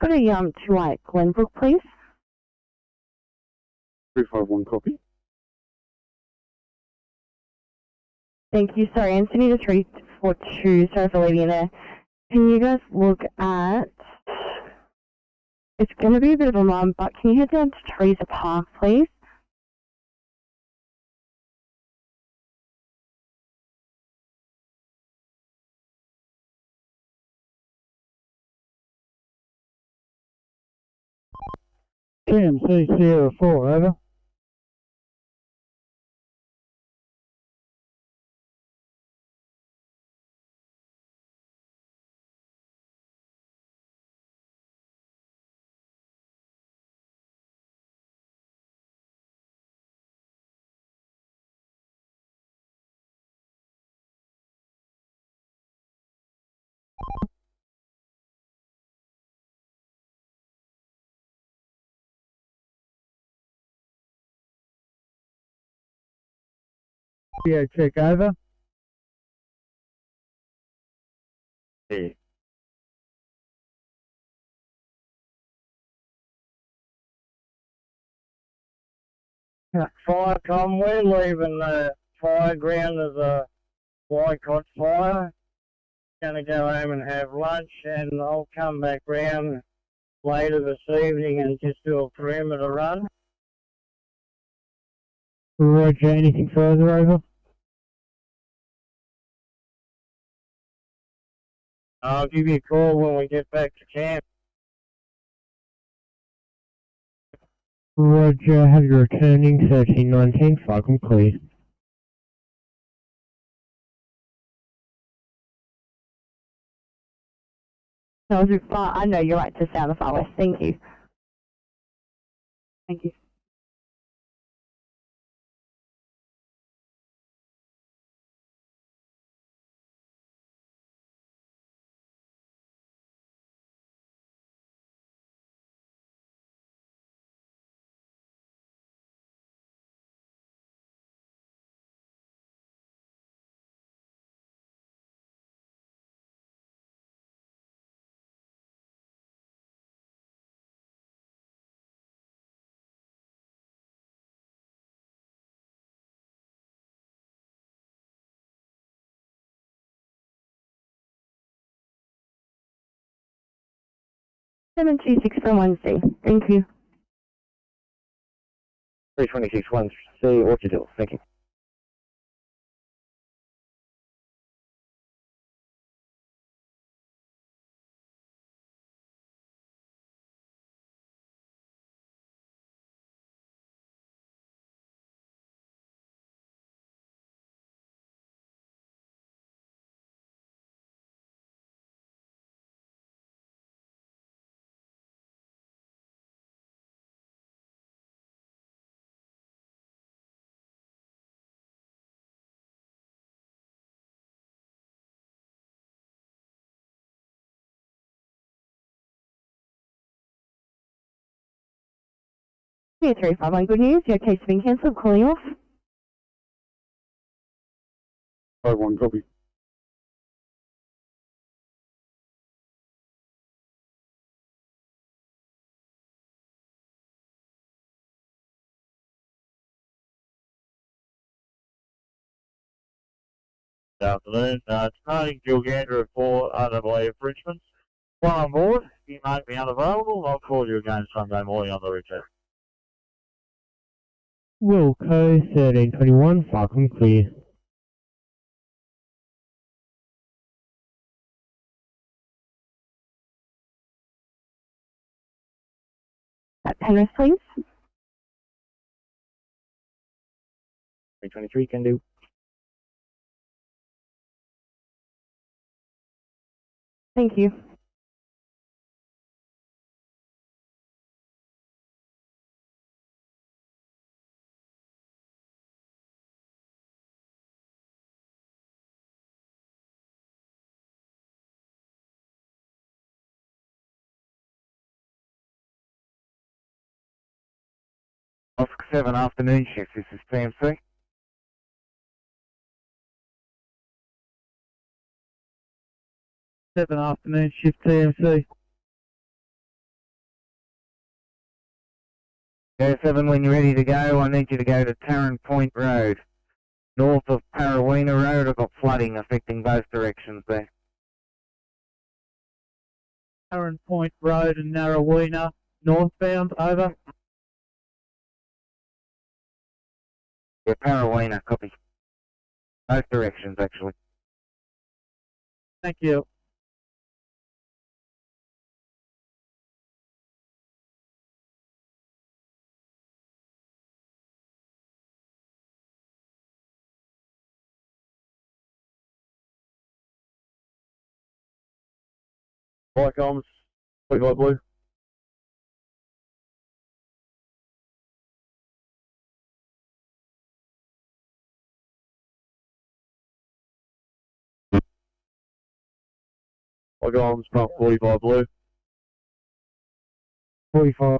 Go to 28 Glenbrook, please. 351, copy. Thank you. Sorry, Anthony to 342. Sorry for leaving you there. Can you guys look at... It's going to be a bit of a run, but can you head down to Teresa Park, please? TMC Sierra 4, over. Yeah, check over. Yeah. Firecom, we're leaving the fire ground as a boycott fire. Gonna go home and have lunch, and I'll come back round later this evening and just do a perimeter run. Roger, anything further, over? I'll give you a call when we get back to camp. Roger, have you returning 1319, Falcon clear. No, I know you're right to south of Far West. Thank you. Thank you. Seven two six for Wednesday. Thank you. 326, 1, C, Orchard Hill, thank you. Yeah, 351, good news. Your case has been cancelled. Calling off. 51, copy. Good afternoon. Departing Gilgandra for RWA infringements. While on board, if you make me unavailable, I'll call you again Sunday morning on the return. Wilco 1321, Falcon clear. At Penrith, please. 323, can do. Thank you. Oscar 7, afternoon shift, this is TMC. Afternoon shift TMC. Go 7 when you're ready to go. I need you to go to Tarrant Point Road. North of Parawina Road, I've got flooding affecting both directions there. Current Point Road and Narrowena, northbound, over. Yeah, Parawina, copy. Both directions, actually. Thank you. Fire comms, 25 blue. Fire comms, pump 45 blue. 45.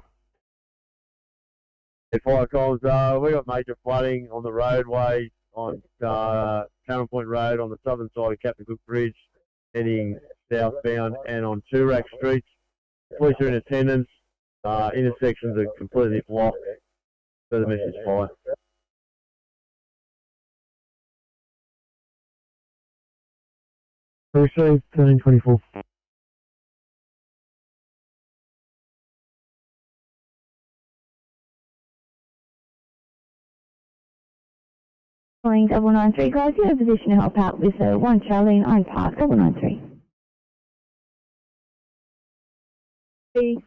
At fire comms, we got major flooding on the roadway on Tarrant Point Road on the southern side of Captain Cook Bridge, heading southbound, and on Toorak Street. Police are in attendance. Intersections are completely blocked. So the mission's fine. Received 1324. Calling 993, guys, you have a position to help out with 1 Charlie and Owen Park, 993. Please.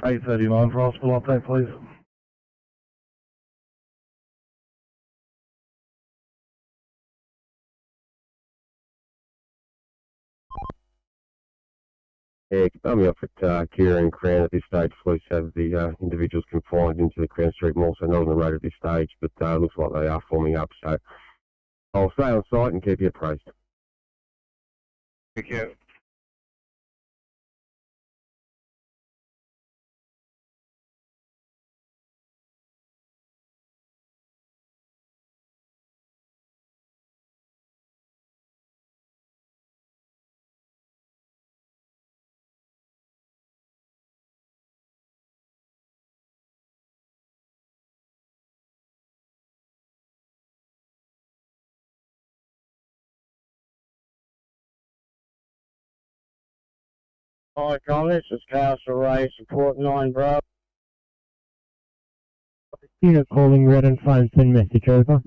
$839 for hospital update, please. Yeah, confirm me off at Kieran Crown at this stage. Police have the individuals confined into the Crown Street Mall, so not on the road at this stage, but looks like they are forming up. So I'll stay on site and keep you appraised. Thank you. Hi, this is Castle Ray, support 9 Bravo. Unit calling red and phone, send message over.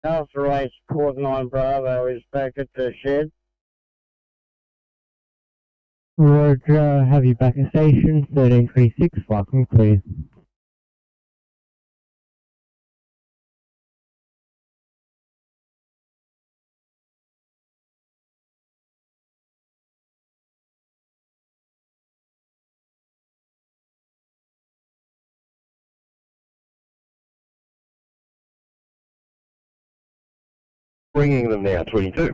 Castle Ray, support 9 Bravo is back at the shed. Roger, have you back at station, 1336, welcome clear. Bringing them now, 22.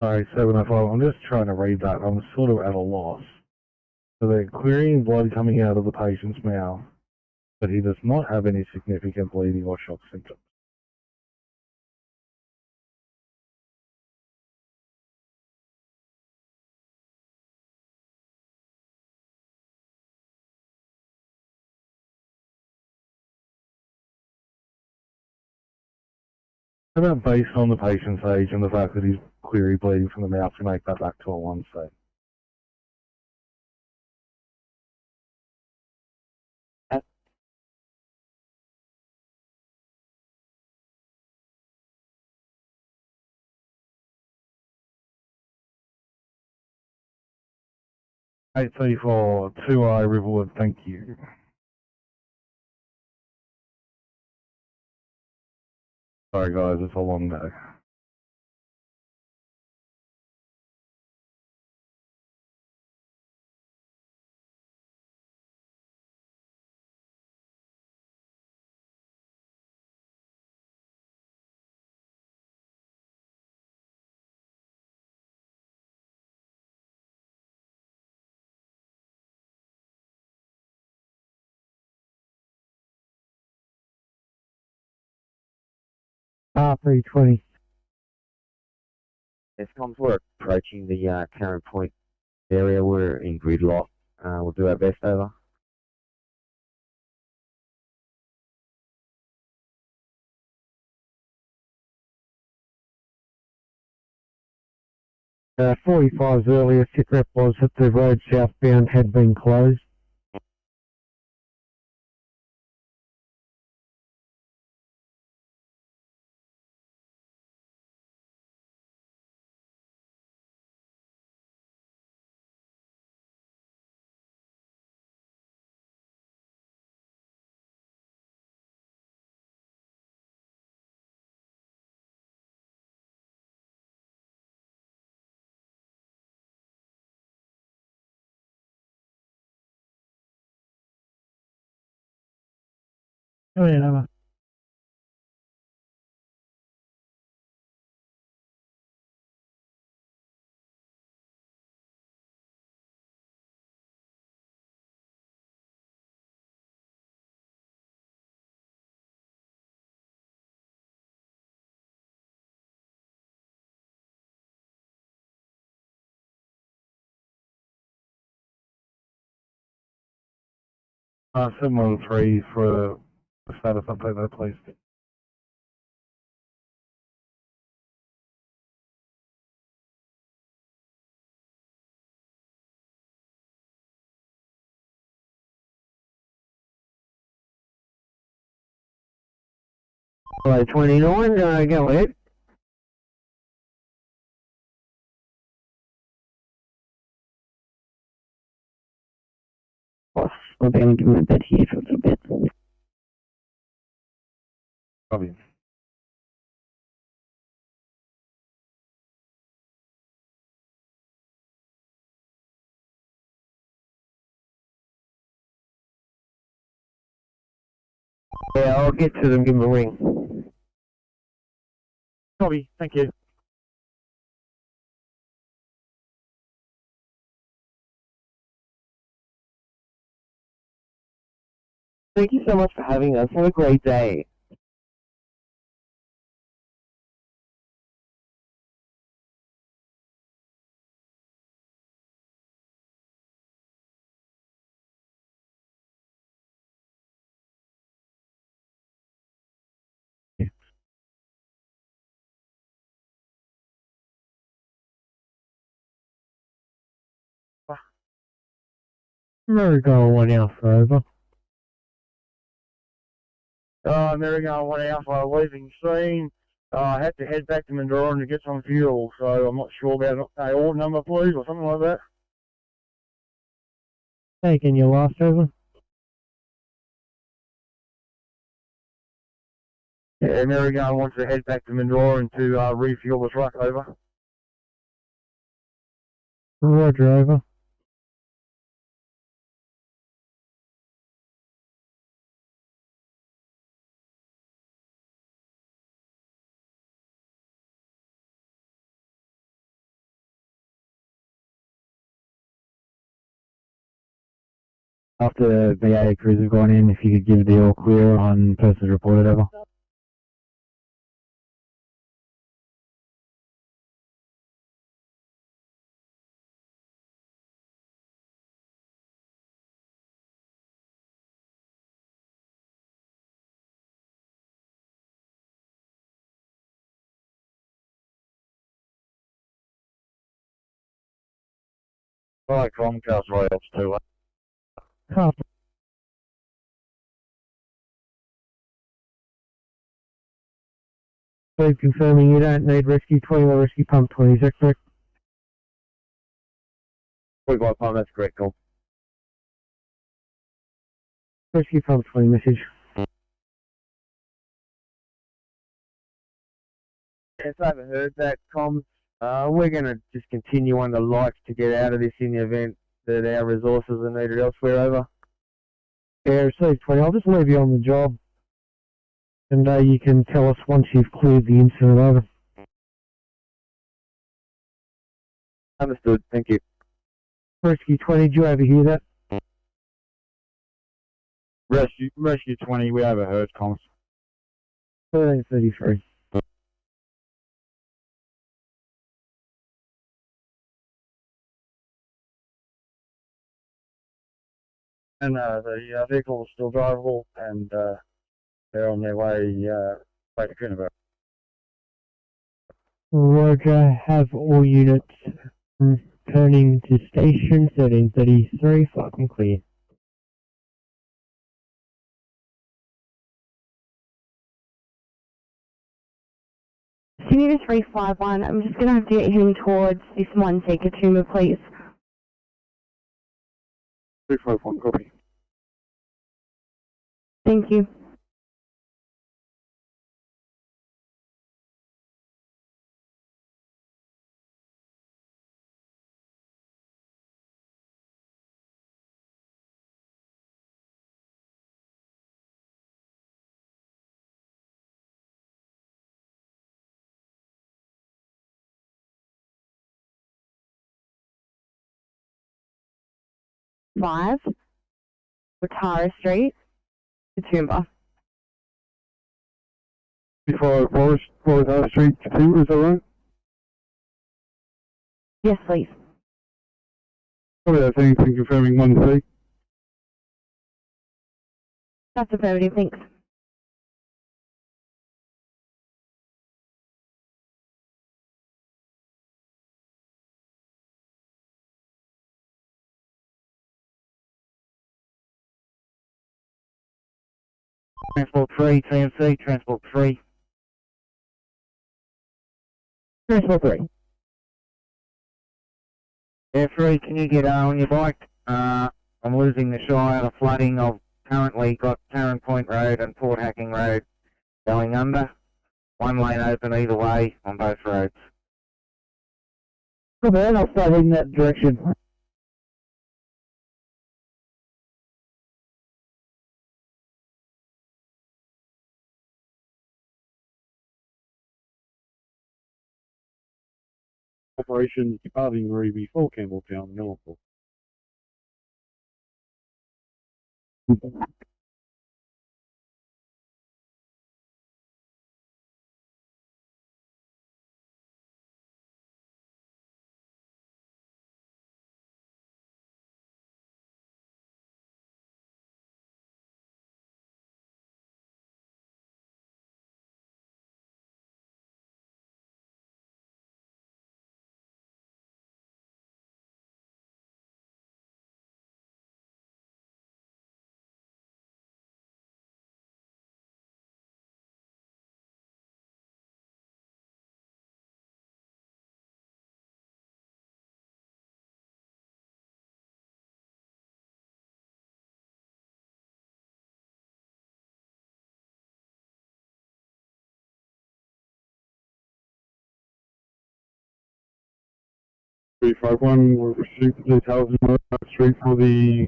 Sorry, 705. I'm just trying to read that. I'm sort of at a loss. So they're querying blood coming out of the patient's mouth, but he does not have any significant bleeding or shock symptoms. How about based on the patient's age and the fact that he's query bleeding from the mouth to make that back to a 1C? Eight 34, 2I Riverwood, thank you. Sorry guys, it's a long day. R320. Yes, comms, we're approaching the current point area. We're in gridlock. We'll do our best, over. 45's earlier sitrep was that the road southbound had been closed. Oh yeah, over. Uh, 713 for the status update there, please. Hello, 29, go ahead. Oh, we're going to give him a bit here for a little bit. Copy. Yeah, I'll get to them, give them a ring. Copy, thank you. Thank you so much for having us. Have a great day. Marigo 1 Alpha, over. Marigo 1 Alpha, leaving scene. I had to head back to Mandurah to get some fuel, so I'm not sure about a order number, please, or something like that. Taking your last, over. Yeah, Marigo wants to head back to Mandurah and to refuel the truck, over. Roger, over. After VA crews have gone in, if you could give the all clear on persons reported, over. Right, Comcast Royals 2. Copy. Please confirming you don't need rescue 20 or rescue pump 20, is that correct? Quick by pump, that's correct, Com. Rescue pump 20 message. Yes, I haven't heard that, Com. We're going to just continue on the lights to get out of this in the event that our resources are needed elsewhere, over. Yeah, received 20. I'll just leave you on the job. And you can tell us once you've cleared the incident, over. Understood, thank you. Rescue 20, do you overhear that? Rescue 20, we overheard, Comms. 1333. And the vehicle is still drivable, and they're on their way to Coonaborough. Roger, have all units returning to station 1333, flight and clear. Sydney 351, I'm just going to have to get heading towards this one seeker tumor, please. 351, copy. Thank you. Five, Watara Street, Katoomba. 354 Forest Street, Katoomba, is that right? Yes, please. Copy that, thanks, and confirming 1-3. That's affirmative, thanks. Transport 3, TMC, Transport 3. Transport 3. Air 3, can you get on your bike? I'm losing the shy out of flooding. I've currently got Tarrant Point Road and Port Hacking Road going under. One lane open either way on both roads. Come on, I'll start heading that direction. Operation departing Ruby before Campbelltown, Liverpool. Three five one. We're receiving the details in Murdoch Street for the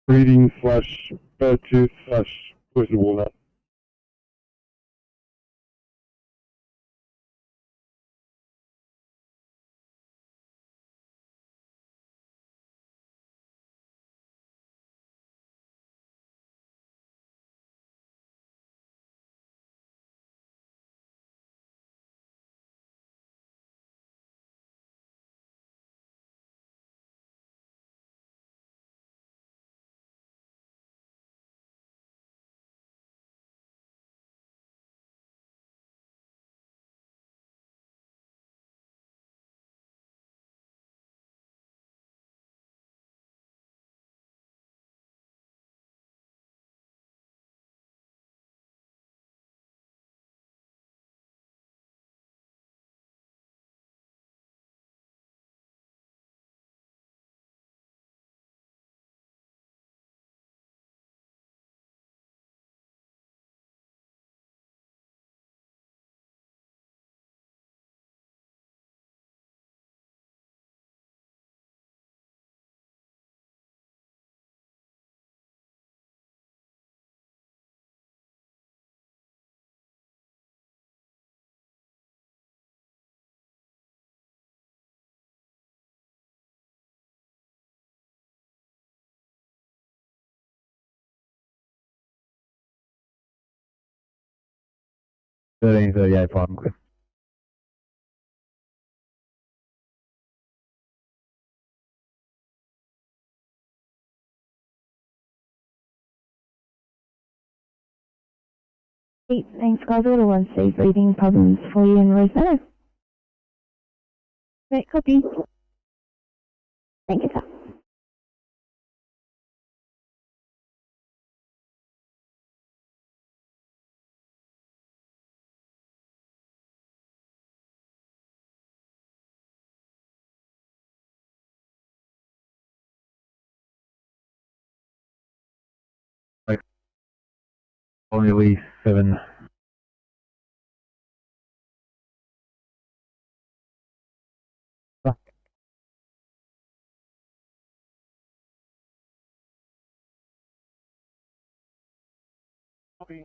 breeding / bird tooth / poison walnut. Fine. Thanks, guys. Order 1 C, breathing problems for you and Rose Meadow. Great, copy. Thank you, sir. Only 7. Copy.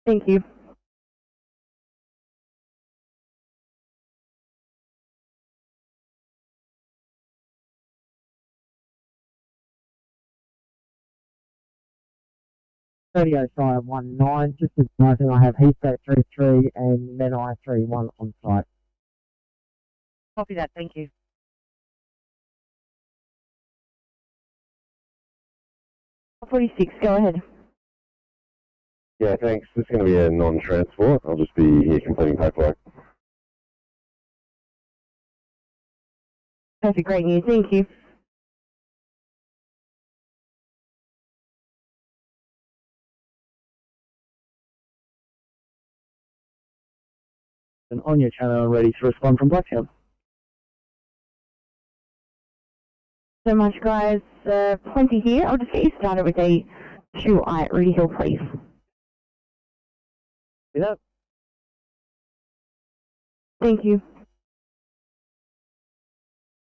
Thank you. Radio Sire 19, just advising I have Heathgate 33 and Menai 31 on site. Copy that, thank you. .46, go ahead. Yeah, thanks. This is going to be a non-transport. I'll just be here completing paperwork. Perfect, great news, thank you. And on your channel and ready to respond from Blacktown. So much, guys. Plenty here. I'll just get you started with a 2I at Rudy Hill, please. See that? Thank you.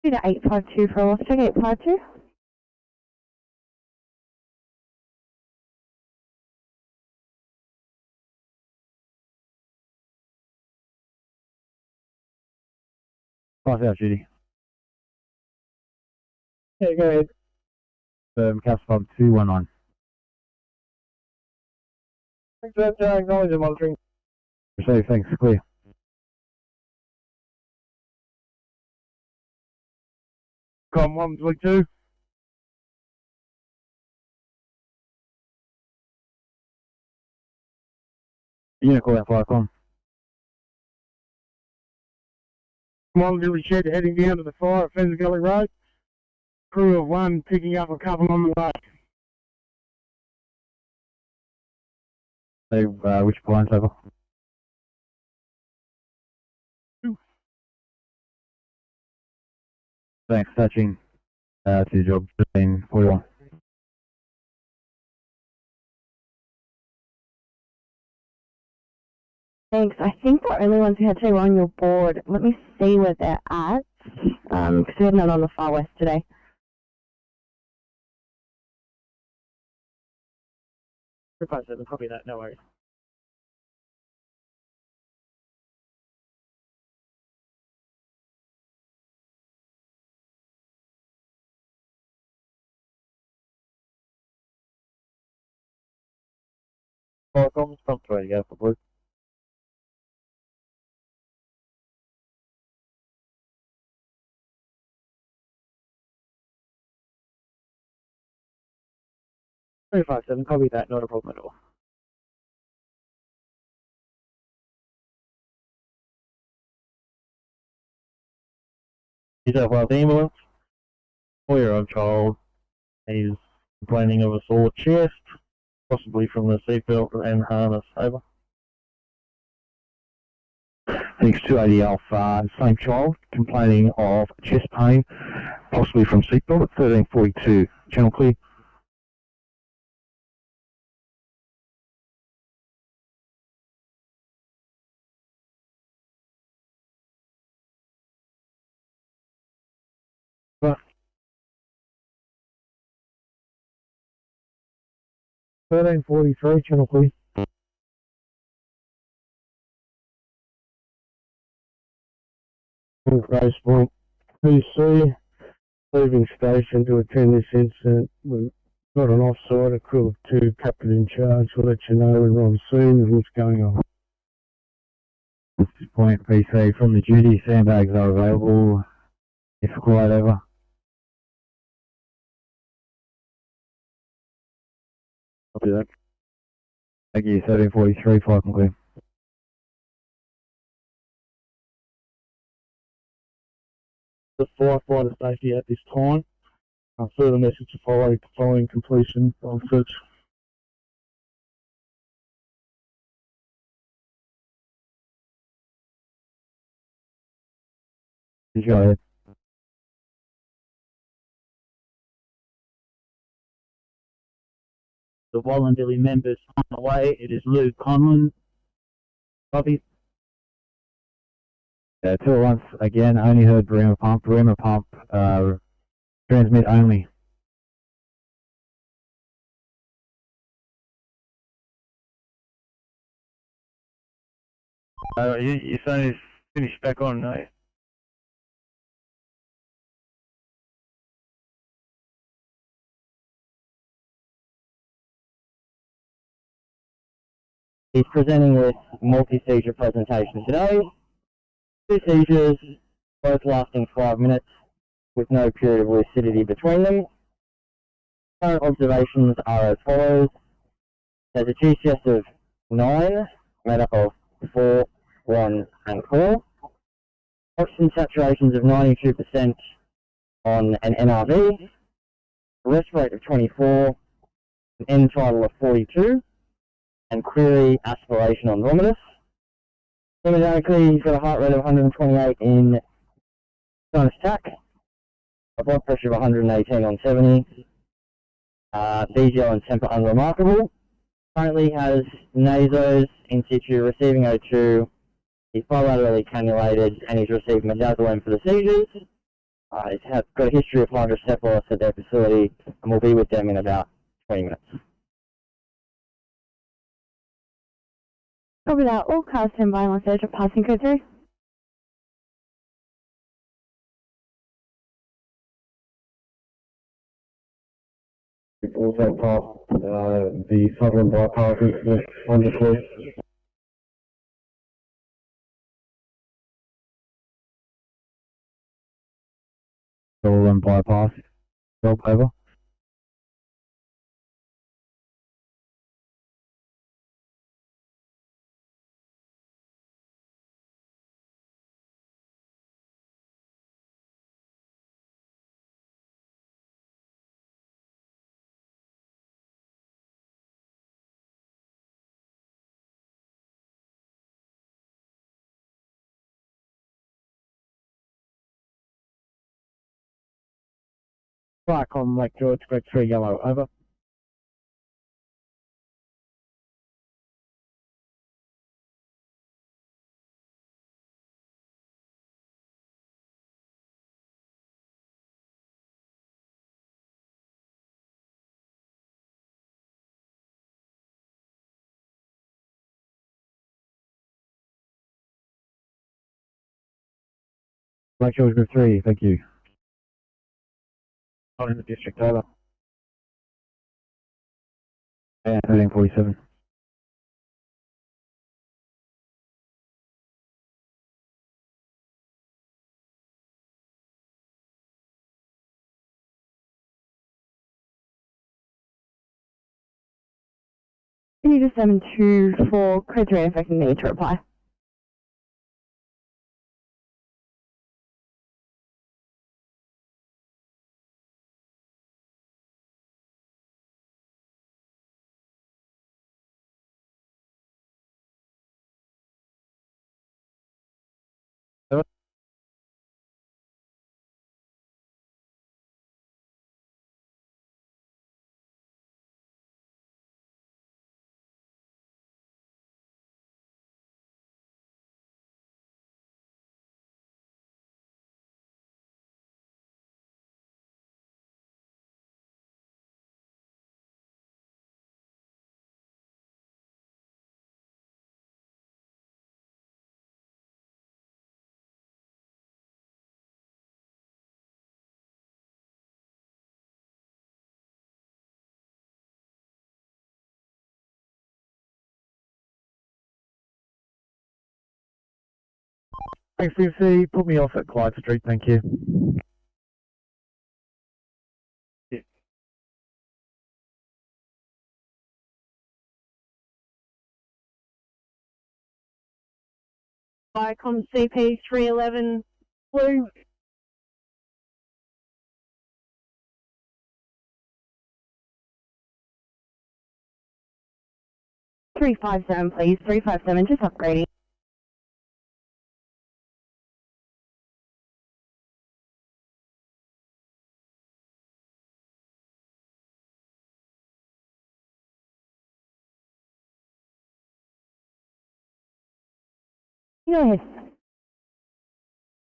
Do the 852 for a loss check, 852. Pass out, Judy. Yeah, go ahead. Caps Pub 219. Thanks for that, acknowledge the monitoring. Receive, thanks, clear. Com 122. Unit call out Firecom. Come on, Billy Shed heading down to the fire at Fenner Gully Road. Crew of 1 picking up a couple on the way. Say, which appliance over? Thanks, touching to job 1541. Thanks. I think the only ones who had to were on your board. Let me see where they're at, because we had none on the far west today. Copy that, no worries. Firecom, prompt ready to go for blue. Copy that, not a problem at all. New South Wales ambulance. 4-year-old child is complaining of a sore chest, possibly from the seatbelt and harness. Over. Thanks to 280 Alpha, same child complaining of chest pain, possibly from seatbelt at 1342. Channel clear. Right. 1343, channel clear. Grace Point 2C, leaving station to attend this incident. We've got an offside, a crew of 2, captain in charge. We'll let you know when we're on scene and what's going on. This is point PC from the duty. Sandbags are available if required. Over. Copy that. Thank you, 1343, fire and clear. The firefighter safety at this time. Further message to follow following completion of search. Go ahead. The voluntary members on the way. It is Lou Conlon. Copy. Yeah, 2 at once, again, only heard Bremer pump, transmit only. You're saying it's finished back on, no? He's presenting with multi-seizure presentation today. 2 seizures, both lasting 5 minutes, with no period of lucidity between them. Current observations are as follows. There's a GCS of 9, made up of 4, 1 and 4. Oxygen saturations of 92% on an NRV. Rest rate of 24, an end tidal of 42, and query aspiration on vomitus. Hemodynamically, he's got a heart rate of 128 in sinus tach, a blood pressure of 118 on 70, VGL and temper unremarkable. Currently has nasos in situ, receiving O2, he's bilaterally cannulated, and he's received midazolam for the seizures. He's got a history of hydrocephalus at their facility, and will be with them in about 20 minutes. Copy that. All cars stand by on stage of passing code 3. We've also passed the Sutherland bypass incident on the police. Sutherland bypass, job over. Clark on Lake George, Greg 3 yellow, over. Lake George Group 3, thank you. Not in the district, over. And 1347. Can you just 724 code 3 if I can need to reply? Thanks, CFC. Put me off at Clyde Street, thank you. Viacom CP 311 Blue. "357, please. 357, just upgrading." Go ahead.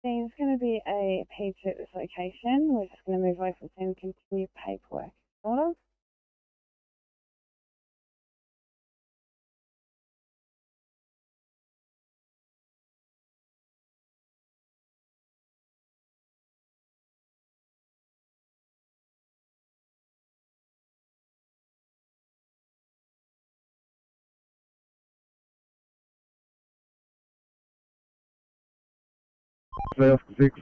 There's going to be a page at this location. We're just going to move away from the scene and continue paperwork. Order. South 6.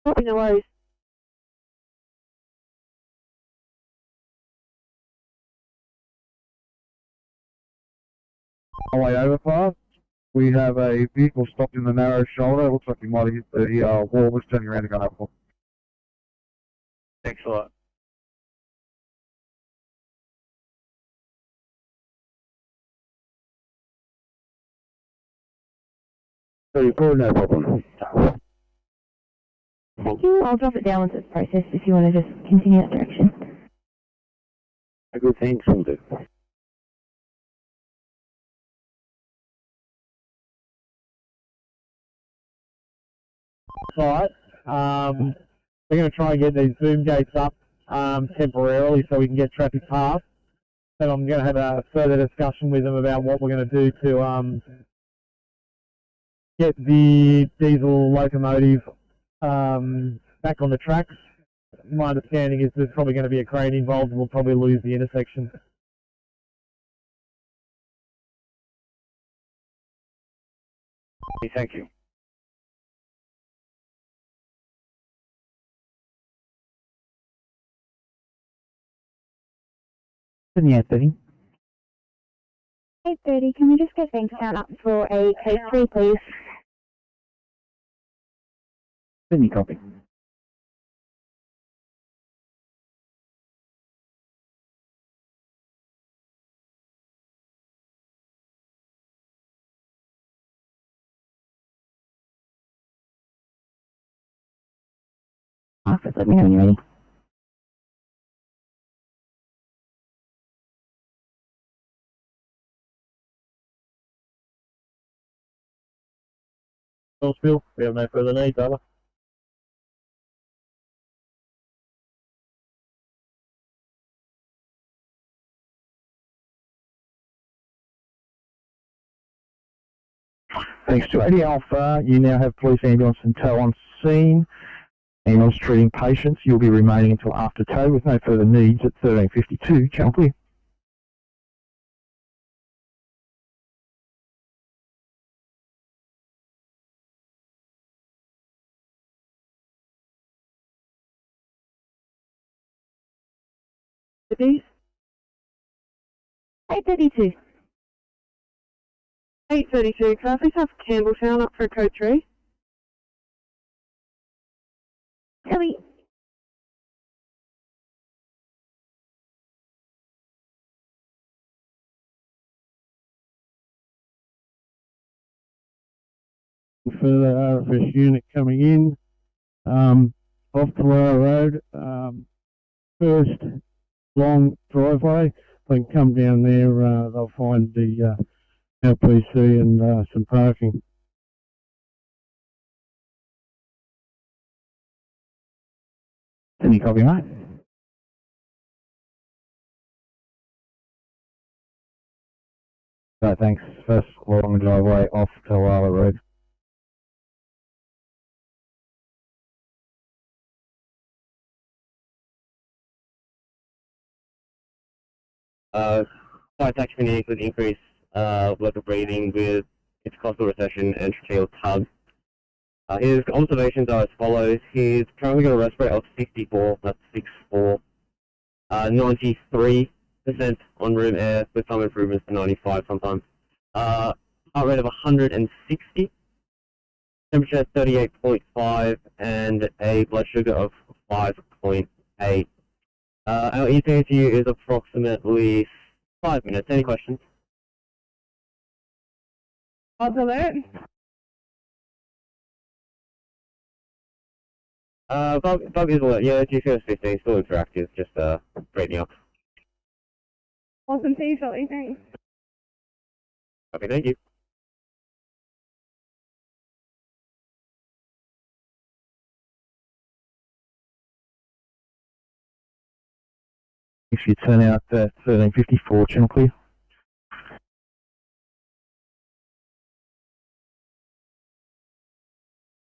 No worries. Highway overpass. We have a vehicle stopped in the narrow shoulder. It looks like he might have hit the wall. Just turning around to go up for. Excellent. No problem. Thank you. I'll drop it down once it's processed if you want to just continue that direction. Good, thanks, will do. Right. We're going to try and get these boom gates up temporarily so we can get traffic past. And I'm going to have a further discussion with them about what we're going to do to get the diesel locomotive back on the tracks. My understanding is there's probably going to be a crane involved and we'll probably lose the intersection. Thank you. Sydney and NSW. 8:30, can we just get bank account up for a case 3, please? Sydney, copy. Office, let me know when you're ready. Bill, we have no further needs, over. Thanks to 80 Alpha, you now have police ambulance and tow on scene. Ambulance treating patients. You'll be remaining until after tow with no further needs at 1352. Channel clear. Please. 8:32. 8:32. Can I please have Campbelltown up for code 3? Ellie. Further RFS unit coming in, off Talara Road, first long driveway. They can come down there, they'll find the LPC and some parking. Sydney, copy, mate. So thanks. First long driveway off Talara Road. Slight activity could increase local breathing with intercostal recession and tracheal tug. His observations are as follows. He's currently got a respirate of 64, that's 64, 93 on room air with some improvements to 95 sometimes. Heart rate of 160, temperature 38.5, and a blood sugar of 5.8. Our ETA to you is approximately 5 minutes. Any questions? Bug alert. Bug is alert. Yeah, GCS 15 still interactive, just breaking up. Awesome, see you shortly, thanks. Okay, thank you. If you turn out that 1354 channel clear.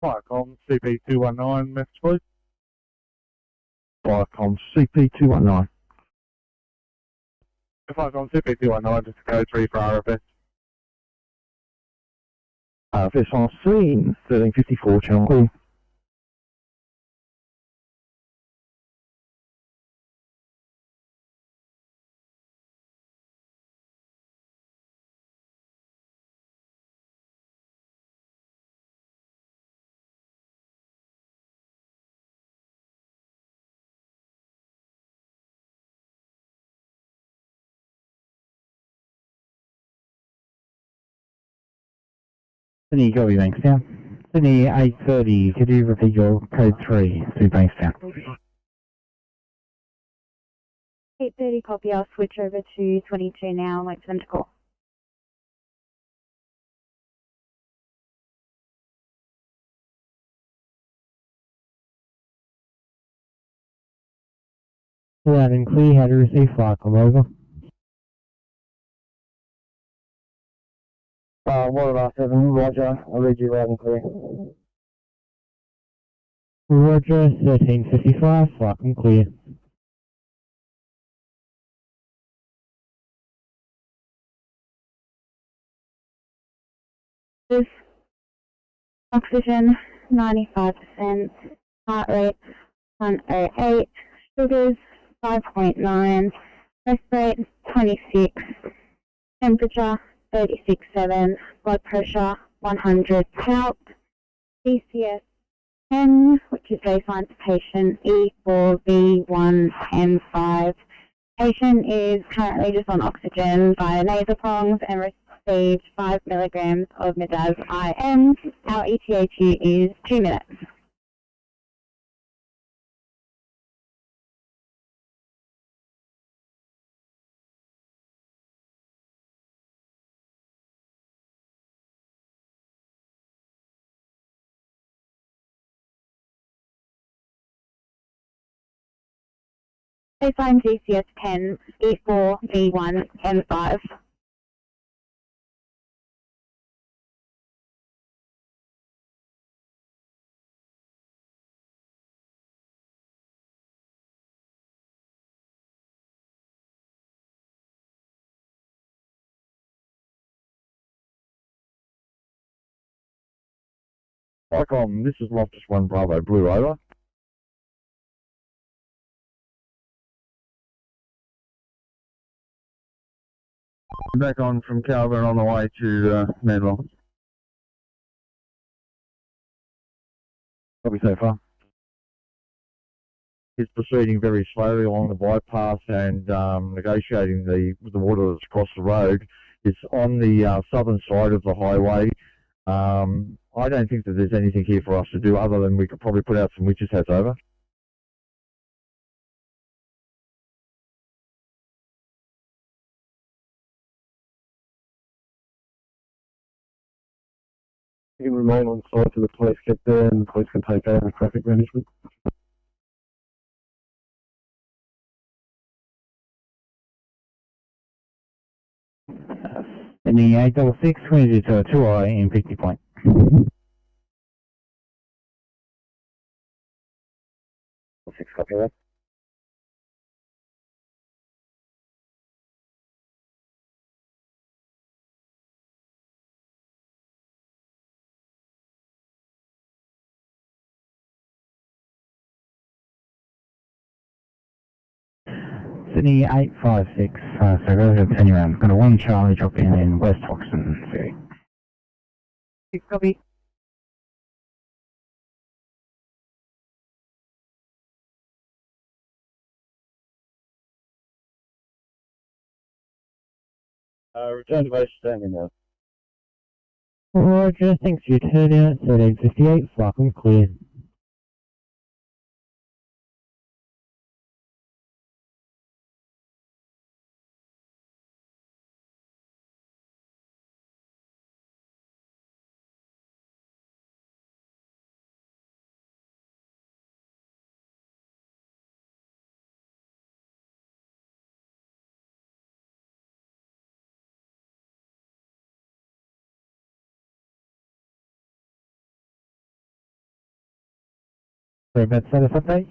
Firecom CP219, message please. Firecom CP219. Firecom CP219, just code 3 for RFS. RFS on scene, 1354 channel clear. Sydney, go to Bankstown. Sydney 830, could you repeat your code 3 to Bankstown? 8:30 copy, I'll switch over to 22 now and wait for them to call. Loud and clear, how to receive Firecom, over. 107, Roger. I'll read you loud and clear. Roger, 1355, Firecom clear. Oxygen 95%, heart rate 108, sugars 5.9, breath rate 26, temperature 36.7, blood pressure 100 palp, DCS 10, which is baseline to patient E4V1M5. Patient is currently just on oxygen via nasal prongs and received 5 milligrams of Midaz IM. Our ETA to you is 2 minutes. Baseline DCS 10, E4V1M5. Firecom, this is Loftus 1 Bravo Blue, over. Back on from Calvert on the way to Manuel. Copy so far. He's proceeding very slowly along the bypass and negotiating the water that's across the road. It's on the southern side of the highway. I don't think that there's anything here for us to do other than we could probably put out some witches' hats, over. You can remain on site till the police get there and the police can take over traffic management. And the 866, 22 to 2I in 50 point. 6 copy that. Sydney 856, so go ahead and turn around. Got a 1 Charlie drop in West Hoxton, Ferry. Copy. Return to base standing now. Roger, thanks for your turnout. 1358, Flarkham clear. Sorry about status update.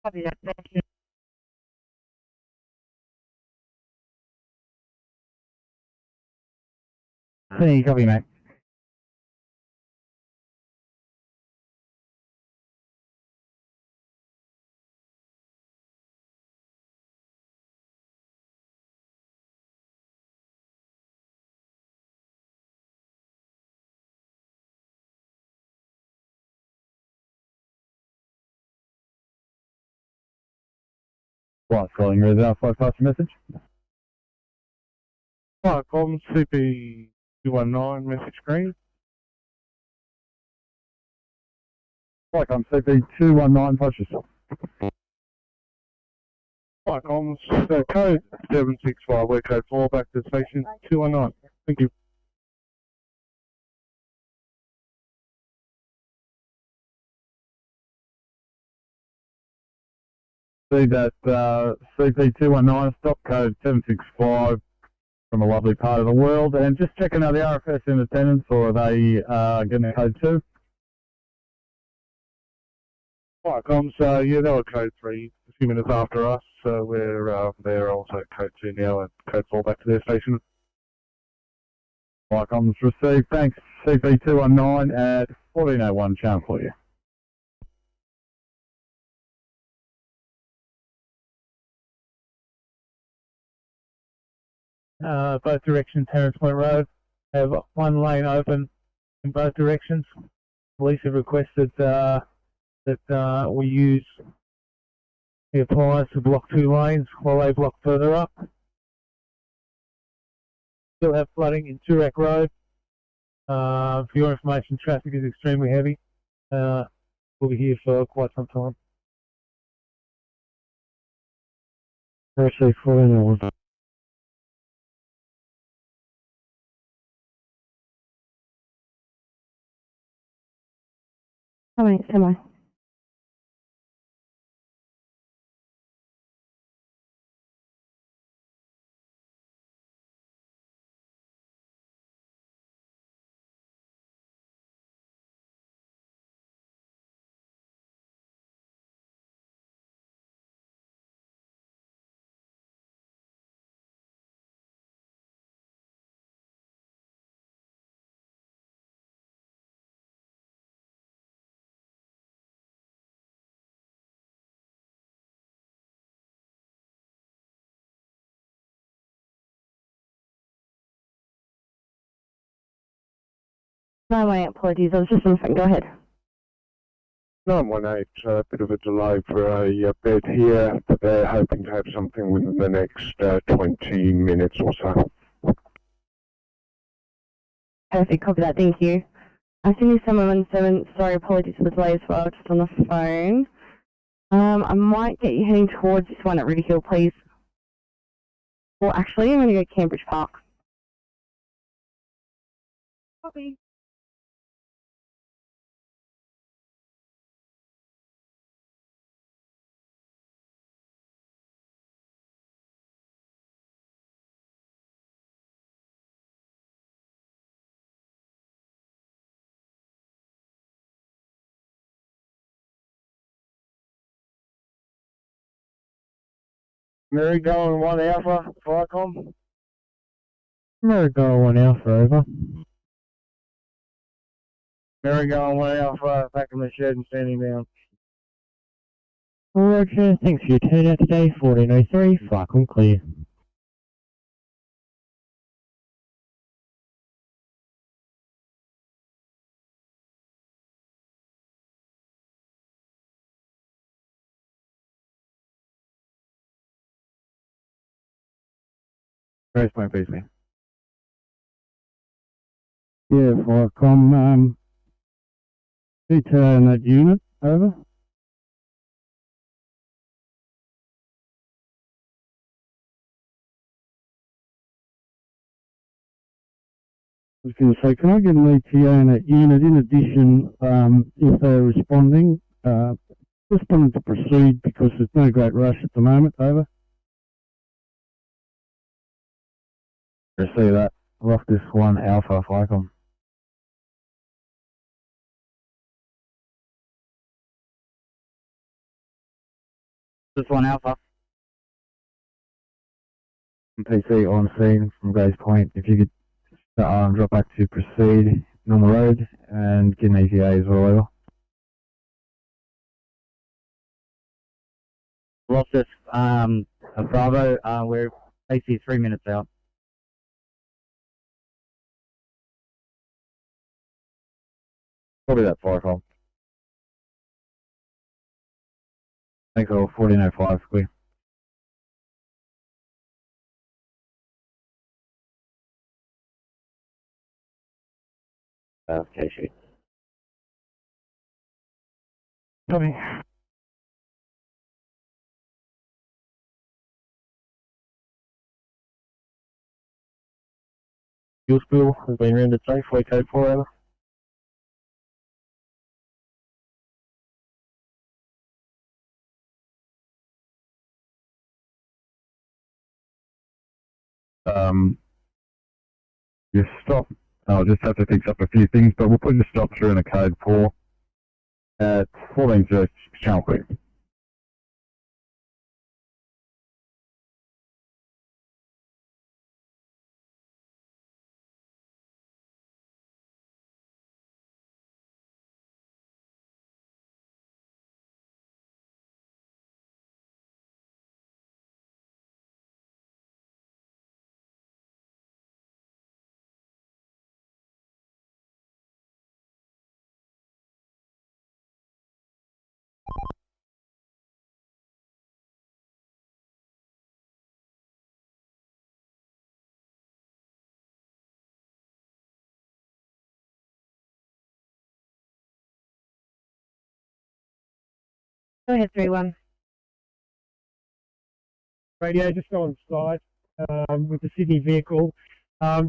Copy that. Thank you. Sydney, copy, mate. What, calling reserve flight pass message? Comms CP219 message screen. Flight on CP219, push yourself. Comms, code 765, we're code 4, back to station 219. Thank you. See that CP219, stop code 765 from a lovely part of the world, and just checking out the RFS in attendance, or are they getting code 2? Comms, yeah, they were code 3, a few minutes after us, so we're they're also at code 2 now, and code 4 back to their station. Comms received, thanks. CP219 at 1401 Charm for you. Both directions, Terrace Point Road, have 1 lane open in both directions. Police have requested that we use the appliers to block 2 lanes while they block further up. Still have flooding in Toorak Road. For your information, traffic is extremely heavy. We'll be here for quite some time. Actually, 1401. How many am I? No, my apologies. I was just on the phone. Go ahead. 918, a bit of a delay for a bed here, but they're hoping to have something within the next 20 minutes or so. Perfect. Copy that. Thank you. I see you 717. Sorry, apologies for the delay as well. Just on the phone. I might get you heading towards this one at Rudy Hill, please. Well, actually, I'm going to go Cambridge Park. Copy. Mary going 1 Alpha, Firecom. Marigold 1 Alpha, over. Mary going 1 Alpha, back in the shed and standing down. Roger, thanks for your turnout today, 1403, Firecom clear. Grace Point, please, mate. Yeah, Firecom, detail in that unit, over. I was going to say, can I get an ETA in that unit? In addition, if they're responding, just wanted to proceed because there's no great rush at the moment, over. I see that. Lost this 1 Alpha, Firecom. This 1 Alpha. PC on scene from Grace Point. If you could drop back to proceed, normal road, and get an ETA as well, over. Lost this, Bravo, we're AC 3 minutes out. Probably that Firecom. Thanks all, 1405, clear. Okay, shoot. Copy. Fuel spill has been rendered safe, flight code 4, over. Your stop, I'll just have to fix up a few things, but we'll put your stop through in a code 4 at 14 channel quick. Go ahead, 3-1. Radio just on site with the Sydney vehicle.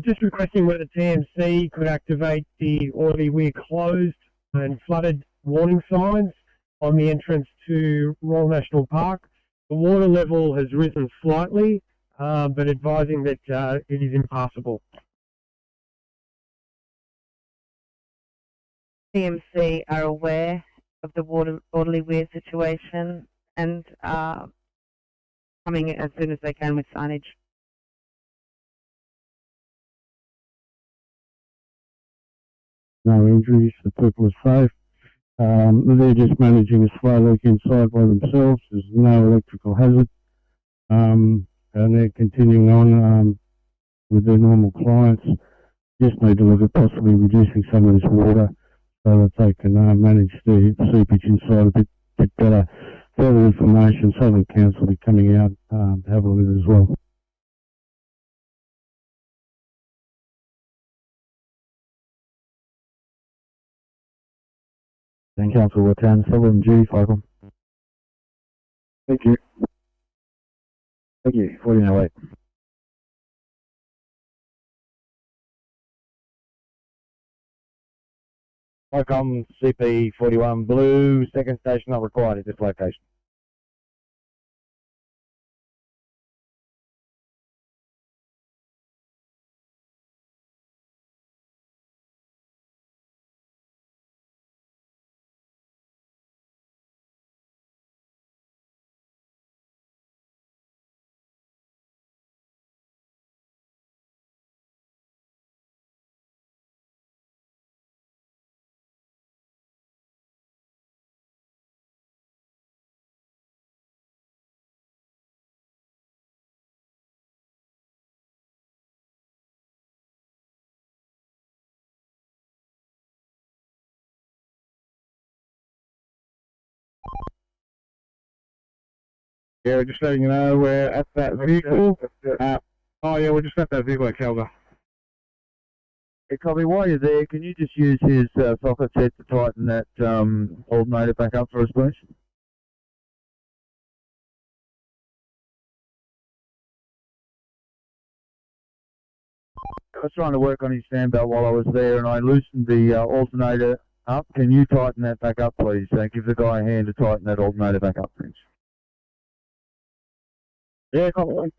Just requesting whether TMC could activate the oily weir closed and flooded warning signs on the entrance to Royal National Park. The water level has risen slightly, but advising that it is impassable. TMC are aware of the orderly weir situation and coming as soon as they can with signage. No injuries, the people are safe. They're just managing a slow leak inside by themselves. There's no electrical hazard. And they're continuing on with their normal clients. Just need to look at possibly reducing some of this water so that they can manage the seepage inside a bit better. Further information, Southern Council will be coming out to have a look as well. Then Council will attend, Southern G, Firecom. Thank you. Thank you, 1408. Firecom CP41 Blue, second station not required at this location. Yeah, we're just letting you know we're at that vehicle. Oh yeah, we're just at that vehicle at Calgary. Hey, Cobby, while you're there, can you just use his socket set to tighten that alternator back up for us, please? I was trying to work on his fan belt while I was there, and I loosened the alternator up. Can you tighten that back up, please? Give the guy a hand to tighten that alternator back up, please. Yeah, Cobby.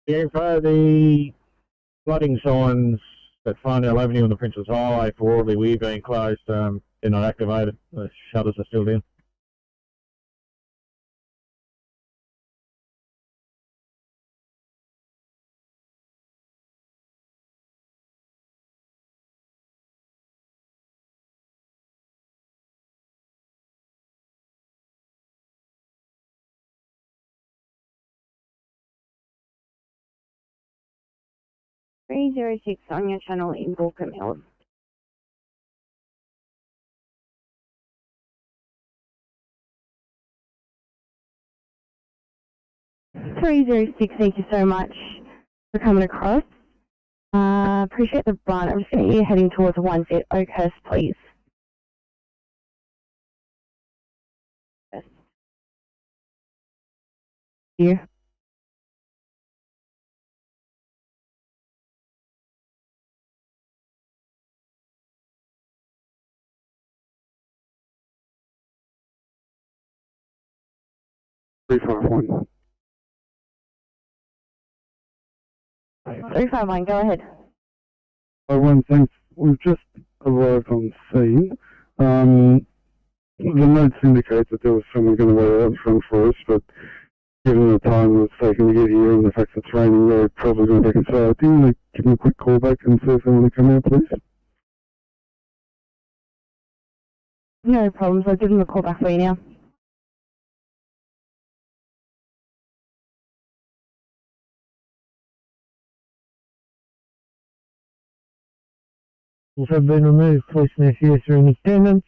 The flooding signs at Farndale Avenue on the Princess Highway for Audley Weir being closed, they're not activated. The shutters are still down. Three 306 on your channel in Balcombe Hills. 306, thank you so much for coming across. Appreciate the brunt. I'm just going to get you heading towards 10 Oakhurst, please. Yes. You. Three, five, one. 351, go ahead. One, thanks. We've just arrived on scene. The notes indicate that there was someone going to wait out front for us, but given the time it's taken to get here and the fact it's raining, they're probably going to take a shower. Do you want to give me a quick call back and see if they want to come out, please? No problems, I'll give them a call back for you now. Have been removed. Police and FUS are in attendance.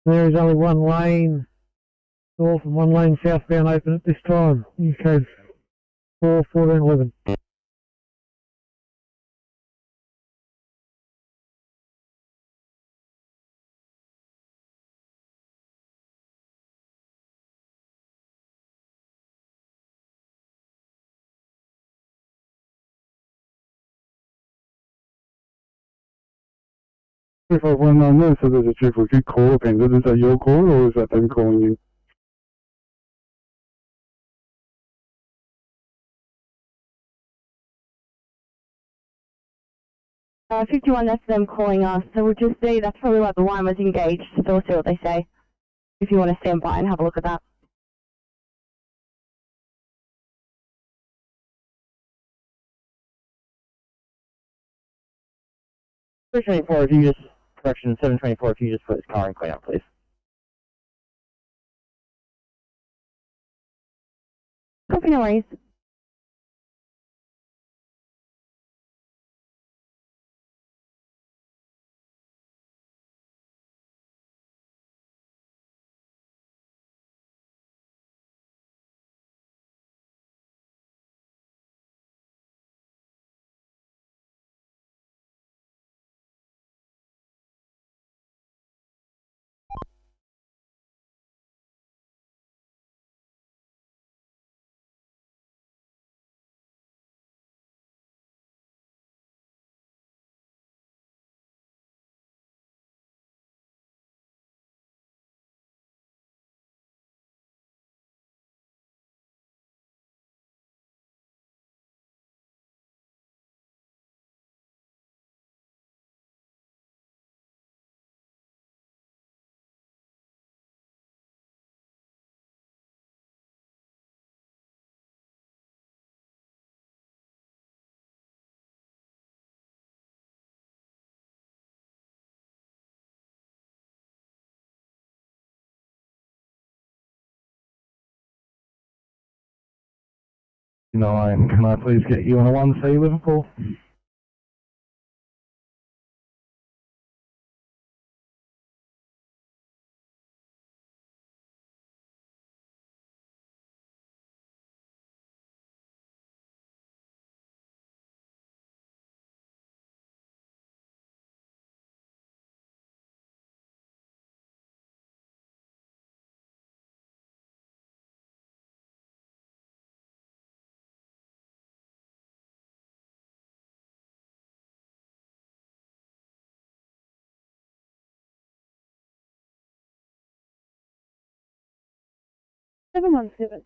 There is only one lane north and one lane southbound open at this time. New code 41411. If I went on there, so there's a chief we could call appended. Is that your call or is that them calling you? Uh, 51, that's them calling us, so we'll just see, that's probably why the line was engaged, so we'll see what they say. If you want to stand by and have a look at that. If you just, correction, 724, if you just put his car in cleanup, please. Copy, no worries. 9, can I please get you on a 1C Liverpool?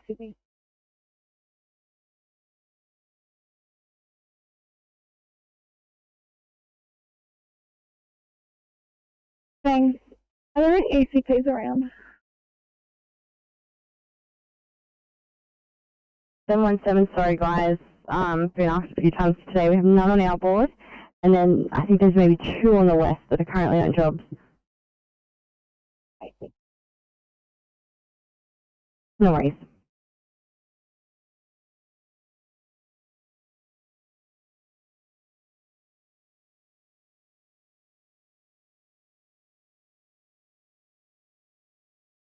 Sydney. Thanks. Are there any ACPs around? 717, sorry guys. Been asked a few times today. We have none on our board. And then I think there's maybe 2 on the west that are currently on jobs. No worries.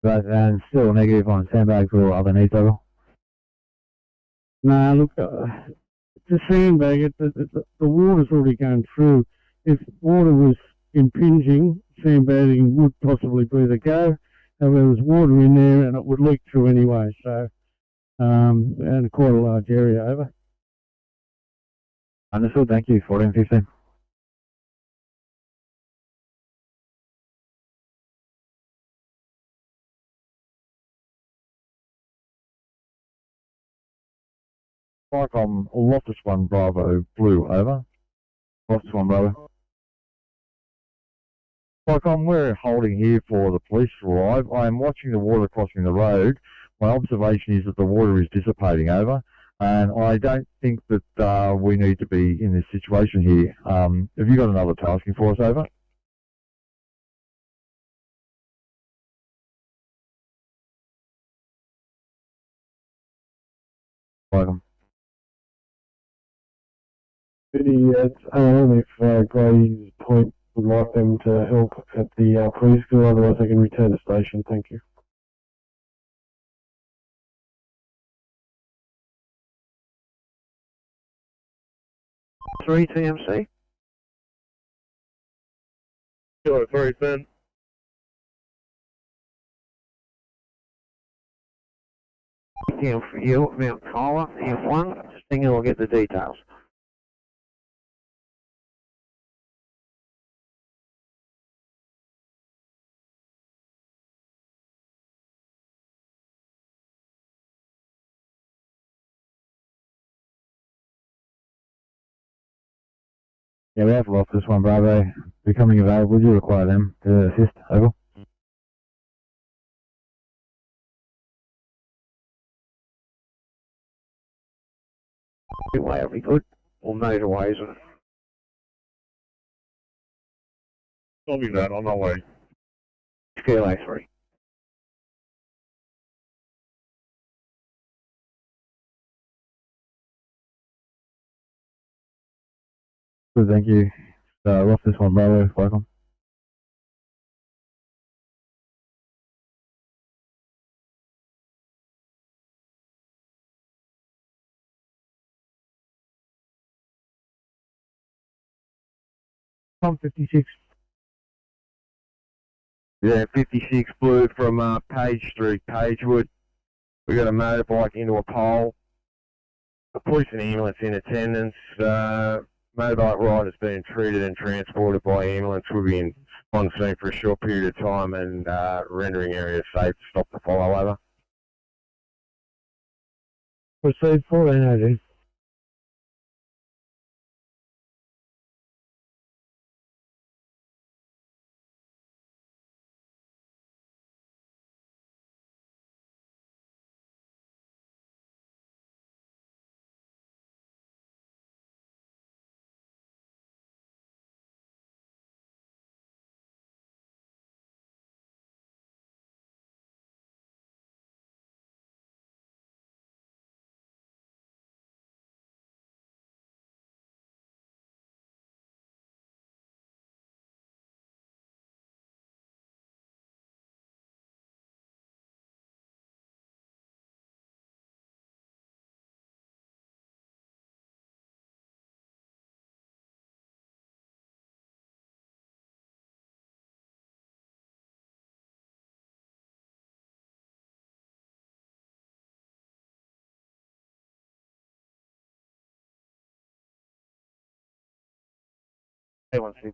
But still negative on sandbags or other needs over. Nah, look, the sandbag, the water's already going through. If water was impinging, sandbagging would possibly be the go. However, there's water in there and it would leak through anyway, so, and quite a large area over. Understood, thank you. 1415. Vicom Loftus 1 Bravo Blue, over. Loftus 1 Bravo. Vicom, we're holding here for the police to arrive. I am watching the water crossing the road. My observation is that the water is dissipating, over. And I don't think that we need to be in this situation here. Have you got another tasking for us, over? Welcome. It's if Gray's Point would like them to help at the preschool, otherwise they can return to station. Thank you. Three TMC. Sure, 310. For you, Mount Tyler, M1. Just thinking we'll get the details. Yeah, we have Loftus 1 Bravo becoming available. Do you require them to assist, over? Way will be good. Or motorways. Copy that, on my way. Scale A3. Good, thank you. Loftus 1 Bravo, welcome. Tom 56. Yeah, 56 Blue from Page Street, Pagewood. We got a motorbike into a pole. A police and ambulance in attendance. Motorbike rider's being treated and transported by ambulance. We'll be on scene for a short period of time and rendering areas safe to stop the follow over. Proceed 1480. 816.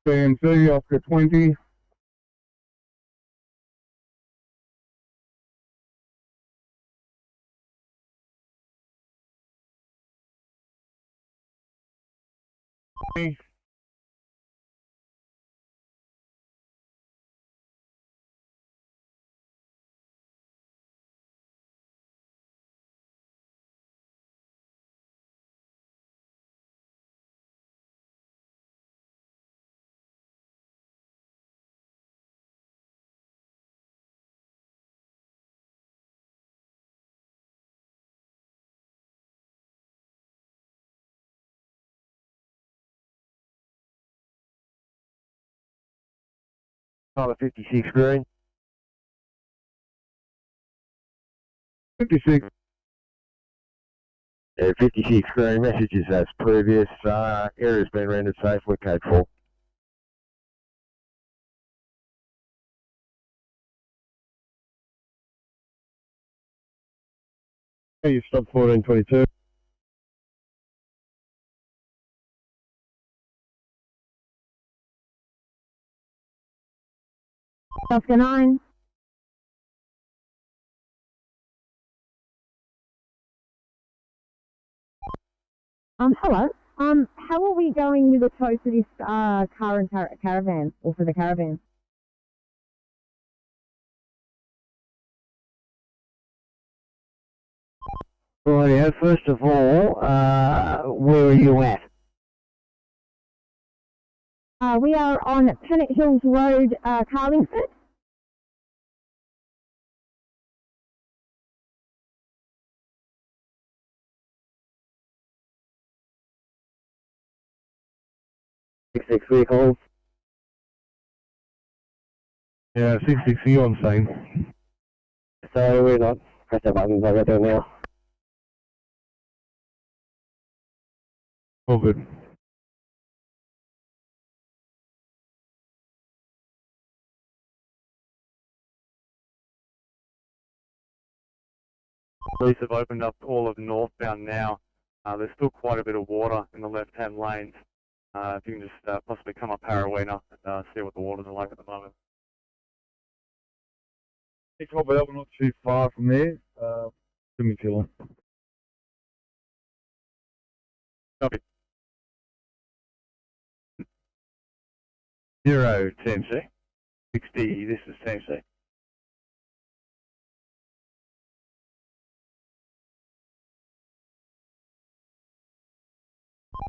BMC Oscar 20. Tyler 56 green. 56. 56 green. Messages as previous. Area's been rendered safe. We're code 4. Hey, you stopped 1422. Oscar 9. Hello. How are we going with the tow for this car and caravan, or for the caravan? Rightio, first of all, where are you at? We are on Pennant Hills Road, Carlingford. Six vehicles. Yeah, 66 you on scene. So we're not. Press the buttons, I'll go do it now. All good. Police have opened up all of northbound now. There's still quite a bit of water in the left-hand lanes. If you can just possibly come up Parawina and see what the waters are like at the moment. Hey, copy that, we're not too far from there. Give me too long. Copy. 0 TMC. 60, this is TMC.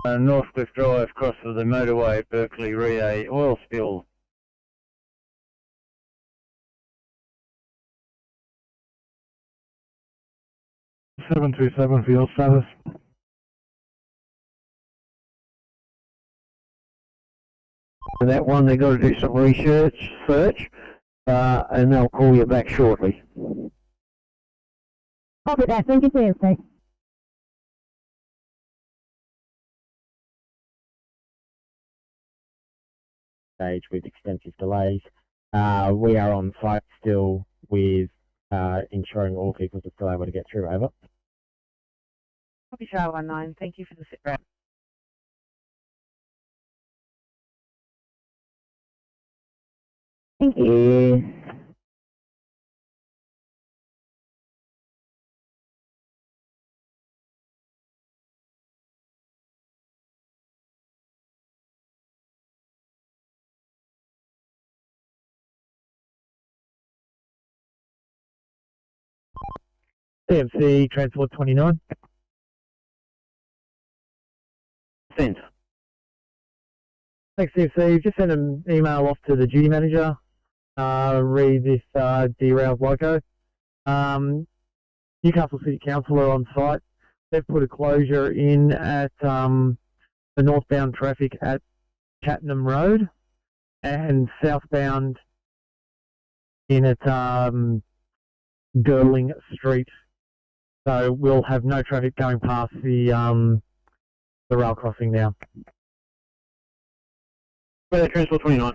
Northcliffe Drive, cross of the motorway, Berkeley, Rie, oil spill. (727) for your status. And that one, they've got to do some research, and they'll call you back shortly. Copy that. Thank you, TMC. Stage with extensive delays. We are on site still with ensuring all vehicles are still able to get through, over. Copy Charlie 19. Thank you for the sit rep. Thank you. CMC Transport 29. Sent. Thanks, CMC. Just sent an email off to the duty manager. Read this derailed loco. Newcastle City Council are on site. They've put a closure in at the northbound traffic at Chattenham Road and southbound in at Girling Street. So we'll have no traffic going past the rail crossing now. Transport 29.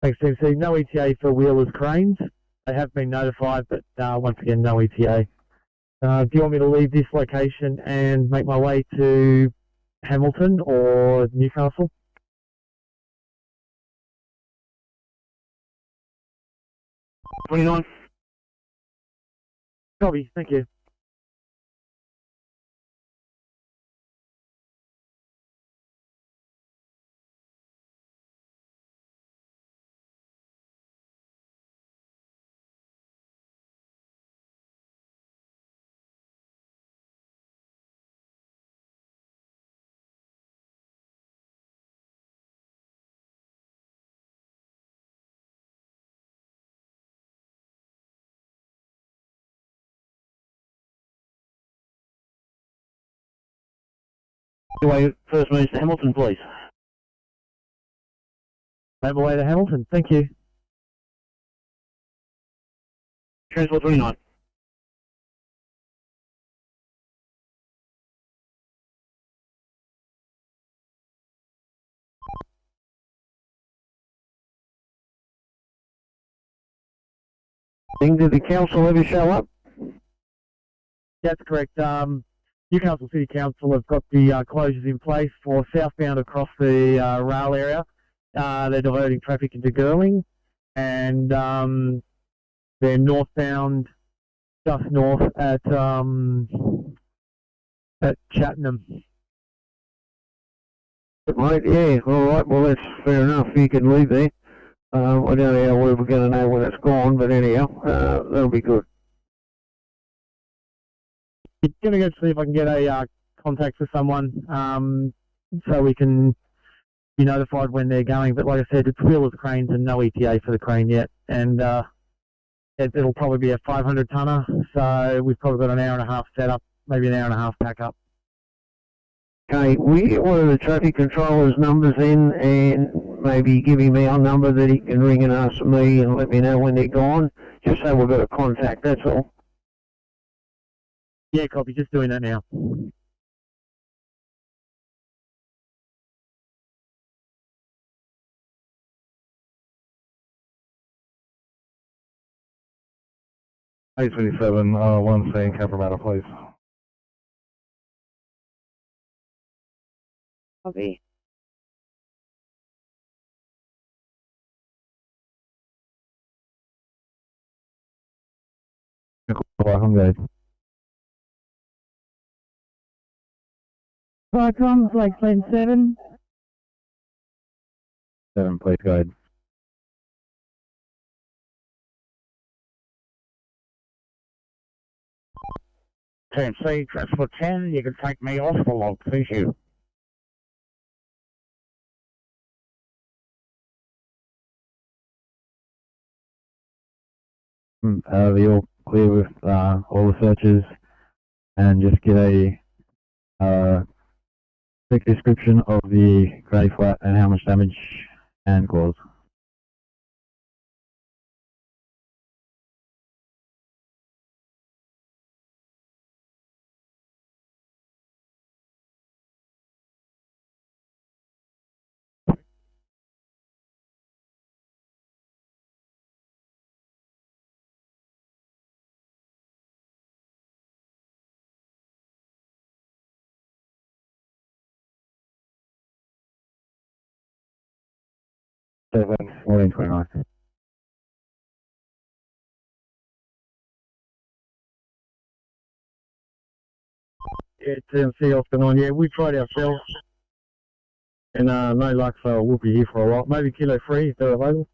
Thanks, CMC. No ETA for wheelers cranes. They have been notified, but once again, no ETA. Do you want me to leave this location and make my way to Hamilton or Newcastle? $29. Copy, thank you. First moves to Hamilton, please. Make my way to Hamilton, thank you. Transport 29. Did the council ever show up? That's correct. Newcastle City Council have got the closures in place for southbound across the rail area. They're diverting traffic into Girling, and they're northbound just north at Chattenham. Right, yeah, alright, well that's fair enough, you can leave there. I don't know how we're going to know when it's gone, but anyhow, that'll be good. I'm going to go see if I can get a contact for someone so we can be notified when they're going. But like I said, it's wheelers cranes and no ETA for the crane yet. And it'll probably be a 500 tonner, so we've probably got an hour and a half set up, maybe an hour and a half pack up. Okay, we get one of the traffic controller's numbers in and maybe give him our number that he can ring and ask me and let me know when they're gone, just so we've got a contact, that's all. Yeah, copy, just doing that now. A27, 1 saying Cabramatta, please. Copy. I'm good. Vicom, Lake Lane 7. 7, please, go ahead. TMC, Transport 10, you can take me off the log, thank you. They're all clear with all the searches, and just get a quick description of the grey flat and how much damage and cause. 1429. Yeah, TMC off and on. Yeah, we tried ourselves. And no luck, so we'll be here for a while. Maybe Kilo 3 if they're available.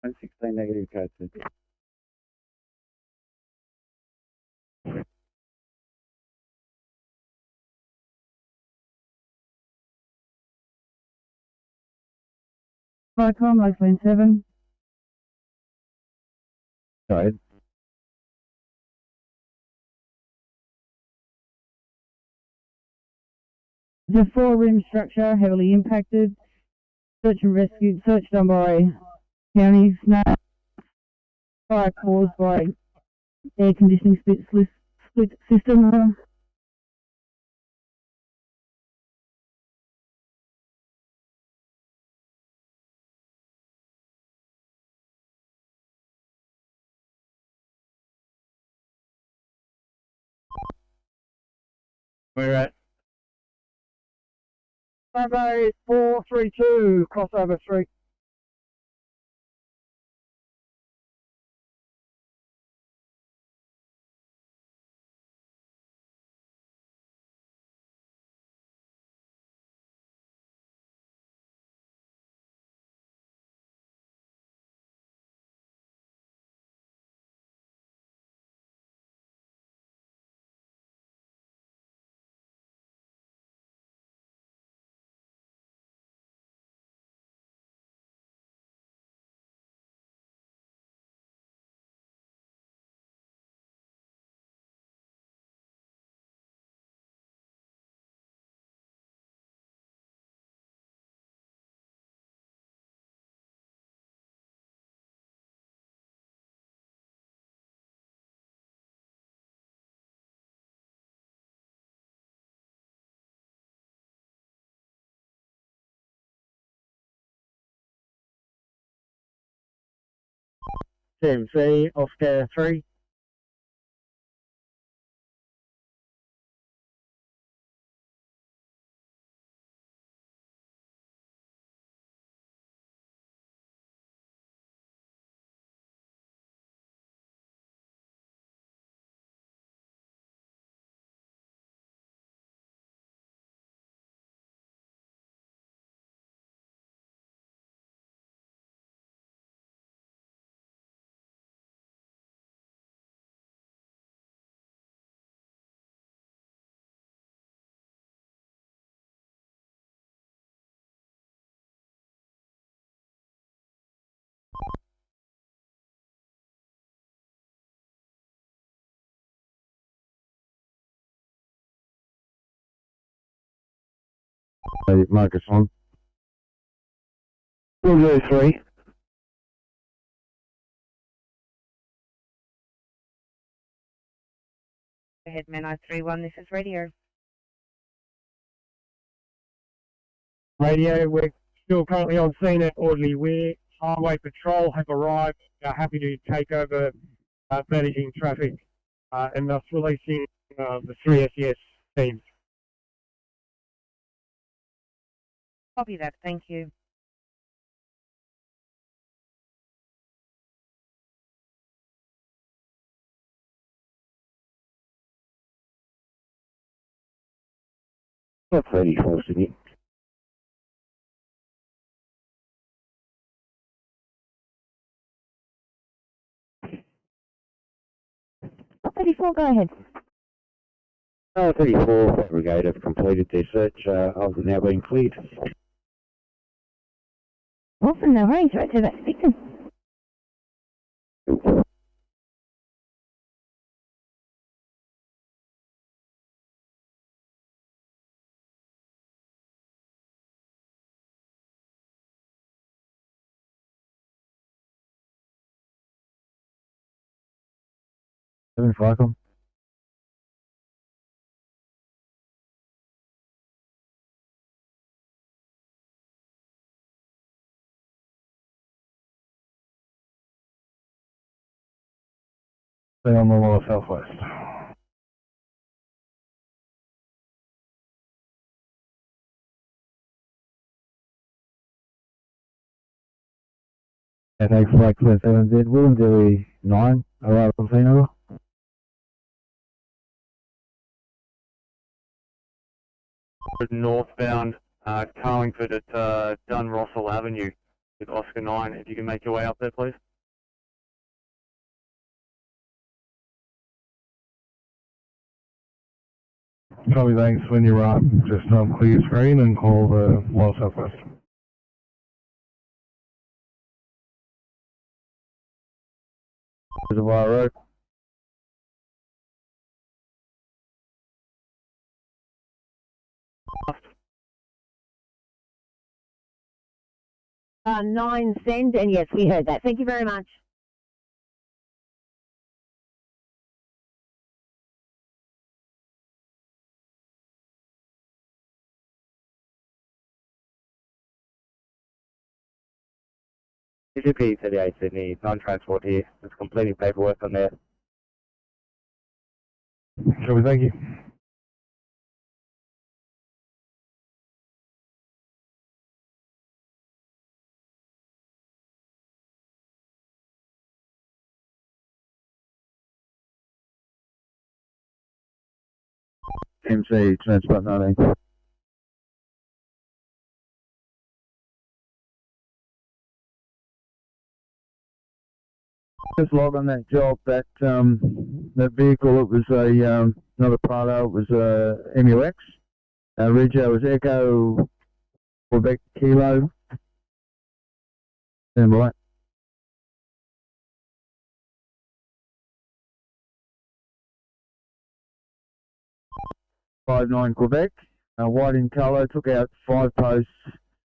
-16 negative code. 5 Go ahead. The 4-room structure heavily impacted. Search and rescue, search done by county SNAP. Fire caused by air conditioning split system. We're at Bravo 432, crossover street. TMC, Oscar 3. Marcus on. 403. Go ahead, man, 931, this is radio. Radio, we're still currently on scene at Audley Weir. Highway Patrol have arrived. They're happy to take over managing traffic and thus releasing the 3 SES teams. Copy that, thank you. That's 34, Sydney. Oh, 34, go ahead. 34, Brigade have completed their search. I've now been cleared. Awesome, no worries, right to that victim. 7 Flycom. Stay on the lower southwest. Yeah, thanks, Flight Clear 7Z, William 9, arrival on scene, over. Northbound, Carlingford at Dun Russell Avenue with Oscar 9. If you can make your way up there, please. Copy, thanks. When you're up, just clear your screen and call the lower southwest. Reservoir Road. Nine send, and yes, we heard that. Thank you very much. CGP 38 Sydney, non-transport here. Just completing paperwork on there. Copy, thank you. MC, Transport 19. Just log on that job, that vehicle, it was another Prado, it was MUX. Regio was Echo, Quebec Kilo. Stand by. 59 Quebec, white in colour, took out 5 posts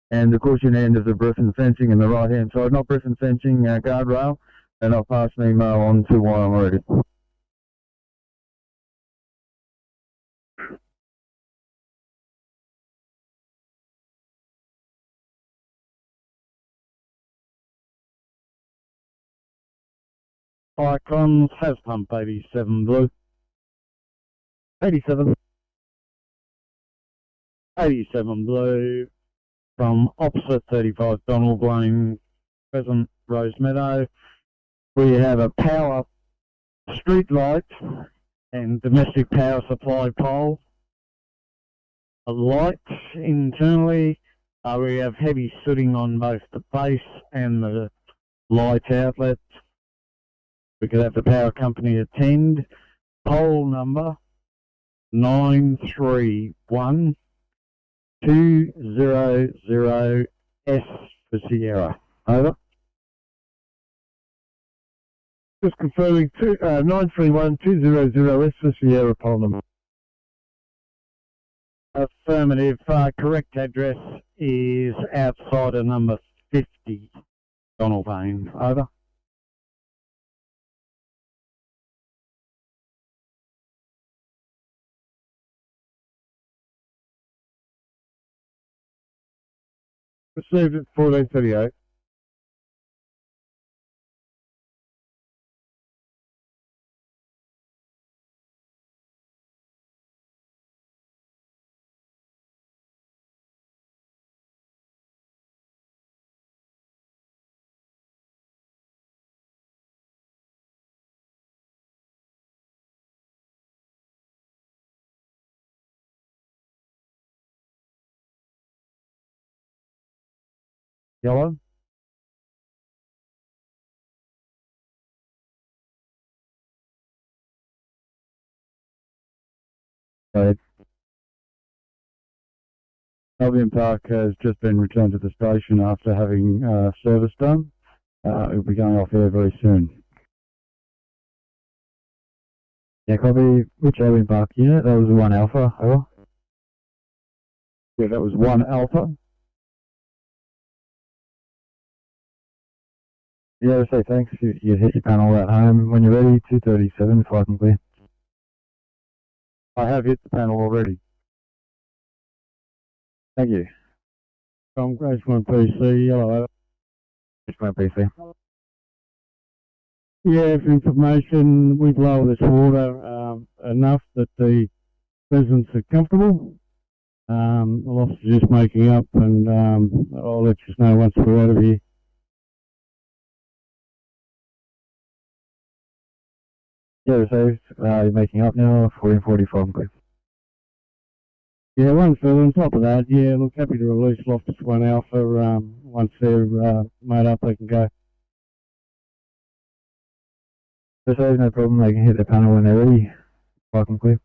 and the cushion end of the Griffin fencing in the right hand side, not Griffin fencing, guardrail, and I'll pass an email on to why I'm ready. Icons, has pump 87 blue. 87. 87 blue from opposite 35 Donald Lane, present Rose Meadow. We have a power street light and domestic power supply pole. A light internally. We have heavy sooting on both the base and the light outlet. We could have the power company attend. Pole number 931 200 S for Sierra. Over. Just confirming 931 200 S for Sierra, pole number. Affirmative. Correct address is outside of number 50, Donald Lane. Over. Received at 1438. Yellow. Right. Albion Park has just been returned to the station after having service done. It will be going off air very soon. Yeah, copy. Which Albion Park unit? That was 1 Alpha. Over. Yeah, that was 1 Alpha. Yeah, so thanks. You hit your panel at home. When you're ready, 237, fire and clear. I have hit the panel already. Thank you. From Graceland PC, hello. Just my PC. Yeah, for information, we've lowered this water enough that the residents are comfortable. The loss is just making up, and I'll let you know once we're out of here. Yeah, so you're making up now, 1445 clear. Yeah, one further on top of that, yeah, look, happy to release Loftus 1 Alpha. Once they're made up, they can go. So there's no problem, they can hit the panel when they're ready. Fire and clear.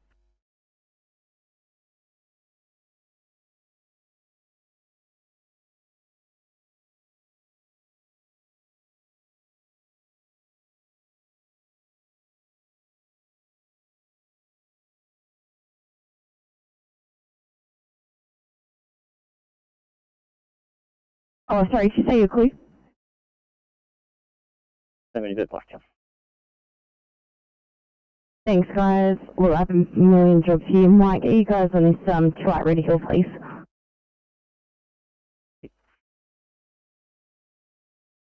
Oh, sorry, did you say you're clear? 70 bit blacktail. Thanks, guys. Well, I have a million jobs here. Might get you guys on this 2 at Ready Hill, please.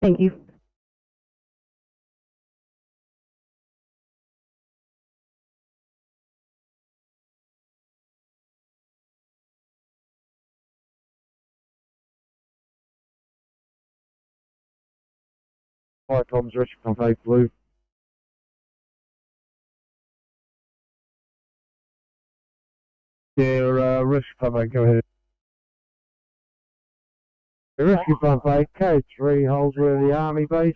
Thank you. Fire comms, rescue pump 8 blue. Yeah, rescue pump 8, go ahead. The rescue pump 8, code 3, Holsworthy the Army base.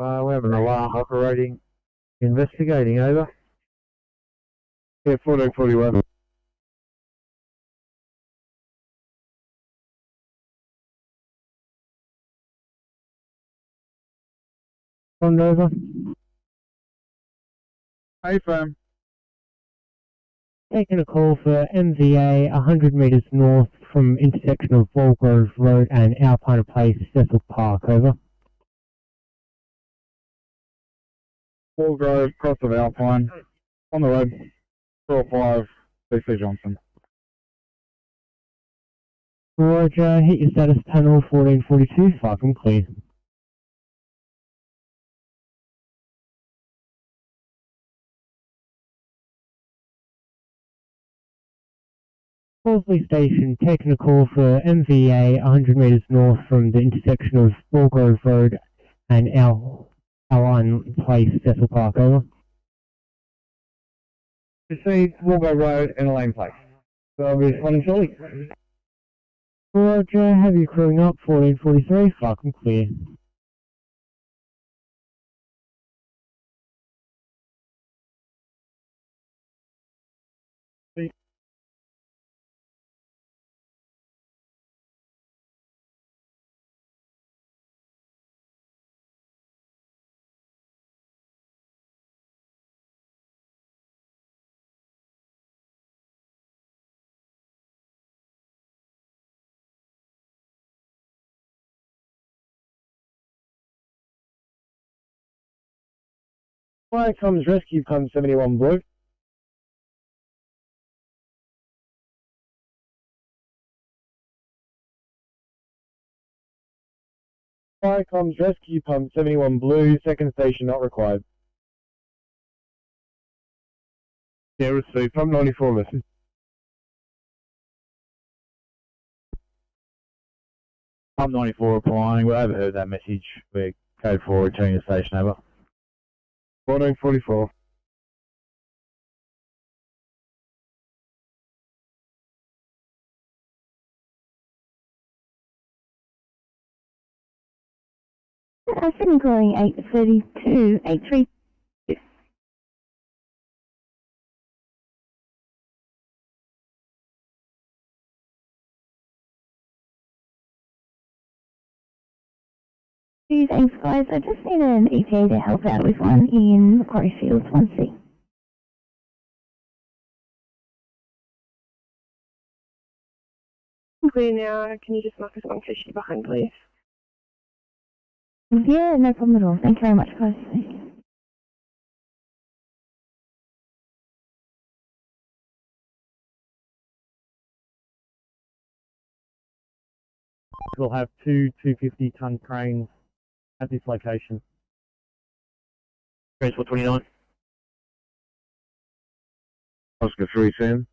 We have an alarm operating, investigating, over. Yeah, 1441. On over. Hey, firm. Taking a call for MVA 100 metres north from intersection of Walgrove Road and Alpine Place, Cecil Park, over. Walgrove, cross of Alpine, on the road, 405, BC Johnson. Roger, hit your status panel 1442, fucking clear. Horsley Station, taking a call for MVA 100 metres north from the intersection of Walgrove Road and Alpine Place, Cecil Park, over. Proceed, Walgrove Road and Lane Place. So I'll be responding shortly. Roger, have you crewing up 1443, fucking clear. Fire comes rescue pump 71 blue. Fire comes rescue pump 71 blue, second station not required. Yeah, received. Pump 94 message. Pump 94 replying, we overheard that message. We're code 4 returning to station, over. 1444. Sydney calling 832 832. Thanks, guys. I just need an ETA to help out with one in Macquarie Fields 1C. Clear now. Can you just mark us one cushy behind, please? Yeah, no problem at all. Thank you very much, guys. Thank you. We'll have two 250-ton cranes at this location. Transport 29. Oscar 3, Sam.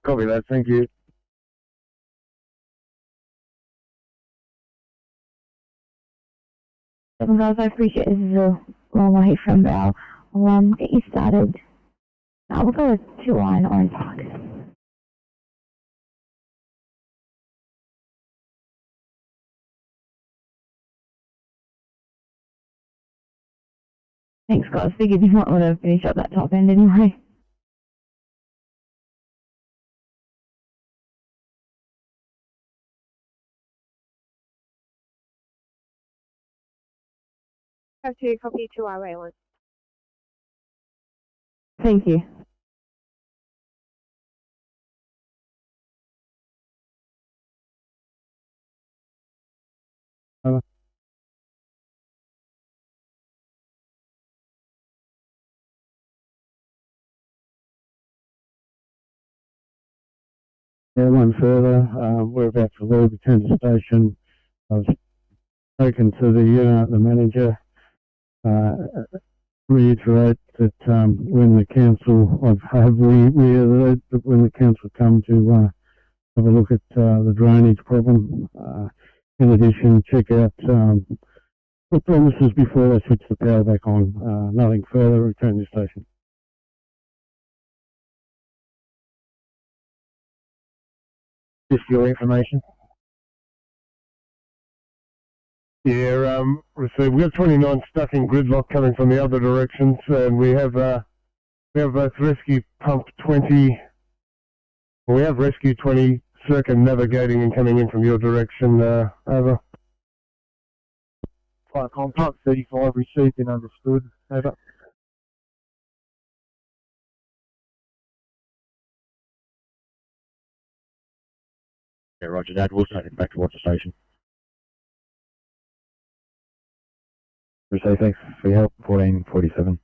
Copy that, thank you. Guys, I appreciate this is a long way from Val. I'll get you started. We'll go with 2-line Orange Park. Thanks, guys. Figured you might want to finish up that top end anyway. Have to copy to our island. Thank you. Yeah, one further. We're about to leave the Kansas station. I've spoken to the manager. Reiterate that when the council, I've reiterated that when the council come to have a look at the drainage problem. In addition, check out the premises before they switch the power back on. Nothing further. Return to the station. Just your information. Yeah, received. We've got 29 stuck in gridlock coming from the other directions, and we have both rescue pump 20. Well, we have rescue 20 circumnavigating and coming in from your direction. Over. Fire pump 35 received and understood. Over. Yeah, roger that. We'll take it back towards the station. Say thanks for your help. 1447.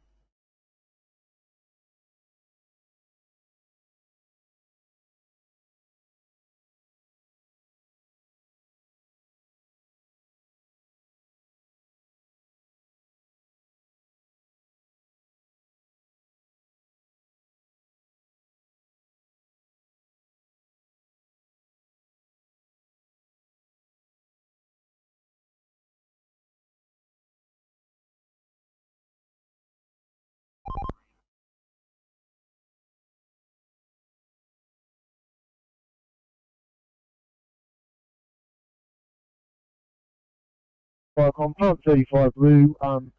Fire pump 35 blue. I'm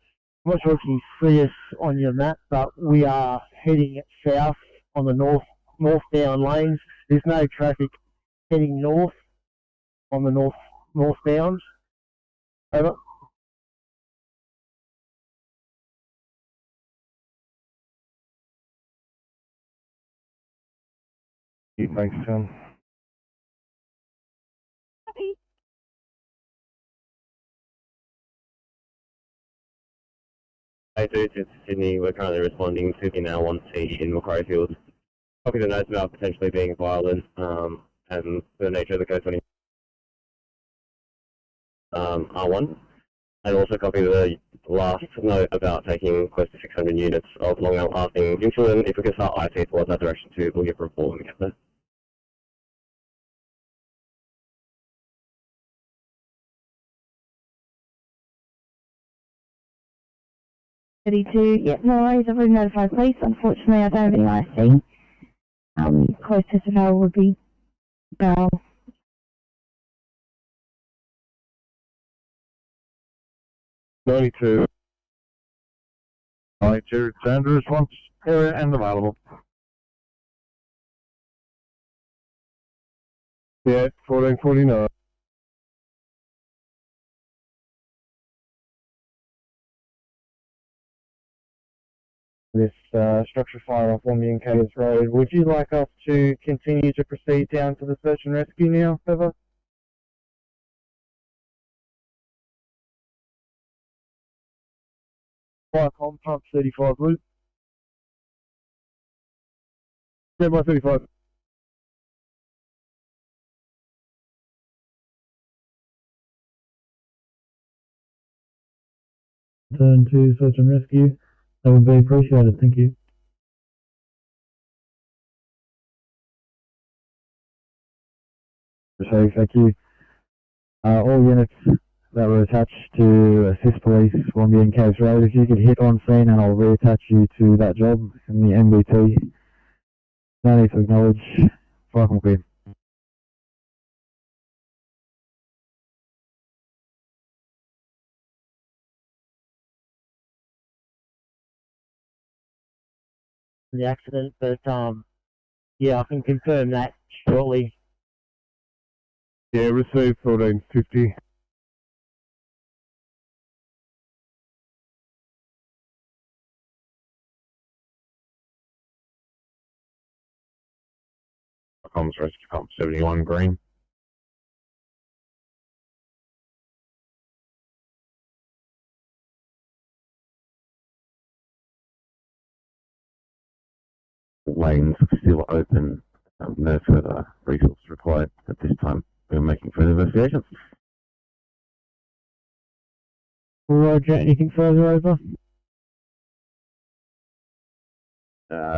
not sure if you see us on your map, but we are heading south on the northbound lanes. There's no traffic heading north on the northbound. Over. Thanks, Tom. Hey dudes, it's Sydney. We're currently responding to the now 1T in Macquarie Field. Copy the notes about potentially being violent and the nature of the code 20 R1. And also copy the last note about taking close to 600 units of long-lasting insulin. If we can start IT towards that direction too, we'll give a report when we get there. Yep, no worries. I've already notified police. Unfortunately, I don't have any IC. Closest to Val would be Val. 92. 92, Sandra response area and available. Yeah, 1449. this structure fire off Wombi Caves Road. Would you like us to continue to proceed down to the search and rescue now, Trevor? Firecom, pump 35 blue. Stand by 35. Turn to search and rescue. That would be appreciated. Thank you. So, thank you. All units that were attached to assist police, Wombi and Caves Road, if you could hit on scene and I'll reattach you to that job in the MBT. No need to acknowledge. Fire clear. The accident, but yeah, I can confirm that shortly. Yeah, received 1450. Comms rescue pump 71 green. Lanes still open. No further resources required at this time. We're making further investigations. Roger, anything further over?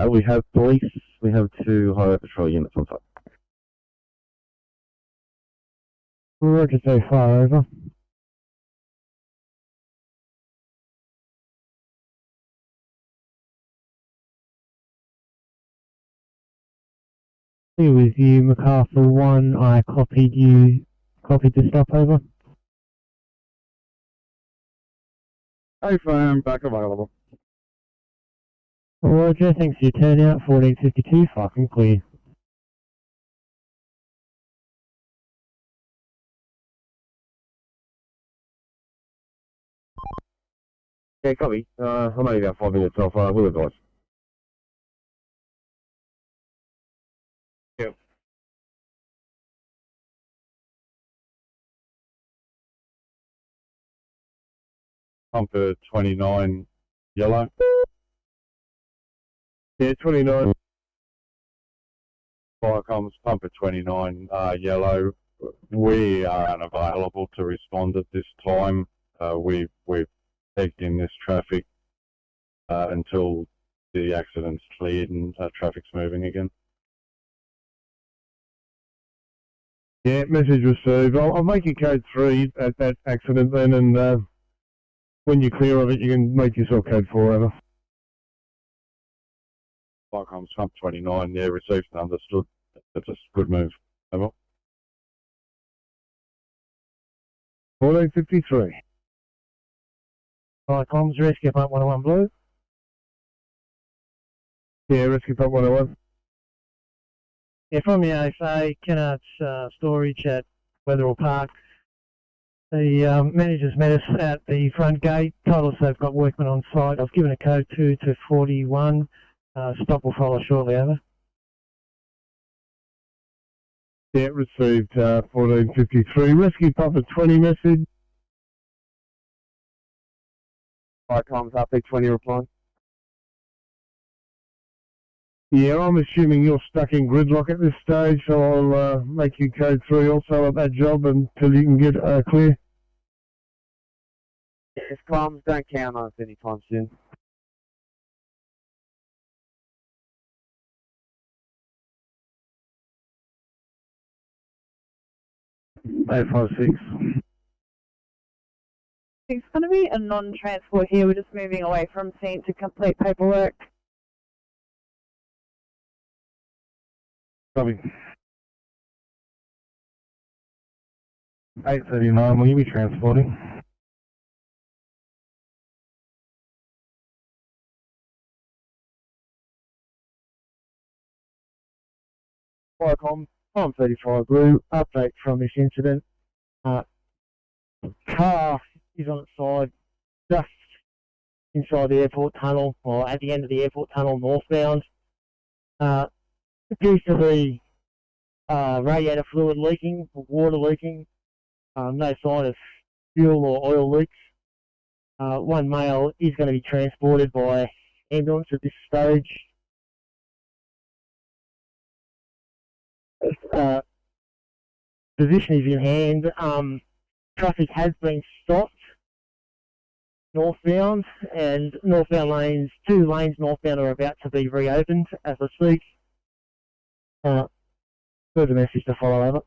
We have police. We have 2 highway patrol units on site. Roger, so far over. Here with you, MacArthur 1, I copied the stop over. Hey, firm, back available. Roger, thanks for your turnout, 1452, fucking clear. Yeah, copy. I'm only about 5 minutes off. We'll advise. Yep. Pumper 29 yellow. Yeah, 29. Fire comms, pumper 29 yellow. We are unavailable to respond at this time. We've pegged in this traffic until the accident's cleared and traffic's moving again. Yeah, message received. I'll make you code 3 at that accident then, and when you're clear of it, you can make yourself code 4 over. Fire comms, pump 29, yeah, received and understood. That's a good move. Over. 1453. Fire comms, rescue pump 101 blue. Yeah, rescue pump 101. Yeah, from the ASA, Kennard's storage at Weatherall Park. The managers met us at the front gate, told us they've got workmen on site. I've given a code 2 to 41. Stop will follow shortly, over. Yeah, received 1453. Rescue pump at 20 message. Fire comms RP20 reply. Yeah, I'm assuming you're stuck in gridlock at this stage, so I'll make you code 3 also at that job until you can get clear. Yes, comms, don't count on us anytime soon. Eight 56. It's going to be a non-transport here. We're just moving away from scene to complete paperwork. Copy. 839, will you be transporting? Firecom, I'm 35 blue, update from this incident. Car is on its side, just inside the airport tunnel, or at the end of the airport tunnel northbound. Appears to be radiator fluid leaking, water leaking, no sign of fuel or oil leaks. One male is going to be transported by ambulance at this stage. Position is in hand. Traffic has been stopped northbound, and northbound lanes, 2 lanes northbound are about to be reopened as I speak. Further message to follow over.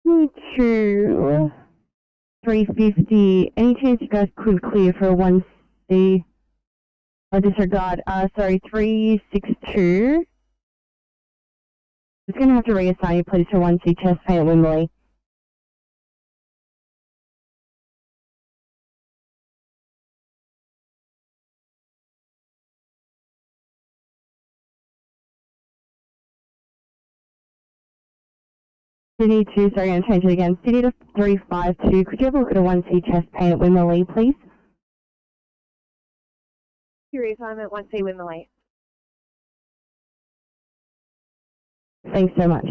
Me to 350. Any chance you guys could clear for a 1C? Disregard. Sorry, 362. Just going to have to reassign you, please, for 1C chest pain at Wimberley. Sydney 2, sorry, I'm going to change it again. Sydney to 352. Could you have a look at a 1C chest pain at Wimberley, please? Curious, I'm at 1C Wimberley. Thanks so much.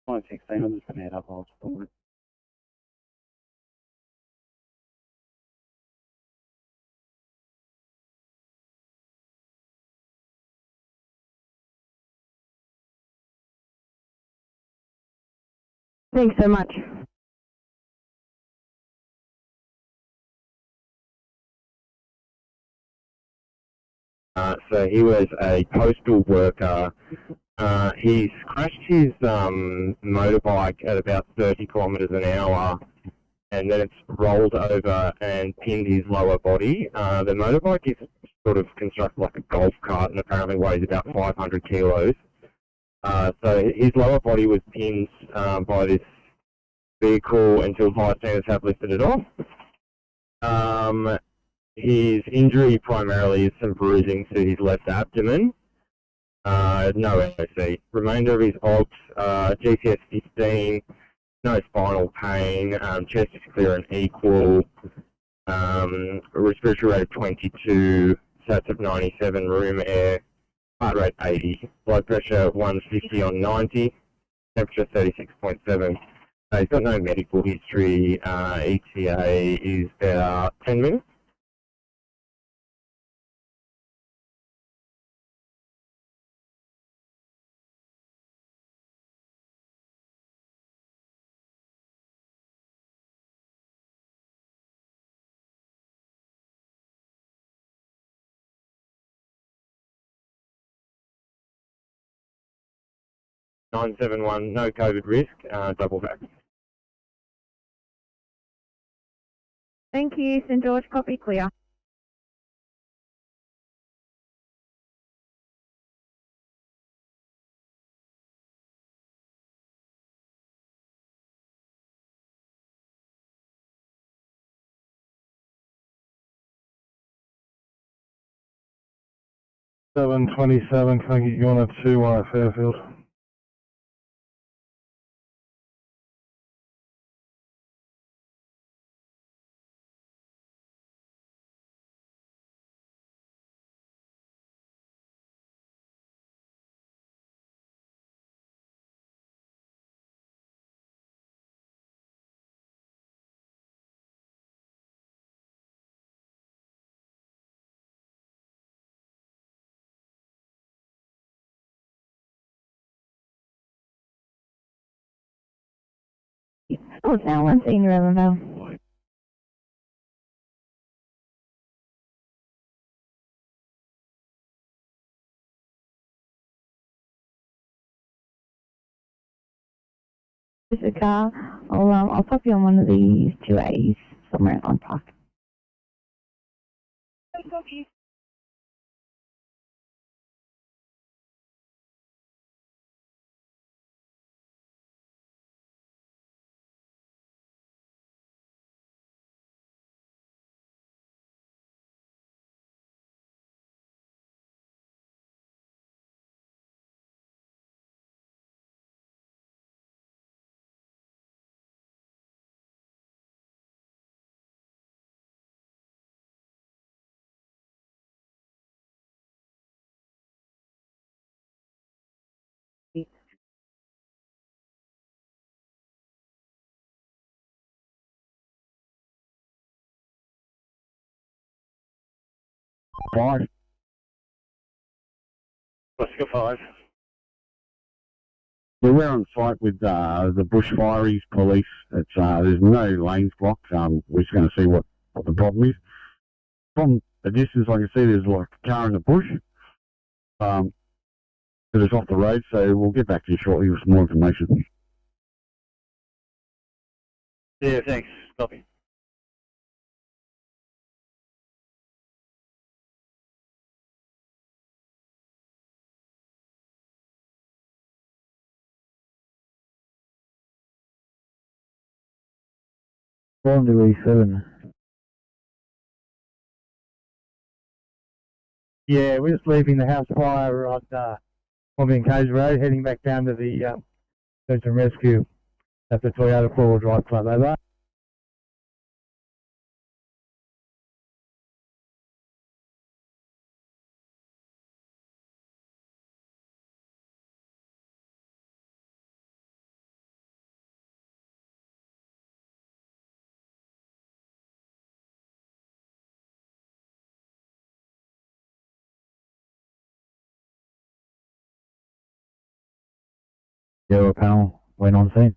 I'm just going to head up. I'll store it. Thanks so much. So he was a postal worker. He's crashed his motorbike at about 30 kilometres an hour, and then it's rolled over and pinned his lower body. The motorbike is sort of constructed like a golf cart and apparently weighs about 500 kilos. So his lower body was pinned by this vehicle until bystanders have lifted it off. His injury primarily is some bruising to his left abdomen. No NOC. Remainder of his OBS, GCS 15, no spinal pain, chest is clear and equal, respiratory rate of 22, sats of 97, room air, heart rate 80, blood pressure 150 on 90, temperature 36.7. He's got no medical history. ETA is about 10 minutes. (971) no COVID risk, double back. Thank you, St George, copy clear. (727), can I get you on a 2-1 at Fairfield? Oh, it's now 1 Senior Ellenvale. This is a car. I'll pop you on one of these 2As somewhere on park. Copy. Five. Oscar 5. Yeah, we're on site with the bushfires police. It's there's no lanes blocked. We're just going to see what the problem is. From a distance, I can see there's like a car in the bush. That is off the road, so we'll get back to you shortly with some more information. Yeah, thanks. Copy. Rendezvous 7. Yeah, we're just leaving the house fire on Bobby Cage Road, heading back down to the search and rescue at the Toyota 4-wheel drive club. Over. Yellow panel went on scene.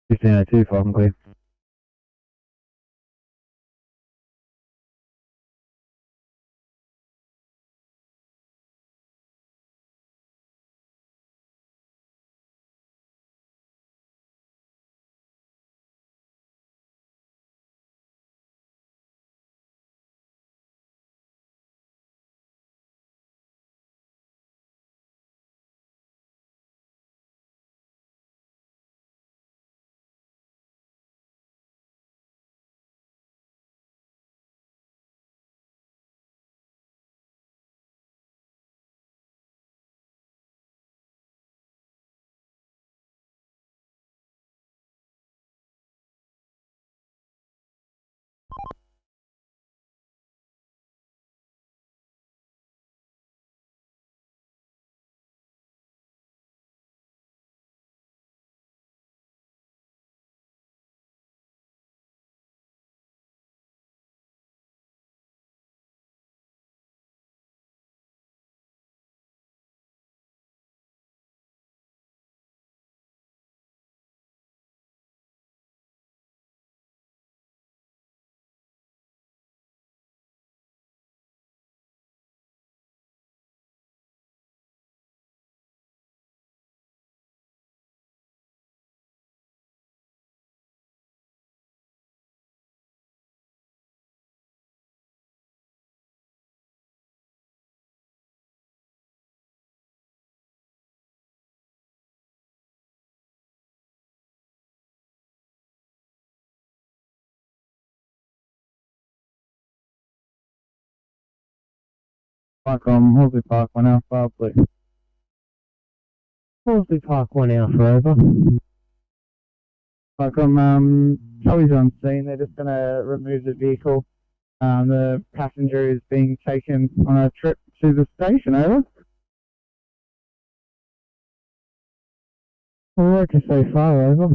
1502, far and clear. Park Horsley Park, 1 Alpha, please. Horsley Park, 1 Alpha, over. Park Charlie's on scene. They're just going to remove the vehicle. The passenger is being taken on a trip to the station, over. Roger so far, over.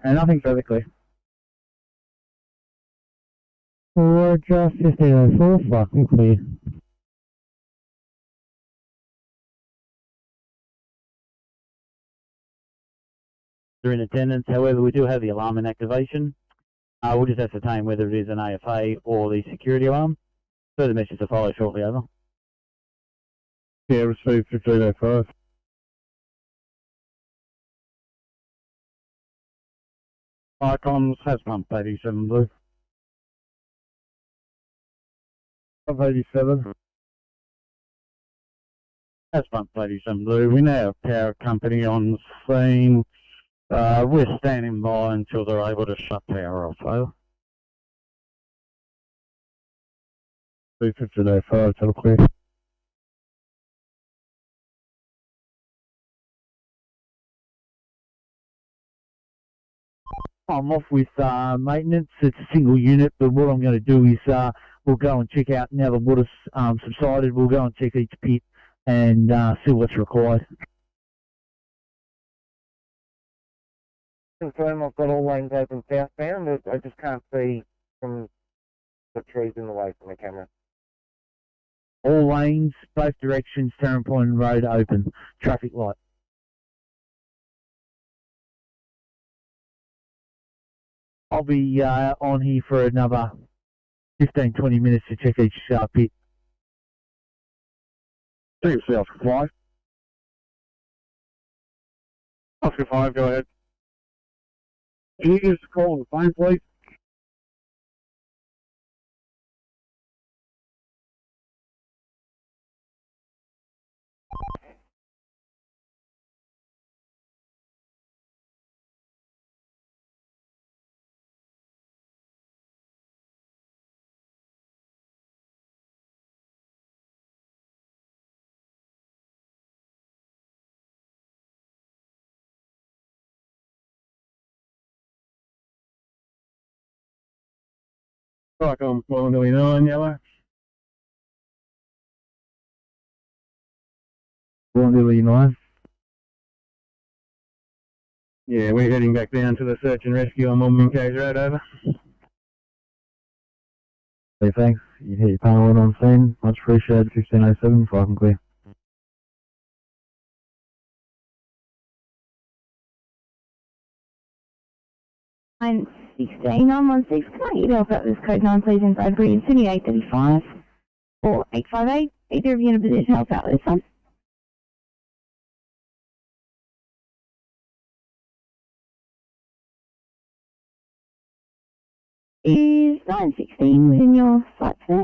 And nothing further clear. Roger 1504, far and clear. They're in attendance. However, we do have the alarm in activation. We'll just ascertain whether it is an AFA or the security alarm. Further message to follow shortly, over. Yeah, received 1505. Icons has pump 87 blue. 587. Has pump 87 blue. We now have power company on scene. We're standing by until they're able to shut power off, over. 1505, total clear. I'm off with maintenance. It's a single unit, but what I'm going to do is we'll go and check out, now the water's subsided, we'll go and check each pit and see what's required. Confirm I've got all lanes open southbound, but I just can't see from the trees in the way from the camera. All lanes, both directions, Terran Point Road open. Traffic light. I'll be on here for another 15-20 minutes to check each pit. Team South 5. Oscar 5, go ahead. Can you give us a call on the phone, please? Like I'm 429, yellow. 429. Yeah, we're heading back down to the search and rescue on Monument Cage Road, over. Okay, thanks. You hit your panel on scene. Much appreciated. 1507, far and clear. Line 16916, can I get help out with this code 9 please inside Green City 835 or 858? Either of you in a position to help out with this one? Is 916 within your sights there?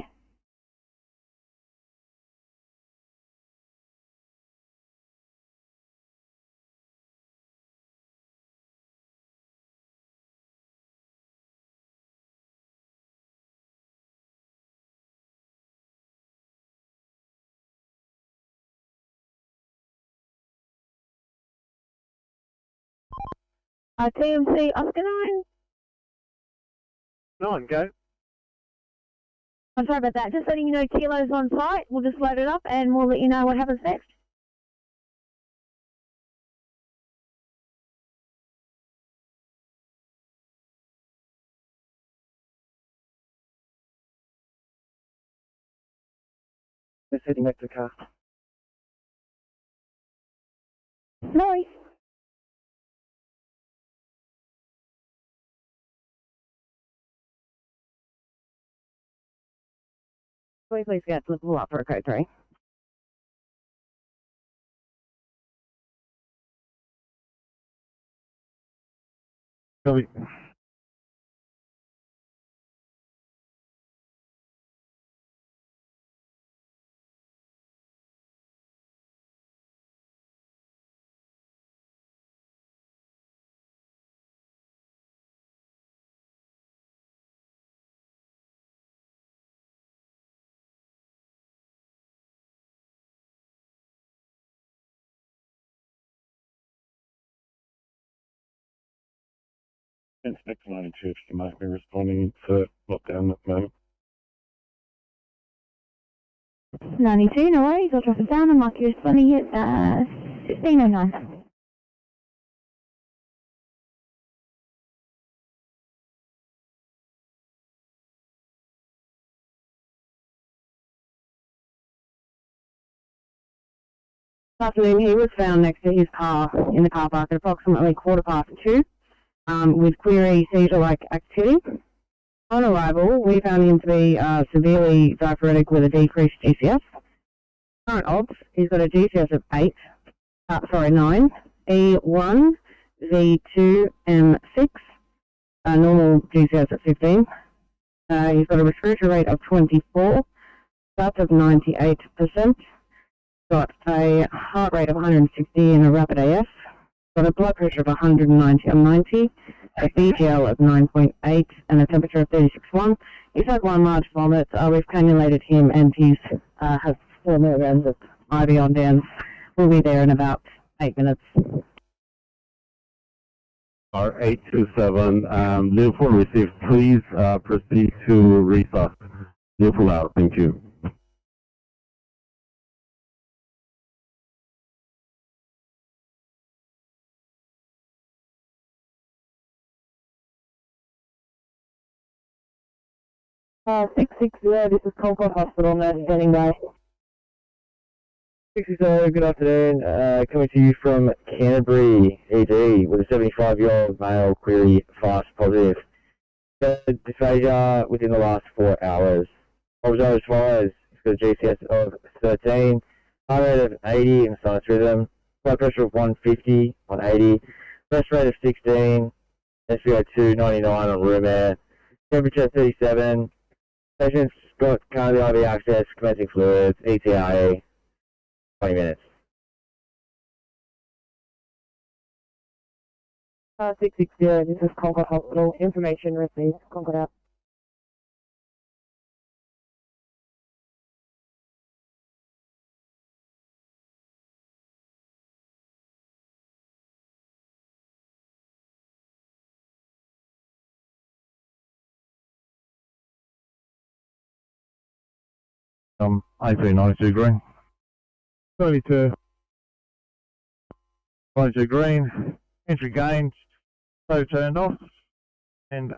TMC Oscar 9. 9, go. I'm sorry about that. Just letting you know Kilo's on site. We'll just load it up and we'll let you know what happens next. Just heading back to the car. No worries. Please get to pull up for a code 3. Copy. Inspector 92, if you might be responding to lockdown at the moment. 92, no worries. I'll drop it down and mark you responding at 1609. This afternoon, he was found next to his car in the car park at approximately 2:15, with query seizure-like activity. On arrival, we found him to be severely diaphoretic with a decreased GCS. Current odds, he's got a GCS of 9, E1, V2, M6, normal GCS at 15. He's got a respiratory rate of 24, stats of 98%, got a heart rate of 160 and a rapid AF, got a blood pressure of 190/90, a BGL of 9.8 and a temperature of 36.1. He's had one large vomit. We've cannulated him and he's has 4 milligrams of IV on down. We'll be there in about 8 minutes. R827, Liverpool received. Please proceed to resource. Liverpool out. Thank you. Uh, 660, this is Concord Hospital, nurse standing by. 660, good afternoon, coming to you from Canterbury, ED, with a 75-year-old male, query fast positive. Dysphagia within the last 4 hours. Observed as follows, he's got a GCS of 13, heart rate of 80 in sinus rhythm, blood pressure of 150 on 80, breath rate of 16, SpO2 99 on room air, temperature 37, patient's got currently IV access, commencing fluids, ETA, 20 minutes. 660, this is Concord Hospital. Information received. Concord out. AP92 green. 32. 92 green. Entry gained. So turned off. And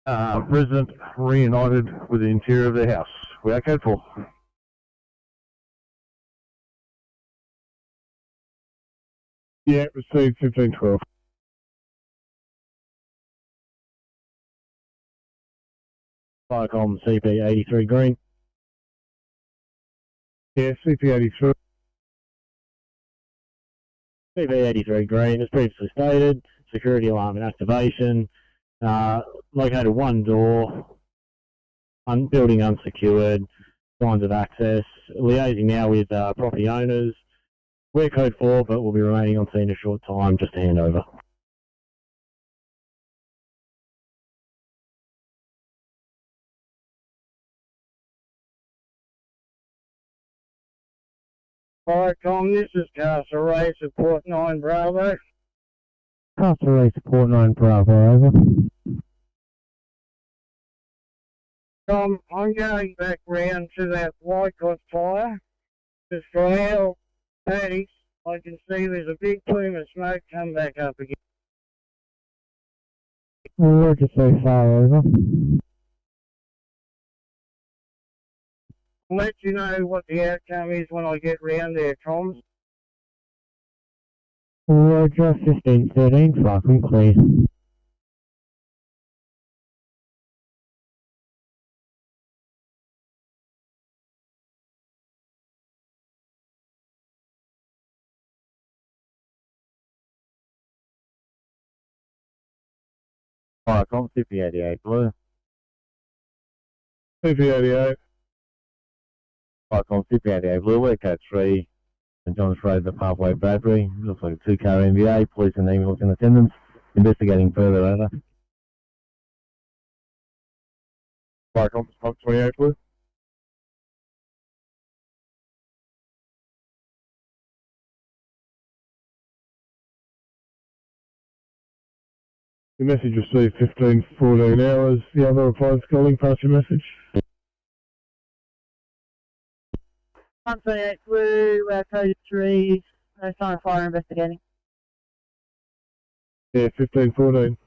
resident reunited with the interior of their house. We are code 4. Yeah, received 1512. Firecom CP83 green. Yeah, CP83. CP83 green, as previously stated, security alarm in activation, located one door, building unsecured, signs of access, liaising now with property owners. We're code 4, but we'll be remaining on scene a short time just to hand over. Alright, Tom, this is Castle Ray, support 9 Bravo. Castle Ray, support 9 Bravo, over. Tom, I'm going back round to that Wycott fire. Because from our paddocks, I can see there's a big plume of smoke come back up again. Roger so far, over. I'll let you know what the outcome is when I get round there, Tom. Roger 1513, far from clear. Firecom CP88 blue. CP88. Firecom CP88 blue. We're code 3. St John's Road, the Pathway, Bradbury. Looks like a 2-car MVA. Police and ambulance in attendance. Investigating further, over. Firecom 28 blue. Your message received 1514 hours. The other replies calling, pass your message. 128 blue, code 3, no sign of fire investigating. Yeah, 1514.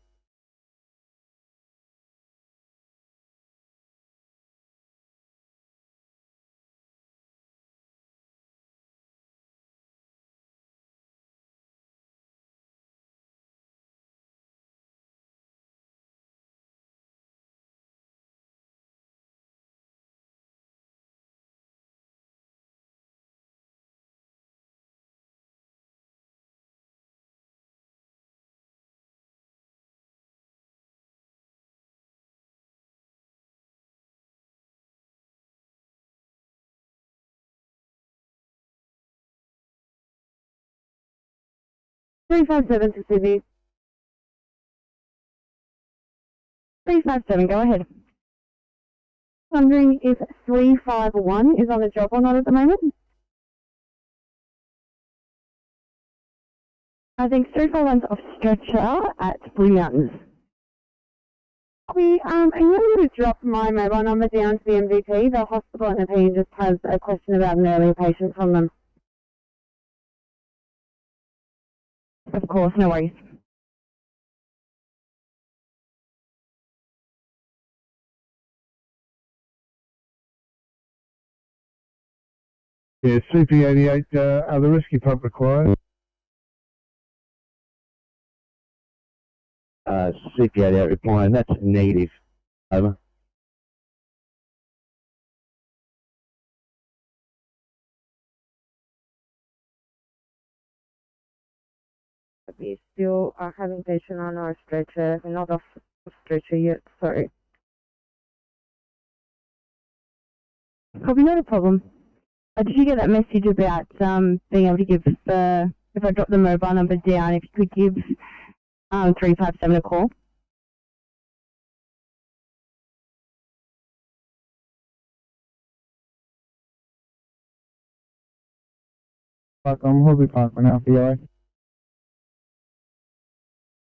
357 to Sydney. 357, go ahead. Wondering if 351 is on the job or not at the moment. I think 351's off stretcher at Blue Mountains. I'm going to drop my mobile number down to the MVP. The hospital and the team just has a question about an earlier patient from them. Of course, no worries. Yeah, CP88, are the rescue pump required? CP88 replying, that's negative. Over. We still are having patient on our stretcher. We're not off stretcher yet, sorry. Probably not a problem. Did you get that message about being able to give the, if I drop the mobile number down, if you could give 357 a call? I'm Horsley Park for now, VI.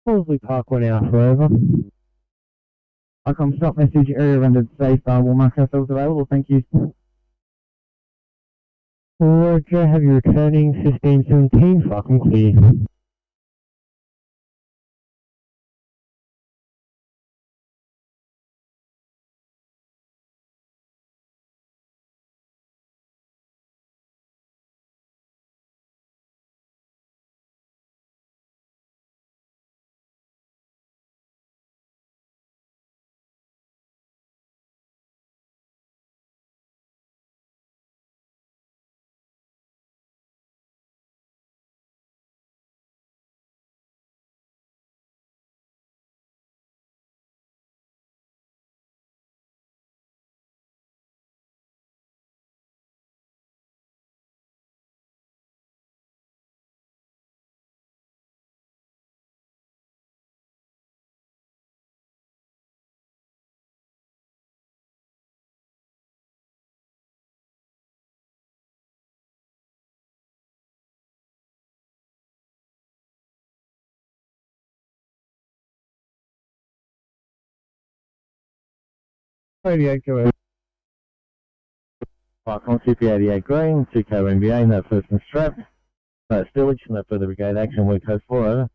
Horsley Park 1 Alpha, over. I come stop message area rendered safe. We'll mark ourselves available. Thank you. Roger, have you returning 1517, fuck, I'm clear. Go ahead. Park on CP88 green, 2K MBA, no person strapped. No stillage, no further brigade action, weak code 4, over.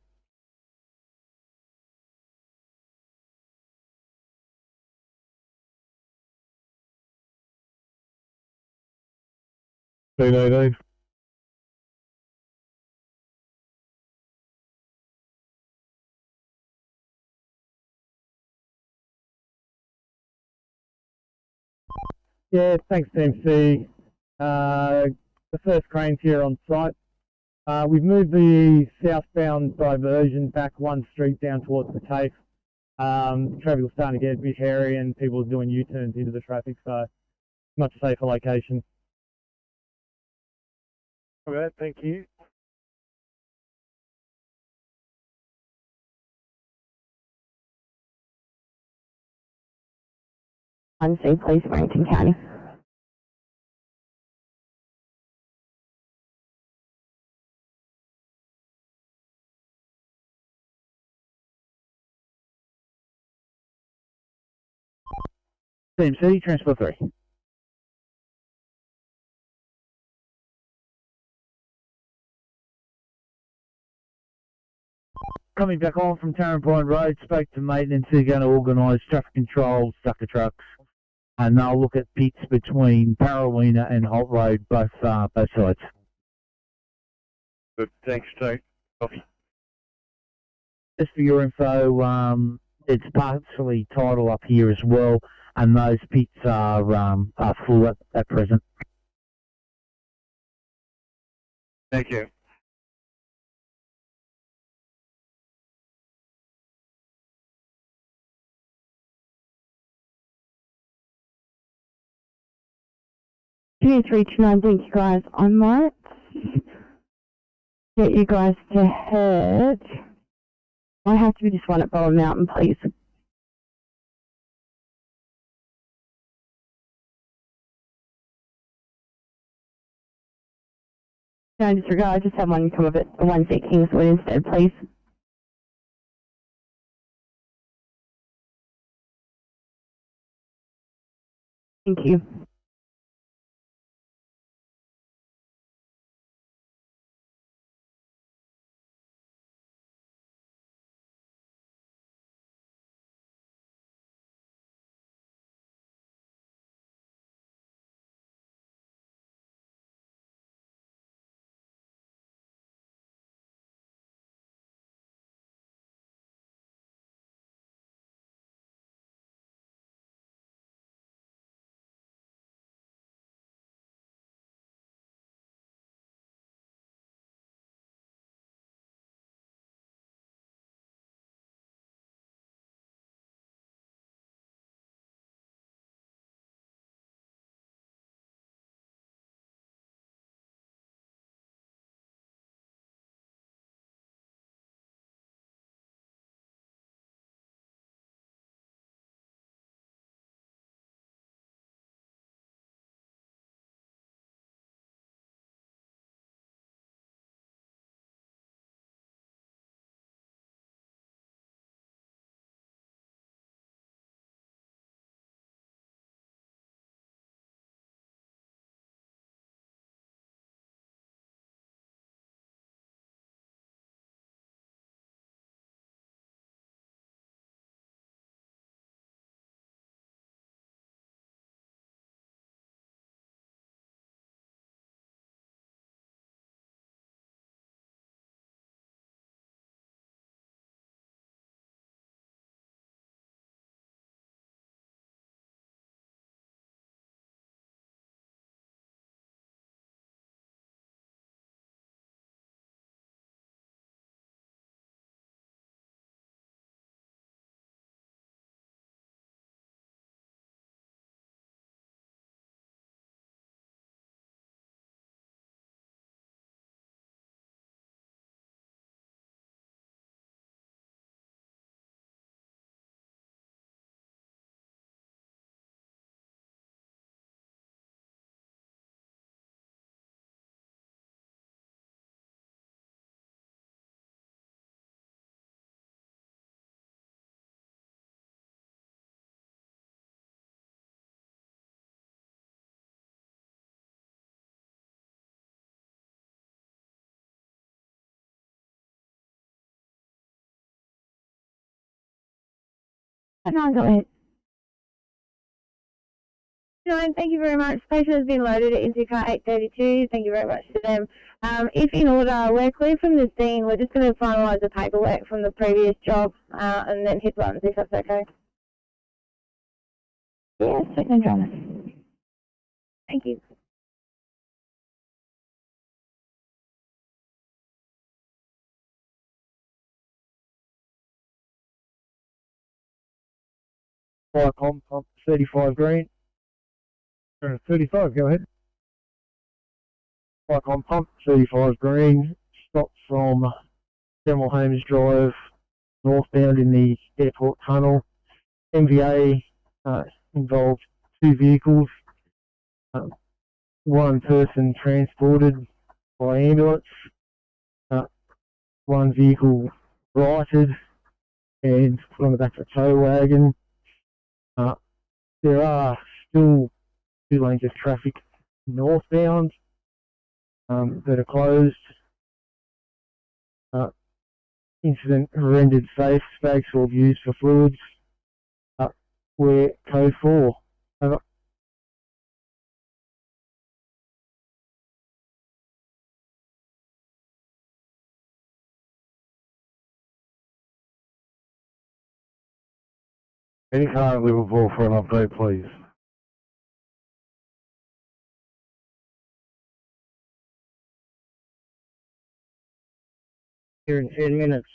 CP88. Yeah, thanks, MC. The first crane's here on site. We've moved the southbound diversion back one street down towards the TAFE. Traffic was starting to get a bit hairy and people were doing U-turns into the traffic, so much safer location. Okay, thank you. Unsafe place, Warrington County. CMC, transfer 3. Coming back on from Tarrant Point Road, spoke to maintenance, they're going to organise traffic control, sucker trucks, and they'll look at pits between Parrawina and Holt Road, both sides. Good, thanks, Steve. Copy. Just for your info, it's partially tidal up here as well, and those pits are full at present. Thank you. Two 329, thank you guys. On lights. get you guys to head. Might have to be this one at Bowen Mountain, please. No disregard, just have one come of it, one at Kingswood instead, please. Thank you. No, go ahead. No, thank you very much. Patient has been loaded into car 832. Thank you very much to them. If in order, we're clear from the scene. We're just going to finalise the paperwork from the previous job and then hit buttons if that's okay. Yes, sweet, no dramas. Thank you. Fire pump 35 green. 35, go ahead. Fire pump 35 green. Stop from General Holmes Drive, northbound in the airport tunnel. MVA involved 2 vehicles. One person transported by ambulance. 1 vehicle righted and put on the back of a tow wagon. There are still 2 lanes of traffic northbound that are closed. Incident rendered safe. Spags will be used for fluids. We're code 4. Over. Any car at Liverpool for an update, please. Here in 10 minutes.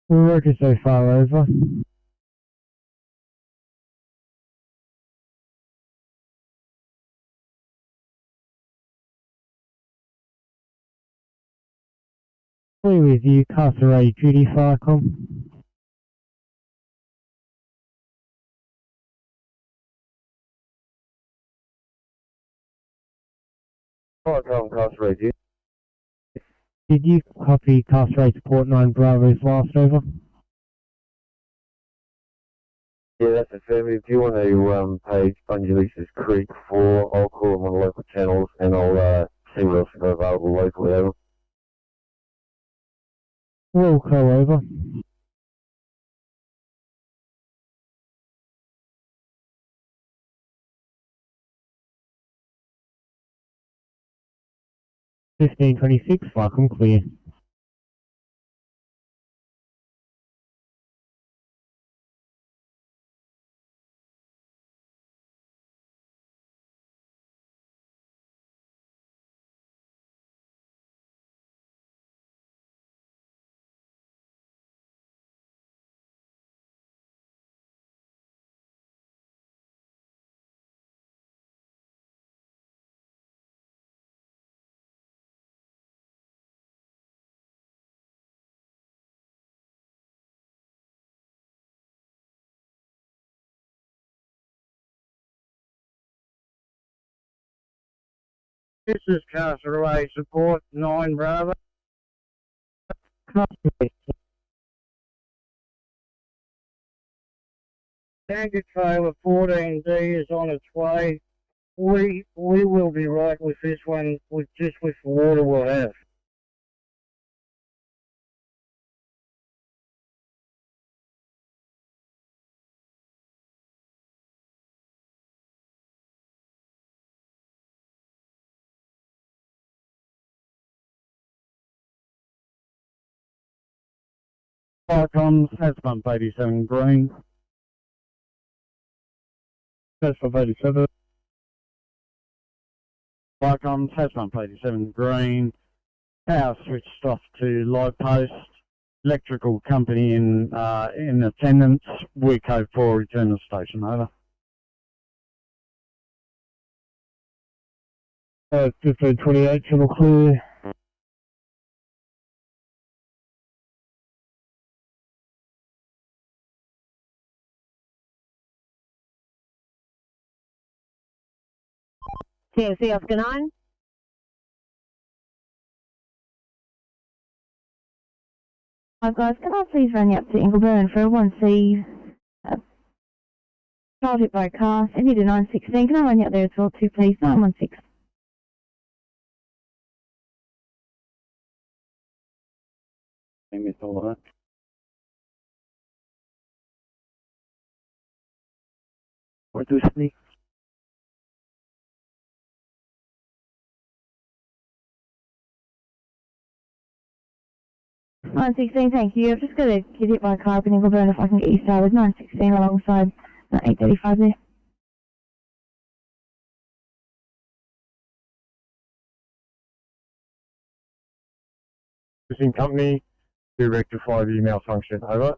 We're working so far over. Fully with you, Castlereagh Duty Firecom. Firecom, Castlereagh Duty. Did you copy Castlereagh Support 9 Bravo's last over? Yeah, that's affirmative. Do you want to page Bungelis's Creek 4? I'll call them on the local channels and I'll see what else is available locally. Over. We'll call over. (1526), Firecom clear. This is Castlereagh Support 9 Bravo. Baggage trailer 14D is on its way. We will be right with this one, with the water we'll have. Firecoms, that's pump 87 green. That's pump 87. Firecoms, has pump 87 green. Power switched off to live post. Electrical company in attendance. We code 4, return to the station, over. 1528, channel clear. TNC Oscar 9. Hi guys, can I please run you up to Ingleburn for a 1C child hit by a car, Sydney to 916, can I run you up there as well too please, 916. I missed all of that. Where do Sydney? 916, thank you. I've just got a kid hit by a car up in Ingleburn if I can get you started. 916 alongside 835 there. In company to rectify the malfunction, over.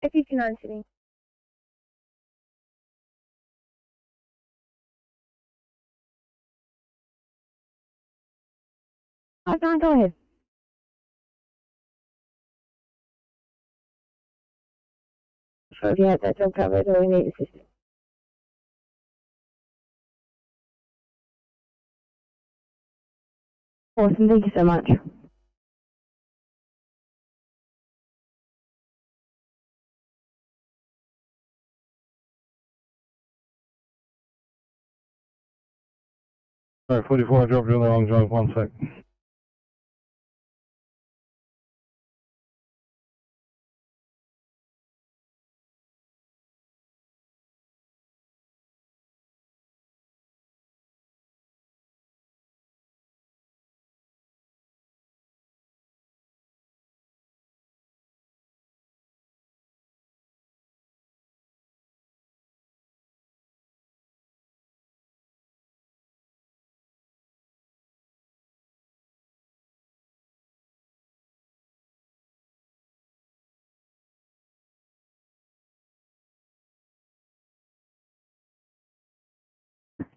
If you can answer me. Hi, John, go ahead. So if you have that job covered, or we need assistance. Awesome, thank you so much. Sorry, 44, I dropped you on the wrong drive, 1 sec.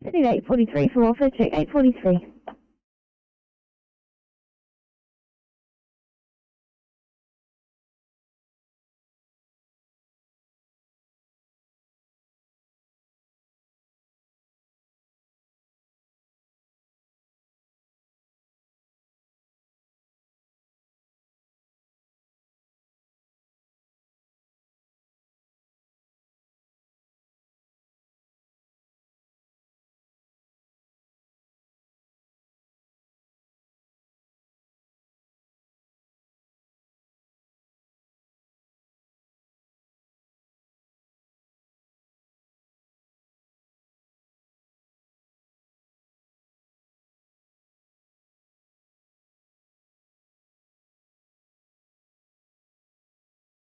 Sydney 843 for welfare check 843.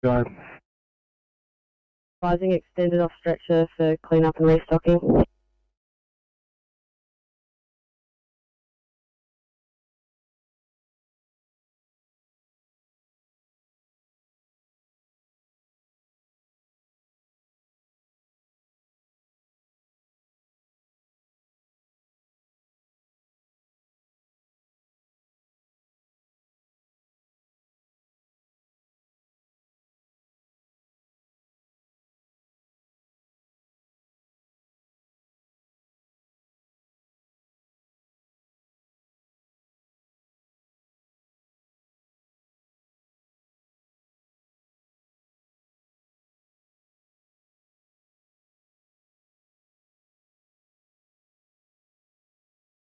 Go. Advising extended off stretcher for clean-up and restocking.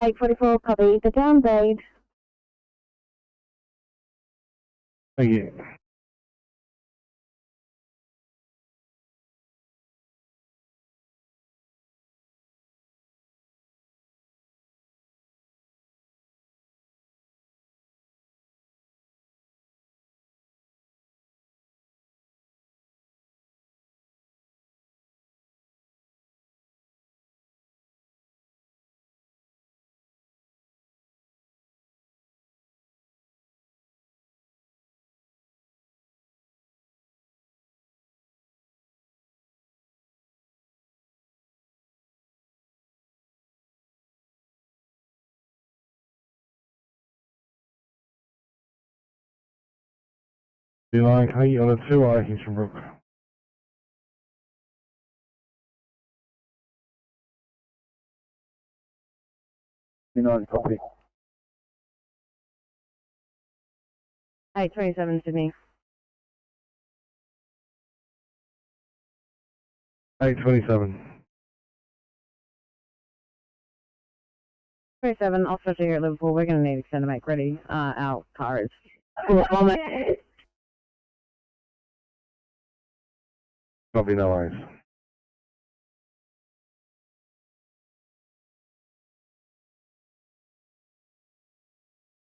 Eight 44, copy the downgrade. Thank you. Line Kate on a 2-eye, Eastern 9 copy. 827 Sydney. 827. 27, I'll stretch here at Liverpool. We're going to need extend to make ready. Our car is full on it. Copy, no worries.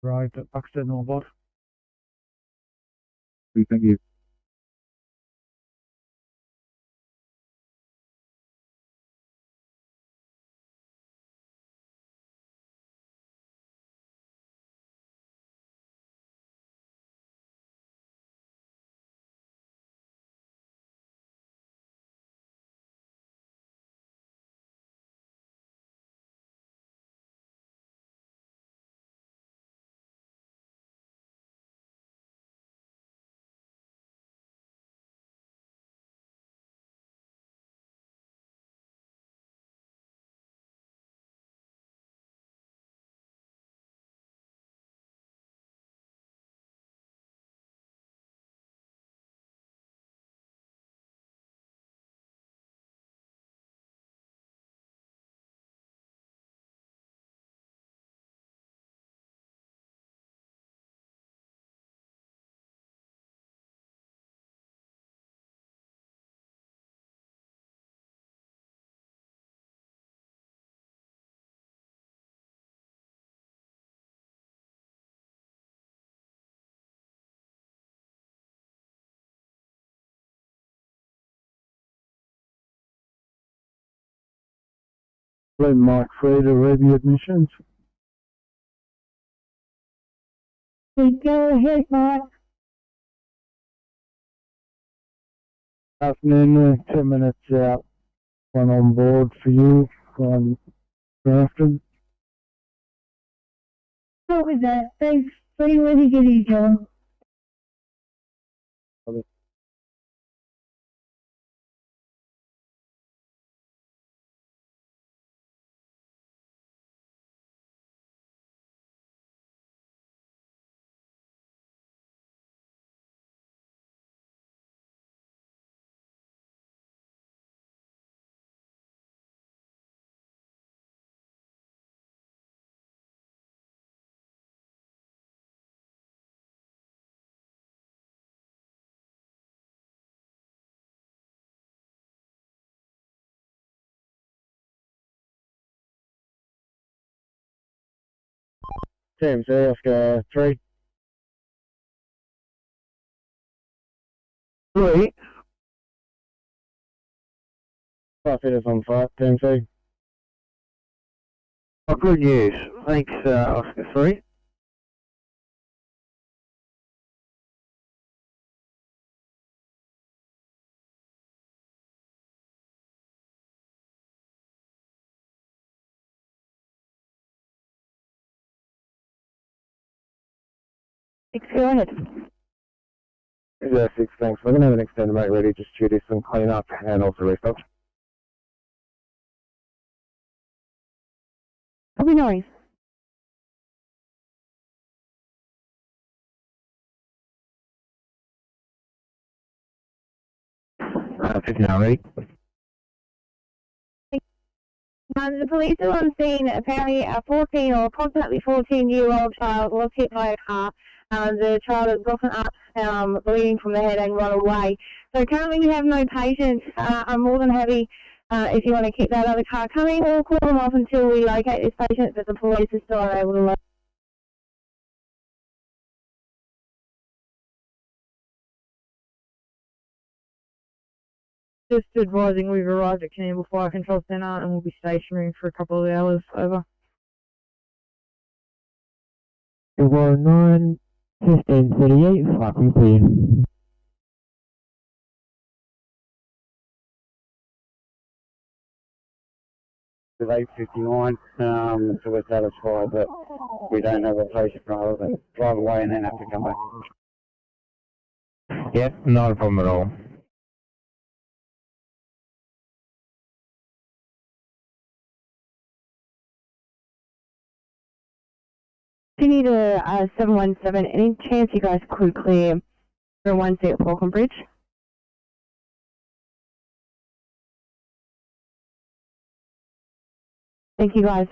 Arrived at Buxton on board. Thank you. Mike Freda, review admissions. Go ahead, Mike. Afternoon, 10 minutes out. One on board for you. Grafton. What was that? Thanks. Pretty much get each other. TMC, Oscar 3. 3. 5 fitters on site, TMC. Oh, good news. Thanks, Oscar 3. Go ahead. 6, thanks. We're going to have an extended rate ready just due to some clean up and also restock. Copy, no worries. Uh, 59 ready. The police are on scene. Apparently, a 14 or approximately 14-year-old child was hit by a car. The child has gotten up, bleeding from the head, and run away. So currently, we have no patients. I'm more than happy if you want to keep that other car coming, or call them off until we locate this patient. But the police are still unable to locate. Just advising we've arrived at Campbell Fire Control Centre and we'll be stationary for a couple of hours. Over. 9, 1538, fucking clear. With 8:59, so we're satisfied that we don't have a patient rather than drive away and then have to come back. Yep, not a problem at all. Continue to 717. Any chance you guys could clear 016 at Falcon Bridge? Thank you, guys.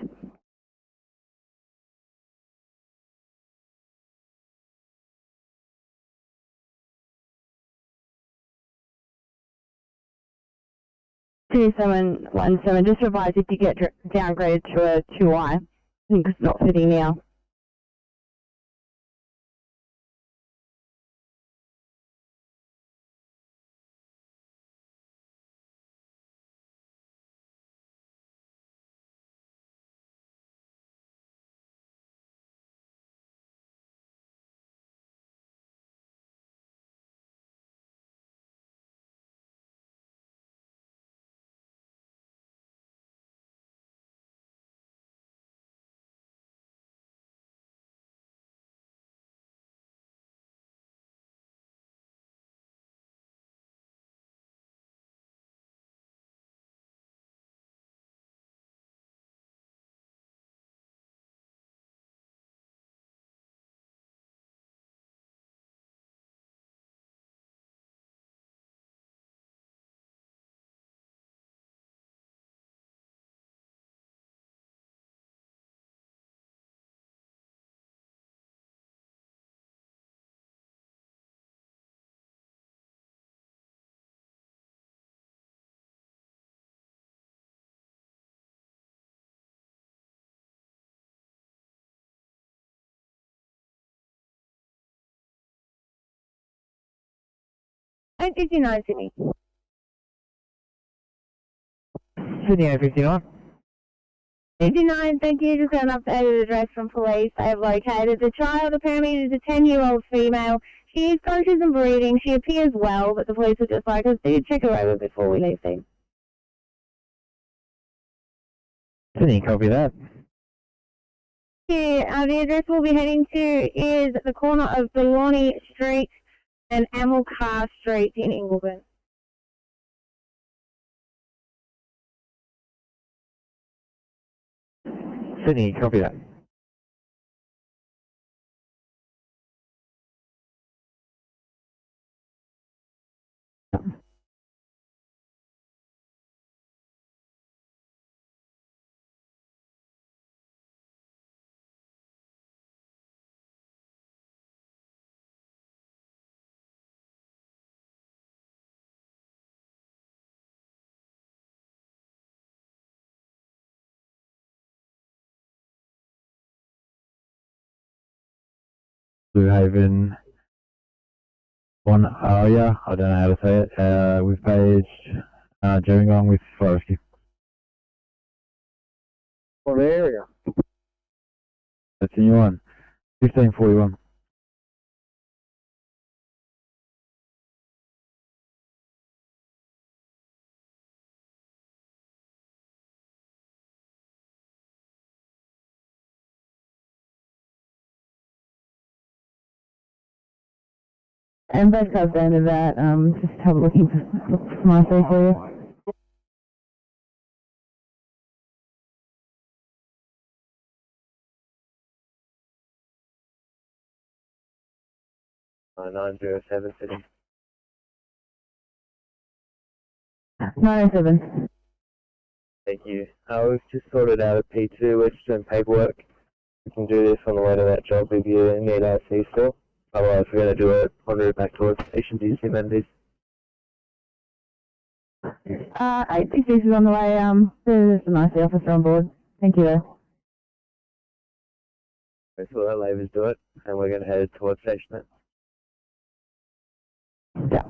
Continue 717. Just advise if you get downgraded to a 2I. I think it's not fitting now. And 59, Sydney. Sydney and 59. 59, thank you. Just got an updated address from police. They have located the child. Apparently it is a 10-year-old female. She is conscious and breathing. She appears well, but the police would just like us to check her over before we leave scene. Sydney, copy that. Yeah, the address we'll be heading to is the corner of Belawney Street and Amilcar Street in Ingleburn. Sydney, copy that. Blue Haven, one area, I don't know how to say it, with page, Gerringong with Fire Rescue. What area? That's a new one. 1541. And both cars down to that, just have a looking for myself for you. Uh, 907 Sydney. 907. Thank you. We've just sorted out a P2. We're just doing paperwork. We can do this on the way to that job if you need IC still. Otherwise, we're going to do it en route back towards Station DC amenities. 866 is on the way. There's an IC officer on board. Thank you, though. Let's let Lavers do it, and we're going to head towards Station. Yeah.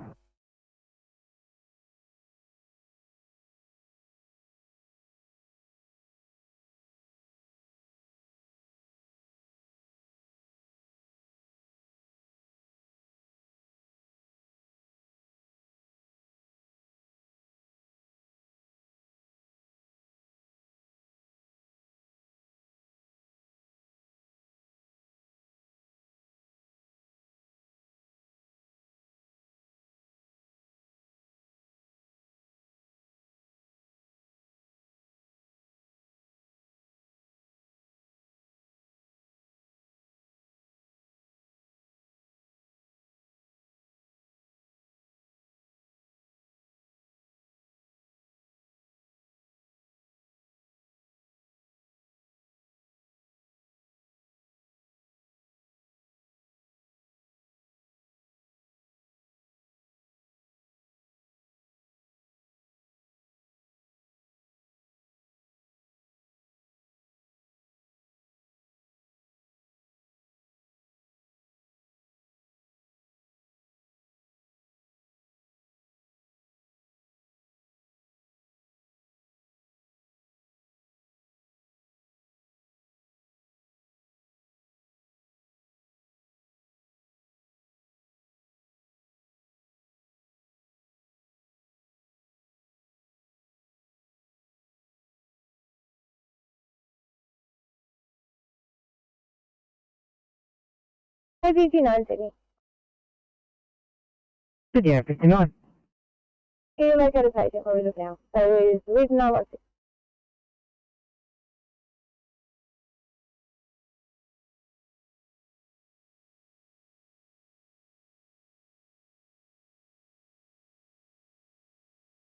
Maybe 59 Sydney. Sydney, 59. Here, located patient where we look now. So we've no one.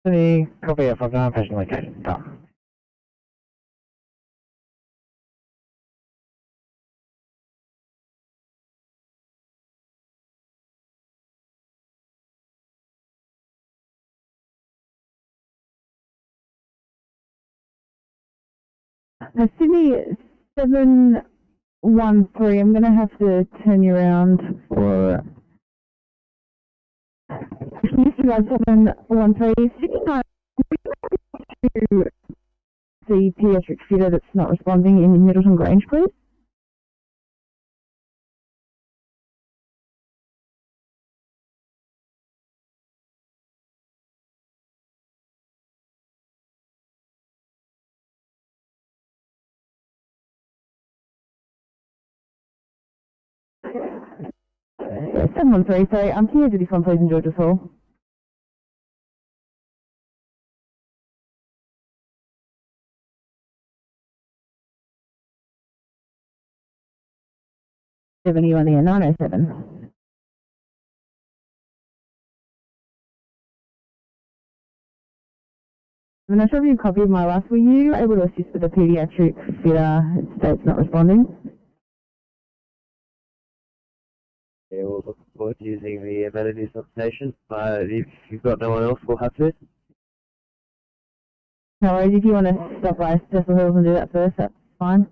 Sydney, copy it from patient location. Done. Sydney 713, I'm going to have to turn you around for... Sydney 713, 69 to the pediatric fitter that's not responding in Middleton Grange, please. 713, sorry. Can you do this one, please, in George's Hall? You on the 907. I'm not sure if you copied my last. Were you able to assist with the pediatric fitter? It states not responding. Yeah, we'll look forward to using the amenities substation. If you've got no one else, we'll have to. No worries, if you want to stop by Cecil Hills and do that first, that's fine.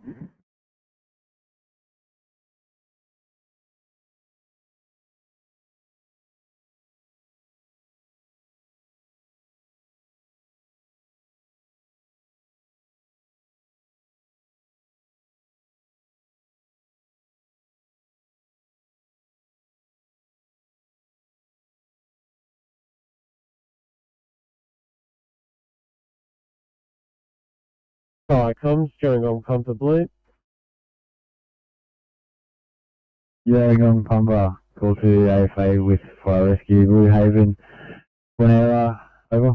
Fire comms, going on Pumper Blue. Going on Pumper, call to the AFA with Fire Rescue, Blue Haven, 1 hour, over.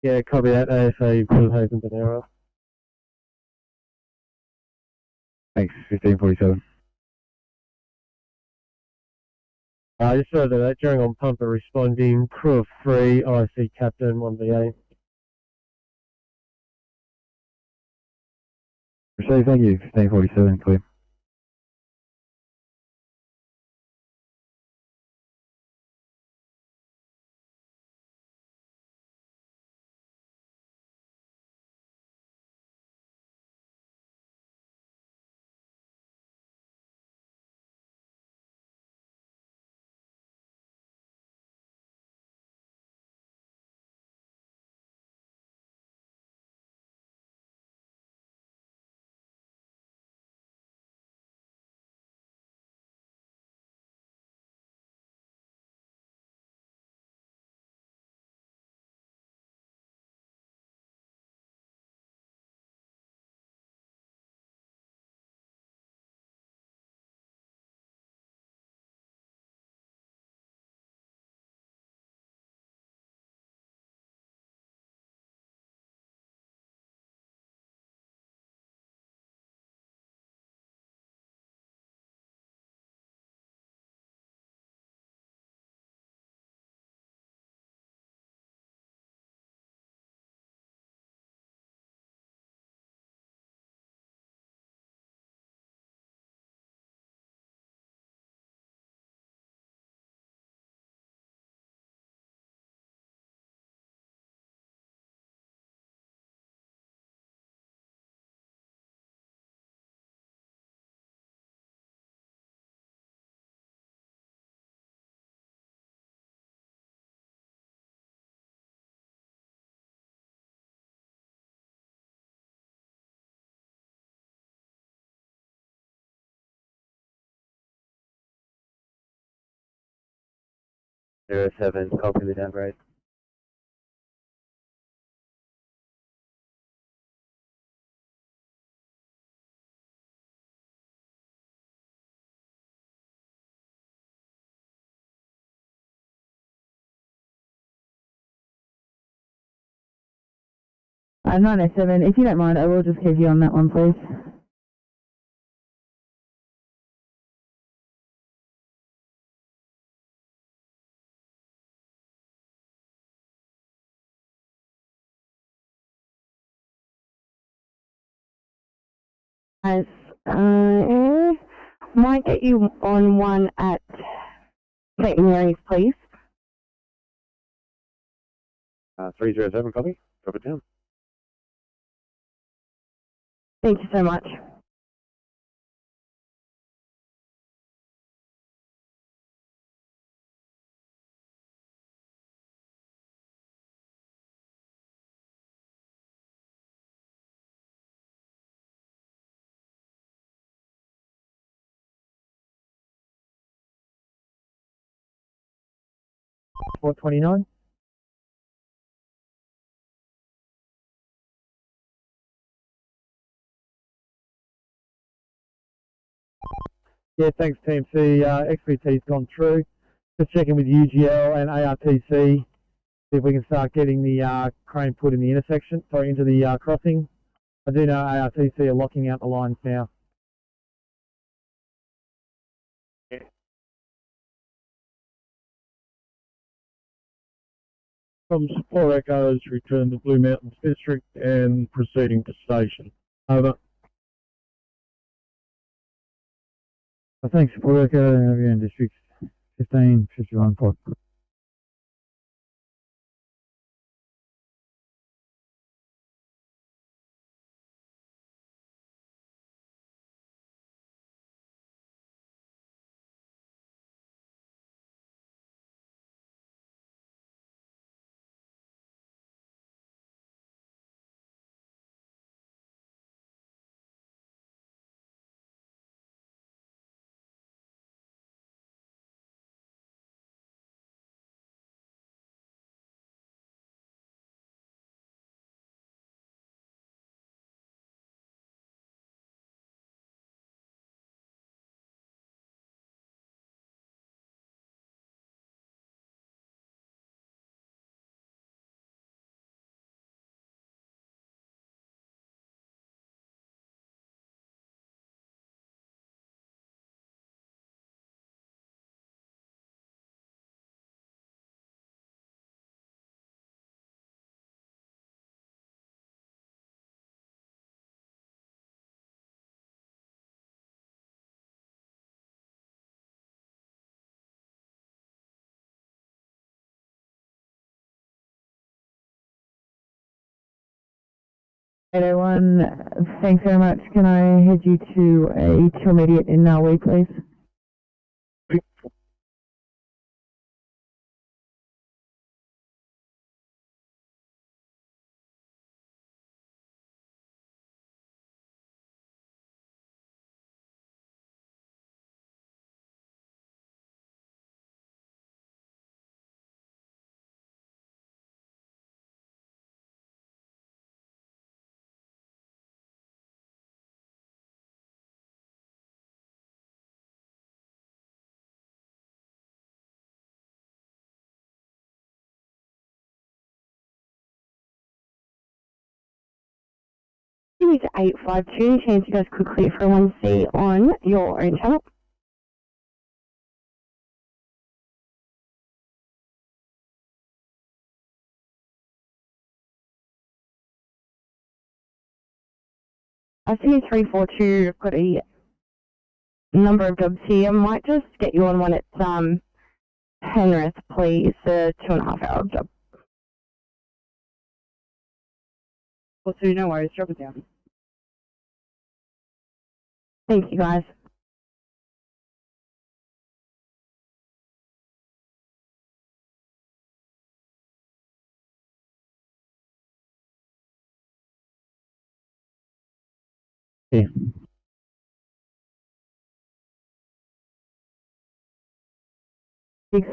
Yeah, copy that, AFA Blue Haven Bonera. Thanks, 1547. Just further that, during on Pumper responding, crew of 3, IC Captain, 1VA. Receive, thank you, 1547, clear. Zero 07, copy the downgrade. I'm 907. If you don't mind, I will just keep you on that one, please. Nice. Might get you on one at St. Mary's, please. 307, copy. Drop it down. Thank you so much. $429. Yeah, thanks TMC. XPT's gone through. Just checking with UGL and ARTC, see if we can start getting the crane put in the intersection, sorry, into the crossing. I do know ARTC are locking out the lines now. From Support Echoes, return to Blue Mountains District and proceeding to station. Over. Thanks, Support Echo, in District 1551 Port. Everyone, thanks very much. Can I head you to a to immediate in Norway, please? It's 852, chance you guys could clear for 1C on your own channel. I see 342, I've got a number of jobs here. I might just get you on one at Penrith, please, a 2.5 hour job. Well, so no worries, drop it down. Thank you, guys. Yeah. Thanks.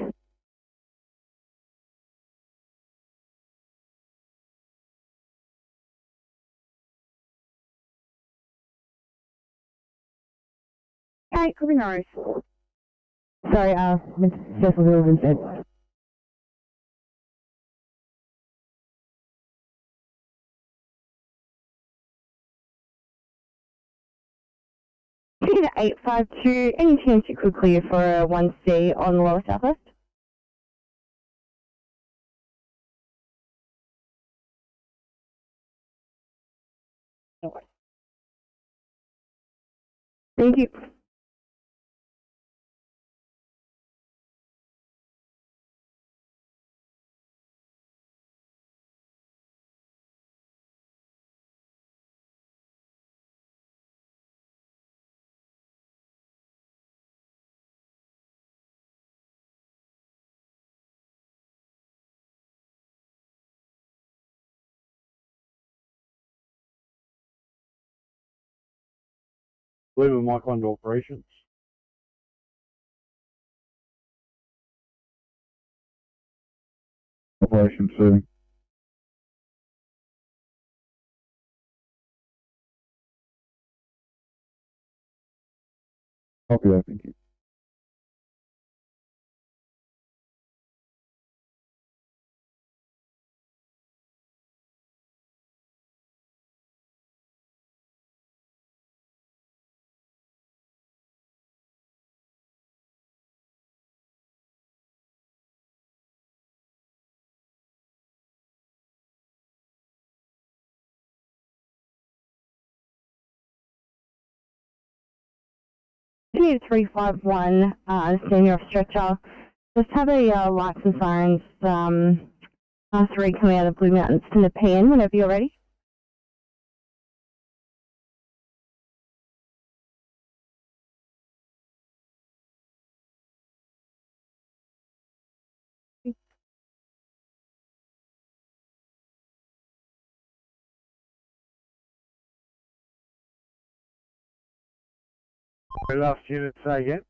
Hey, could be nice. Sorry, Miss Cecil Wilson said. Peter 852, any chance you could clear for a 1C on the lower southwest? No worries. Thank you. Leave Mike on to operations. Operation 2. Copy that, thank you. Sydney 351, senior stretcher. Just have a lights and sirens R3 coming out of Blue Mountains to the PN whenever you're ready. Last unit, say again.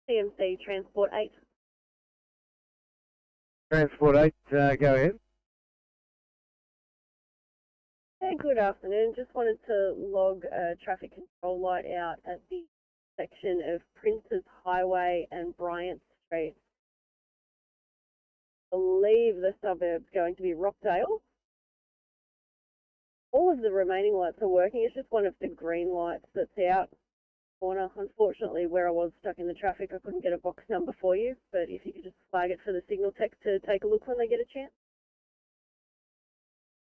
CMC Transport 8. Transport 8, go ahead. Hey, good afternoon. Just wanted to log a traffic control light out at the section of Princes Highway and Bryant Street. I believe the suburb's going to be Rockdale. All of the remaining lights are working. It's just one of the green lights that's out. Corner. Unfortunately, where I was stuck in the traffic, I couldn't get a box number for you, but if you could just flag it for the signal tech to take a look when they get a chance.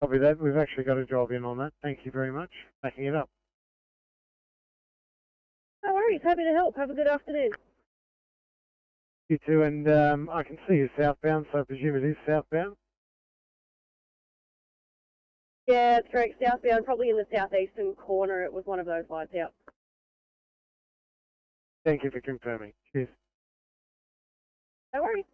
Copy that. We've actually got a job in on that. Thank you very much. Backing it up. No worries. Happy to help. Have a good afternoon. You too, and I can see you southbound, so I presume it is southbound. Yeah, that's correct. Southbound, probably in the southeastern corner. It was one of those lights out. Thank you for confirming. Cheers. No worries.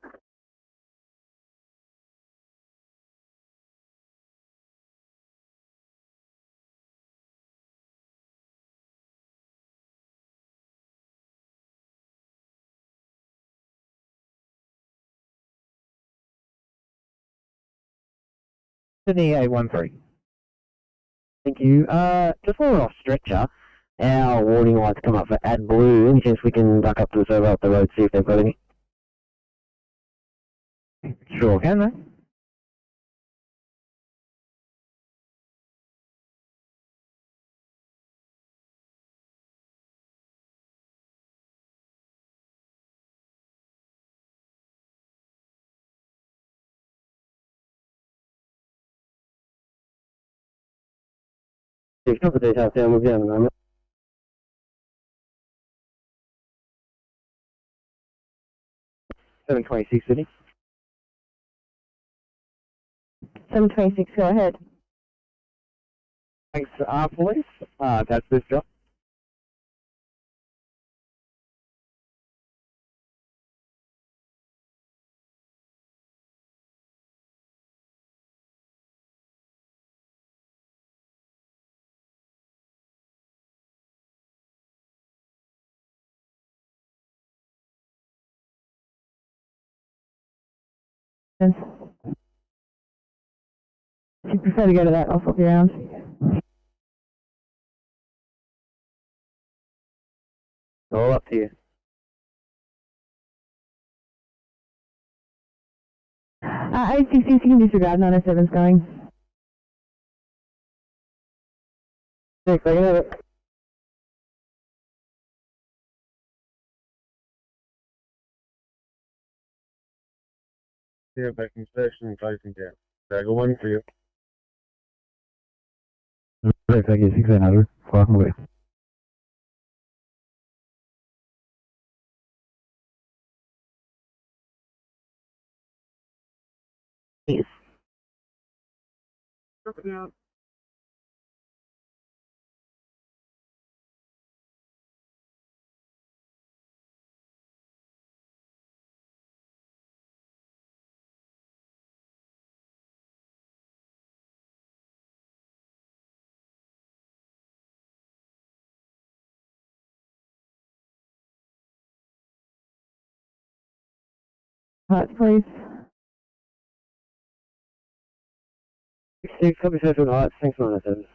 Sydney 813. Thank you. Just while we're off stretcher, our warning lights come up for add blue. Any chance we can duck up to the server up the road, see if they've got any? Sure can, mate. Yeah, not the details down, we'll be down in a moment. $7.26 Sydney. 726, go ahead. Thanks to our police. That's this job. If you prefer to go to that, I'll swap you around. All up to you. 866, you can disregard, 907's going. Thanks, I can have it. Yeah, back in station and closing down. Draggle 1 for you. Thank you, 1600. Far away. Please. Hearts, please. 6, copy social heights, thanks 907.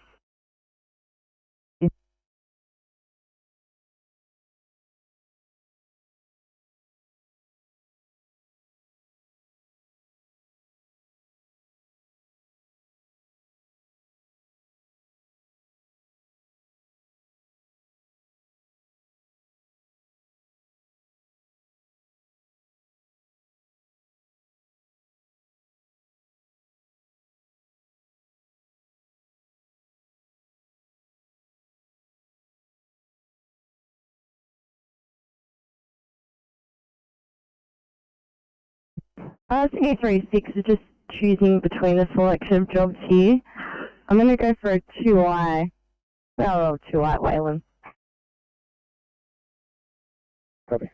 Sydney 36 is just choosing between the selection of jobs here. I'm going to go for a 2I. Oh, 2I, Wayland. Copy.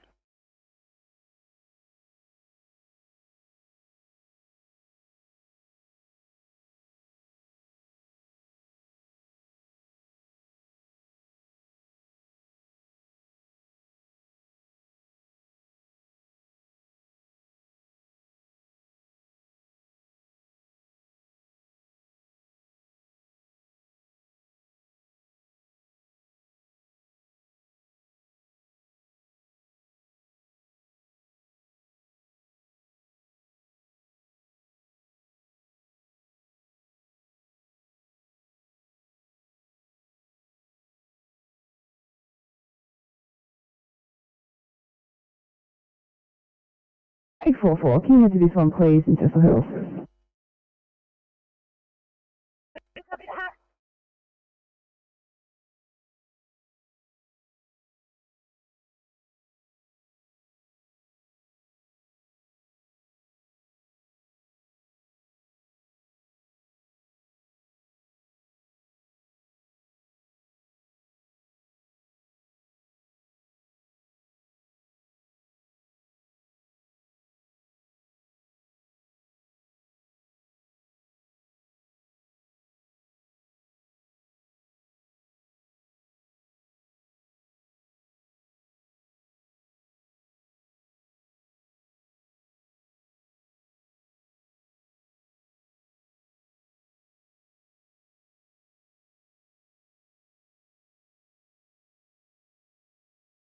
Eight four four. Can you head to this one, please, in Cecil Hills?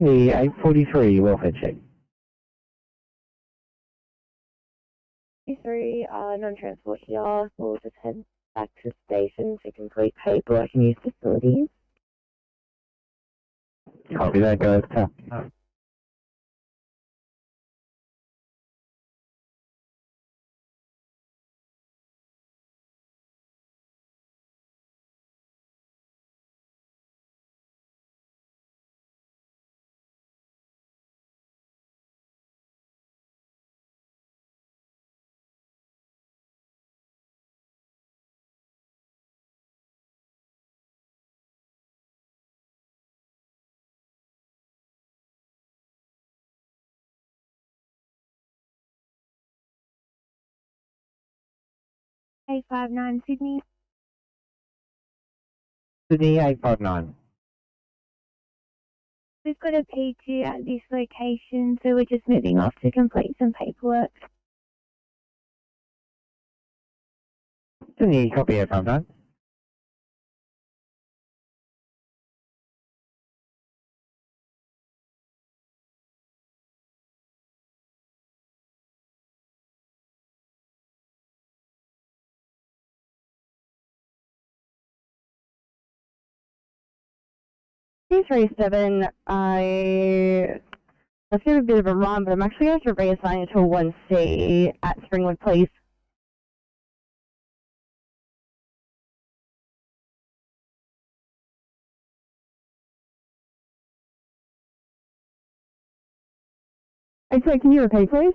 The 843 welfare check. 3 non-transport here. We'll just head back to station to complete paperwork and use facilities. Copy that, guys. A59 Sydney. Sydney 859. We've got a P2 at this location, so we're just moving off to complete some paperwork. Sydney, copy 859. T37, let's give a bit of a run, but I'm actually going to reassign you to a 1C at Springwood, please. Sorry, can you repeat, please?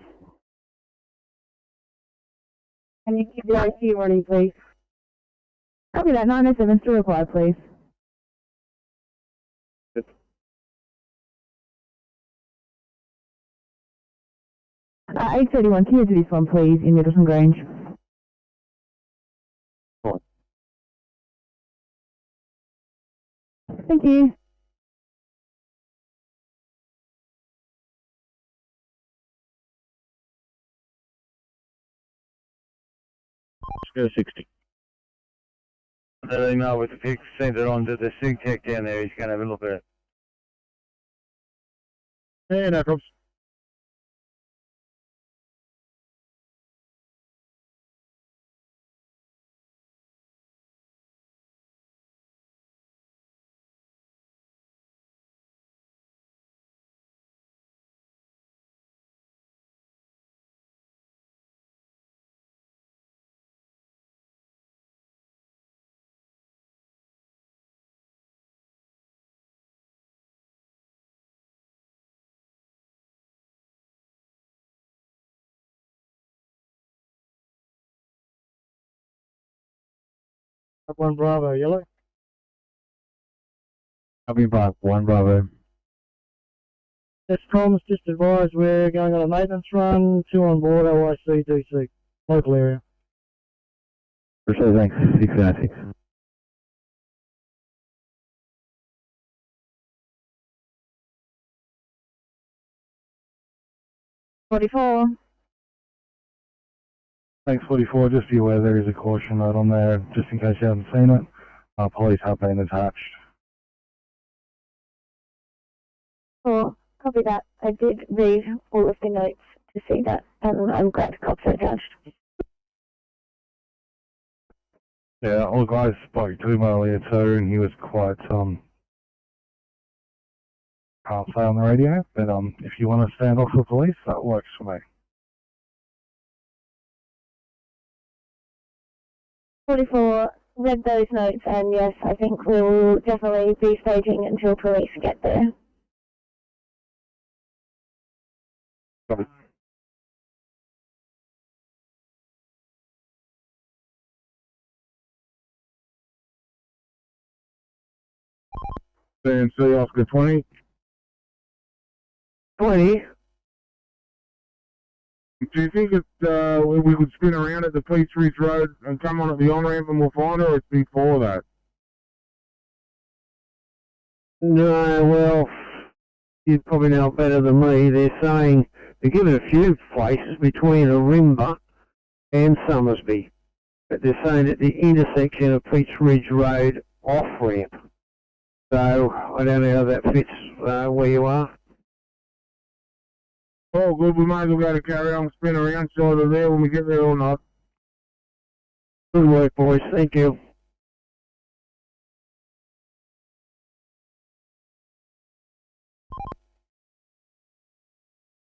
Can you keep the IC running, please? Copy that. 907, still reply, please. 831, can you do this one, please, in Middleton Grange? Thank you. Let's go 60. That email with the pic, send it on to the SIG tech down there. He's going to have a look at it. Yeah, no problems. Up 1 Bravo, yellow. Copy Park 1 Bravo. That's comms, just advised we're going on a maintenance run, 2 on board, OIC, DC, local area. Appreciate it, thanks. 696. Thanks, 44. Just be aware there is a caution note on there, just in case you haven't seen it. Police have been attached. Oh, copy that. I did read all of the notes to see that, and I'm glad the cops are attached. Yeah, all the guys spoke to him earlier too, and he was quite, can't say on the radio, but if you want to stand off the police, that works for me. 44, read those notes, and yes, I think we will definitely be staging until police get there. Copy. CNC Oscar 20. 20? Do you think we could spin around at the Peach Ridge Road and come on at the on-ramp and we'll find her, or it's before that? No, well, you probably know better than me. They're saying, they're giving a few places between Arimba and Summersby, but they're saying at the intersection of Peach Ridge Road off-ramp. So, I don't know how that fits where you are. Oh, good, we might as well go to carry on, spin around, so either there when we get there or not. Good work, boys. Thank you.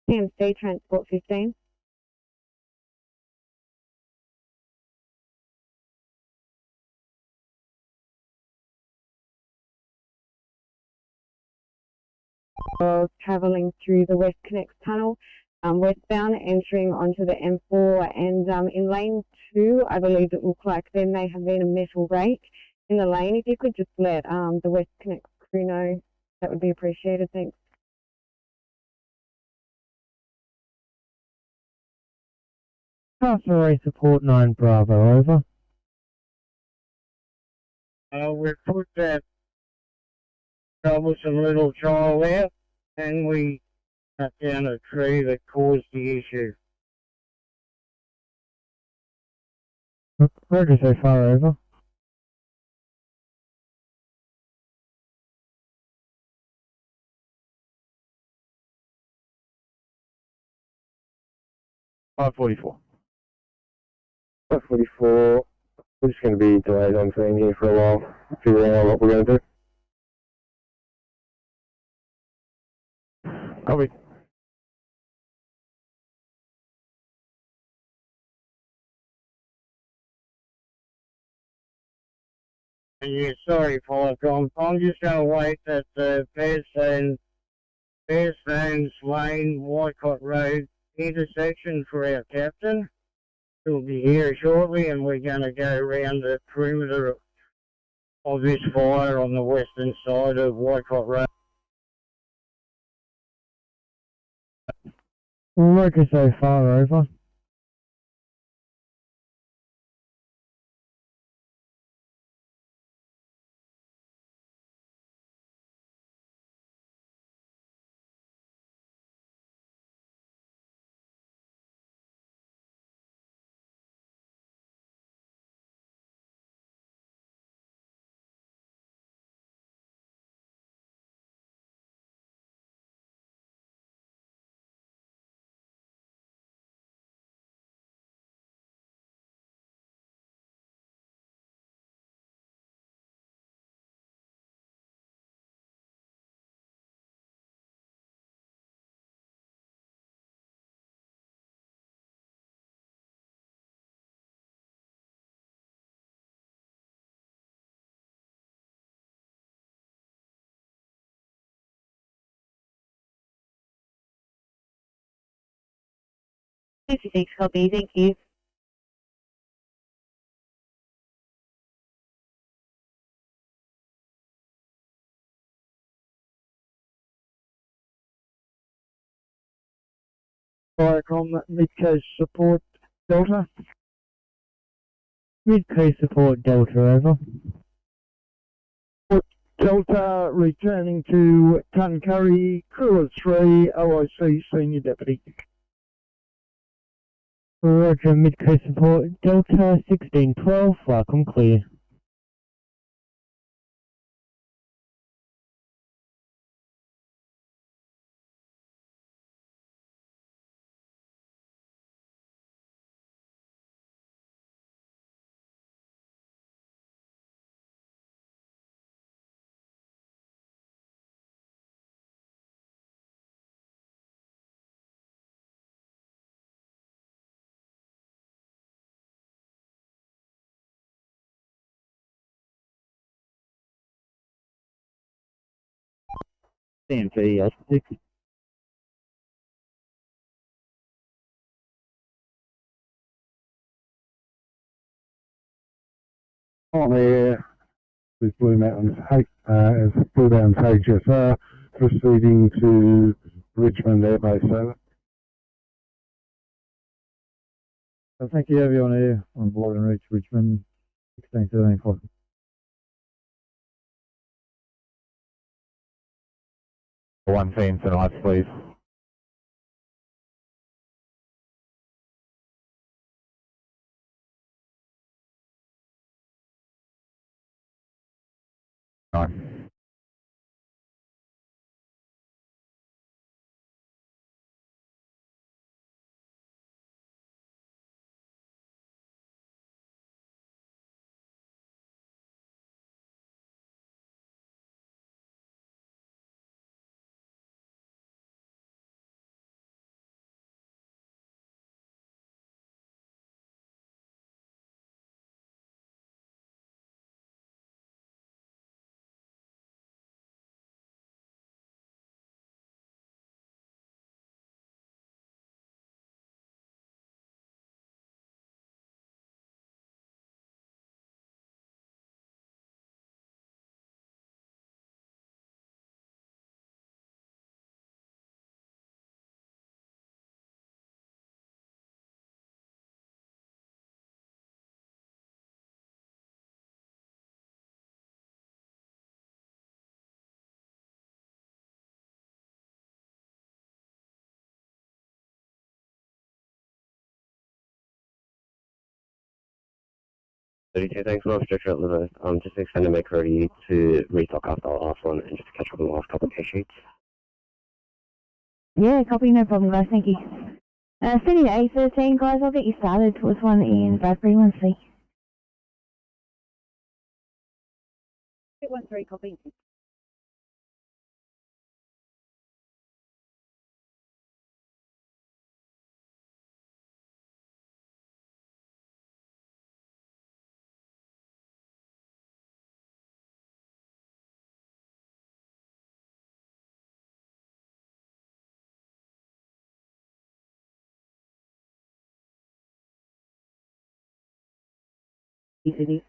CMC Transport 15. Travelling through the West Connect Tunnel, westbound, entering onto the M4, and in lane 2, I believe it looked like there may have been a metal rake in the lane. If you could just let the West Connect crew know, that would be appreciated. Thanks. Cavalry Support 9 Bravo, over. We put that troublesome little child out, and we cut down a tree that caused the issue. Roger so far, over. .544. 544. We're just going to be delayed on scene here for a while, figuring out what we're going to do. Copy. And yeah, sorry, Polycom. I'm just going to wait at Fairstones Lane, Wycott Road intersection for our captain. He'll be here shortly, and we're going to go around the perimeter of this fire on the western side of Wycott Road. Roger so far, over. Thanks, copy. Thank you. Viacom Mid-Coast Support Delta. Mid-Coast Support Delta, over. Delta returning to Tuncurry, crew of 3, OIC Senior Deputy. Roger, Mid-Coast Support Delta 1612, welcome clear. CMT, 6. On air with Blue Mountains as Blue Mountains HSR proceeding to Richmond Air Base, over. Thank you, everyone here on board and reach Richmond 16-13. 1 team tonight, please. Nine. Thanks for stretcher at liver. Just extending my ready to restock after the last one and just catch up on the last couple of case sheets. Yeah, copy, no problem, guys, thank you. Sydney A13, guys, I'll get you started with one in Bradbury, 1C. 813, copy. Sydney.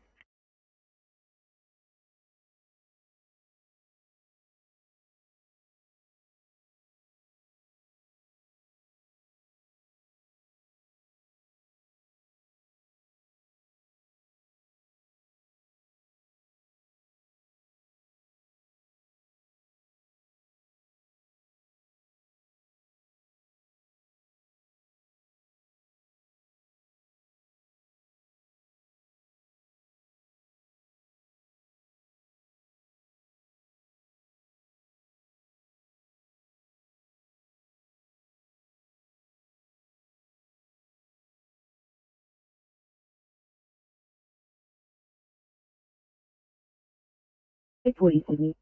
It's 40, Sydney.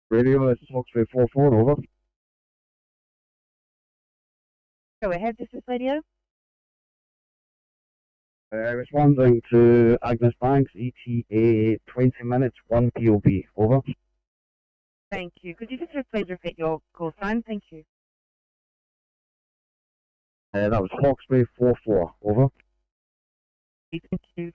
Radio, that's Fox 44, over. Go ahead, this is radio. Responding to Agnes Banks, ETA 20 minutes, 1 POB, over. Thank you. Could you just please repeat your call sign? Thank you. That was Hawkesbury 4-4. Over. Thank you.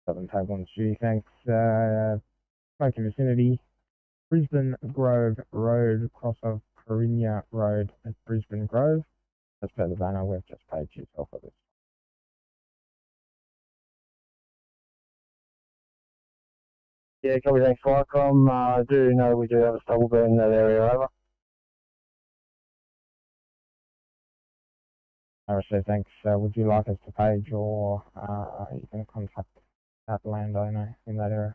Southern Type 1G, thanks. Smoky vicinity. Brisbane Grove Road, cross of Carinya Road at Brisbane Grove. As per the banner, we've just paid yourself for this. Yeah, copy, thanks, Firecom. I do know we do have a stubble burn in that area, over. RSA, thanks. Would you like us to page or you can contact that landowner in that area?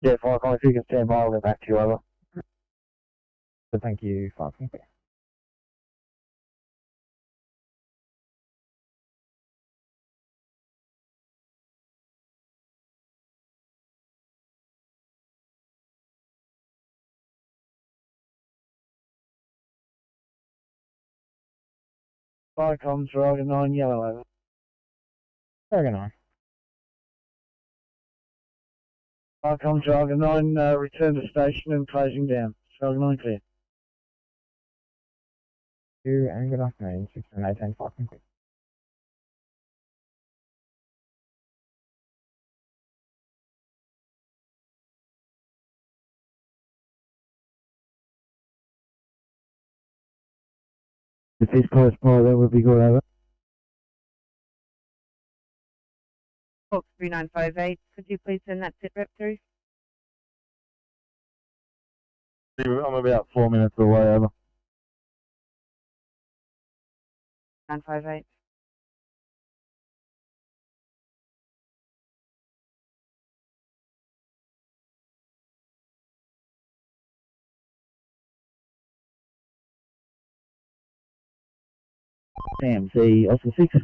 Yeah, Firecom, if you can stand by, I'll get back to you, over. So thank you, Firecom. Firecom, Dragon 9, yellow, over. Dragon 9. Firecom, Dragon 9, return to station and closing down. Dragon 9 clear. Thank you and good afternoon. 6 and 18, Firecom. If he's close by, that would be good, over. Hawks 3958, could you please send that sit rep through? I'm about 4 minutes away, over. 958. CMC, Oscar 6.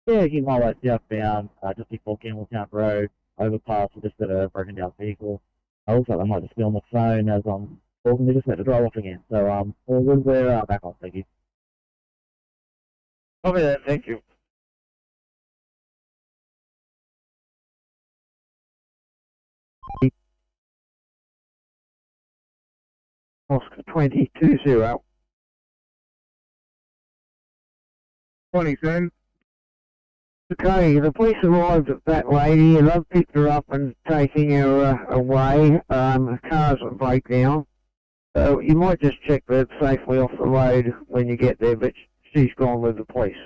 Yeah, you can highlight southbound, just before Campbelltown Road, overpass with just a broken down vehicle. I also I might just be on the phone as I'm talking, they just let the drive off again. So, all good, we're back on, thank you. Copy that, thank you. Oscar 2020. 27. Okay, the police arrived at that lady and they've picked her up and taking her away. The car's a breakdown. So you might just check that it's safely off the road when you get there, but she's gone with the police.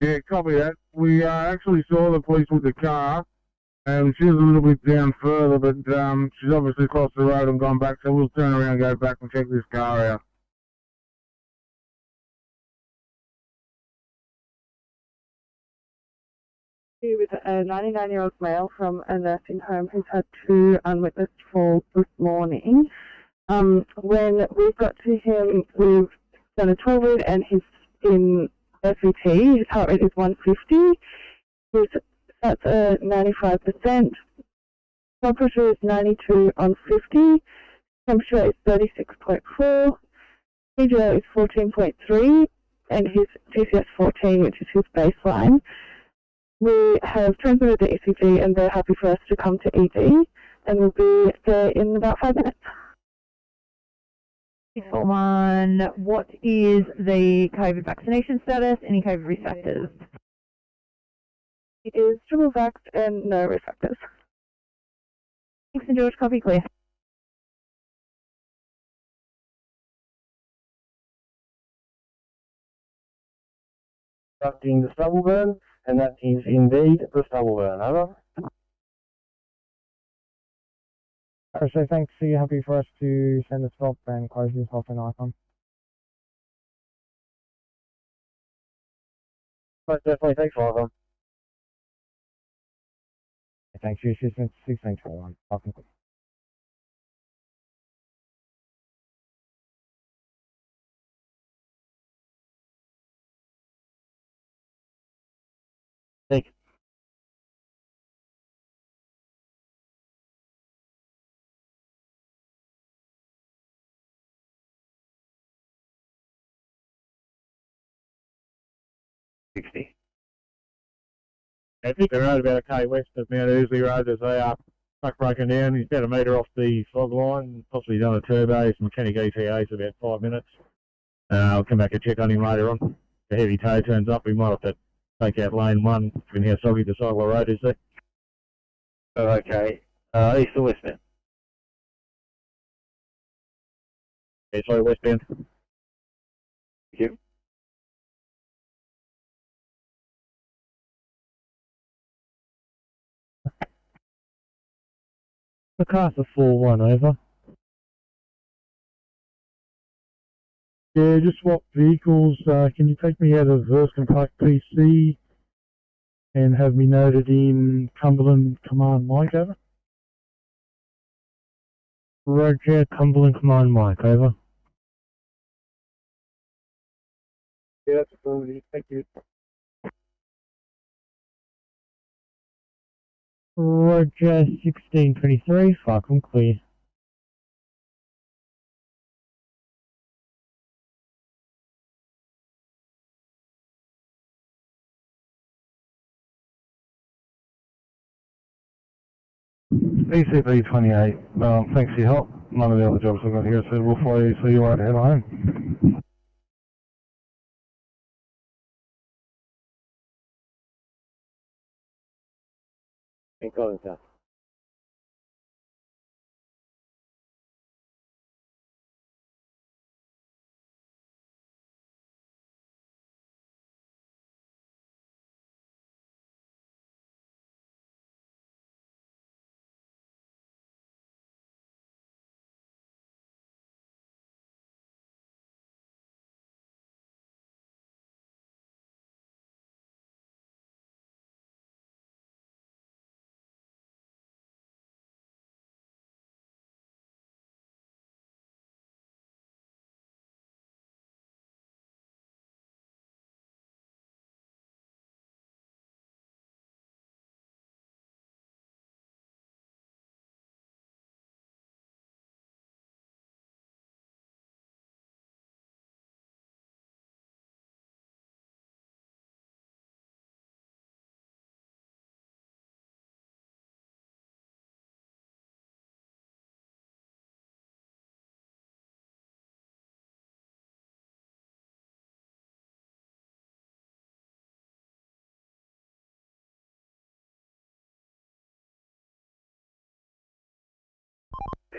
Yeah, copy that. We actually saw the police with the car, and she was a little bit down further, but she's obviously crossed the road and gone back, so we'll turn around and go back and check this car out. With a 99-year-old male from a nursing home who's had 2 unwitnessed falls this morning. When we got to him, we've done a 12 read and he's in SVT. His heart rate is 150. That's 95%. Blood pressure is 92 on 50. Temperature is 36.4. PGO is 14.3, and his GCS 14, which is his baseline. We have transmitted the ECG and they're happy for us to come to ED, and we'll be there in about 5 minutes. 641, what is the COVID vaccination status? Any COVID risk factors? It is triple vax and no risk factors. Thanks, and George, copy clear. Conducting the stubble burn, and that is indeed the stubble burn, over. So thanks, are you happy for us to send a stop and close this off an icon? Most definitely, take 5 on. Thanks for your assistance. 1621. Parking. 60. I think the road about okay west of Mount Ousley Road. There's a truck broken down. He's about a metre off the fog line, possibly done a turbo. His mechanic ETA is about 5 minutes. I'll come back and check on him later on. The heavy tow turns up, we might have to take out lane 1, given how soggy the side of the road is there. Oh, okay. East or westbound? Yeah, sorry, westbound. Thank you. MacArthur 4-1, over. Yeah, just swap vehicles. Can you take me out of Erskine Park PC and have me noted in Cumberland Command Mike, over? Roger, Cumberland Command Mike, over. Yeah, that's affirmative. Thank you. Roger, 1623, Falcon clear. ECP 28, thanks for your help. None of the other jobs I've got here, so we'll follow you, see you right head home. In Collington.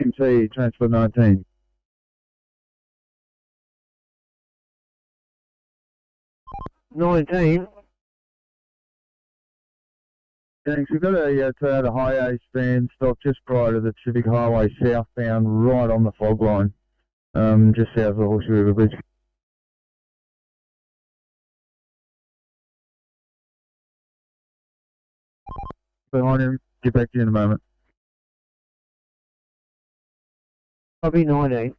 MC, transfer 19. Thanks. We've got a Toyota Hi-Ace van stopped just prior to the Pacific Highway southbound, right on the fog line, just south of the Horseshoe River Bridge. Behind him, get back to you in a moment. Copy 19.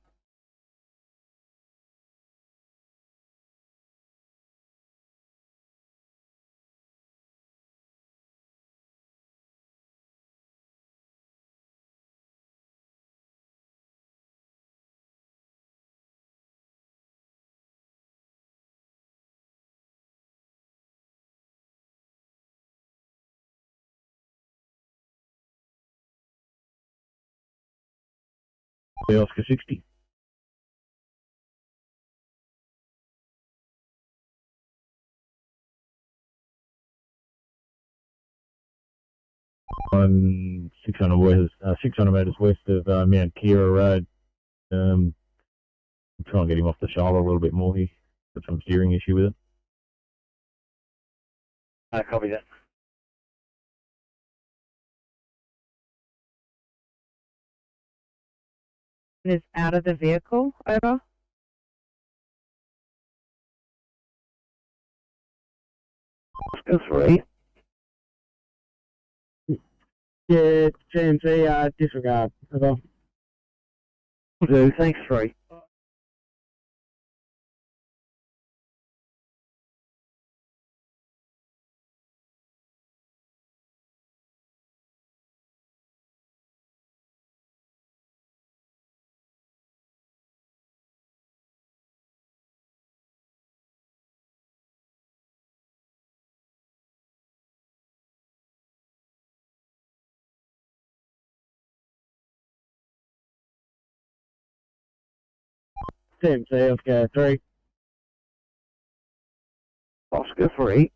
Oscar 60. On 600 metres west of Mount Kira Road. I'm trying to get him off the shoulder a little bit more. He's got some steering issue with it. Copy that. Is out of the vehicle, over. Oscar 3. Yeah, GMC, disregard. Over. Will do, thanks 3. GMC, Oscar 3. Oscar 3.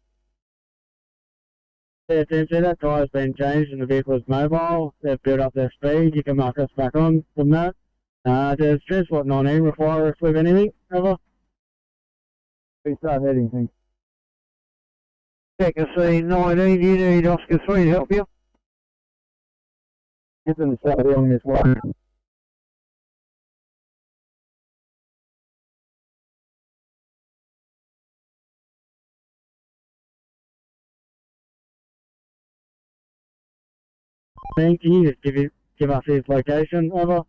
Yeah, GMC, that tyre's been changed and the vehicle is mobile. They've built up their speed. You can mark us back on from that. Does Transport 19 require us with anything? Over. We start heading, thanks. Check a C19, you need Oscar 3 to help you? Get them to start along this way. Can you just give us his location? Over.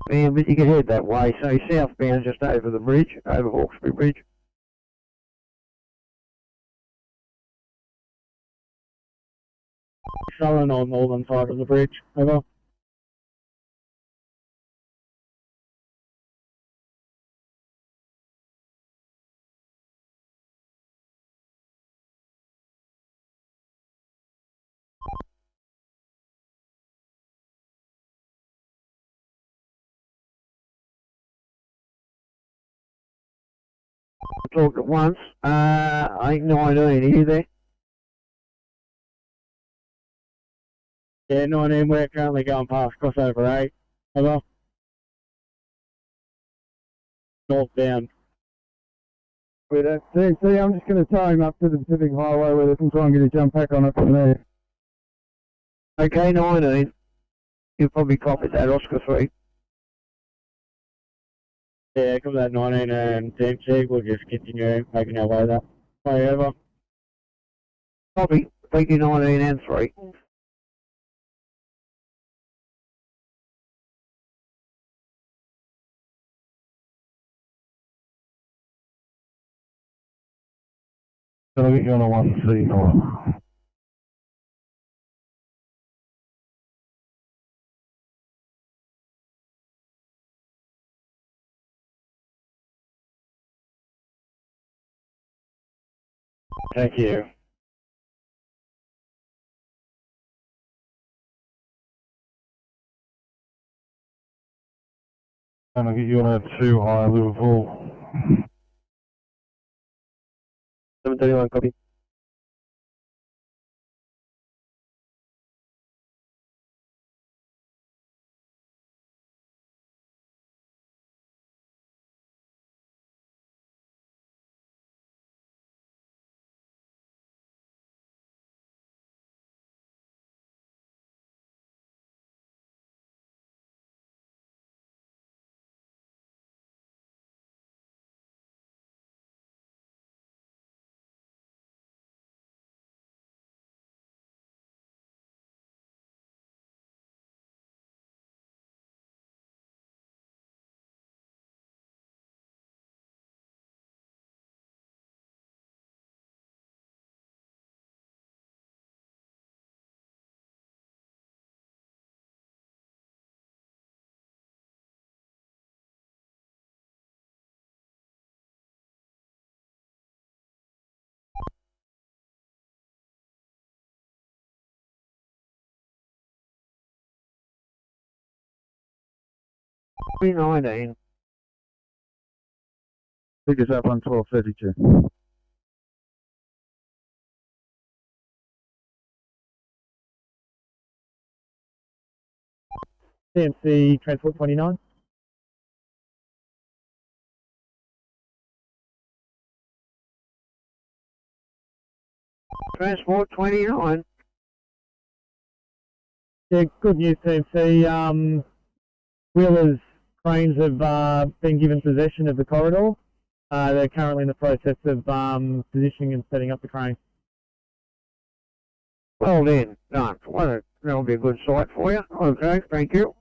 Man, but you can head that way, so southbound just over the bridge, over Hawkesbury Bridge. Southern or northern side of the bridge. Over. Talked at once. 819, are you there? Yeah, 19, we're currently going past crossover 8. Over. Northbound. We don't see, I'm just going to tow him up to the Pacific Highway where they can try and get a jump pack on it from there. Okay, 19. You'll probably copy that, Oscar 3. Yeah, come that 19 and GMC, we'll just continue making our way that way over. Copy. Thank you, 19 and 3. Can I get you on a 1C? Oh. Thank you. Can I get you on a 2 high Liverpool? 731, copy. Three 19. Pick us up on 1232. CMC Transport 29. Transport 29. Yeah, good news, TMC. Wheelers cranes have been given possession of the corridor. They're currently in the process of positioning and setting up the crane. Well then, done. That'll be a good site for you. Okay, thank you.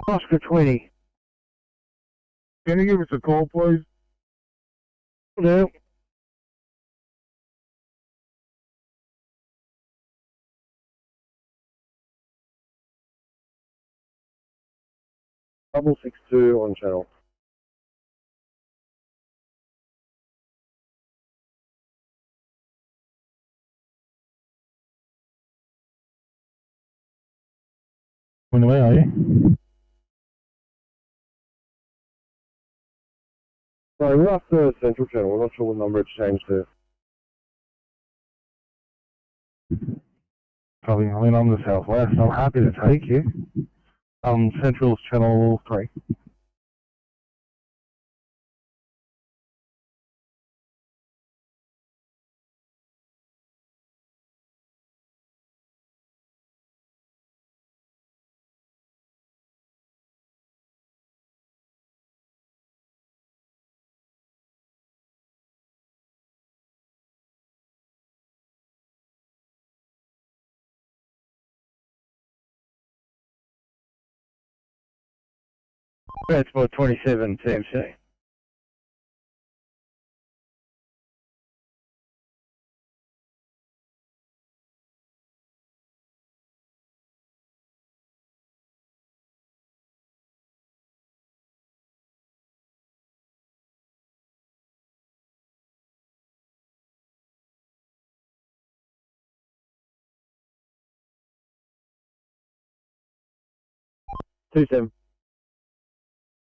Oscar 20. Can you give us a call, please? No. Double 62 on channel. On the way, are you? Sorry, we're after Central Channel. We're not sure what number it's changed to. Probably, I mean, I'm the southwest. I'm happy to take you. Central's channel 3. Transport 27, TMC.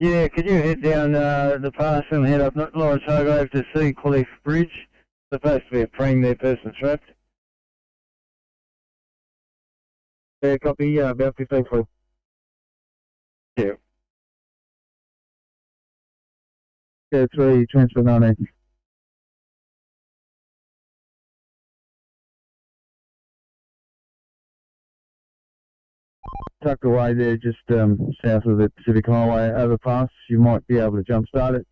Yeah, could you head down the pass and head up Lawrence Hargrove to see Cliff Bridge? Supposed to be a preen there, person trapped. Yeah, copy, about 15-20. Yeah. Yeah, 3, transfer 19. Tucked away there, just south of the Pacific Highway overpass. You might be able to jump start it.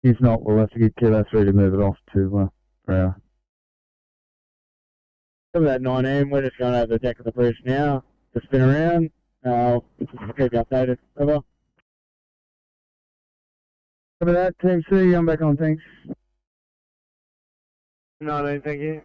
If not, we'll have to get Kilo 3 to move it off to Ferry. Some of that 9am, we're just going over the deck of the bridge now to spin around. Keep you updated. Over. Over that, TMC, I'm back on, thanks. 19, thank you.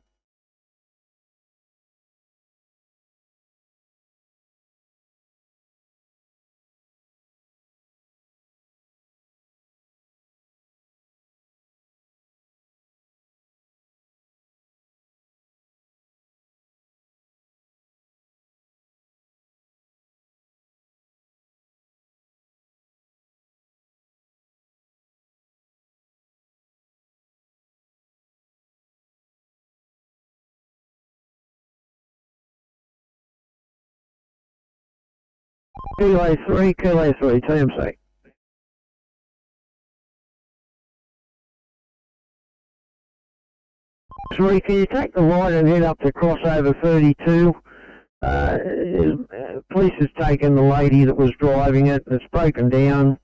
Kilo 3, TMC. Three, can you take the right and head up to crossover 32? Police has taken the lady that was driving it. It's broken down.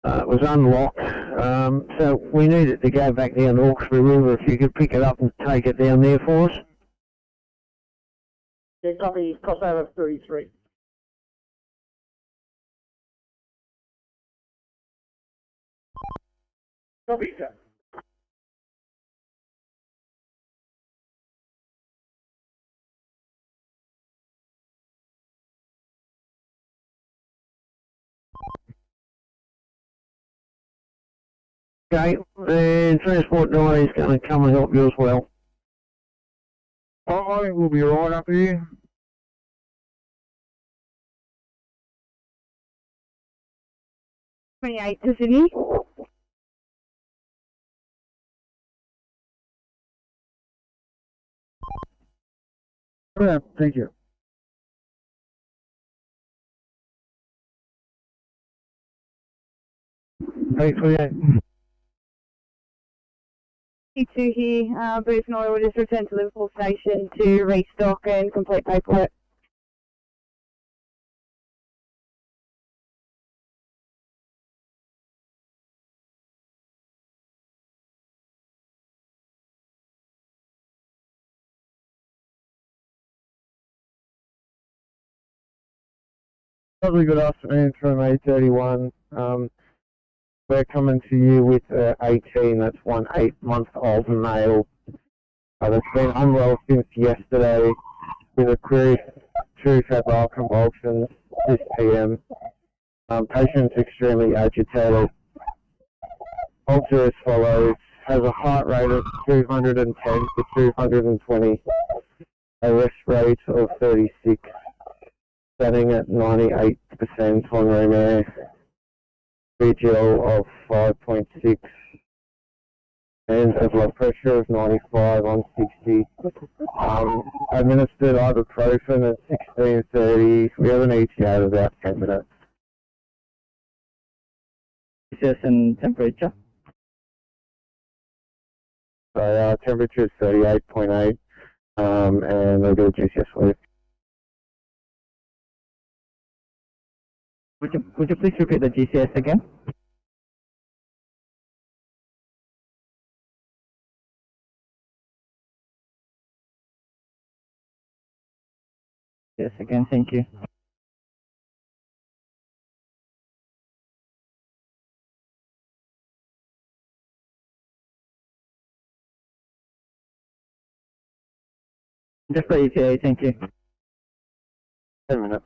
It was unlocked. So we need it to go back down the Hawkesbury River. If you could pick it up and take it down there for us. Yeah, copy. Crossover 33. Copy, sir. Okay, and Transport 9 is going to come and help you as well. I think we'll be right up here. To Sydney. Yeah, thank you. P2 here, Booth and I will just return to Liverpool Station to restock and complete paperwork. Lovely good afternoon from A31. We're coming to you with 18, that's 1 8-month-old male that's been unwell since yesterday with a crude true febrile convulsions this PM. Patient's extremely agitated. Ulcer as follows, has a heart rate of 210 to 220, a rest rate of 36, standing at 98% on room air, BGL of 5.6, and a blood pressure of 95 on 60. Administered ibuprofen at 16:30. We have an ETA of about 10 minutes. GCS and temperature? So temperature is 38.8, and I'll do a GCS lead. Would you please repeat the GCS again? Yes, again, thank you. Just the ETA, thank you. 10 minutes.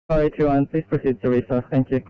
Sorry, 21, please proceed to resource, thank you.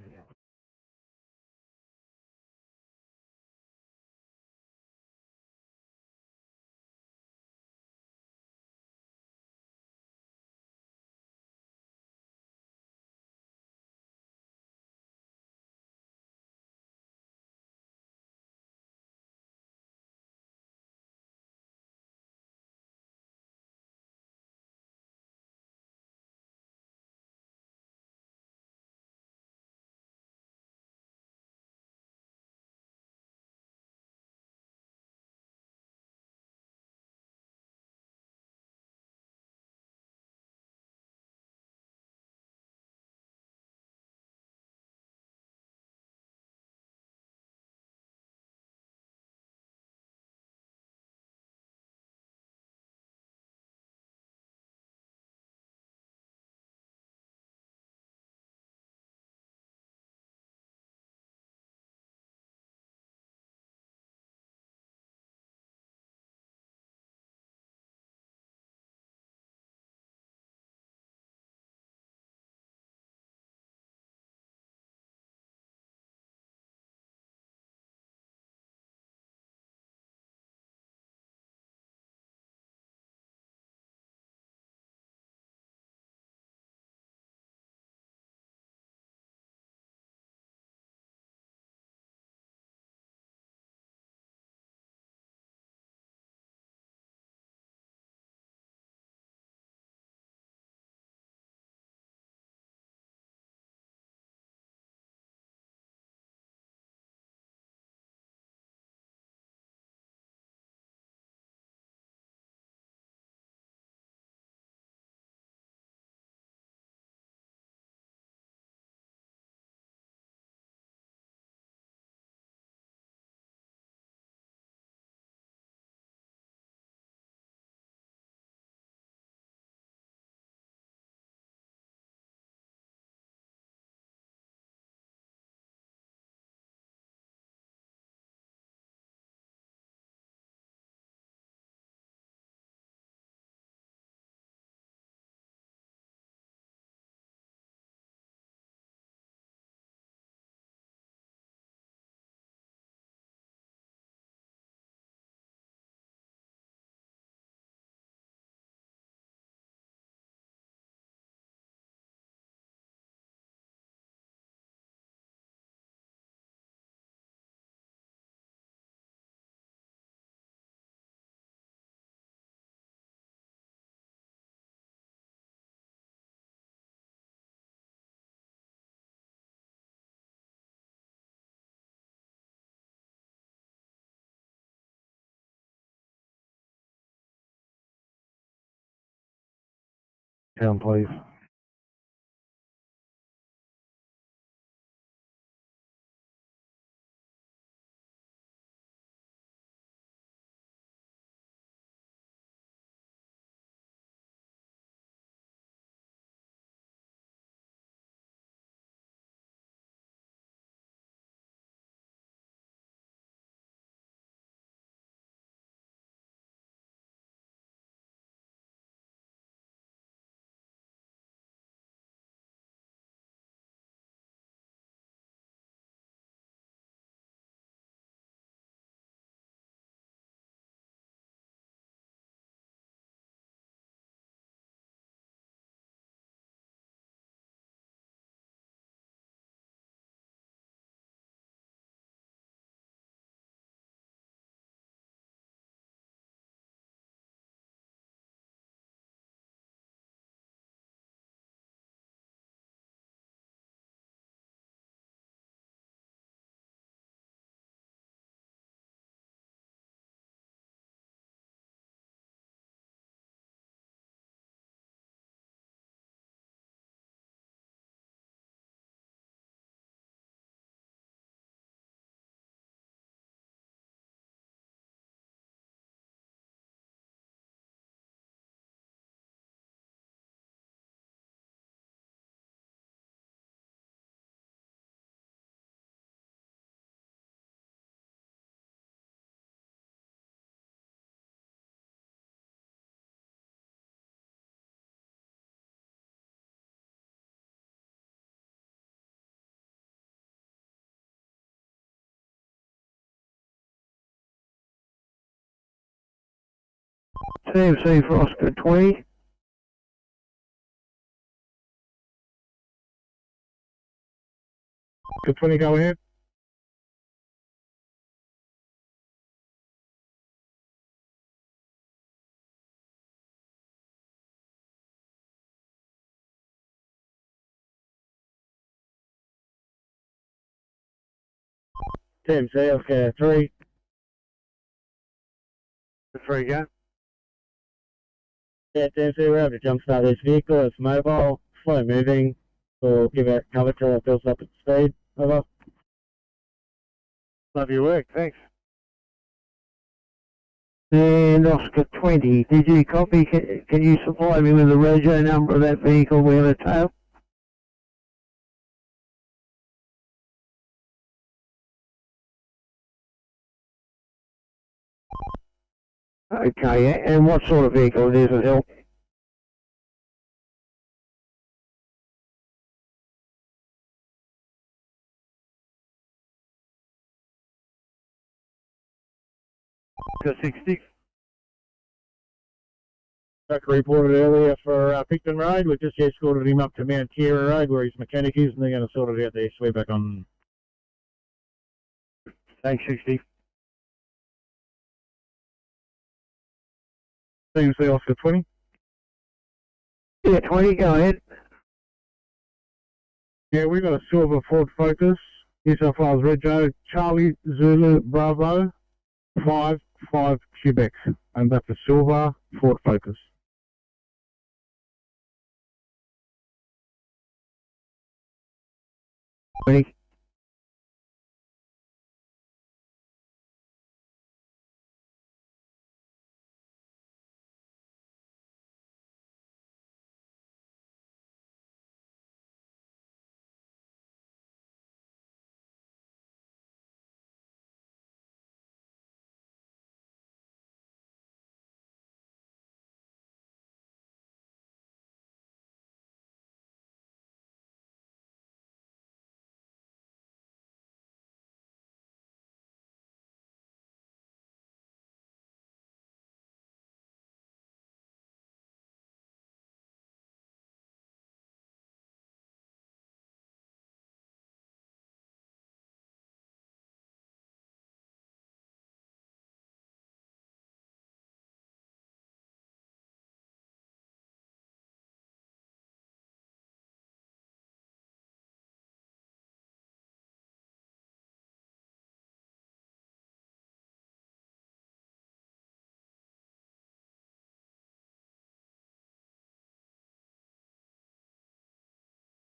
Town, please. TMC for Oscar 20. Oscar 20, go ahead. TMC, Oscar 3. 3, go. Yeah, TMC, we're able to jumpstart this vehicle. It's mobile, slow moving. We'll give it cover till it builds up its speed. Over. Love your work, thanks. And Oscar 20, did you copy? Can you supply me with the rego number of that vehicle we have a tail? Okay, and what sort of vehicle it is at Hill? Oscar 60. Truck reported earlier for Picton Road. We've just escorted him up to Mount Kira Road where his mechanic is, and they're going to sort it out there. So we're back on. Thanks, 60. TMC Oscar 20. Yeah, 20, go ahead. Yeah, we've got a silver Ford Focus, New South Wales Rego, Charlie Zulu Bravo 5 Quebec, and that's a silver Ford Focus. 20.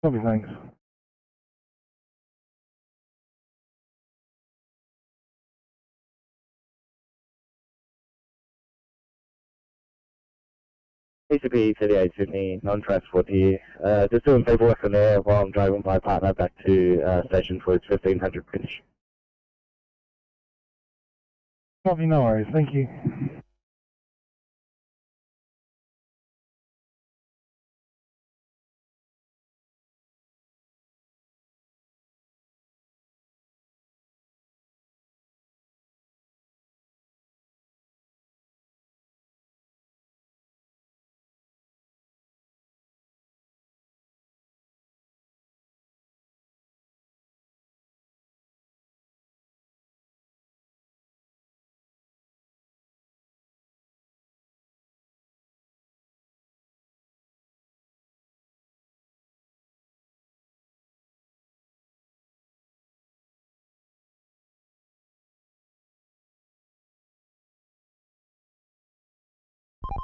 Copy, thanks. PCP 3850, non-transport here. Just doing paperwork on there while I'm driving my partner back to station for its 1500 finish. Copy, no worries, thank you.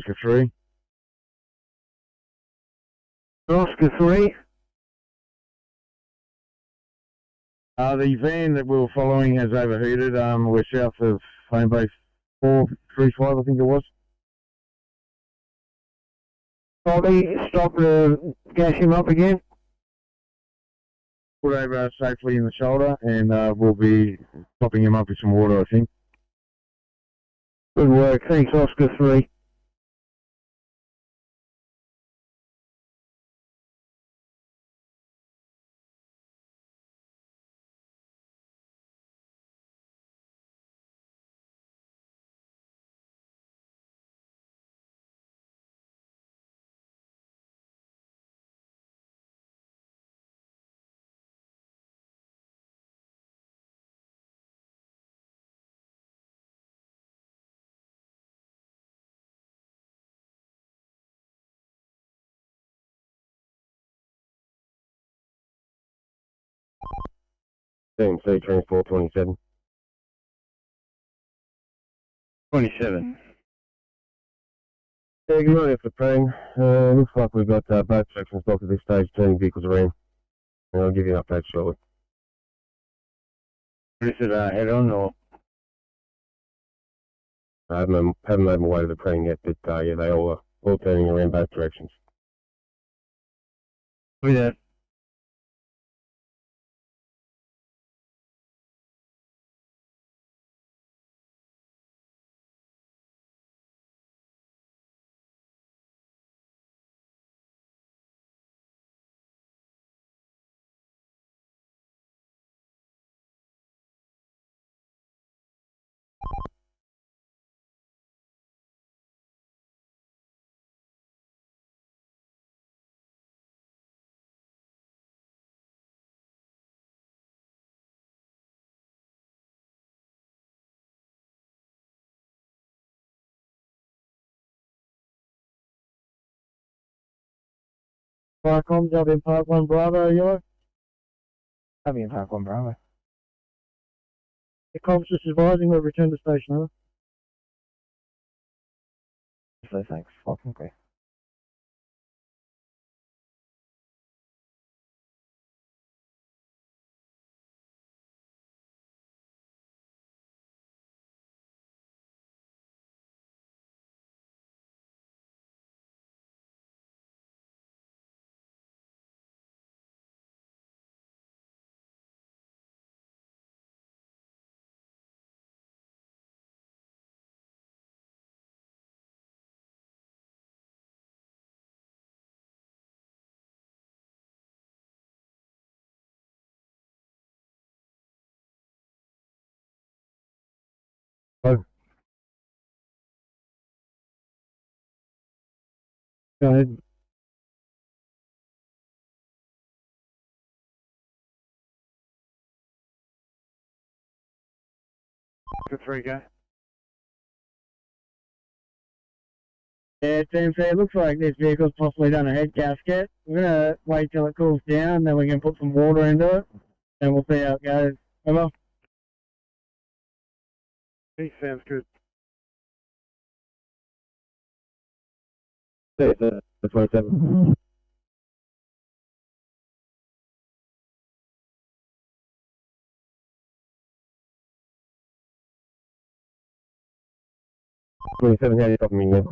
Oscar 3. Oscar 3. The van that we were following has overheated. We're south of home base 435, I think it was. Copy, stop to gas him up again. Put over safely in the shoulder, and we'll be topping him up with some water, I think. Good work, thanks Oscar 3. CMC Transport 27. 27. Yeah, good morning for praying. Looks like we've got both sections blocked at this stage, turning vehicles around. And I'll give you an update shortly. Is it head on or? I haven't made my way to the praying yet, but yeah, they all turning around both directions. With that. Firecom, W Park 1 Bravo, yellow. W Park 1 Bravo. The comms just advising we'll return to station, over. So thanks, fucking great. Go ahead. Good 3, go. Yeah, TMC, it looks like this vehicle's possibly done a head gasket. We're going to wait till it cools down, then we can put some water into it, and we'll see how it goes. Over. He sounds good. Yeah, 27. 27, how do you copy me now?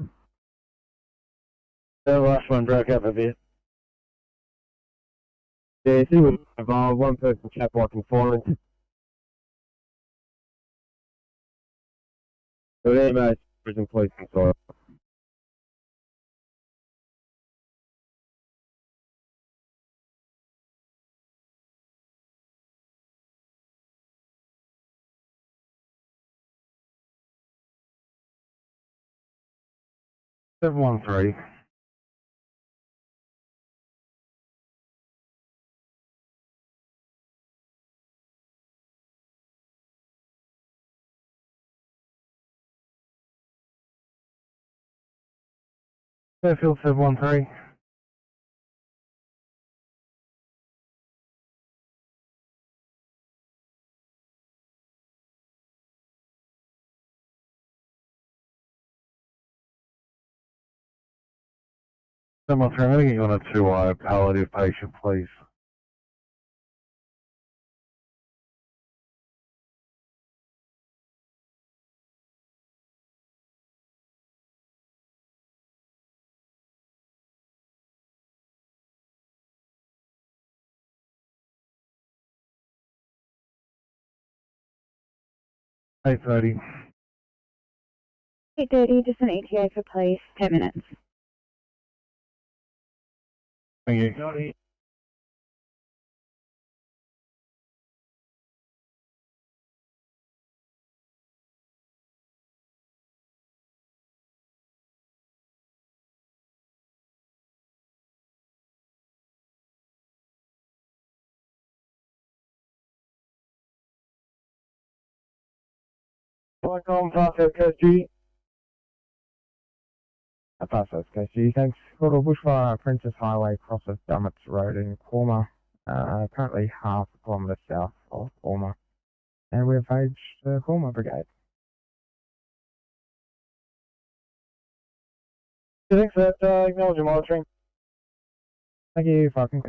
The last one broke up a bit. Yeah, see we have one person chap I can find. So there, mate, prison police inside. Seven 1-3. Fairfield 713. I'm going to get you on a 2-eye palliative patient, please. Eight 30. 8:30, just an ETA for police, 10 minutes. Thank you. Welcome, Pastor KG. Pastor KG, thanks. Called a bushfire, Princess Highway, cross of Dummets Road in Corma, currently half a kilometre south of Corma. And we've paged the Corma Brigade. Thanks for that, acknowledge your monitoring. Thank you, fucking.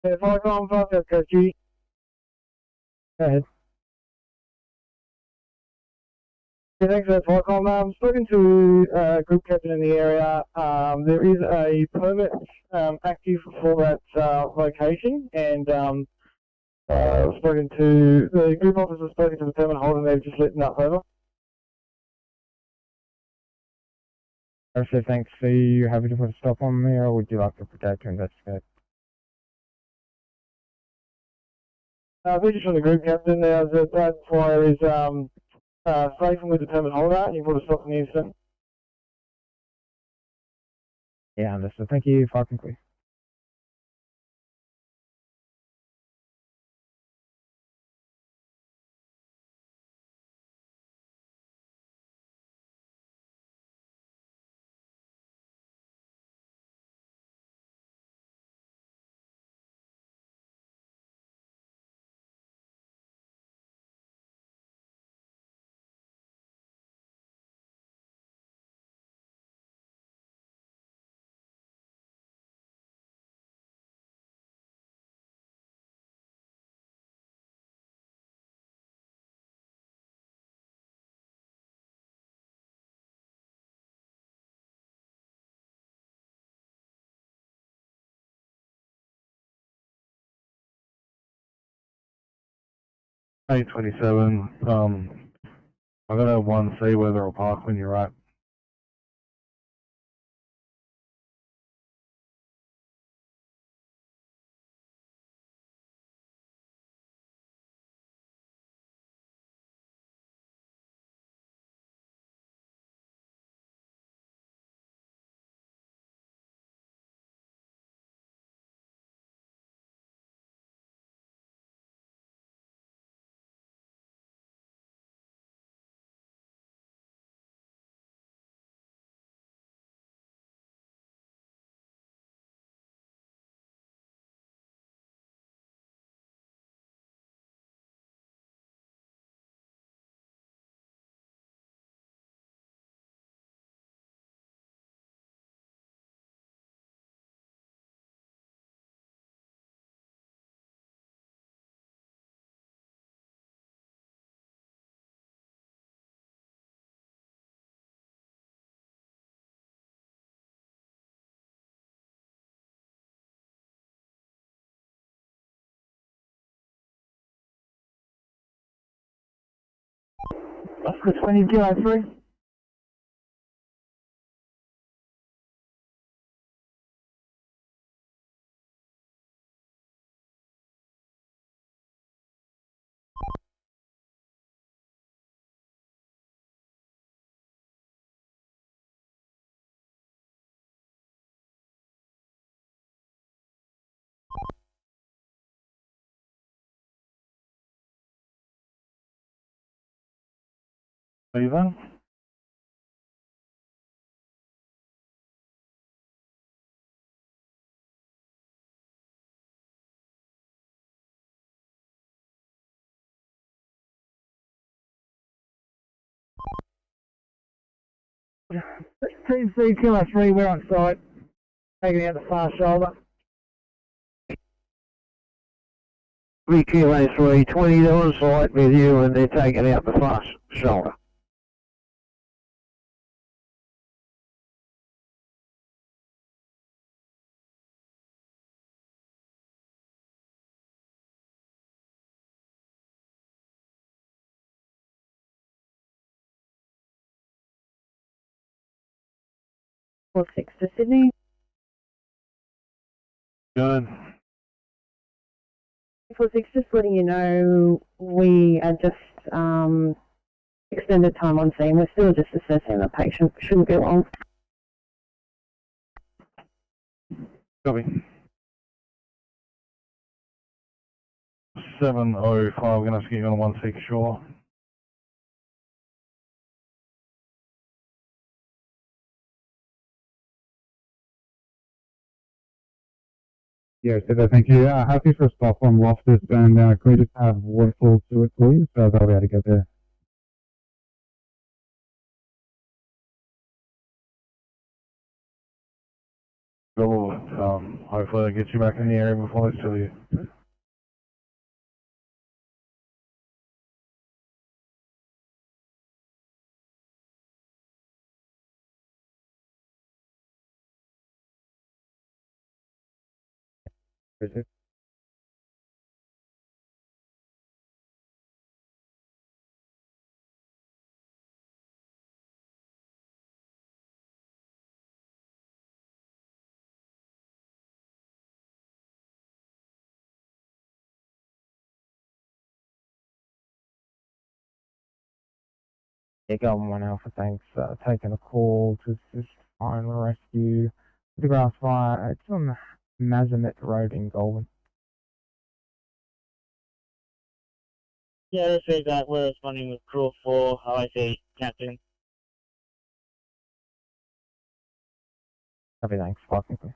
If I go on Pastor KG. Go ahead. Yeah, thanks for that, Falcom. I'm spoken to a group captain in the area. There is a permit active for that location, and spoken to the group officer, spoken to the permit holder, and they've just let that over. So thanks. Are you happy to put a stop on me, or would you like the brigade to investigate? Just from the group captain, that fire is safe and with the permit holder. You put a stop in the instant. Yeah, understood. Thank you. Fucking clear. 827. I got a 1C weather or park when you're right. Oscar 20 Kilo 3. Leaving. Team C Kilo 3, we're on site. Taking out the far shoulder. 3 Kilo 3, 20, they're on site with you and they're taking out the far shoulder. Four six to Sydney. Good. 46, just letting you know we are just extended time on scene. We're still just assessing the patient. Shouldn't be long. Copy. 705, we're going to have to get you on 1-6 shore. Yeah, so thank you. Happy for a stop on Loftus, and can we just have waterfall to it, please? So they'll be able to get there. Hopefully that gets you back in the area before they steal you. Yeah, go on 1 Alpha, thanks. Taking a call to assist fire and rescue. The grass fire, it's on Mazamet Road in Goulburn. Yeah, this is that. We're responding with Crew 4, OIC, Captain. Copy, thanks. Bye.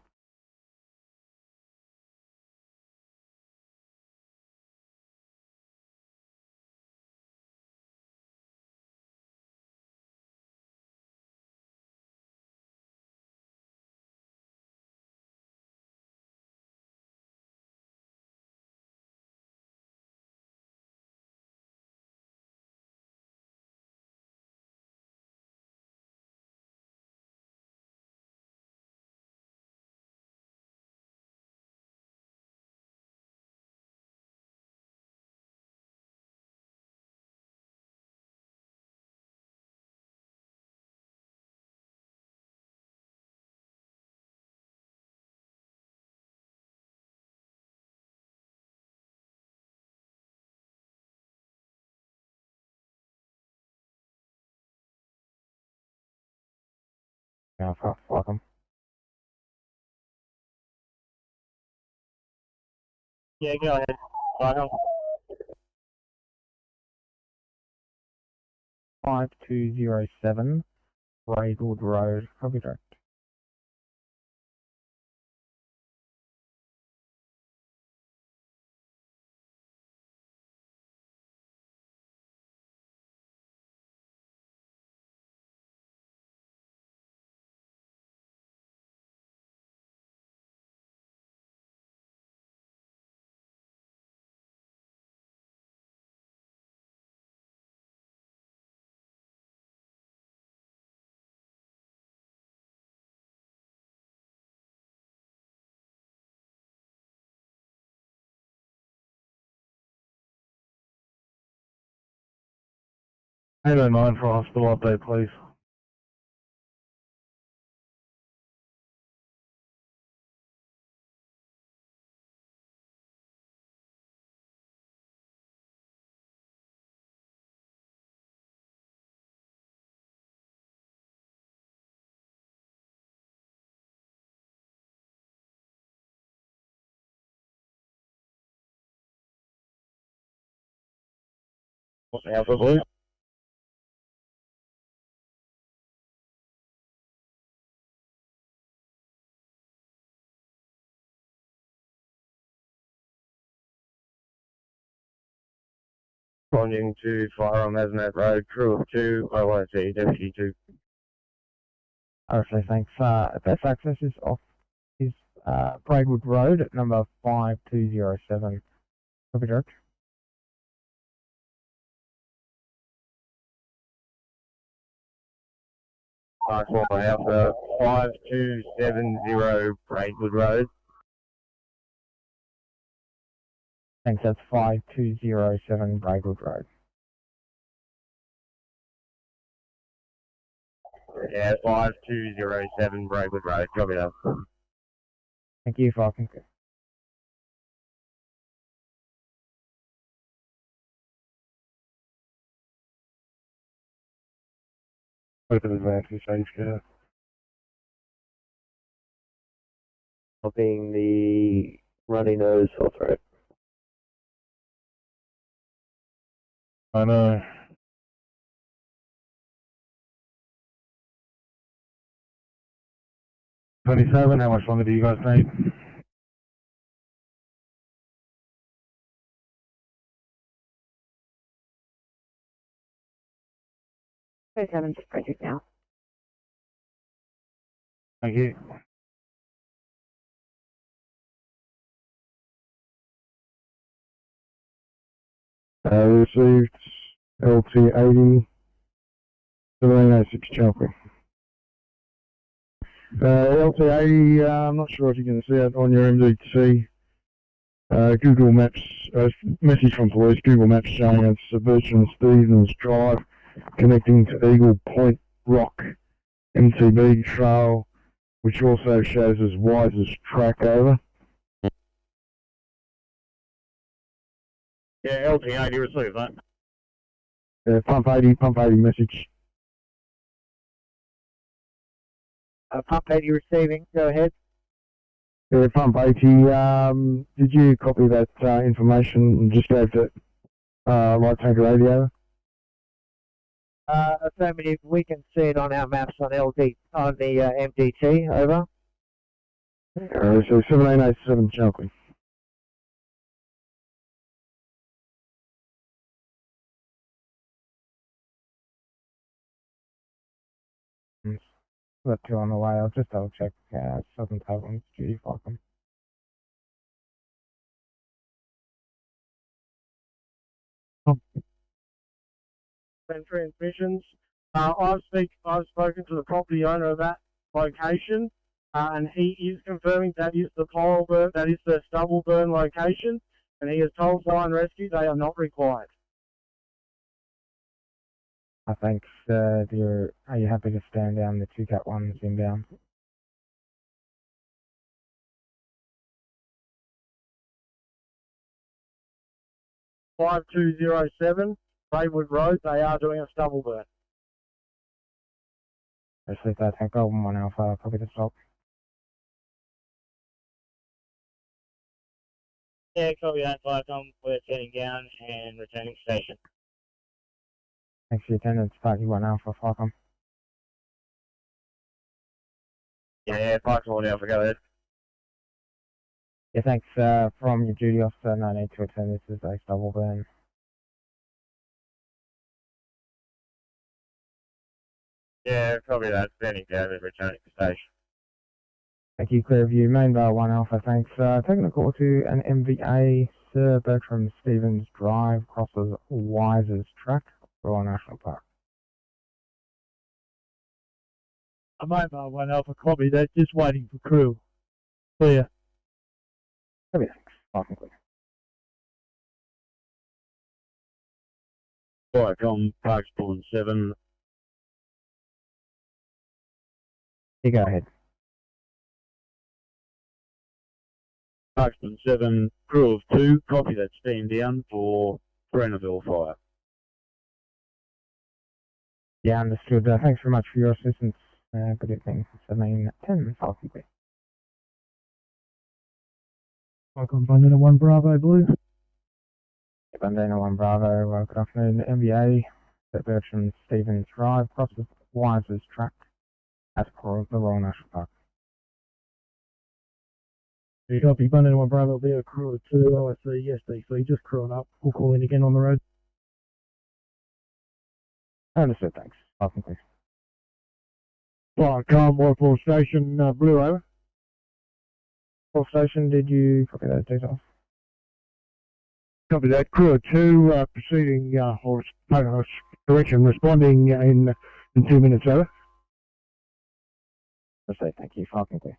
Alpha. Welcome. Yeah, go ahead. Welcome. 5207 Braidwood Road, copy direct. Hello, 9 for hospital update, please. What's the Alpha, please? Responding to fire on Mazmat Road, crew of 2, IYC, Deputy 2. Okay, thanks. Best access is off Braidwood Road at number 5207. Copy direct. Park Alpha 5270 Braidwood Road. Thanks, that's 5207 Braidwood Road. Yeah, 5207 Braidwood Road, copy that. Thank you, Falcon. Both of advance is safe care. Helping the runny nose health road. I know. $27, how much longer do you guys need? Just project now. Thank you. Received LT80, 786 jumping. LT80, I'm not sure if you can see it on your MDT. Google Maps, message from police, Google Maps showing it's Virgin Stevens Drive connecting to Eagle Point Rock MTB Trail, which also shows as Wise's track over. Yeah, LT80 received that. Pump 80 message. Pump 80 receiving, go ahead. Pump 80, did you copy that information and just gave to light tank radio? Affirmative, we can see it on our maps on the MDT, over. So 7887 jumping. Got 2 on the way. I'll just double check. Southern Taiwan's duty. Welcome. Transmissions. I've spoken to the property owner of that location, and he is confirming that is the pile burn, that is the stubble burn location, and he has told Fire and Rescue they are not required. Thanks. Are you happy to stand down the 2 Cat 1s inbound? (5207) Braidwood Road, they are doing a stubble burn. Received that, Tank Golden 1 Alpha, copy the stop. Yeah, copy that, Viacom. We're heading down and returning station. Thanks for your attendance, Parky 1 Alpha, Falcon. Yeah, Parks and Wildlife, go ahead. Yeah, thanks, from your duty officer, no need to attend, this is a double burn. Yeah, copy that. Standing down and returning to station. Thank you, Clearview, main bar 1 Alpha, thanks. Taking a call to an MVA, Sir Bertram Stevens Drive, crosses Wise's Track, Royal National Park. I might bar 1 Alpha, copy that, just waiting for crew. Clear. Copy, thanks. Parking clear. Viacom, Parks Spawn 7. You go ahead. Parksman 7, crew of 2, copy that, stand down for Grenville Fire. Yeah, understood. Thanks very much for your assistance. Good evening. 1710, Falcon Clear. Welcome, Bandana 1 Bravo Blue. Bandana 1 Bravo, good afternoon. MVA, Sir Bertram Stevens Drive, crosses Wise's Track, as per the Royal National Park. You copy, Bandana 1 Bravo, be a crew of 2, OSC, yes, DC, just crewing up. We'll call in again on the road. Understood, thanks. Falcon Clear. Viacom, Waterfall Station, Blue, over. Full station, did you copy those details? Copy that. Crew of 2, proceeding, correction, responding in 2 minutes, over. Proceed, thank you. Falcon Clear.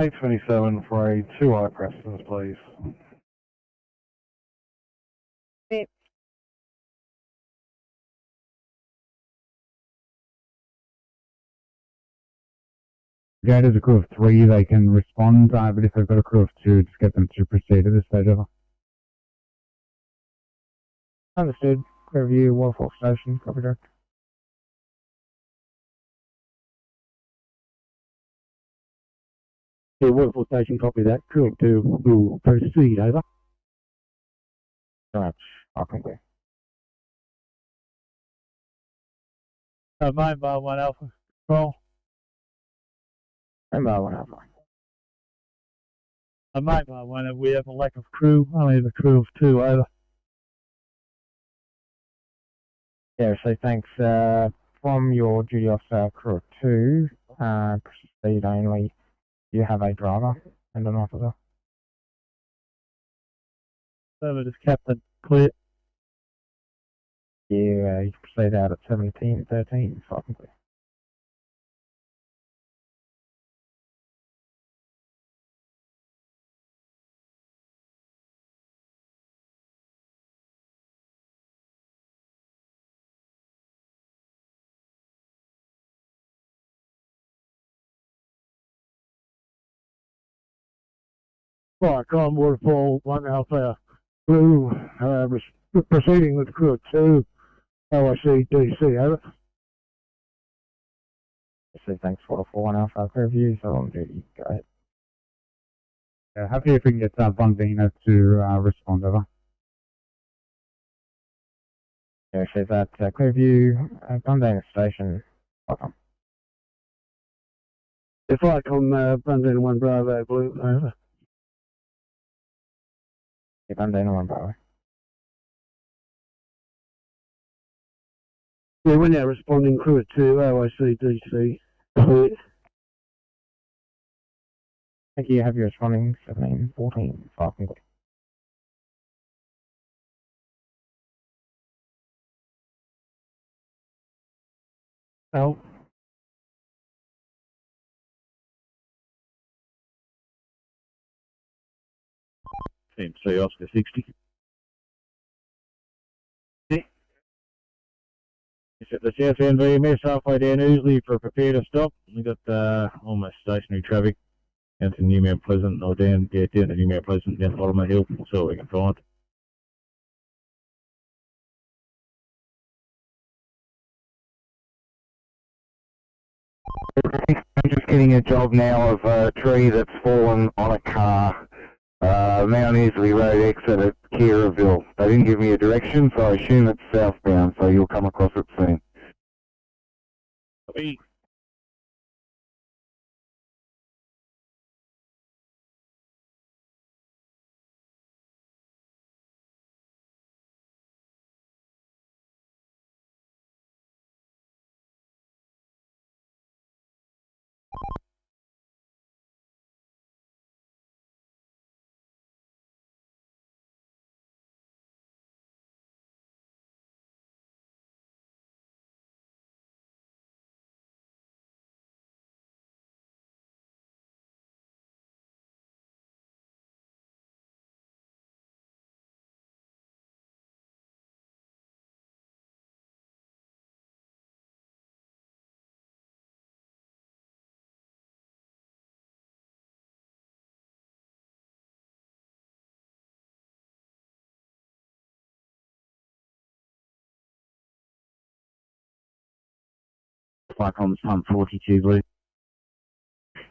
$827 for a 2-eye Prestons, please. Wait. Yeah, there's a crew of 3, they can respond, but if they've got a crew of 2, just get them to proceed at this stage over. Understood. Clearview, Waterfall Station, copy direct. Yeah, Waterfall Station, copy that. Crew of 2 will proceed, over. Right, Falcon Clear. Main bar 1 Alpha, control. Main bar 1 Alpha. Main bar 1, we have a lack of crew, only have a crew of 2, over. Yeah, so thanks, from your duty officer, crew of 2, proceed only. You have a driver and an officer. Service Captain, clear. You proceed out at 1713, Falcon Clear. Viacom Waterfall 1 Alpha Blue, proceeding with crew 2, OIC DC, over. So thanks for 1 Alpha Fairview, so on duty, go ahead. Yeah, happy if we can get Bundina to respond, over. Yeah, so that Clearview, Bundina Station, welcome. If I come Bundina 1 Bravo Blue, over. Yeah, Bundina 1 Bravo. Yeah, we're now responding crew 2, OIC DC. Thank you, have you responding 1714, 5 complete. Oh. MC Oscar 60. It's at the south end VMS halfway down Ousley for a prepare to stop. We've got almost stationary traffic down to New Mount Pleasant, or down to New Mount Pleasant, down the bottom of the hill. That's all we can find. I'm just getting a job now of a tree that's fallen on a car. Mount Easley Road exit at Keraville. They didn't give me a direction, so I assume it's southbound, so you'll come across it soon. Hey. Viacom's pump 42 blue.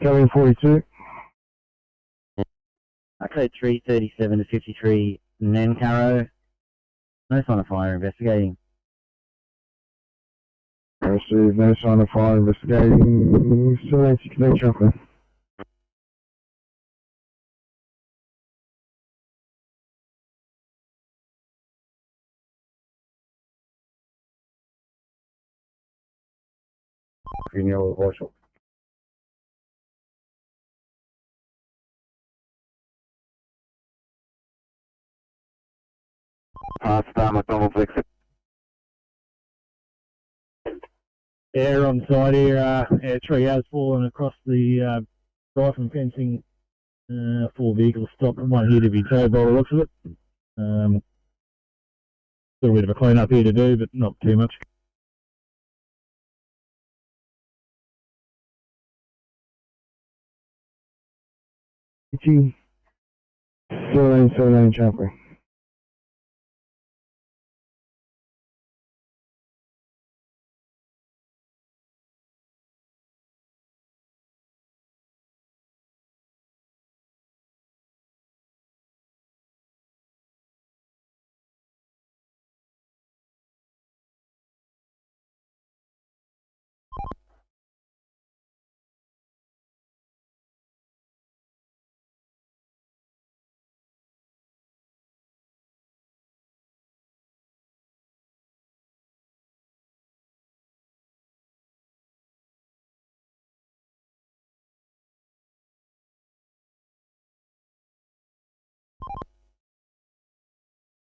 Going 42. Okay, 337 to 53 Nancaro. No sign of fire, investigating. I received no sign of fire, investigating. Still anti-connect chocolate. Funeral voice. Star McDonald's exit. Yeah, on the side here, a tree has fallen across the drive and fencing. 4 vehicles stopped, one here to be towed by the looks of it. Still a bit of a clean up here to do, but not too much. G. 17 chopper.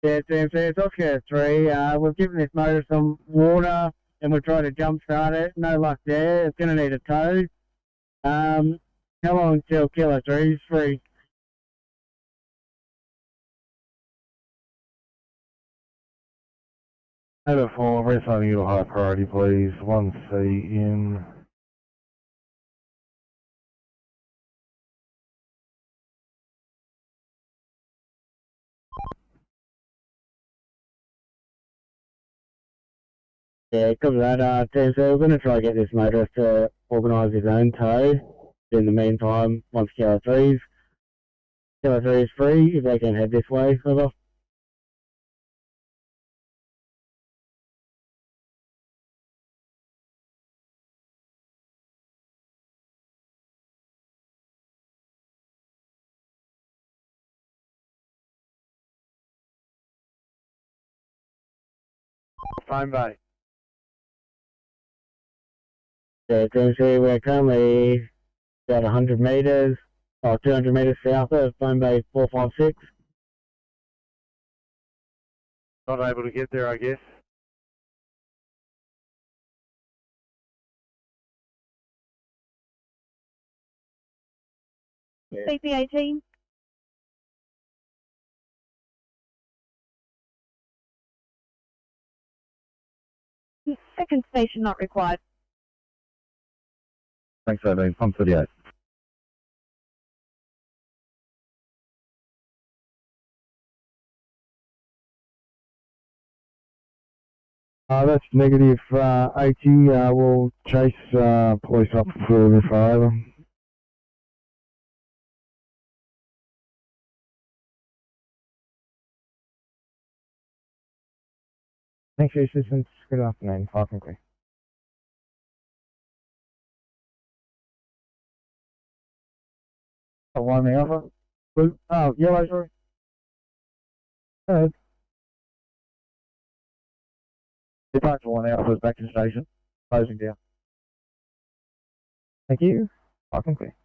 Yeah, it's Oscar 3. We've given this motor some water and we've tried to jump start it. No luck there. It's going to need a tow. How long till Kilo 3 is free? Over 4, restarting your high priority, please. 1C in. Yeah, copy that. Team, so we're going to try to get this motorist to organise his own tow. In the meantime, once Kilo 3 is free, if they can head this way, over. Phone bay. Yeah, Team C, we're currently about 100 metres, or 200 metres south of Phone Bay 456. Not able to get there, I guess. CP18. Second station not required. Thanks, 18. Pump 38. That's negative 80. We'll chase police up for if over. Thanks for your assistance. Good afternoon. Park and clear. Oh, one the other. Blue. Oh, yellow, sorry. Departure 1 Alpha back to station. Closing down. Thank you. Park and clear.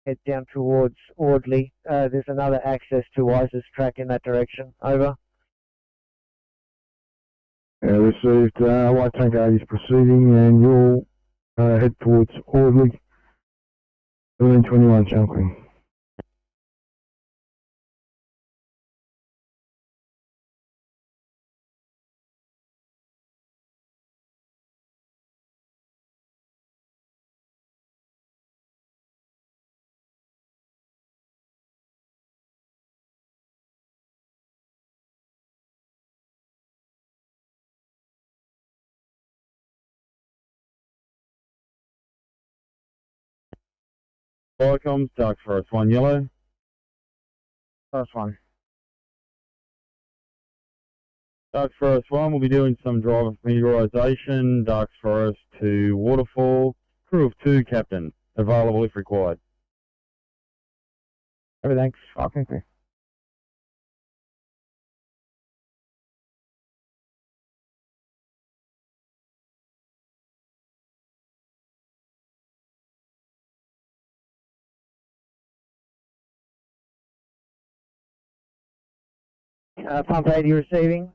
Head down towards Audley. There's another access to Wise's track in that direction. Over. Received. White tank 8 is proceeding, and you'll head towards Audley. 1721 Chunkley. Viacom, Dark Forest 1 yellow. First one. Dark Forest 1 will be doing some driver familiarisation. Dark Forest to Waterfall. Crew of 2, Captain. Available if required. Thanks. Park and clear. Pump 80 receiving.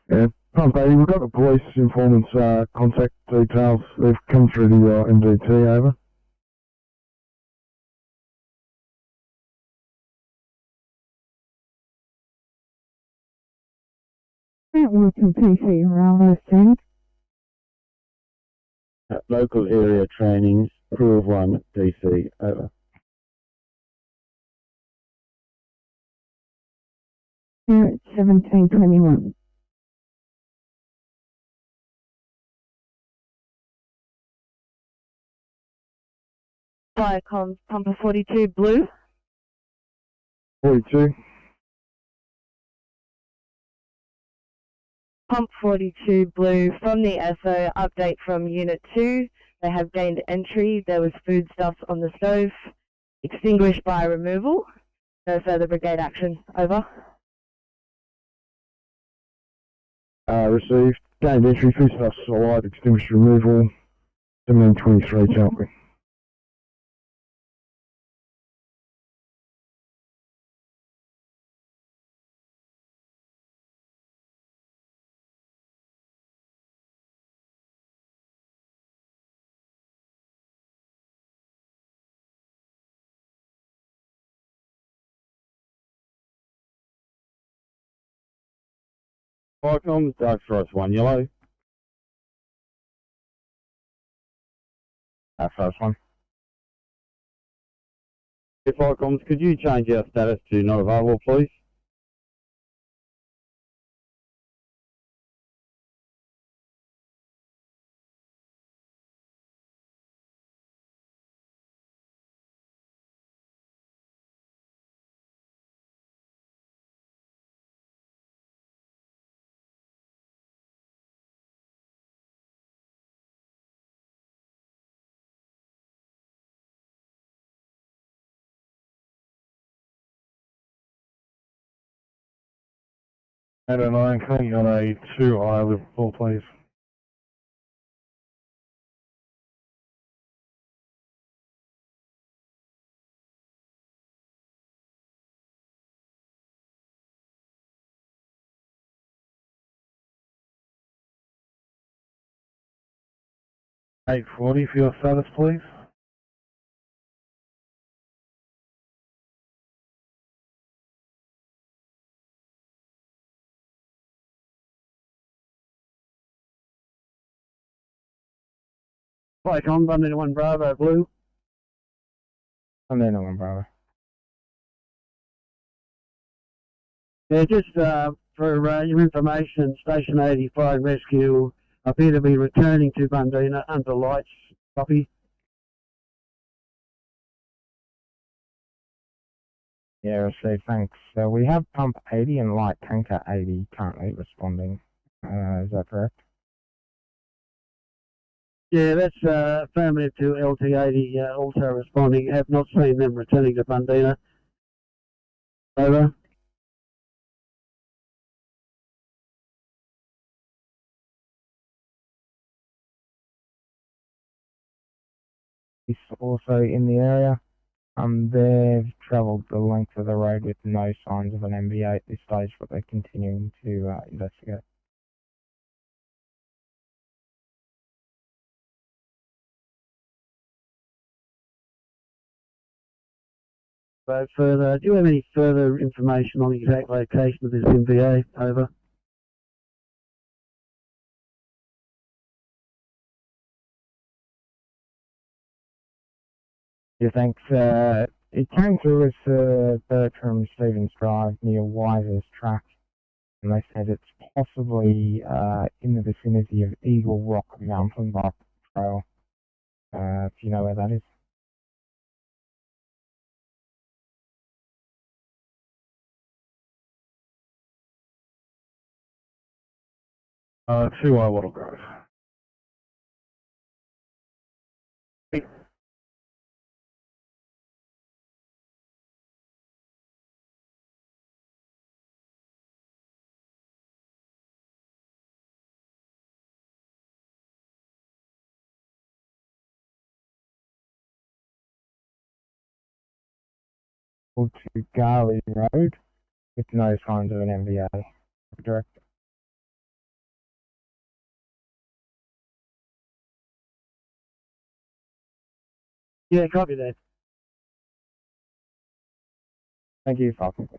Yeah, Pump 80, we've got the police informant's contact details. They've come through the MDT, over. Network and PC around those things. Local area trainings. Crew of 1, DC. Over. Here at 1721. Viacom, Pumper 42 blue. 42. Pump 42 blue from the SO, update from Unit 2. They have gained entry. There was foodstuffs on the stove. Extinguished by removal. No further brigade action. Over. Received. Gained entry, foodstuffs alive, extinguished removal. 1723 Chunkley. Viacom, Dark Forest 1 yellow. First one. If Firecoms, could you change our status to not available, please? And an iron clean on a 2I Liverpool, please. $8.40 for your status, please. Flycom, 1 Bravo, Blue. And then on Bravo. Yeah, just for your information, Station 80 Fire and Rescue appear to be returning to Bundeena under lights. Copy. Yeah, received, thanks. So we have pump 80 and light tanker 80 currently responding. Is that correct? Yeah, that's affirmative to LT80 also responding. Have not seen them returning to Bundeena. Over. He's also in the area. They've travelled the length of the road with no signs of an MBA at this stage, but they're continuing to investigate. So further, do you have any further information on the exact location of this MBA? Over. Yeah, thanks. It came through as Bertram Stevens Drive near Wiser's Track, and they said it's possibly in the vicinity of Eagle Rock Mountain Bike Trail. If you know where that is. $2I Wattle Grove. To Garley Road with no signs of an MBA. Direct. Yeah, copy that. Thank you, Falcon.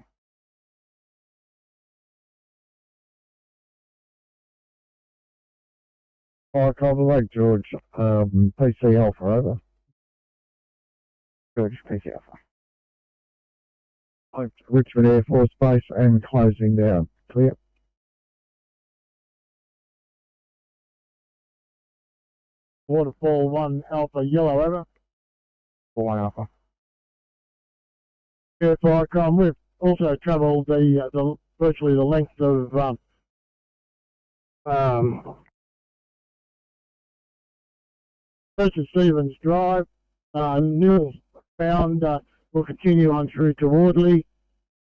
Alright, Cobble Lake, George. PC Alpha, over. George, PC Alpha. Richmond Air Force Base and closing down. Clear. Waterfall 1 Alpha Yellow, over. 1 Alpha. Yeah, Firecom, we've also travelled the virtually the length of Richard Stevens Drive. Newell found we'll continue on through to Wardley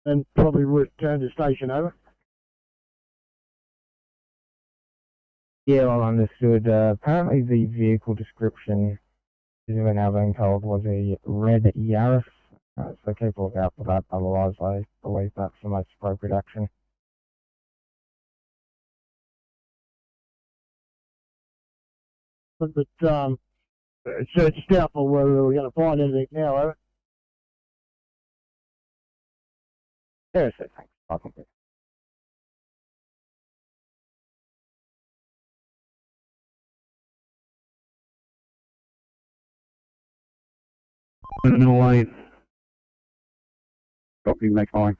and probably return to station, over. Yeah, well understood. Apparently the vehicle description, as we're now being told, was a red Yaris. So keep a look out for that, otherwise I believe that's the most appropriate action. But it's doubtful whether we're going to find anything now, over. Yeah, so thanks. I'll complete. Middle lane. Copy, make fine.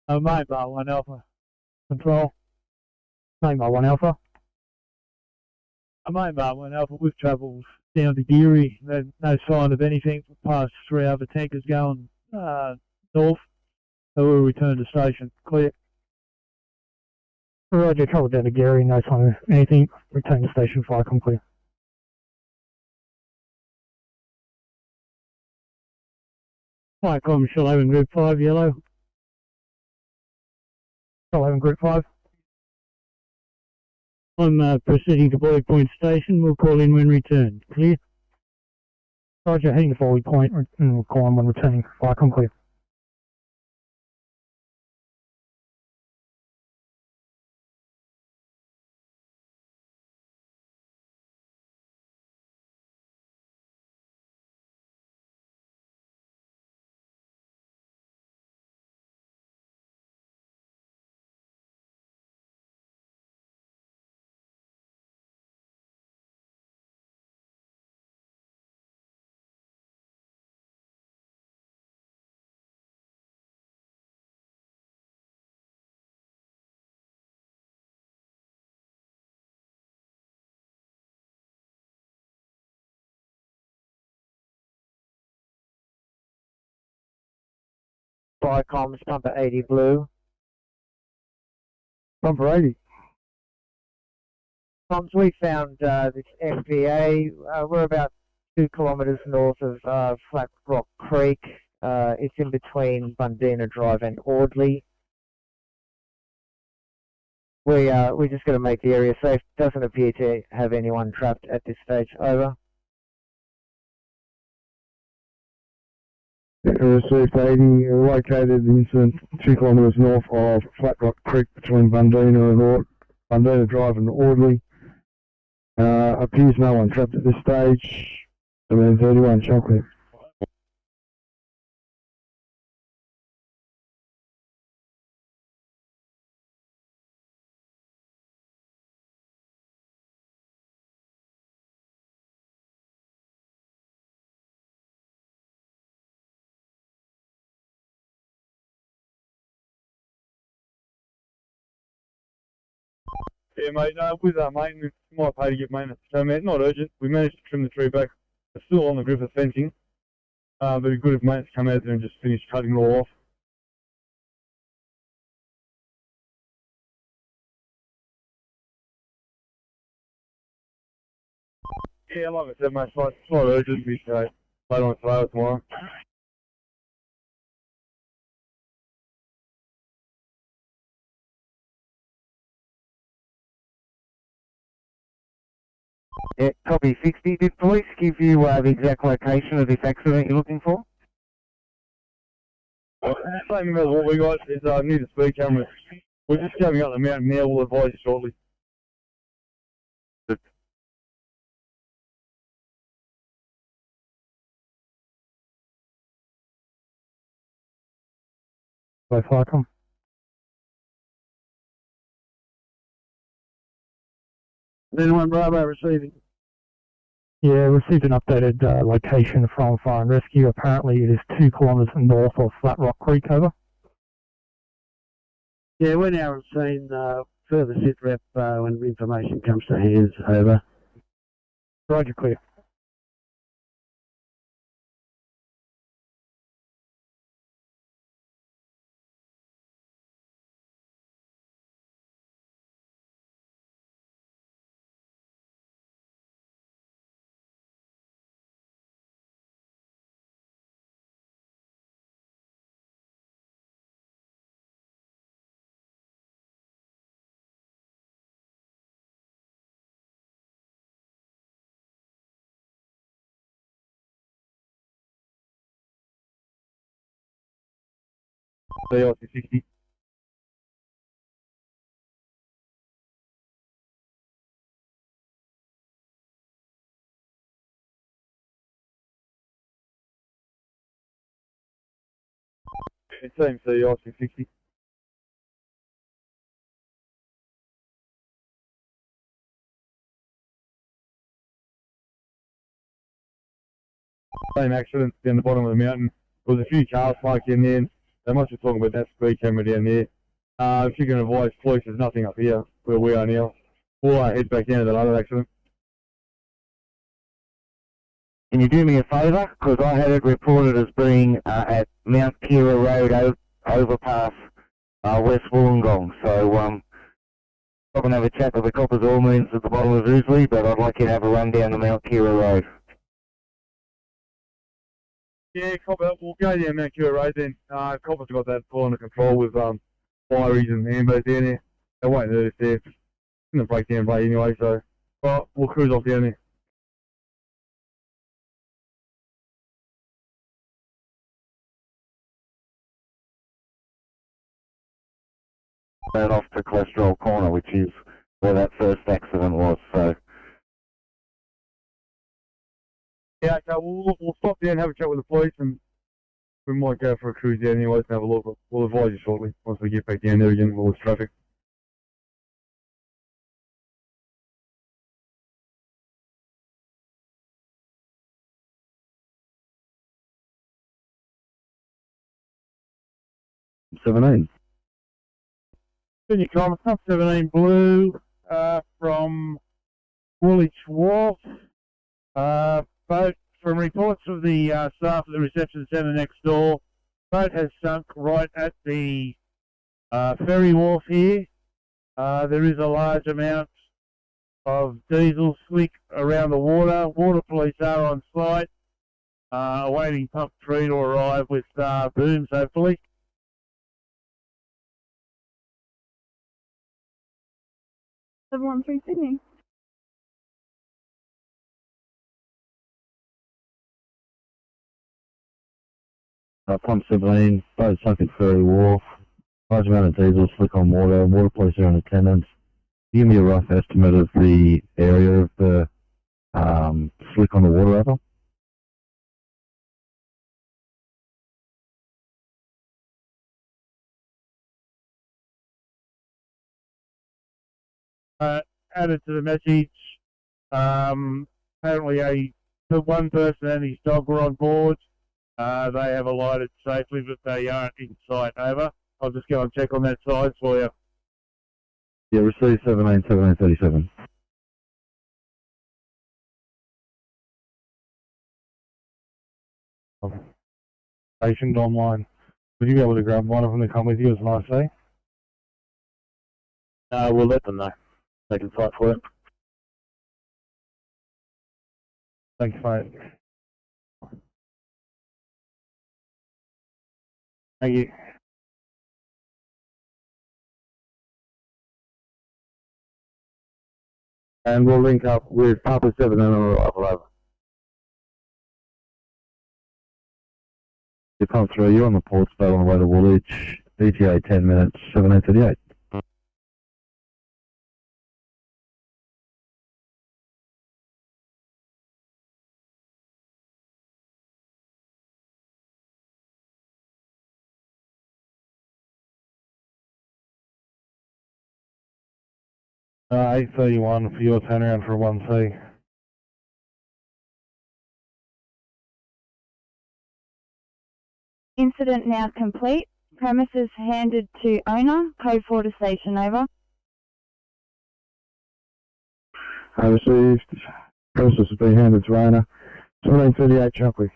Mate, bar 1 Alpha. Control. Mate, bar 1 Alpha. Mate, bar 1 Alpha, we've travelled down to Geary. No sign of anything. Past 3 other tankers going north. So we'll return to station. Clear. Roger, travel down to Geary, no sign of anything. Return to station, fire clear. Fire com, Shell 11 Group 5, yellow. Shell 11 Group 5. I'm proceeding to Boy Point Station. We'll call in when returned. Clear? Roger, heading to Boy Point, and we'll call in when returning. Fire clear. Fire comms, Pumper 80 blue. Pumper 80. Comms, we found this FPA. We're about 2 kilometres north of Flat Rock Creek. It's in between Bundina Drive and Audley. We're just going to make the area safe. Doesn't appear to have anyone trapped at this stage. Over. Received 80, located the incident 2 kilometres north of Flat Rock Creek between Bundina Drive and Audley. Appears no one trapped at this stage. Domain 31, chocolate. Yeah, mate, with our maintenance, we might pay to get maintenance. So, man, not urgent. We managed to trim the tree back. It's still on the grip of fencing. But it'd be good if maintenance come out there and just finish cutting it all off. Yeah, like I said, mate, it's not urgent. We say later on today or tomorrow. Yeah, copy 60. Did police give you the exact location of this accident you're looking for? Same as what we got is near the speed cameras. We're just coming up the mountain now. We'll advise you shortly. By Firecom. Anyone Bravo receiving? Yeah, received an updated location from Fire and Rescue. Apparently it is 2 kilometres north of Flat Rock Creek, over. Yeah, we're now on scene. Further sit rep when information comes to hands, over. Roger, clear. IC60. Same IC60. Same accident down the bottom of the mountain. There was a few cars parked in there. They must be talking about that speed camera down there. If you can advise police, there's nothing up here where we are now. We'll head back down to that other accident. Can you do me a favour? Because I had it reported as being at Mount Kira Road overpass, West Wollongong. So I'm going to have a chat with the coppers all means at the bottom of Ousley, but I'd like you to have a run down to Mount Kira Road. Yeah, copper. We'll go down Mount Kira Road then. Copper's got that full under control with fireys and ambos down there. They won't hurt us there. It's in the breakdown bay anyway, so we'll cruise off down there. Right off to Cholesterol Corner, which is where that first accident was. So yeah, okay, we'll stop there and have a chat with the police, and we might go for a cruise down anyways and have a look. We'll advise you shortly once we get back down there again with all this traffic. Sydney Common, 17 Blue, from Woolwich Wharf. Boat, from reports of the staff at the reception centre next door, boat has sunk right at the ferry wharf here. There is a large amount of diesel slick around the water. Water police are on site, awaiting pump 3 to arrive with booms, hopefully. Everyone through Sydney. Pump 17, boat sunk at Ferry Wharf, large amount of diesel, slick on water, water police are in attendance. Give me a rough estimate of the area of the slick on the water, Added to the message, apparently one person and his dog were on board. They have alighted safely, but they aren't in sight. Over. I'll just go and check on that side for you. Yeah, receive 1737. Stationed online. Would you be able to grab one of them to come with you as an IC? We'll let them know. They can fight for it. Thanks, mate. Thank you. And we'll link up with Papa 7 and over. You pump through, you're on the port boat on the way to Woolwich, ETA 10 minutes, 1738. Uh, 831 for your turnaround for 1C. Incident now complete. Premises handed to owner. Code 4 to station, over. I received. Premises has been handed to owner. 1738 Chuckley.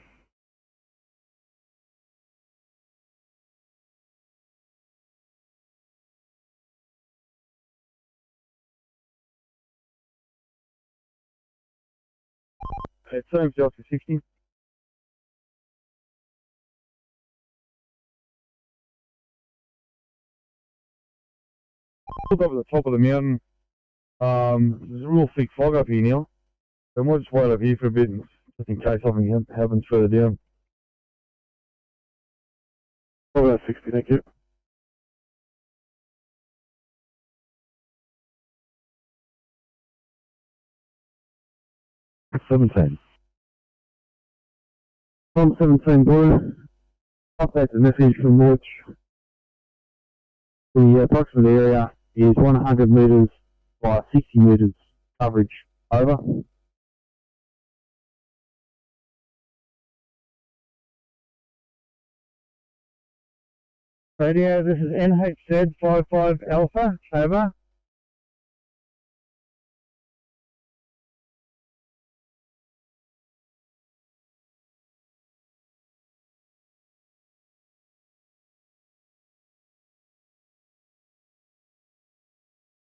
It's IC60. Look up at the top of the mountain. There's a real thick fog up here now. So I might just wait up here for a bit, just in case something happens further down. About 60, thank you. 17. Tom 17 Blue, update the message from Watch. The approximate area is 100 metres by 60 metres coverage. Over. Radio, this is NHZ 55 Alpha, over.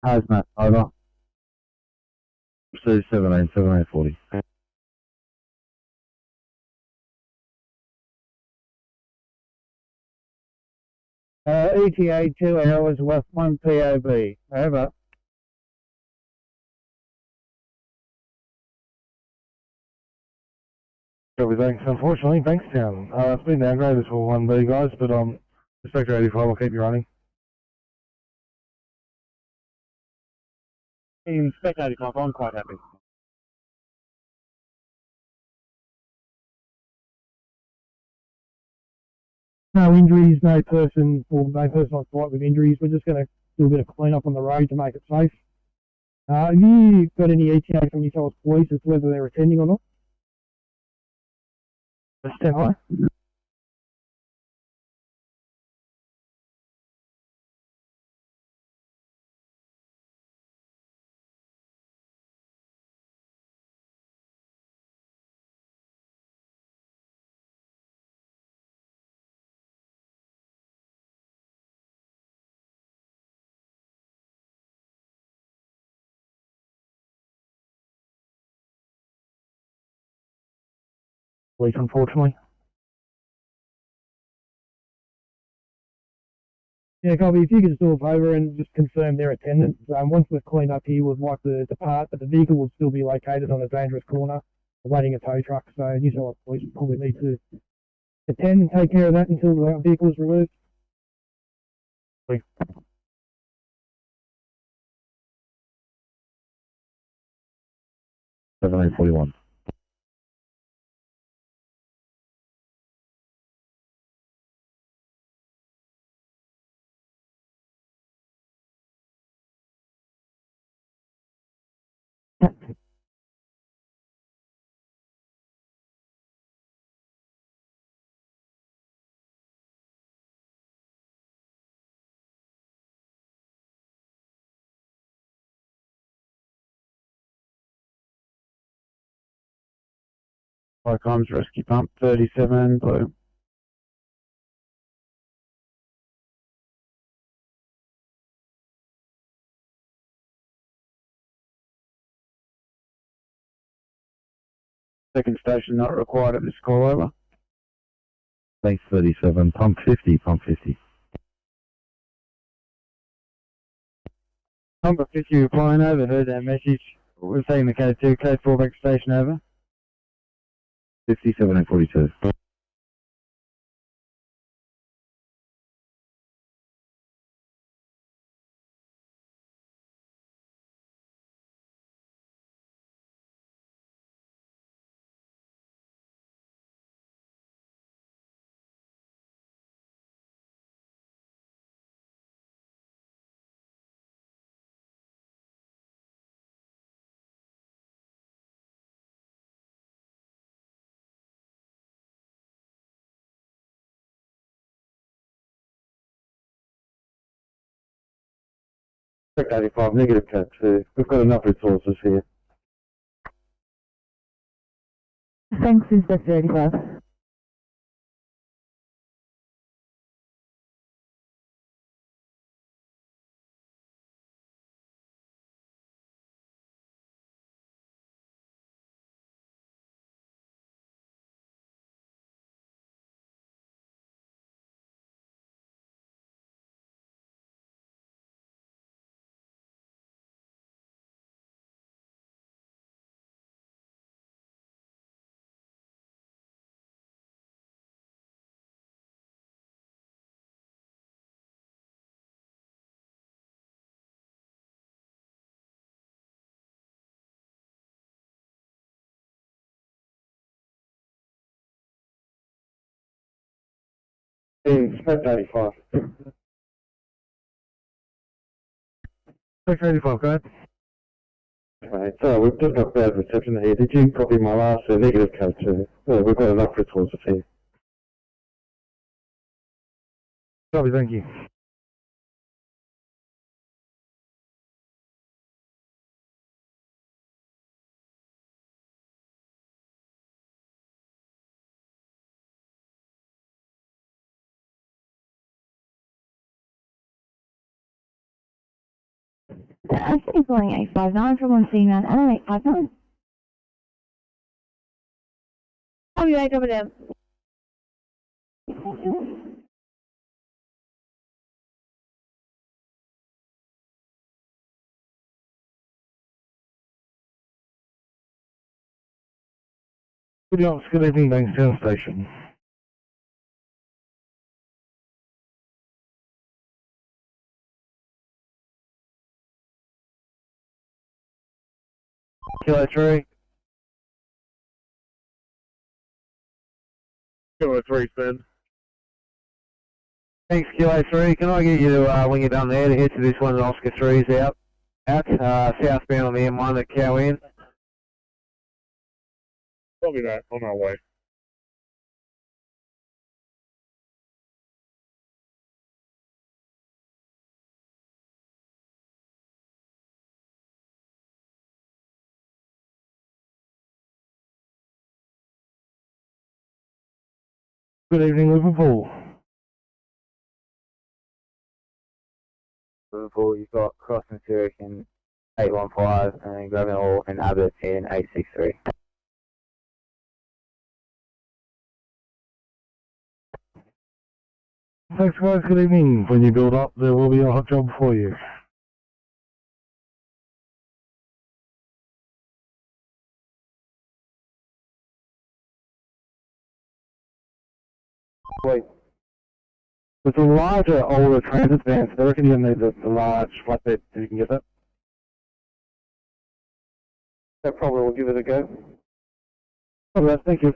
Hazmat, over. Pursuit 17, 1740. ETA 2 hours with 1 POB, over. Copy, thanks. Unfortunately, Bankstown. It's been downgraded to a 1B, guys, but Inspector 85 will keep you running. Inspector 85, I'm quite happy. No injuries, no person on site with injuries. We're just going to do a bit of clean up on the road to make it safe. Have you got any ETA from New South Wales Police as to whether they're attending or not? Stand by. Police, unfortunately. Yeah, copy. If you could just do a favour and just confirm their attendance. Once we're cleaned up here, we'd like to depart, but the vehicle will still be located on a dangerous corner, awaiting a tow truck. So New South Wales Police probably need to attend and take care of that until the vehicle is removed. 1741. Comms Rescue Pump 37 Blue. Second station not required at this call, over. Thanks 37, pump 50, pump 50. Number 50 replying over, heard that message. We're taking the code 2, code 4 back station over. 57 and 42. Check 85, negative code 2. We've got enough resources here. Thanks, Inspector 85. Smoke 85. Smoke 85, go ahead. Right, so we've just got bad reception here. Did you copy my last negative code too? Well, we've got enough resources here. Copy, thank you. I'm calling 859 from 1 C man and 859. WAWM. Good evening, Bankstown Station. Kilo 3. Kilo 3, Fed. Thanks, Kilo 3. Can I get you to, when you're done there, to head to this one, Oscar 3's out, southbound on the M1 at Cow End. Copy that, on our way. Good evening, Liverpool. Liverpool, you've got Cross and Zurich in 815 and Grosvenor Hall and Abbott in 863. Thanks guys, good evening. When you build up, there will be a hot job for you. Wait. With the larger, older transit vans, I reckon you need the large flatbed so you can get that. That probably will give it a go. Alright, thank you.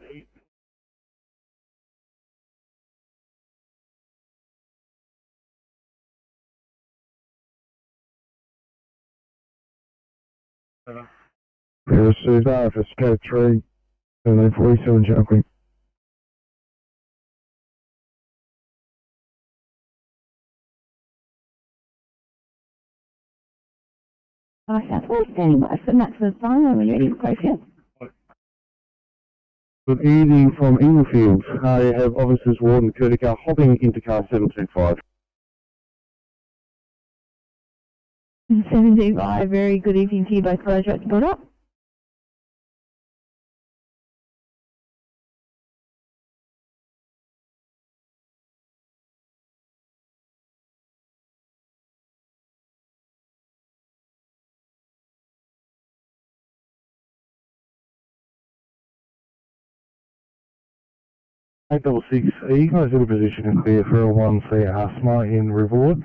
We received RFS code 3 and then 47 jumping. Southwest standing by for maximum time and ready for process. Good evening from Inglefield. I have officers Warden Kurtica hopping into car 725. 725, very good evening to you both. Close right to build up. Eight 6, are you guys in a position to clear for a 1C asthma in Reward?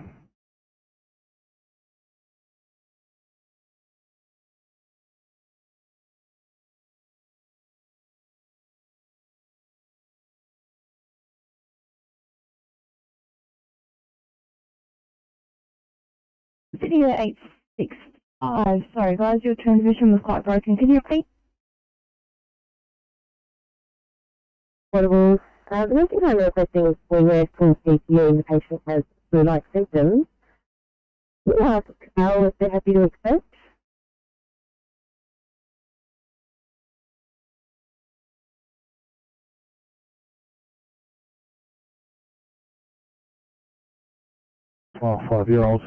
Sydney at 865. Sorry guys, your transmission was quite broken. Can you repeat? The nursing home requesting is for where full CPU and the patient has flu-like symptoms. We'll ask Carol if they're happy to accept. Oh, 5-year-old.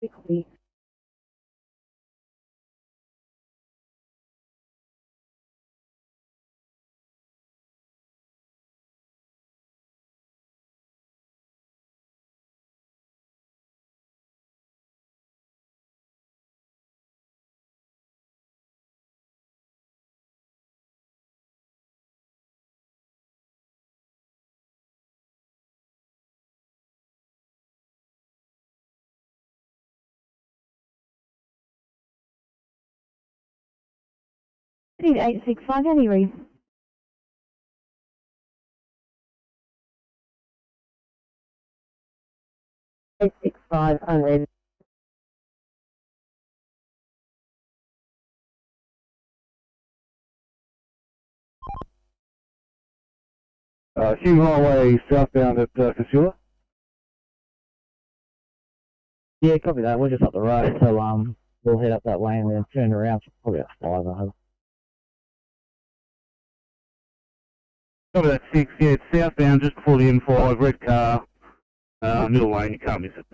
Quickly. Sydney at 865, how do you read? 865 unread. Hume Highway southbound at Casula. Yeah, copy that. We're just up the road, so we'll head up that way and then turn around for probably about 5, I hope. Copy that 6, yeah, it's southbound just before the M5, red car, middle lane, you can't miss it.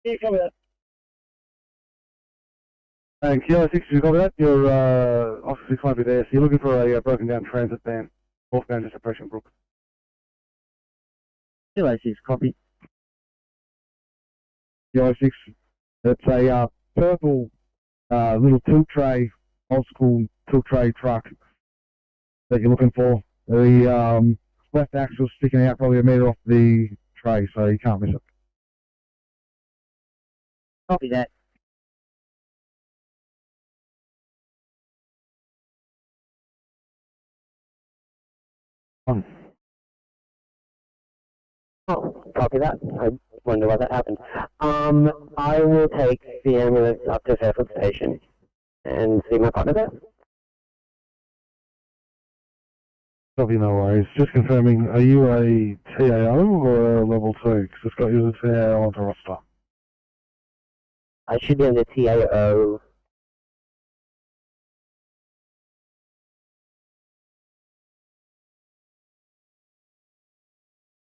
Yeah, copy that. And Kilo 6, you copy that? Your Officer 6 won't be there, so you're looking for a broken down transit van, northbound just approaching Brook. Kilo 6, copy. Kilo 6, it's a purple little tilt tray, old school tilt tray truck that you're looking for. The left axle sticking out probably a metre off the tray, so you can't miss it. Copy that. Oh, copy that. I wonder why that happened. I will take the ambulance up to Fairfield Station and see my partner there. Copy, no worries. Just confirming, are you a TAO or a level 2? Because it's got you as a TAO on the roster. I should be on the TAO.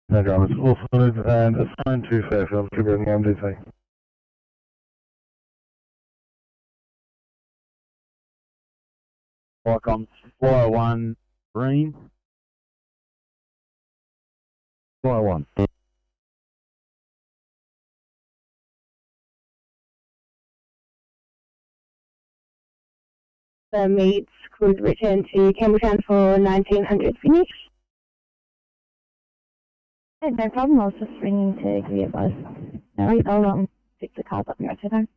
No dramas. All sorted and assigned to Fairfield, triggering the MDT. Icons 401 green. 401. The mates could return to Campbelltown for 1900 finish. Yeah, no problem, I was just ringing to give you a buzz. No worries, I'll fix the cars up and go to them.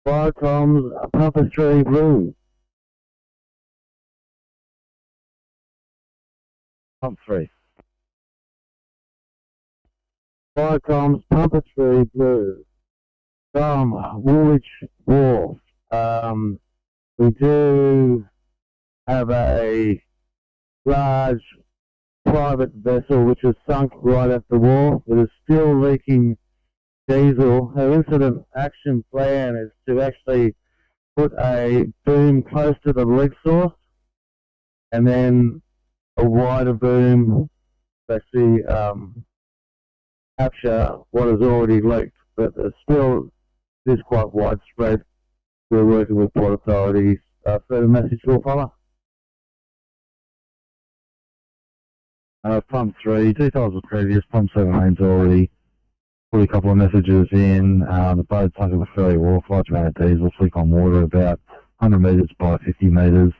Fire comms, Papa 3 blue. Pump 3. Fire comms, Papa 3 blue. From Woolwich Wharf. We do have a large private vessel which is sunk right at the wharf. It is still leaking diesel. Her incident action plan is to actually put a boom close to the leak source and then a wider boom to actually capture what is already leaked. But still is quite widespread. We're working with port authorities. Further message will follow. Pump 3, details of previous, pump 17's already put a couple of messages in. The boat sunk at the Ferry Wharf, large amount of diesel, leak on water about 100 metres by 50 metres.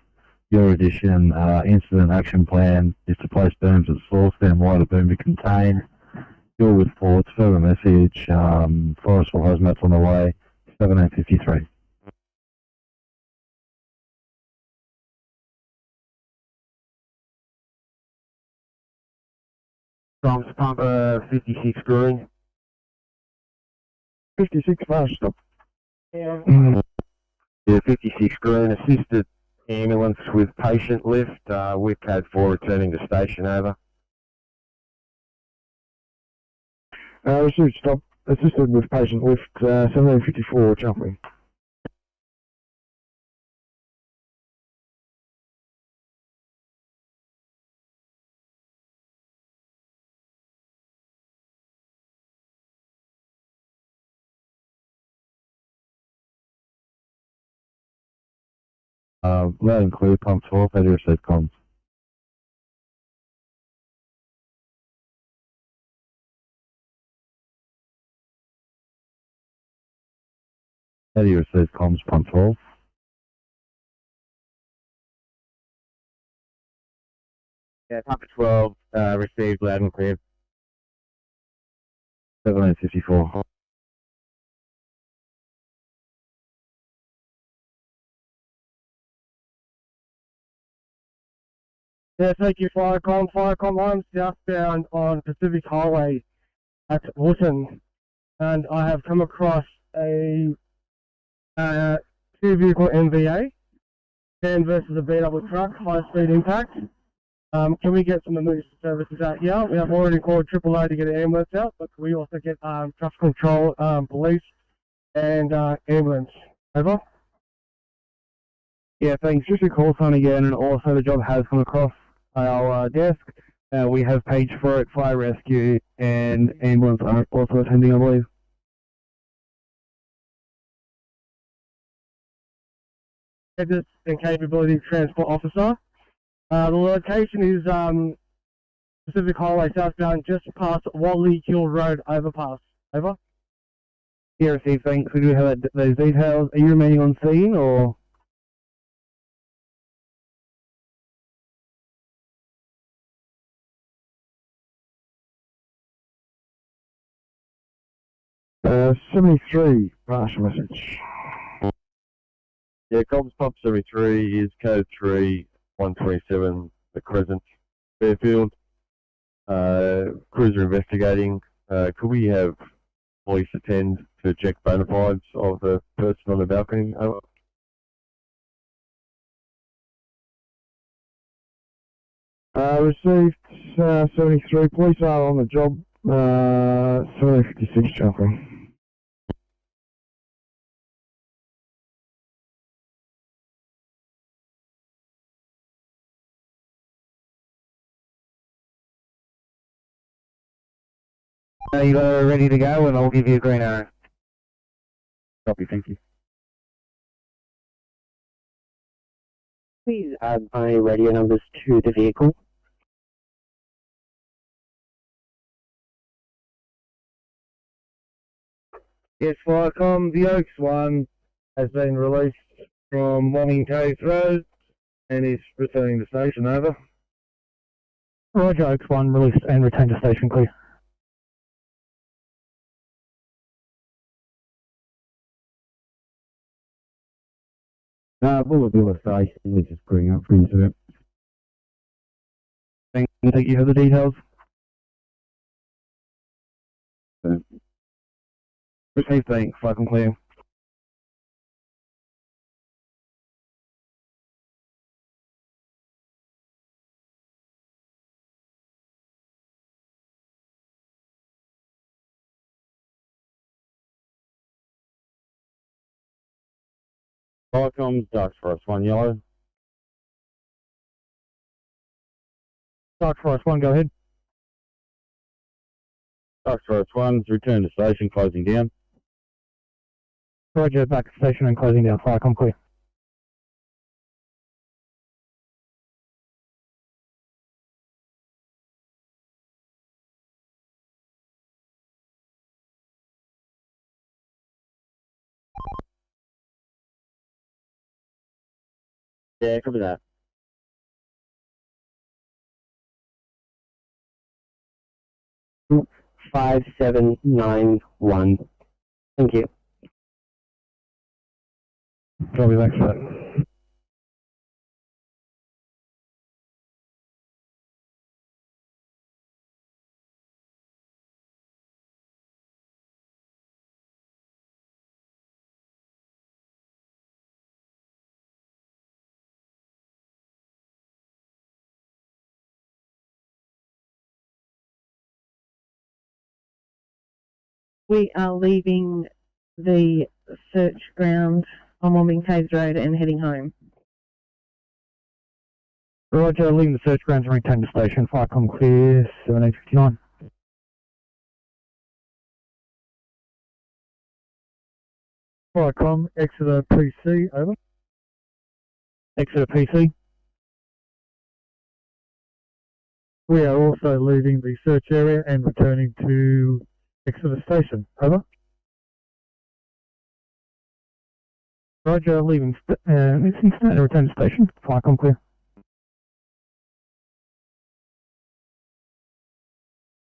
Your addition, incident action plan is to place booms at source, then wider boom to contain. You're with ports, further message, Forest for hazmats on the way, 1753. Comms pump 56 green. 56 fast stop. Yeah, 56 green, assisted ambulance with patient lift, with code 4 returning to station, over. Received stop, assisted with patient lift, 1754 jumping. That include pump 12, how do you receive comms? Eddie receives comms, pump 12. Yeah, pump 12, received loud and clear. 1754. Yeah, thank you, Firecom. Firecom, I'm southbound on Pacific Highway at Wootton, and I have come across a two-vehicle MVA, Dan versus a VW truck, high-speed impact. Can we get some emergency services out here? We have already called AAA to get an ambulance out, but can we also get traffic control, police, and ambulance? Over. Yeah, thanks. Just a call sign again, and also the job has come across our desk. We have page for it, fire rescue, and ambulance are also attending, I believe. And capability transport officer. The location is Pacific Highway southbound, just past Wally Hill Road overpass. Over. Yeah, received. Thanks. We do have those details. Are you remaining on scene, or? Uh, 73, partial message. Yeah, comms pump 73 is code 3, 127, the Crescent, Fairfield. Cruiser investigating. Could we have police attend to check bona fides of the person on the balcony? Over. Received 73, police are on the job, 756 jumping. You are ready to go, and I'll give you a green arrow. Copy, thank you. Please add my radio numbers to the vehicle. Yes, Firecom, the Oaks one has been released from Wonging Cave Road and is returning to station, over. Roger, Oaks 1, released and returned to station, clear. Bullet station, we're just putting up into it. Thank you for the details. Received, thanks, Firecom clear. Firecom's Dark Forest 1 yellow. Dark Forest 1, go ahead. Dark Forest 1's return to station, closing down. Roger, back to station and closing down. Firecom clear. Yeah, copy that. Group 5791. Thank you. Copy, thanks for that. We are leaving the search ground on Wombing Caves Road and heading home. Roger, leaving the search grounds and return to station. Firecom clear, 7859. Firecom, Exeter PC, over. Exeter PC. We are also leaving the search area and returning to Exeter Station, over. Roger, leaving Cincinnati, return to station. Flycom clear.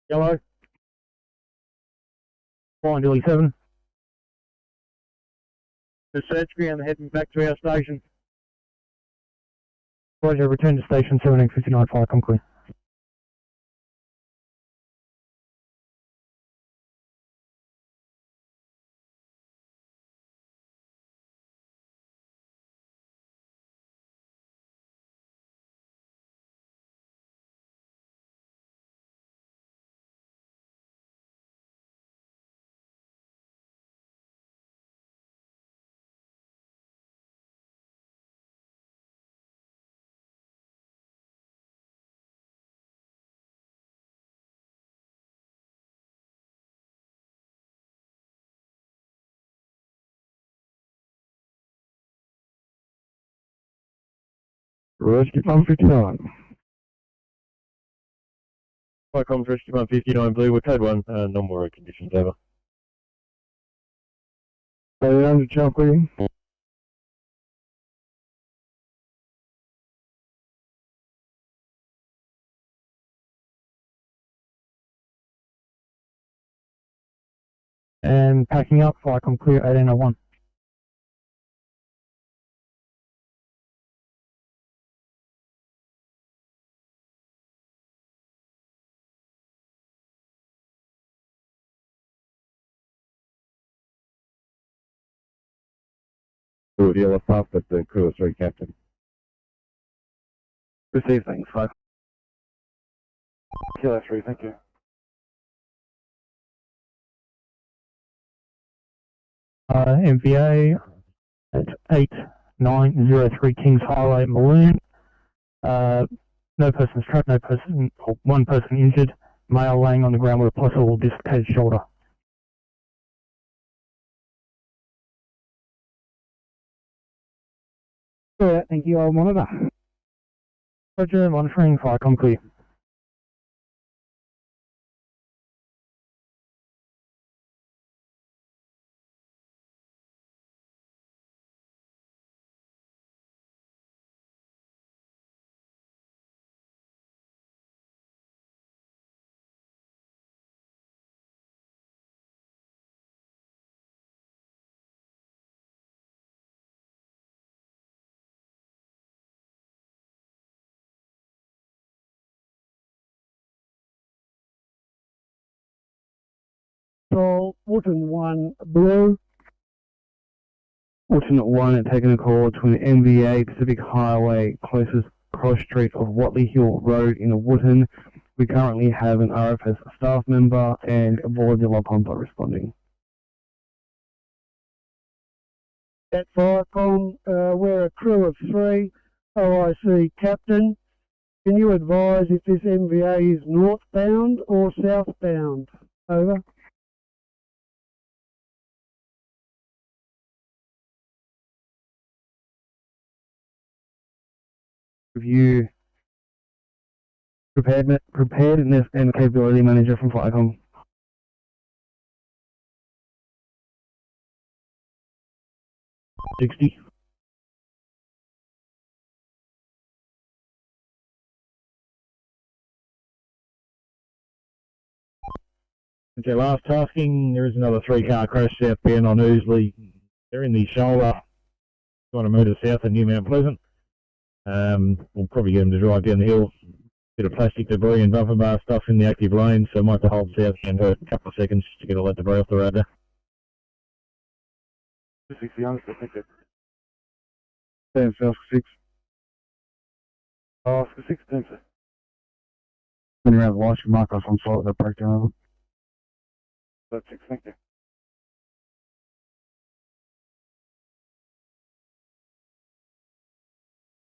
Yellow. Flying Dilly 7. The search ground heading back to our station. Roger, return to station 1759, Flycom clear. Rescue 159. Flycom Rescue 159 Blue, we're code 1, normal road conditions over. Are you under jumping? And packing up, Flycom clear 1801. Good, yellow puff at the crew of 3, Captain. Receive, thanks, 5. Kilo 3, thank you. MVA at 8903 Kings Highway, Maloon. No person's trapped, no person, or one person injured. Male laying on the ground with a possible dislocated shoulder. Alright, thank you, I'll monitor. Roger, monitoring, Flycom clear. Patrol, Wootton 1 Blue. Alternate 1 taking a call between the MVA Pacific Highway closest cross street of Watley Hill Road in Wootton. We currently have an RFS staff member and a Vordular pumper responding. At Flycom, we're a crew of 3, OIC Captain. Can you advise if this MVA is northbound or southbound? Over. Review preparedness and capability manager from Flycom. $60. Okay, last tasking, there is another 3-car crash southbound on Ousley. They're in the shoulder, trying to move to south of New Mount Pleasant. We'll probably get them to drive down the hill. Bit of plastic debris and bumper bar stuff in the active lane, so might have to hold southbound for a couple of seconds to get all that debris off the road there. 60 understood, thank you. Stand south 6. Oscar 6, thanks, sir. Then around the lights, you mark us on site with that breakdown of them. That's 6, thank you.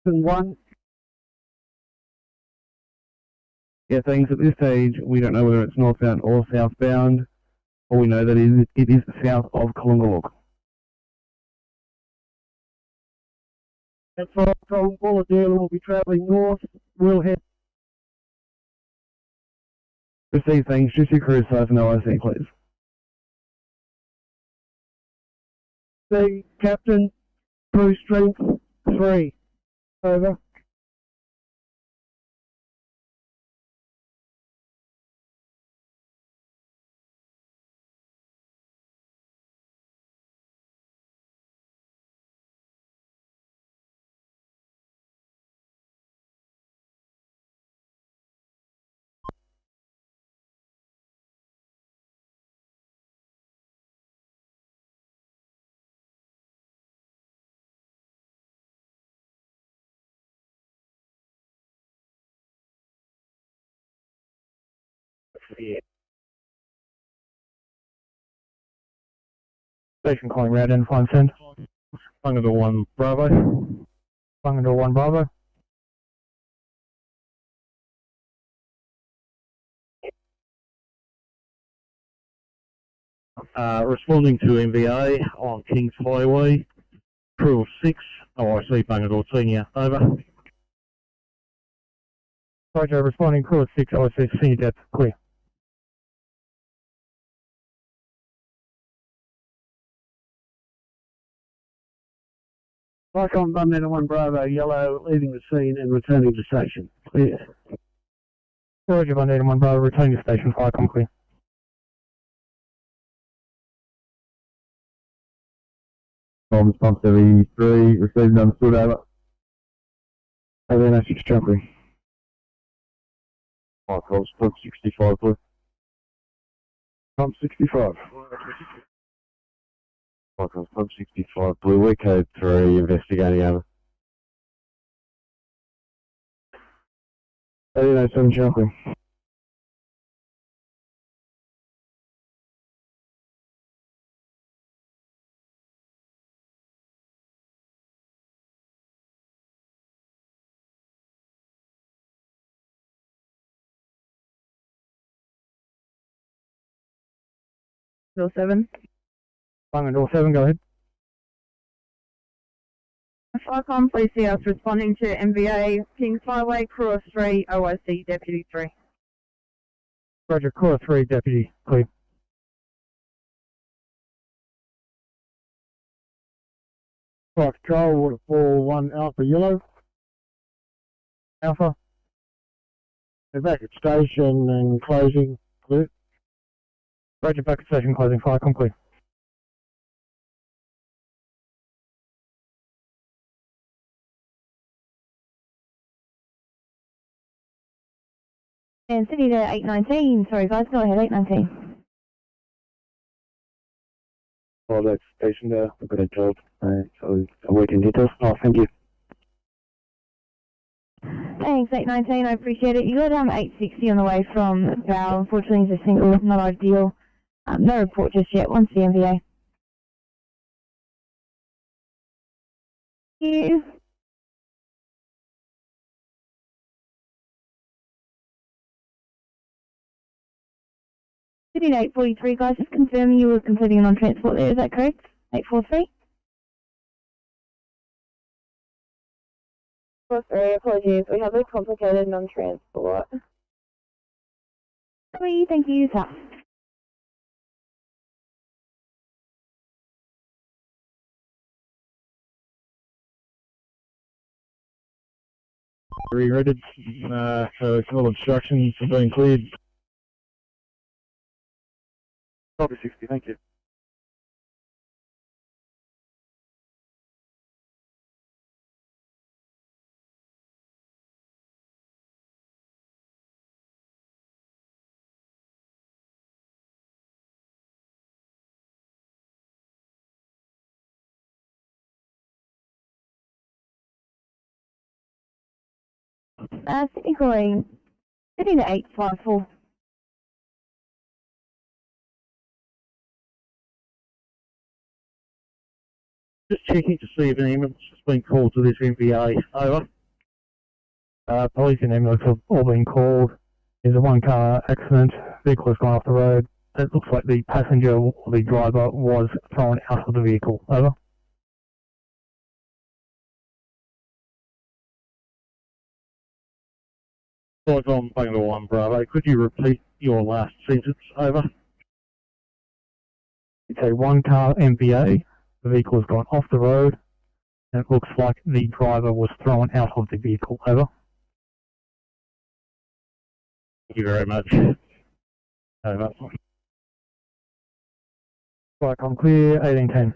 And 1. Yeah, thanks. At this stage, we don't know whether it's northbound or southbound. All we know that it is south of Kalungaluk. At Flycom, Bulladale will be travelling north. We'll head. Receive, thanks. Just your crew size and OIC, please. The Captain, Crew strength 3. Over. Yeah. Station calling route in 5 cent. Bunker 1 Bravo. Bunker 1 Bravo. Responding to MVA on Kings Highway. Crew of 6. OIC Bunker Senior. Over. Roger, responding crew of 6, OIC Senior Depth, clear. Icon Bunker 1 Bravo, yellow, leaving the scene and returning to station. Clear. Roger, Bunker 1 Bravo, returning to station, Icon clear. Comms pump 73, received understood, over. Over NSW jumping. Comms pump 65, please. Pump 65. Comms pump 65, blue, we're code 3, investigating, over. 7 jumping. Bill 7. Bunker 7, go ahead. Icon, please see us responding to MVA, Kings Highway, crew of 3, OIC Deputy 3. Roger, crew of 3, deputy, clear. Right, control, waterfall 1 Alpha Yellow. Alpha. They're back at station and closing, clear. Roger, back at station, closing, Icon clear. And City to 819, sorry guys, go ahead, 819. Oh, that's station there. I've got a job. So I'm waiting details. Oh, thank you. Thanks, 819, I appreciate it. You got 860 on the way from Val. Unfortunately, it's a single, not ideal. No report just yet, once the MVA. Thank you. City to 843, guys, just confirming you were completing an on-transport there, is that correct? 843? 43, apologies, we have a complicated non-transport. Sorry, thank you, sir. Rerouted. So all obstructions are being cleared. Copy 60, thank you. City calling. City to 854. Just checking to see if an ambulance has been called to this MVA. Over. Police and ambulance have all been called. There's a 1-car accident. Vehicle has gone off the road. It looks like the passenger or the driver was thrown out of the vehicle. Over. On Bunker 1 Bravo, could you repeat your last sentence? Over. It's a 1-car MVA. The vehicle has gone off the road. It looks like the driver was thrown out of the vehicle. Over. Thank you very much. Over. Right, I'm clear. 1810.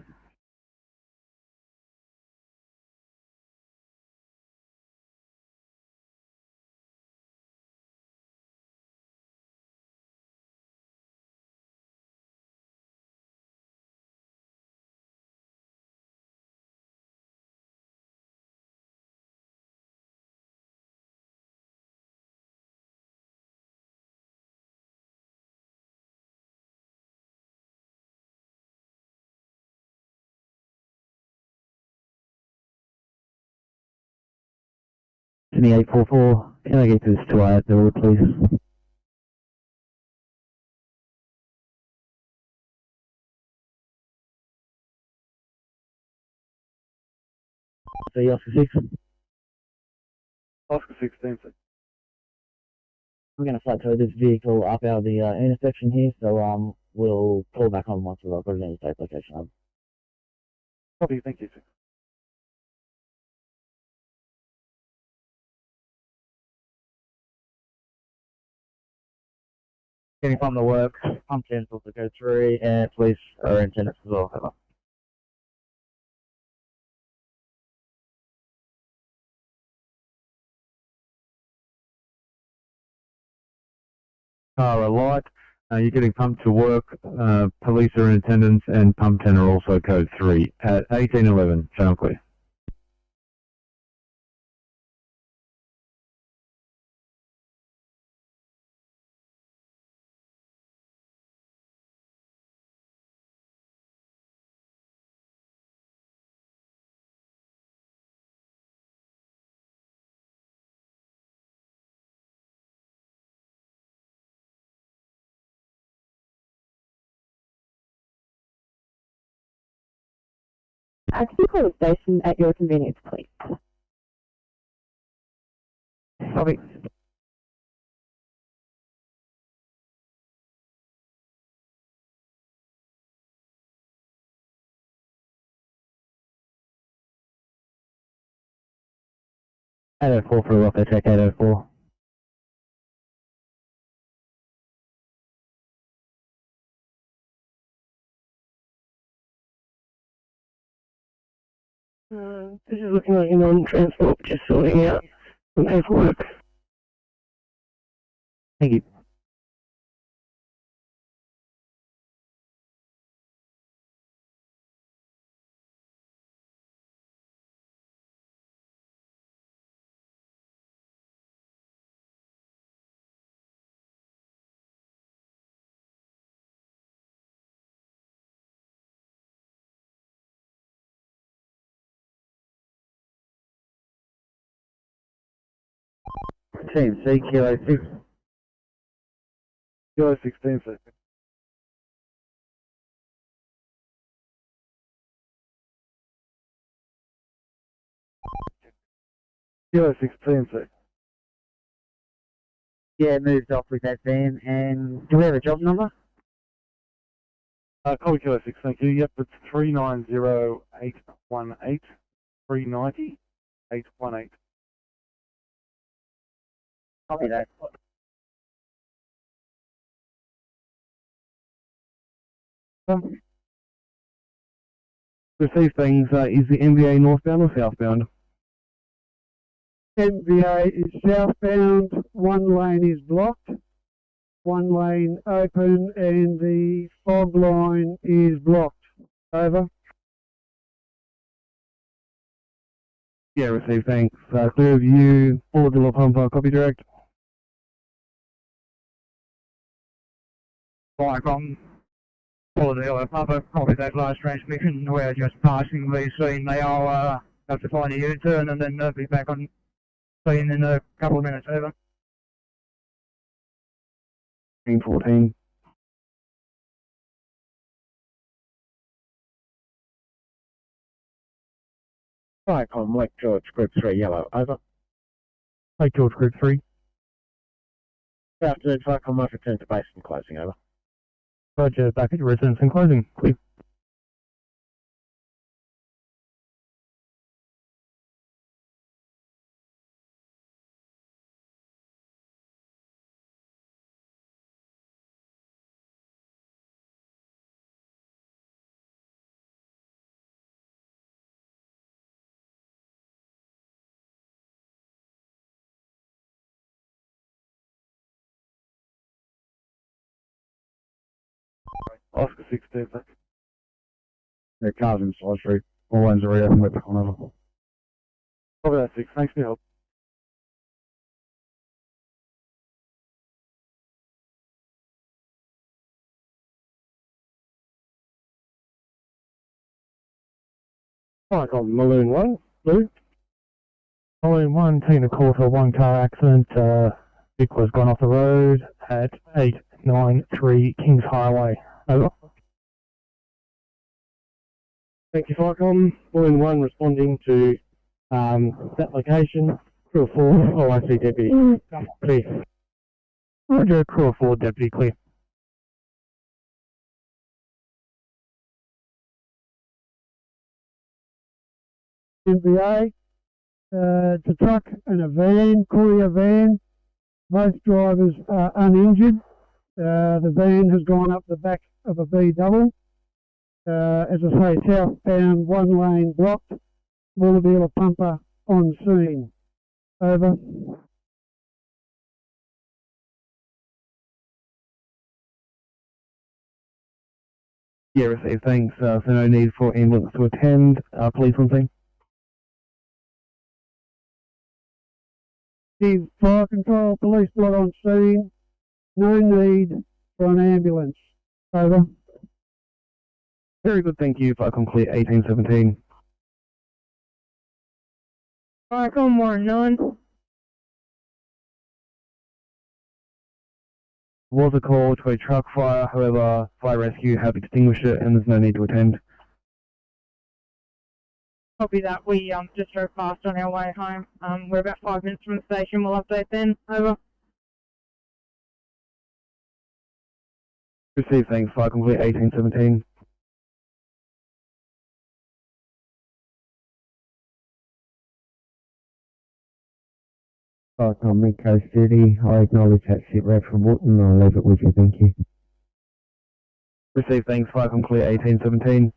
Sydney 844, can I get this to at the road, please? So Oscar 6. Oscar 16, sir. We're going to flat tow this vehicle up out of the intersection here, so we'll pull back on once we've got it in a safe location. Copy, thank you, sir. Getting from the work, pump cancels to go through, and police are in attendance as well. Over. Car alight, you're getting pumped to work, police are in attendance, and pump 10 are also code 3 at 1811, channel clear. Can you call the station at your convenience, please? Copy. Eight 804 for a rocket check, 804. This is looking like a non-transport, just sorting out some paperwork. Thank you. Team C, Kilo 6. Kilo 16, sir. Kilo 16, sir. Yeah, moved off with that van, and do we have a job number? Copy Kilo 6, thank you. Yep, it's 390818. 390-818. Copy that. Receive things, is the MBA northbound or southbound? NVA is southbound, one lane is blocked, one lane open, and the fog line is blocked. Over. Yeah, receive thanks. Clear view, forward to La Pampa, copy direct. Right, for the yellow pumper, copy that last transmission. We're just passing the scene now. Have to find a U-turn and then be back on scene in a couple of minutes. Over. 14. Viacom, Lake George, Group 3, yellow, over. Lake George, Group 3. Good afternoon, Viacom, I've returned to base and closing, over. Roger, back at your residence and closing. Clear. Oscar 16, thanks. Yeah, cars inside street. All lanes are reopened, we're back on over. Copy that 6, thanks for your help. Alright, on Balloon 1, Blue. Balloon 1, Tina Quarter, 1 car accident. Vic was gone off the road at 893 Kings Highway. Over. Thank you, Ficom. Balloon 1 responding to that location. Crew of 4, oh, I see deputy. Clear. Roger, crew of 4, deputy clear. MVA, it's a truck and a van, courier van. Both drivers are uninjured. The van has gone up the back of a B double. As I say, southbound, one lane blocked. Wallabeela pumper on scene. Over. Yeah, received, thanks. So no need for ambulance to attend. Police on scene. The fire control police blood on scene. No need for an ambulance. Over. Very good, thank you. Fire complete 1817. Michael, more 9. Was a call to a truck fire, however, fire rescue have extinguished it and there's no need to attend. Copy that. We just drove past on our way home. We're about 5 minutes from the station. We'll update then. Over. Received, thanks. Fire complete 1817. Icon Midcoast City, I acknowledge that sit rep from Wootton, I'll leave it with you, thank you. Received, thanks. Fire complete 1817.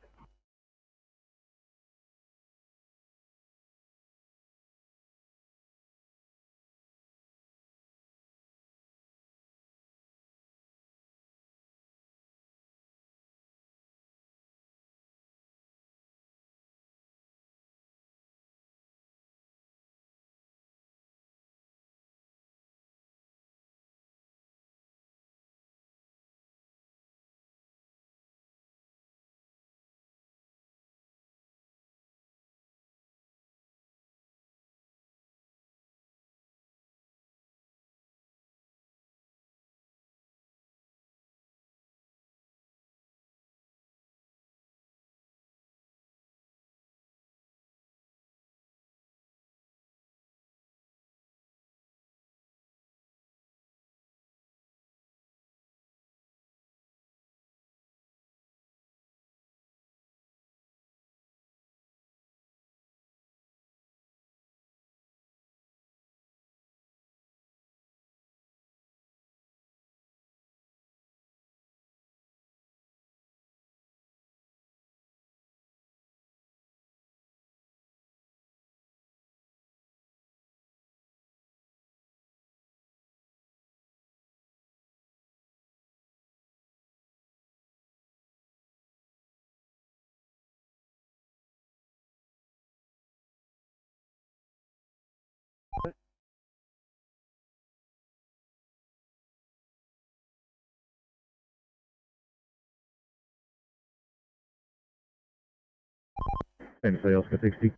NSW Oscar 60.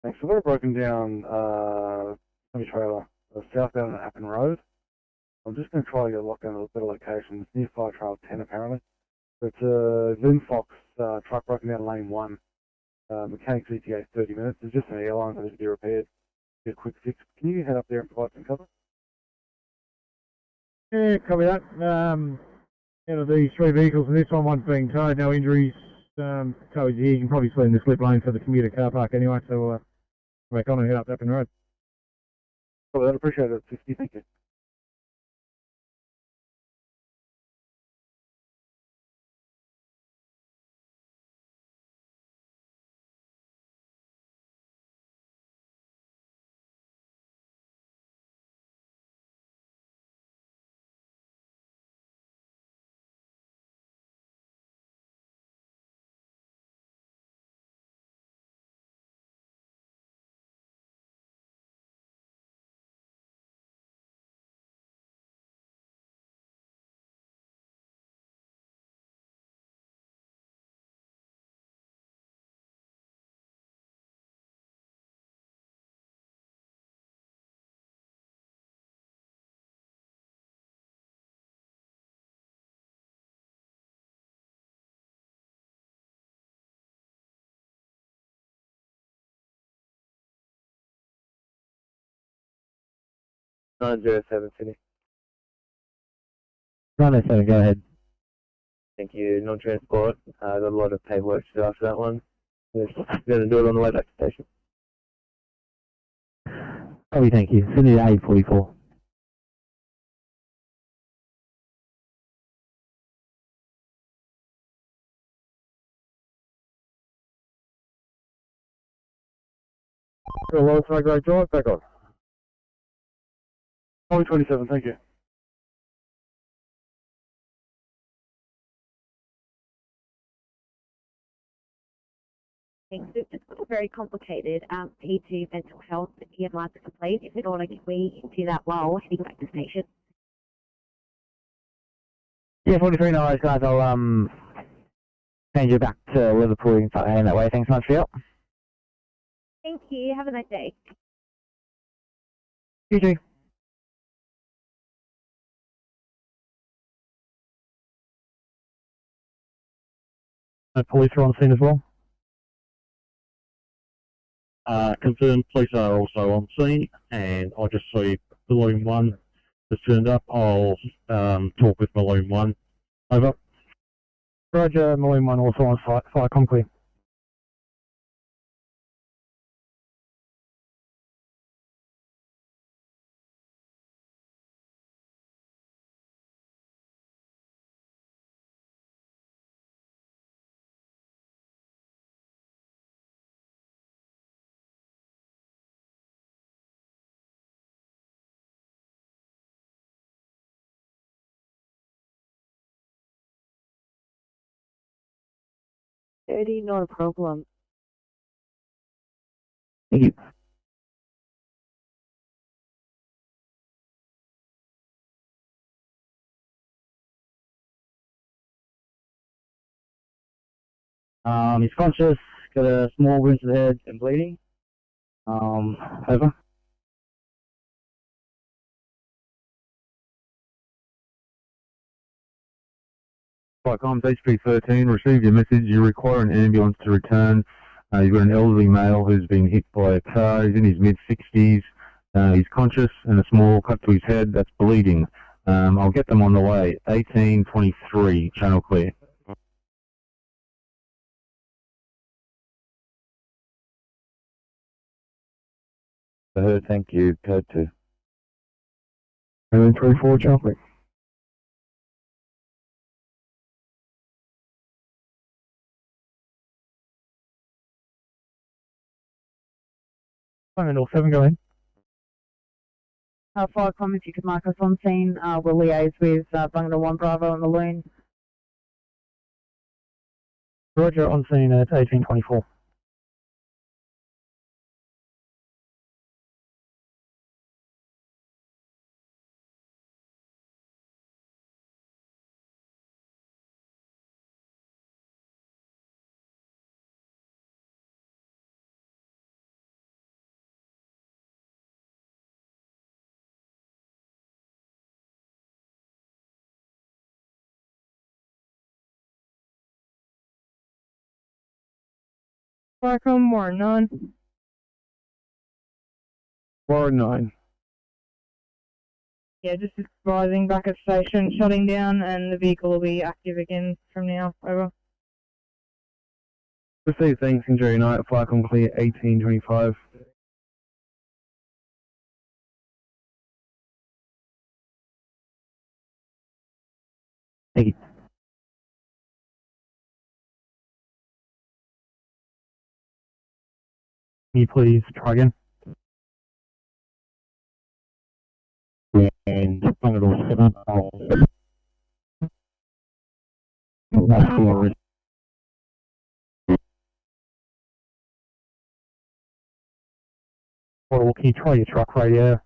Thanks. So we've broken down semi-trailer southbound on Appin Road. I'm just going to try to get a lockdown of a better location. It's near Fire Trail 10 apparently. It's a Zoom Fox truck broken down lane 1. Mechanics ETA 30 minutes. There's just an airline that needs to be repaired. Get a quick fix. Can you head up there and provide some cover? Yeah, copy that. Out of these 3 vehicles, and this one's being towed, no injuries. Tow's here. You can probably see in the slip lane for the commuter car park anyway, so we'll back on and head up Appin Road. Copy that. Appreciate it. 60. Thank you. 907 Sydney. 907, go ahead. Thank you. Non-transport. Got a lot of paperwork to do after that one. We're going to do it on the way back to the station. Copy, thank you. Sydney to 844. Alongside Great Drive, back on. Copy 27, thank you. Thanks. It's just got a very complicated P2 mental health EMR to complete. If in order, can we do that while heading back to the station? Yeah, 43, no worries, guys. I'll change you back to Liverpool. You can start heading that way. Thanks so much for your help. Thank you. Have a nice day. You too. Police are on scene as well. Confirmed, police are also on scene, and I just see Balloon 1 has turned up. I'll talk with Balloon 1. Over. Roger, Balloon 1 also on site. Fire clear. Not a problem. Thank you. He's conscious, got a small wound to the head and bleeding. Over. Right, comms HP13, received your message. You require an ambulance to return. You've got an elderly male who's been hit by a car. He's in his mid-60s. He's conscious and a small cut to his head that's bleeding. I'll get them on the way. 1823, channel clear. I heard, thank you, code 2. 1824, channel clear. I'm in all 7, go in. Fire comments, you could mark us on scene. We'll liaise with Bungalow 1 Bravo and Maloon. Roger, on scene at 1824. Welcome, Warren 9. Warren 9. Yeah, just advising back at station, shutting down, and the vehicle will be active again from now. Over. Received, thanks, enjoy your night. Fire clear, 1825. Thank you. Can you please try again? And Bungalow 7, I'll... Or can you try your truck radio?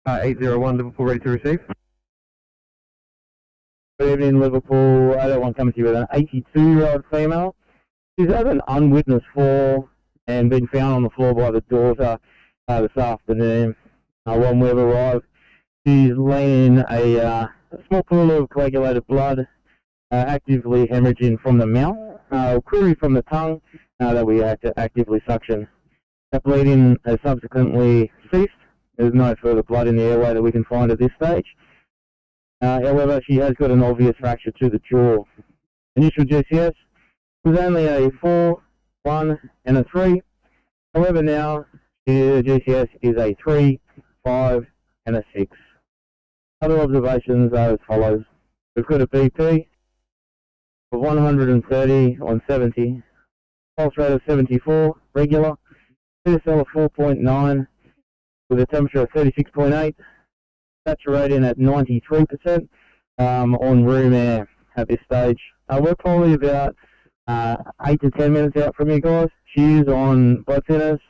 Uh, 801 Liverpool, ready to receive. Good evening, Liverpool. I don't want to come to you with an 82-year-old female. She's had an unwitnessed fall and been found on the floor by the daughter. this afternoon. When we've arrived, she's laying in a small pool of coagulated blood, actively hemorrhaging from the mouth, query from the tongue that we had to actively suction. That bleeding has subsequently ceased. There's no further blood in the airway that we can find at this stage. However, she has got an obvious fracture to the jaw. Initial GCS was only a 4, 1 and a 3. However, now the GCS is a 3, 5 and a 6. Other observations are as follows. We've got a BP of 130 on 70, pulse rate of 74, regular, PSL of 4.9 with a temperature of 36.8, saturating at 93% on room air at this stage. We're probably about 8 to 10 minutes out from you guys. She is on blood thinners.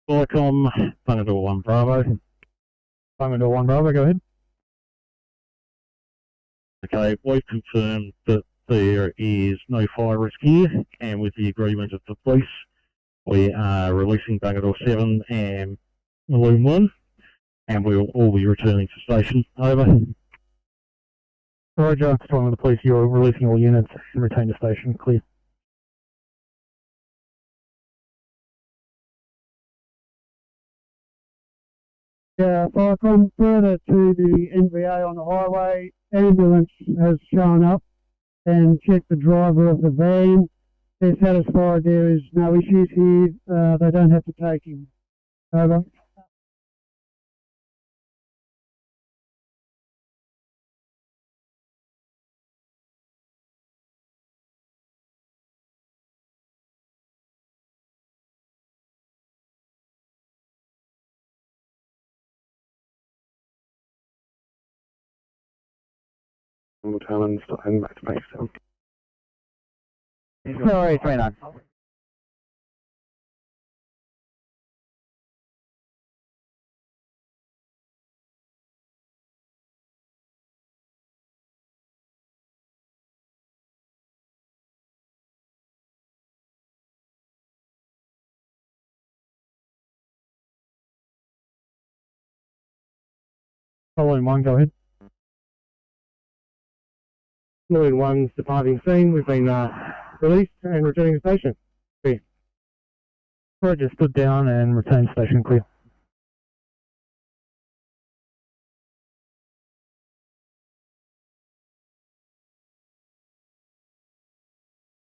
Welcome, Bungadore 1 Bravo. Bungadore 1 Bravo, go ahead. Okay, we've confirmed that there is no fire risk here, and with the agreement of the police, we are releasing Bungadore 7 and Balloon 1, and we'll all be returning to station. Over. Roger, starting with the police, you're releasing all units and retain the station. Clear. Yeah, if I come further to the NVA on the highway, ambulance has shown up and checked the driver of the van. They're satisfied there is no issues here. They don't have to take him. Over. We'll tell them to start heading back to Bankstown. Sorry, 29. Following 1, go ahead. Balloon 1's departing scene. We've been released and returning to station. Clear. Roger, stood down and retain station. Clear.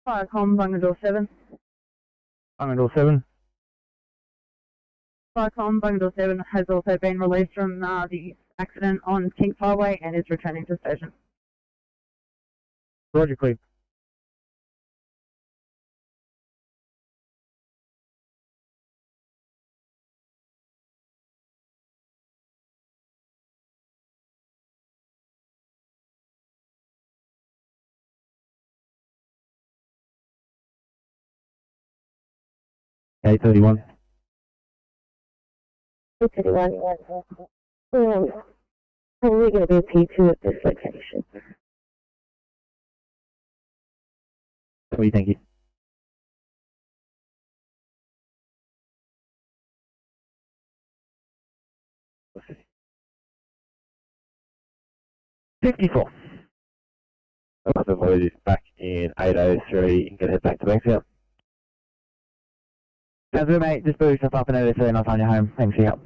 Firecom, Bungadore 7. Bungadore 7. Firecom, Bungadore 7 has also been released from the accident on Kings Highway and is returning to station. Roger, clear. Okay, 31. 31. Probably going to be a P2 at this location. Thank you. 54. I'll have to this back in 803 and get head back to Bankstown. Sounds good, mate. Just boot yourself up in 803 and I'll find you home. Thanks for your help.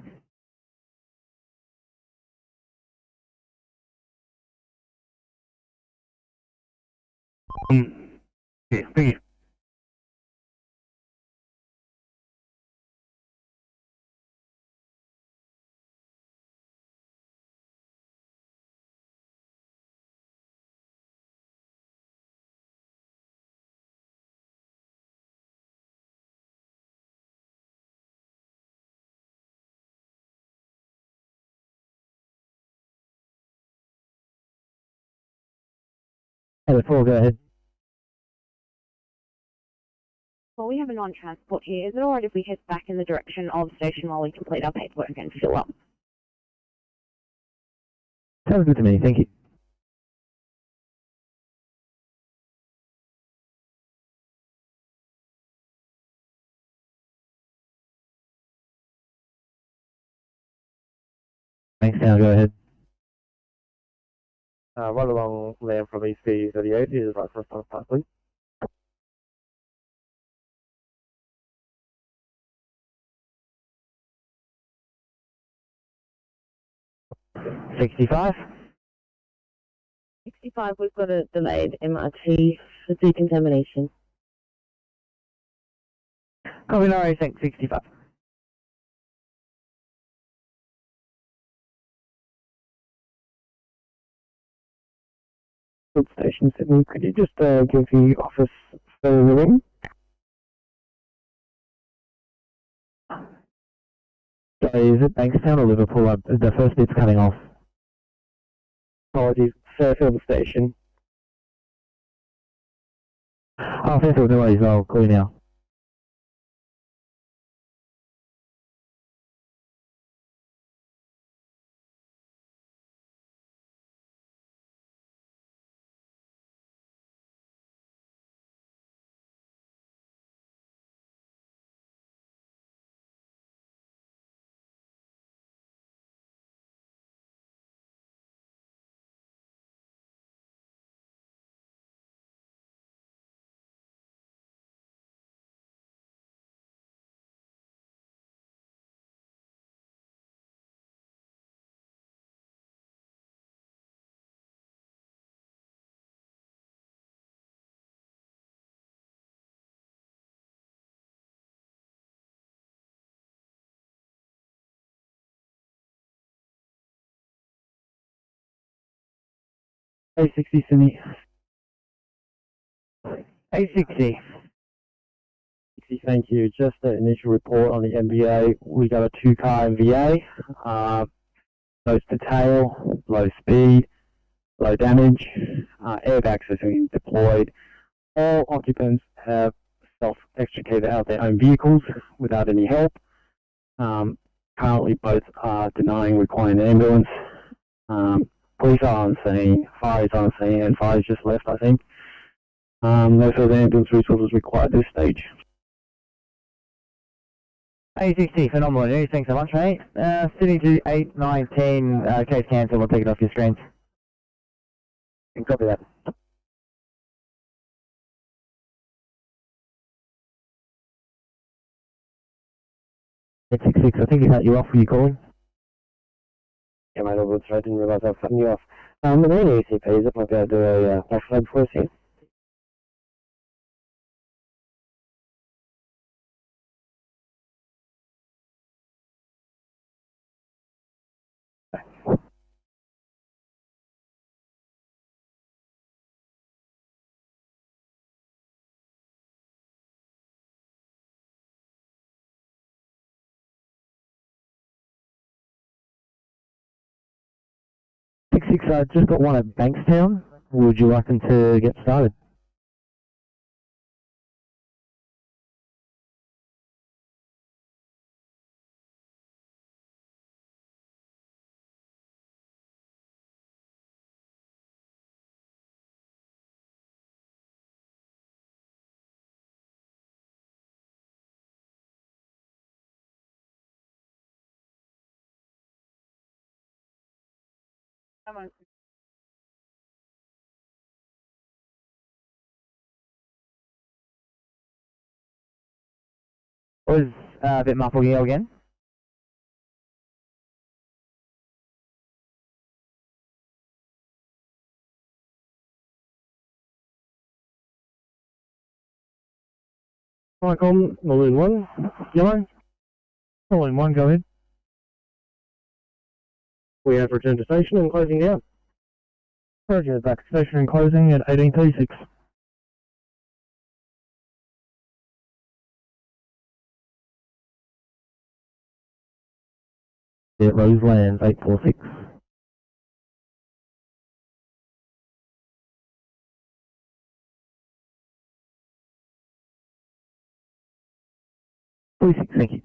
Yeah, thank you. Hey, 4, go ahead. Well, we have a non-transport here. Is it alright if we head back in the direction of station while we complete our paperwork and fill up? Sounds good to me, thank you. Thanks, now go ahead. Right along land from East B38 is right for a pass, please. 65. 65, we've got a delayed MRT for decontamination. Copy, no worries, thanks, 65. Good station, Sydney. Could you just give the office further ring? Sorry, is it Bankstown or Liverpool? The first bit's cutting off. Apologies, Fairfield Station. Oh, Fairfield, no worries, I'll call you now. A60, Sydney. 860. Thank you. Just an initial report on the MVA. We got a 2-car MVA. Nose to tail, low speed, low damage. Airbags are being deployed. All occupants have self-extricated out of their own vehicles without any help. Currently, both are denying requiring an ambulance. Police are on scene, fire is on scene, and fire is just left, I think. No further ambulance resources required at this stage. 860, phenomenal news, thanks so much, mate. Sydney to 819, case cancelled, we'll take it off your screens. Copy that. 866, I think he cut you off, were you calling? Yeah, mate, all good, so I didn't realise I was cutting you off. Are there any ECPs that might be able to do a flash flood for us here? I just got one at Bankstown. Would you like them to get started? Come on. Was a bit muffled here again. Michael, Balloon 1, yellow. Balloon 1, go ahead. We have returned to station and closing down. Roger, back to station and closing at 18:36. Yeah, Roselands 846. Thank you.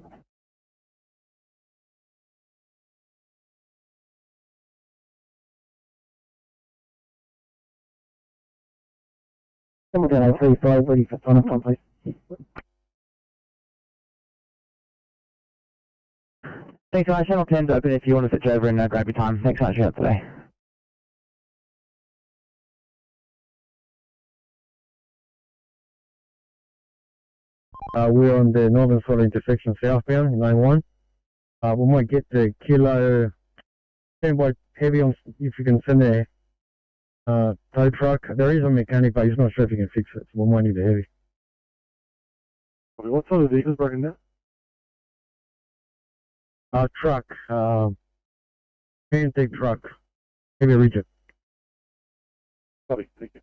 Someone down 035, ready for sign off, please. Thanks guys, channel 10's open if you want to switch over and grab your time. Thanks so much for that today. We're on the northern side intersection southbound in lane 1. We might get the kilo, stand by heavy on if you can send a tow truck. There is a mechanic, but he's not sure if he can fix it, so we might need a heavy. Okay, what sort of vehicle's broken down? Truck, pancake truck, heavy rigid. Copy, thank you.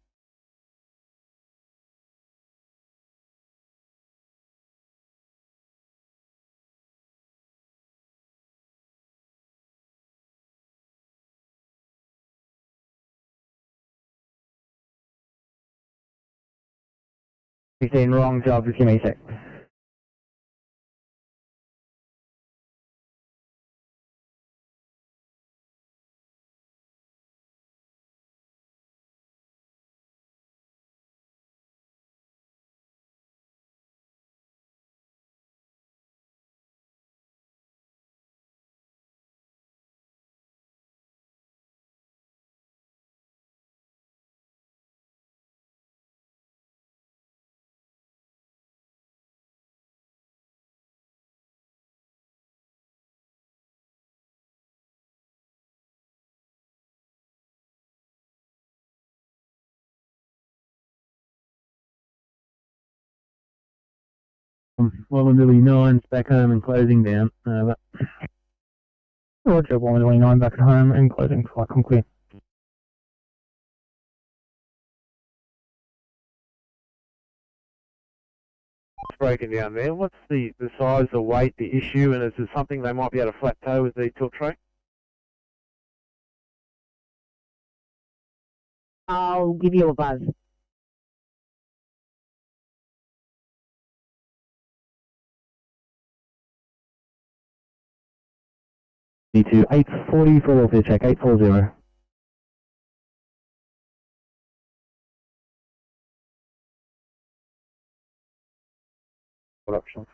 You're saying wrong job, just give me a sec. Well, nearly 9's back home and closing down. Roger, 129 back at home and closing flight clear. Broken down there. What's the size, the weight, the issue, and is there something they might be able to flat tow with the tilt tray? I'll give you a buzz. D2 840 for welfare check 840. What option?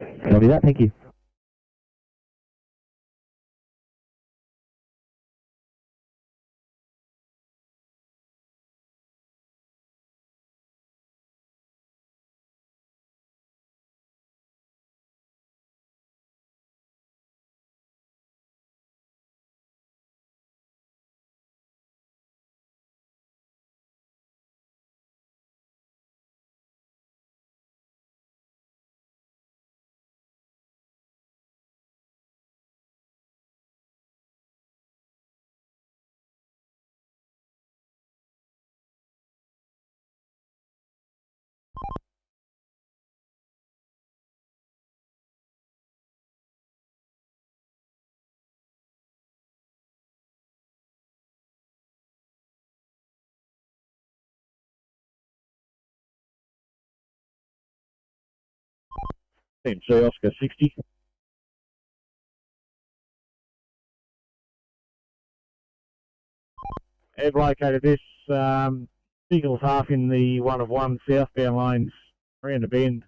Copy that, thank you. MC Oscar 60. I've located this signals half in the 1 of 1 southbound lanes around the bend.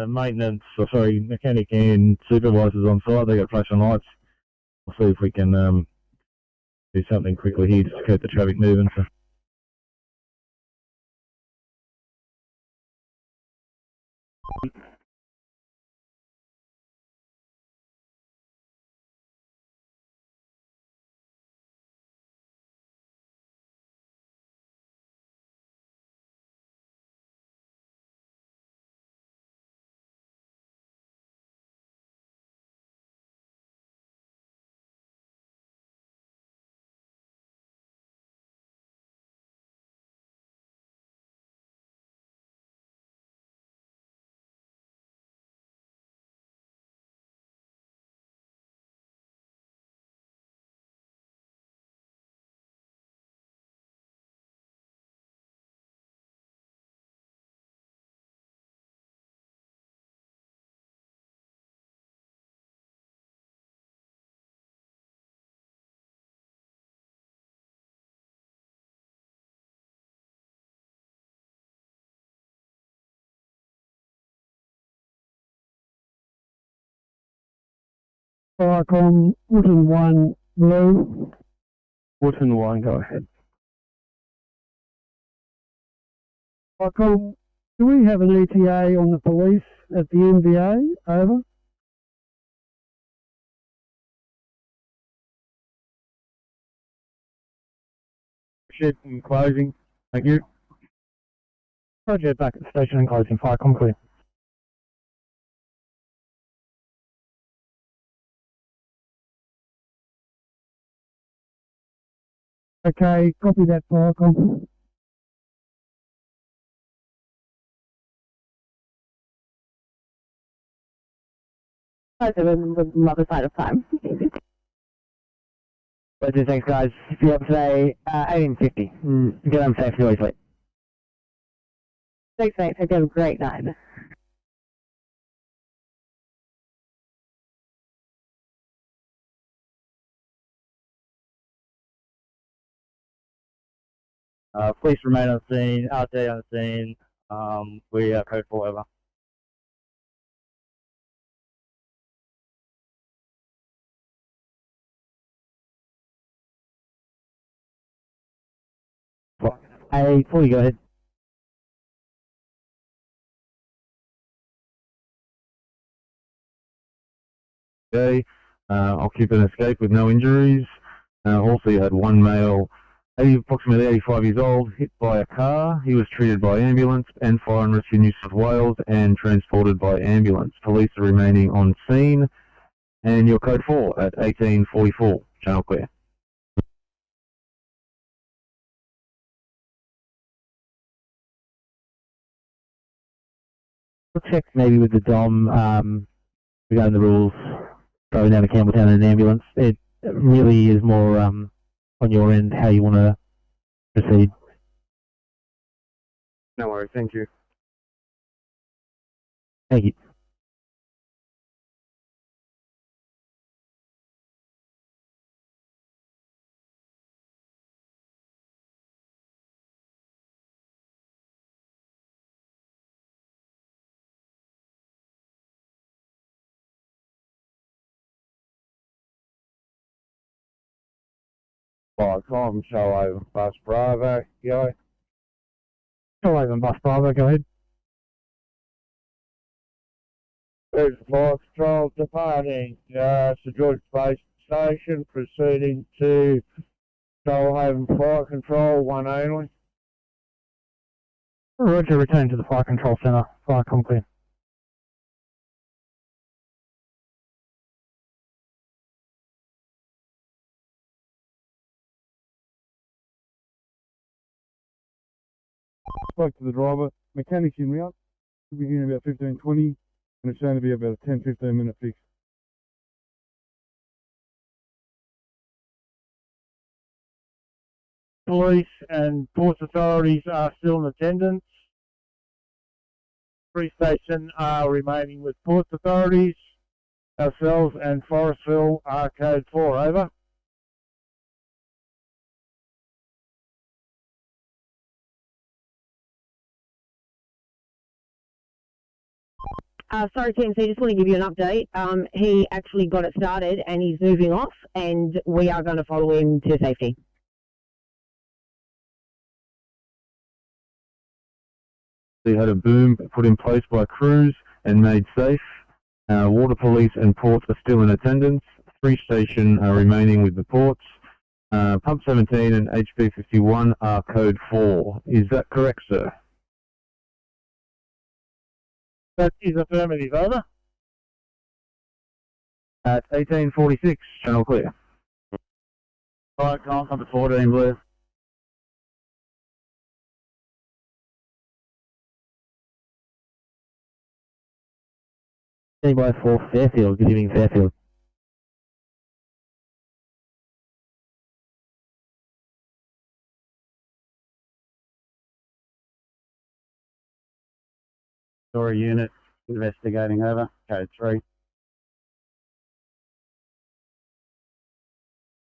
Maintenance, or sorry, mechanic and supervisors on site. They got flashing lights. We'll see if we can do something quickly here just to keep the traffic moving. So. Firecom, Wootton 1, Blue. Wootton 1, go ahead. Firecom, do we have an ETA on the police at the NVA? Over. Shed and closing. Thank you. Roger, back at the station and closing. Firecom clear. Okay, copy that, Firecom. Okay, the other side of time. Roger, thanks guys. If you're up today, 1850. Get home safe, always late. Thanks, mate. Hope you have a great night. Police remain on scene, RT on scene. We are code 4 over. Hey, 40, go ahead. Okay, occupant escaped with no injuries. Also, you had one male, approximately 85 years old, hit by a car. He was treated by ambulance and Fire and Rescue New South Wales and transported by ambulance. Police are remaining on scene, and your code 4 at 1844. Channel clear. We'll check maybe with the Dom regarding the rules, driving down to Campbelltown in an ambulance. It really is more on your end how you want to proceed. No worries, thank you. Thank you. Firecom, show over Bus Bravo, go. Show over Bus Bravo, go ahead. There's Fire Patrol departing St George Base Station, proceeding to Shoalhaven Fire Control, 1 only. Roger, return to the Fire Control Centre. Firecom clear. Spoke to the driver. Mechanics in route. Should be here in about 15-20, and it's going to be about a 10-15 minute fix. Police and Ports authorities are still in attendance. Free Station are remaining with Ports authorities. Ourselves and Forestville are code 4, over. Sorry, TMC, just want to give you an update. He actually got it started and he's moving off, and we are going to follow him to safety. They had a boom put in place by crews and made safe. Water police and ports are still in attendance. Free Station are remaining with the ports. Pump 17 and HP 51 are code 4. Is that correct, sir? That is affirmative, over. At 1846, channel clear. Alright, number 14, blue. By 4 Fairfield, good evening Fairfield. Story unit, investigating over, code 3.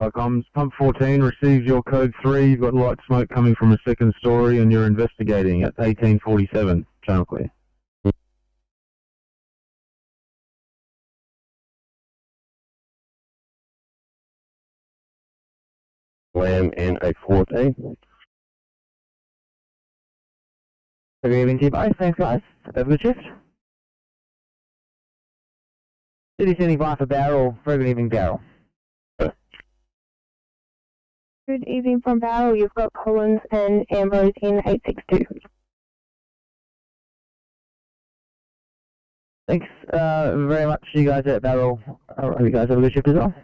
Comms, pump 14 receives your code 3, you've got light smoke coming from a second story and you're investigating at 1847, channel clear. Ram and a 14. Good evening to you both. Thanks, guys. Have a good shift. City standing by for Barrel. Very good evening, Barrel. Good evening from Barrel. You've got Collins and Ambrose in 862. Thanks very much, you guys at Barrel. I hope you guys have a good shift as well.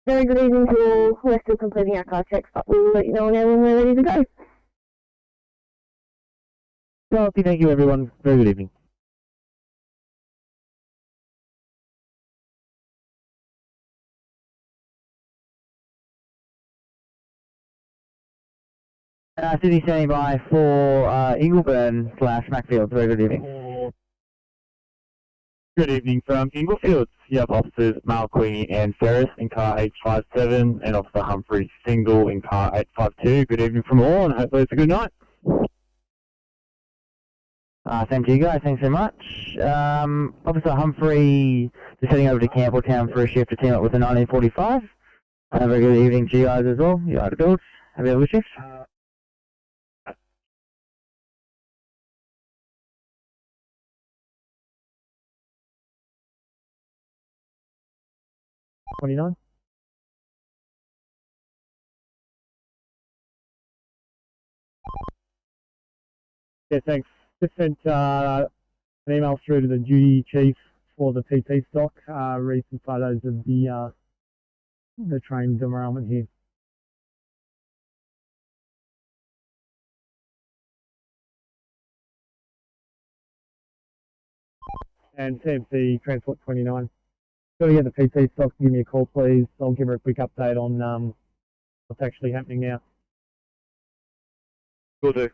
Very good evening to all. We're still completing our car checks, but we'll let you know now when we're ready to go. Well, thank you, everyone. Very good evening. Sydney standing by for Ingleburn / Macfield. Very good evening. Good evening from Inglefield. You have officers Mal Queenie and Ferris in car 857 and Officer Humphrey Single in car 852. Good evening from all and hopefully it's a good night. Same to you guys, thanks so much. Officer Humphrey just heading over to Campbelltown for a shift to team up with the 1945. Have a good evening to you guys as well. You are the builds. Have you a good shift? 29. Yeah, thanks. Just sent an email through to the duty chief for the PT stock. Recent photos of the train derailment here. And TMC Transport 29. Got to get the PT stock, give me a call please. I'll give her a quick update on what's actually happening now. Will do.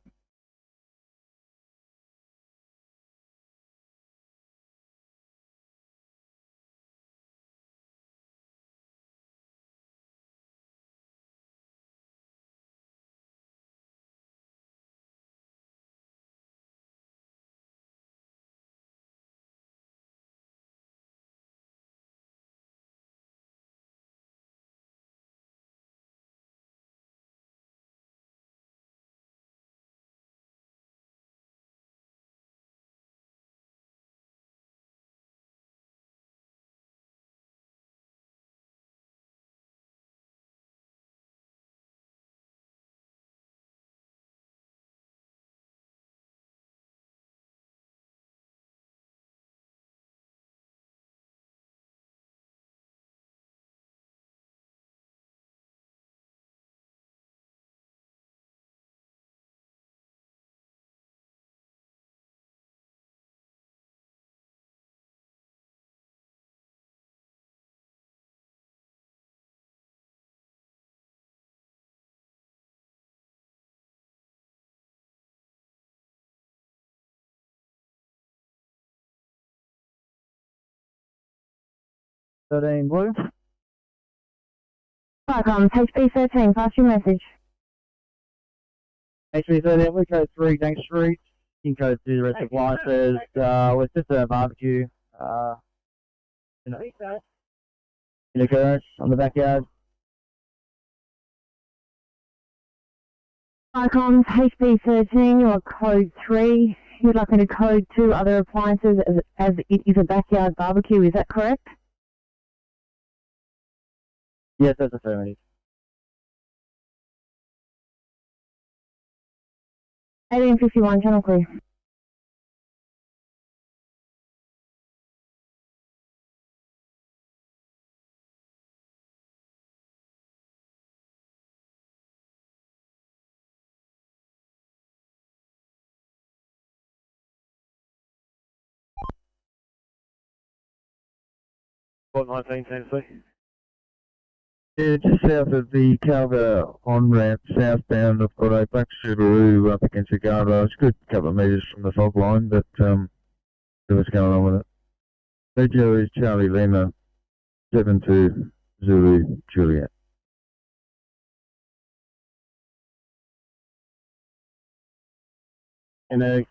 Blue. Welcome, HB13, pass your message. HB13, we code 3 Dank Street. You can code 2 the rest of licenses. It's just a barbecue. In occurrence on the backyard. Icons, HB13, you're code 3. You'd like me to code 2 other appliances as it is a backyard barbecue, is that correct? Yes, that's affirmative. 1851, channel clear. What 19 Tennessee? Yeah, just south of the Calver on-ramp, southbound, I've got a black Subaru up against a guardrail. It's a good couple of metres from the fog line, but see what's going on with it. Radio is Charlie Lima, 72 Zulu Juliet. In a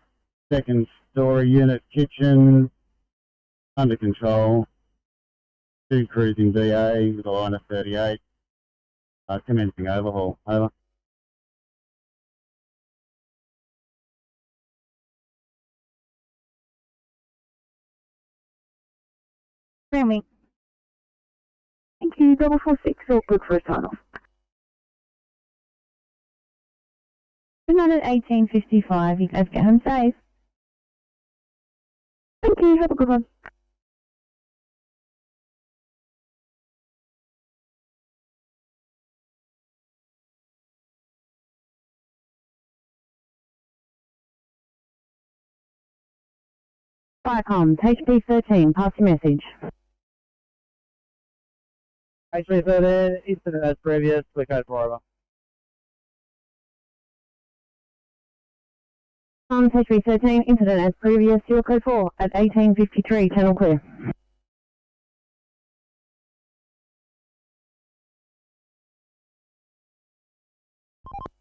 second story unit kitchen, Under control. 2 cruising BA with a line of 38. Commencing overhaul. Over. Family. Thank you, 446, all good for a sign-off. Good night at 18:55, you guys get home safe. Thank you, have a good one. Firecom, HP13, pass your message. HP13, incident as previous, we're code 4 over. HP13, incident as previous, your code 4 at 18:53, channel clear.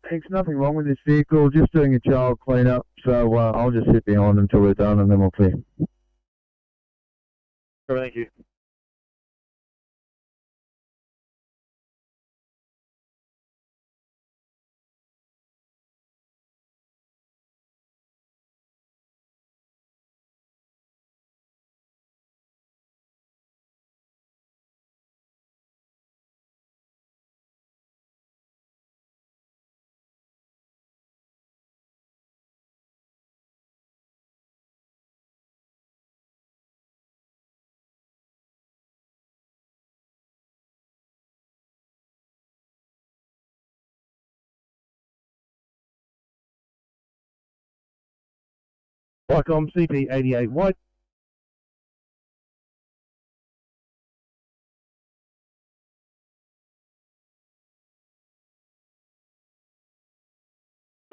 There's nothing wrong with this vehicle, just doing a child clean-up, so I'll just sit behind until we're done and then we'll clear. Thank you. Vicom CP88 white.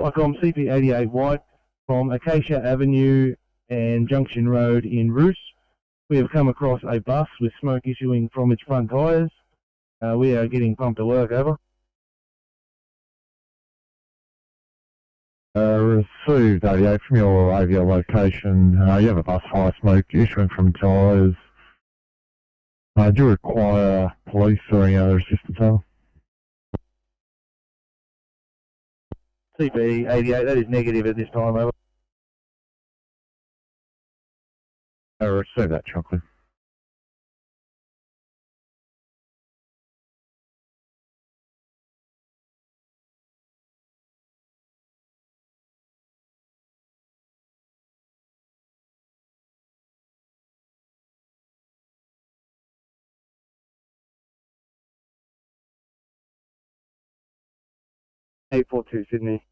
Vicom CP88 white from Acacia Avenue and Junction Road in Roos. We have come across a bus with smoke issuing from its front tyres. We are getting pumped to work, over. Received 88 from your AVL location. You have a bus fire smoke issuing from tyres. Do you require police or any other assistance, over? CP88, that is negative at this time, over. Receive that, chocolate. (842) Sydney.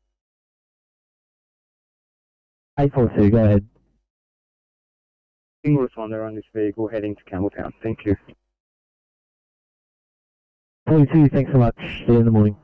842, go ahead. Single responder on this vehicle heading to Campbelltown. Thank you. 42, thanks so much. See you in the morning.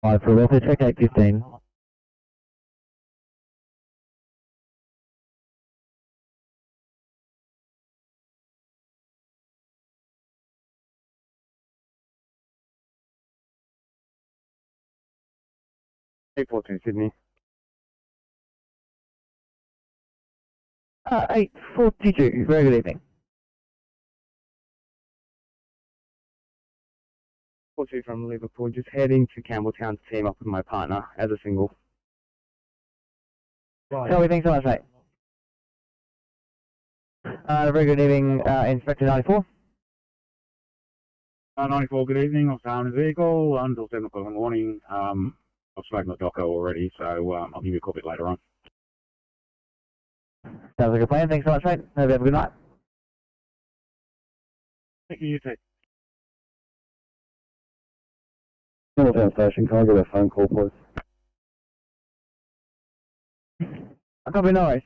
Alright, for welfare check 815. (842) Sydney. 842, very good evening. 42 from Liverpool, just heading to Campbelltown to team up with my partner as a single. Shelby, thanks so much, mate. Very good evening, Inspector 94. 94, good evening. I'm sailing the vehicle until 7 o'clock in the morning. I've spoken to Doco already, so I'll give you a call a bit later on. Sounds like a plan. Thanks so much, mate. Hope you have a good night. Thank you, you too. Hamilton Station, can I get a phone call, please? I copy, no worries.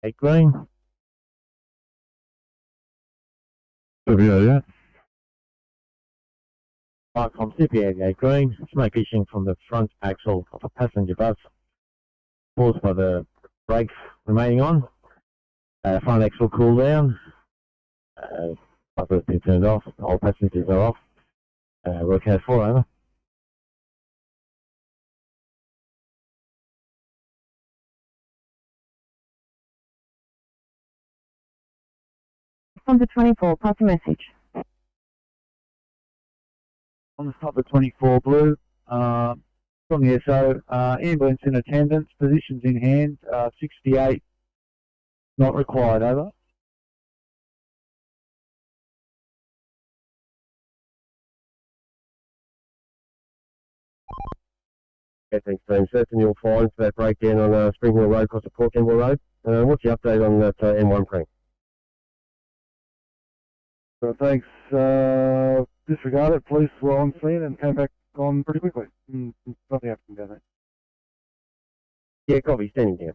Eight green. Yeah. From CP88 green, smoke issuing from the front axle of a passenger bus, caused by the brakes remaining on. Front axle cool down. Buffer's been turned off. All passengers are off. Broadcast 4, over. From the 24, pass a message. On the top of 24 blue, from the SO, ambulance in attendance, positions in hand, 68 not required, over. Okay, thanks, team. So that's a new fine for that breakdown on Spring Hill Road across the Port Campbell Road. What's the update on that M1 prank? So thanks. Disregard it. Police were on scene and came back on pretty quickly. Nothing happened down there. Yeah, copy. Standing down.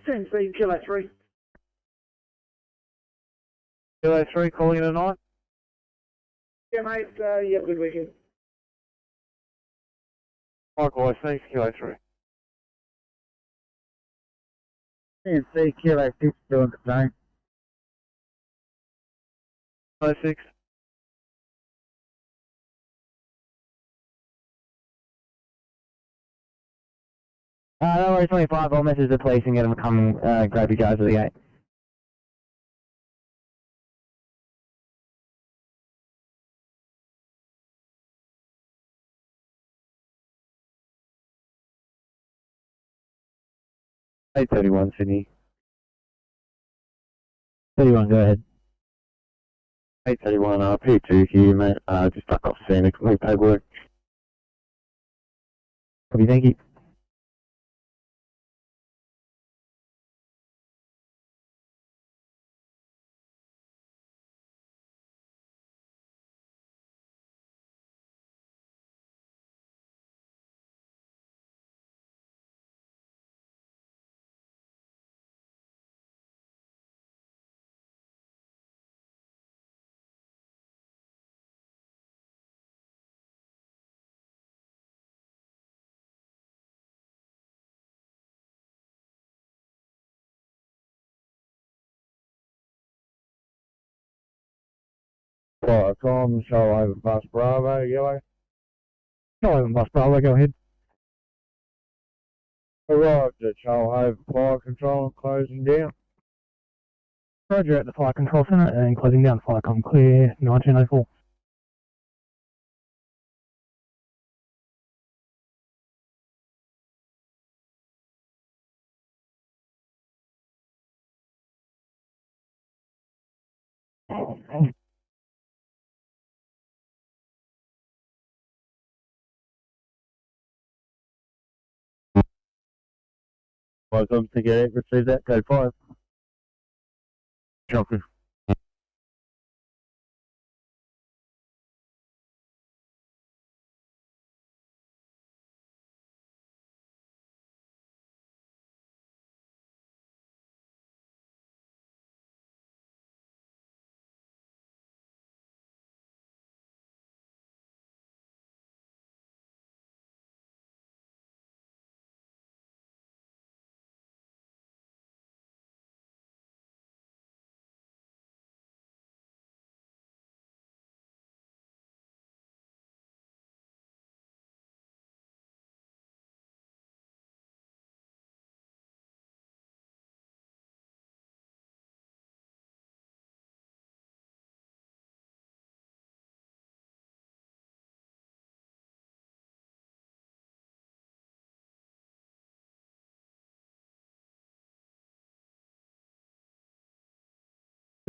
Same speed, Kilo 3. Kilo 3 calling it a night. Yeah, mate. You have a good weekend. Likewise, thanks, Kilo 3. CNC Kilo 6 doing the same. 06. No worries, 25. I'll message the police and get them to come grab you guys at the gate. Eight 31, Sydney. 31, go ahead. 831, P2 here, mate. Just stuck off scene, complete paperwork. Copy, thank you. Right, com, show over bus Bravo, yellow. Show over bus Bravo, go ahead. Arrived at show over fire control and closing down. Roger at the Fire Control Centre and closing down Firecom clear 1904. Welcome to get it, receive that, code 5. Jumping.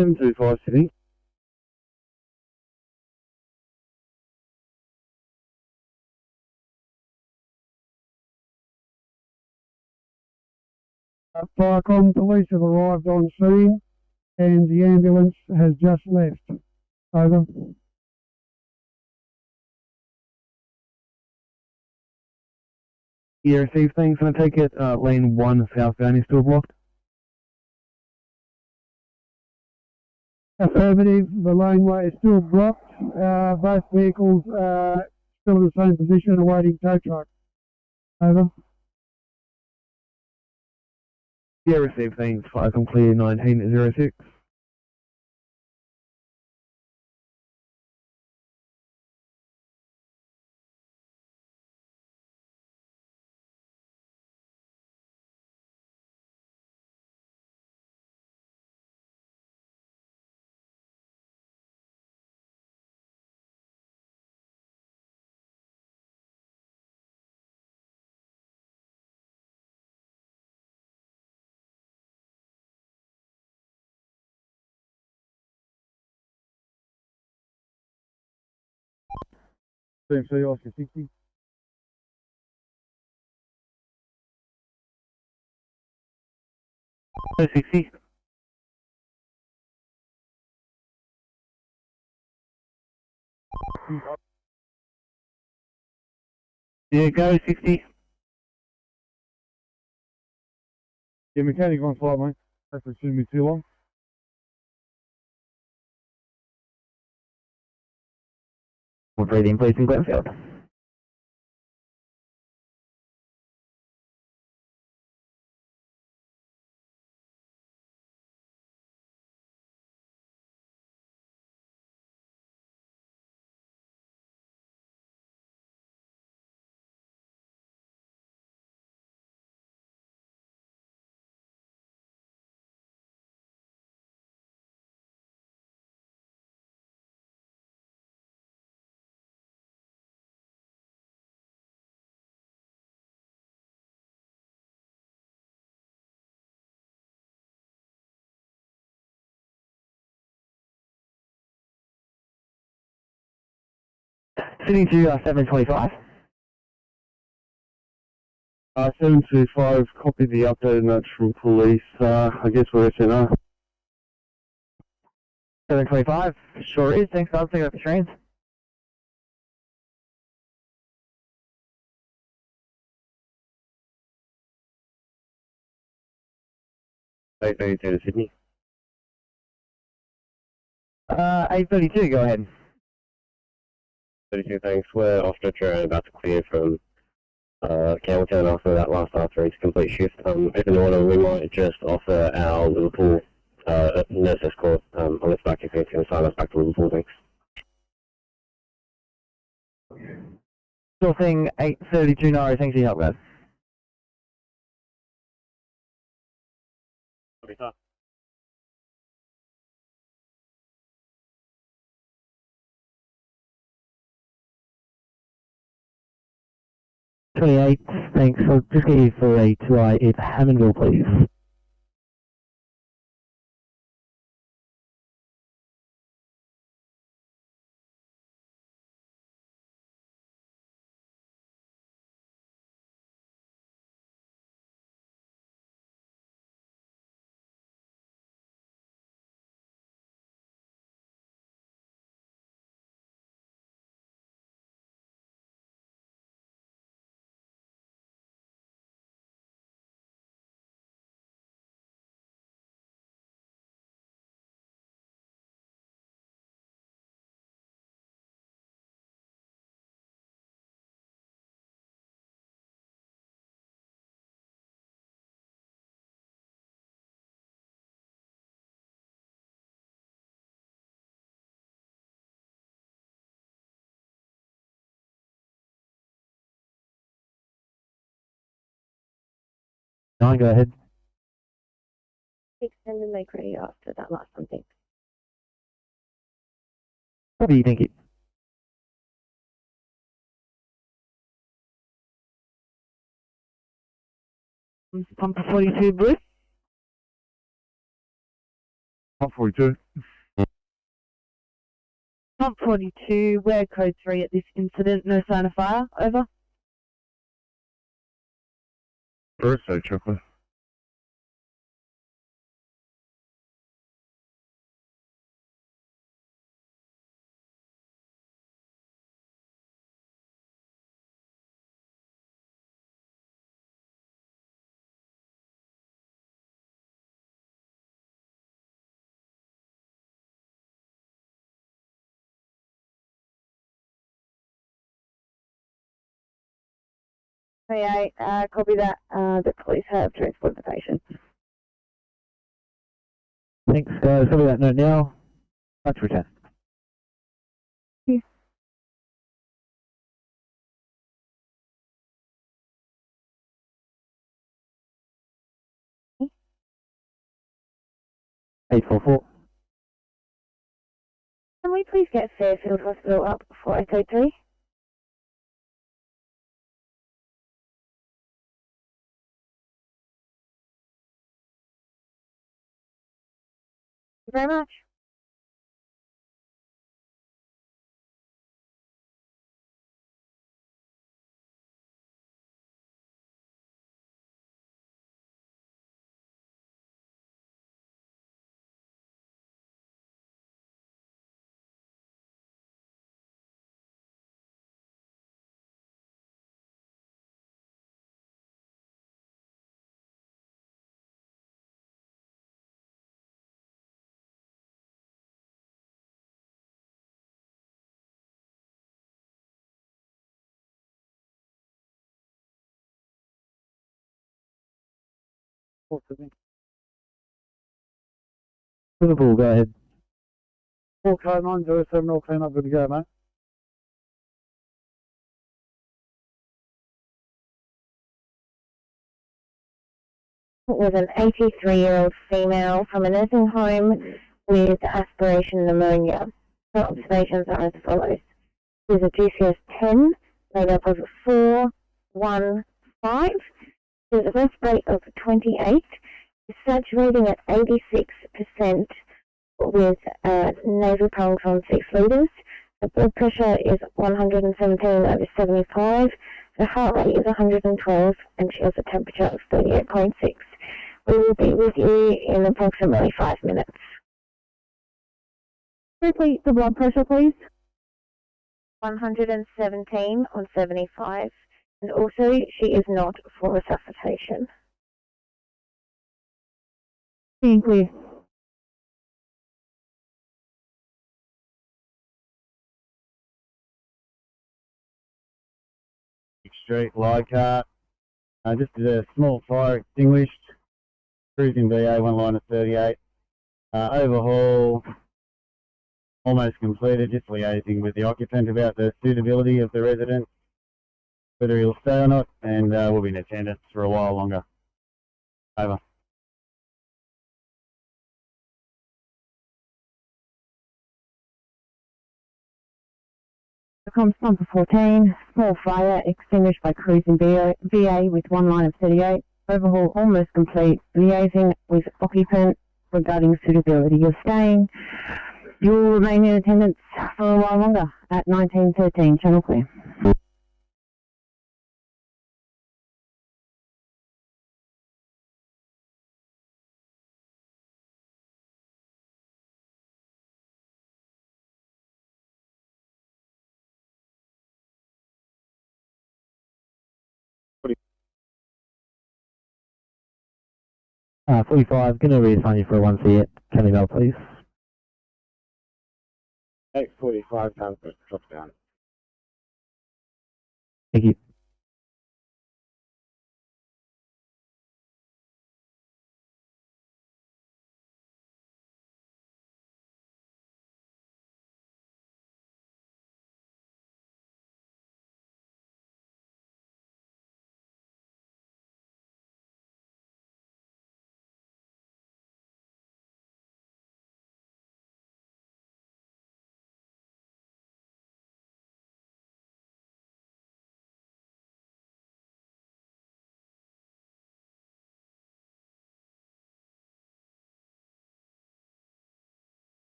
Seven 25, Sydney. Firecom police have arrived on scene and the ambulance has just left. Over. You received things, and I take it lane 1 southbound is still blocked? Affirmative, the laneway is still blocked. Both vehicles are still in the same position awaiting tow truck. Over. Yeah, received things, Firecom clear 1906. CMC Oscar 60. 60. Yeah, go 60. Yeah, mechanic on flight, mate. Hopefully it shouldn't be too long. We're breathing, please, in Glenfield. Sydney to 725. 725, copy the updated notes from police. I guess we're SNR. 725, sure is. Thanks, I'll take up the trains. Eight 32 to Sydney. 832, go ahead. 32, thanks. We're off stretcher and about to clear from Campbelltown after that last R3's complete shift. If in order, we might just offer our Liverpool nurse escort on this back if it's going to sign us back to Liverpool, thanks. Sure thing, 832, no, thanks for your help, guys. Okay, sir. Thanks. I'll just get you for a 2i at Hammondville, please. No, go ahead. Extended make ready after that last one, thanks. What do you think? Pump 42, Blue. Pump 42. Pump 42, we're code 3 at this incident, no sign of fire, over. Birthday chocolate. Copy that. The police have transported the patient. Thanks, guys. Copy that note now. Let's return. Yeah. 844. Can we please get Fairfield Hospital up before I code 3? Thank you very much. Liverpool, go ahead. 4K907, all clean up, good to go, mate. It was an 83-year-old female from a nursing home with aspiration pneumonia. Her observations are as follows. She is a GCS 10, made up of 4, 1, 5. She has a rest rate of 28, is saturating at 86% with nasal pharynx on 6 litres. The blood pressure is 117/75. The heart rate is 112, and she has a temperature of 38.6. We will be with you in approximately 5 minutes. Repeat the blood pressure, please. 117/75, and also she is not for resuscitation. Being clear. Street, Leichhardt. Just a small fire extinguished. Cruising BA, one line of 38. Overhaul almost completed, just liaising with the occupant about the suitability of the resident, whether he'll stay or not, and we'll be in attendance for a while longer. Over. Comms number 14, small fire extinguished by cruising BA with one line of 38. Overhaul almost complete. Liaising with occupant regarding suitability of staying. You will remain in attendance for a while longer at 1913. Channel clear. Uh, 45, going to reassign you for a 1C at Cannibal, please. 845 times drop down. Thank you.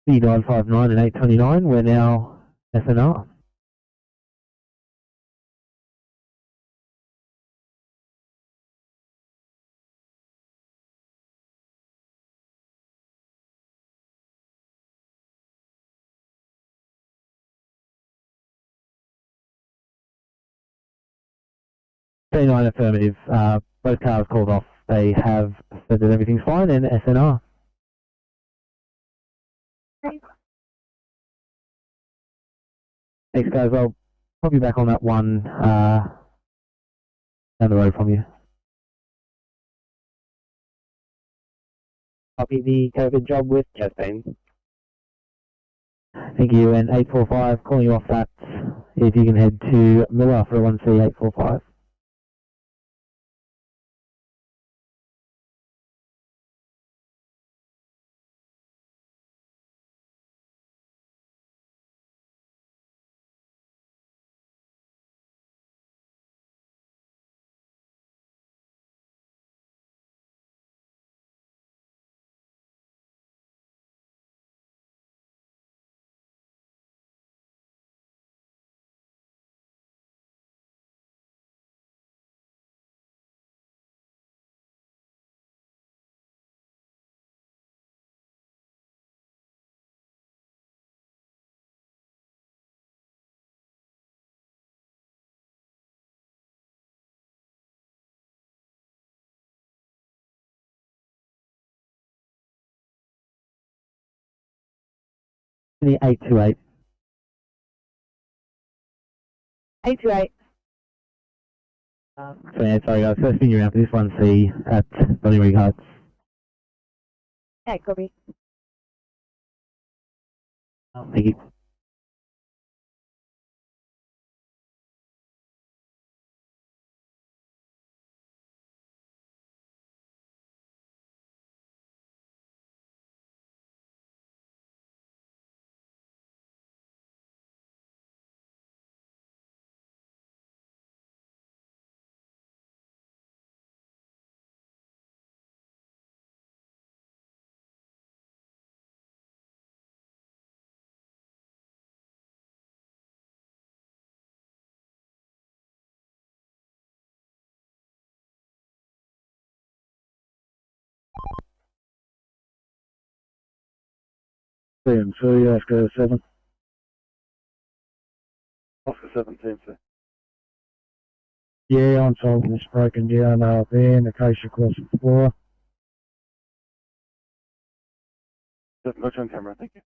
C959 and 829, we're now SNR. C9 affirmative, both cars called off, they have said that everything's fine, and SNR. Thanks guys, I'll pop you back on that one down the road from you. Copy the COVID job with Jasmine. Thank you, and 845, calling you off that, if you can head to Miller for a 1C 845. The 828. 828. Sorry guys, first thing around for this 1C at Bonnie Heights. Okay, copy. Thank you. CMC, Oscar 7. Oscar 17, sir. Yeah, I'm solving this broken down van, Acacia across the floor. Got you on camera, thank you.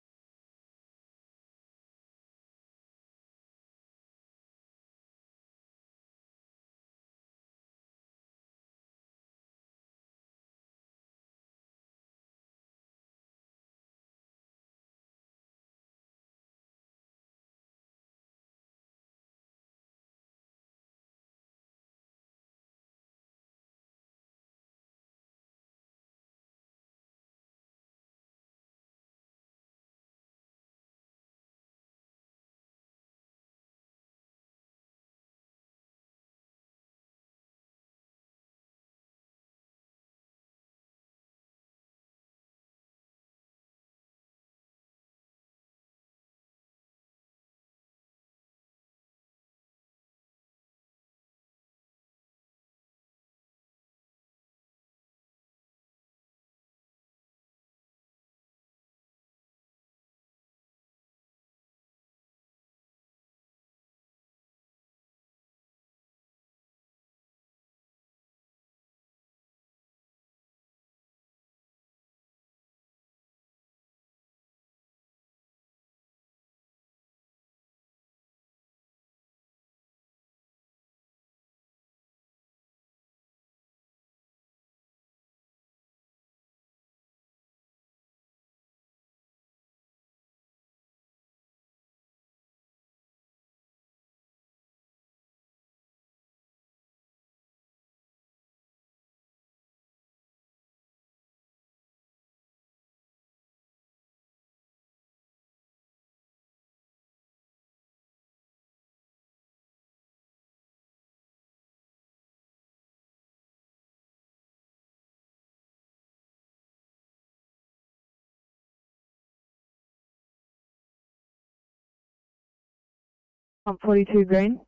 On 42 green.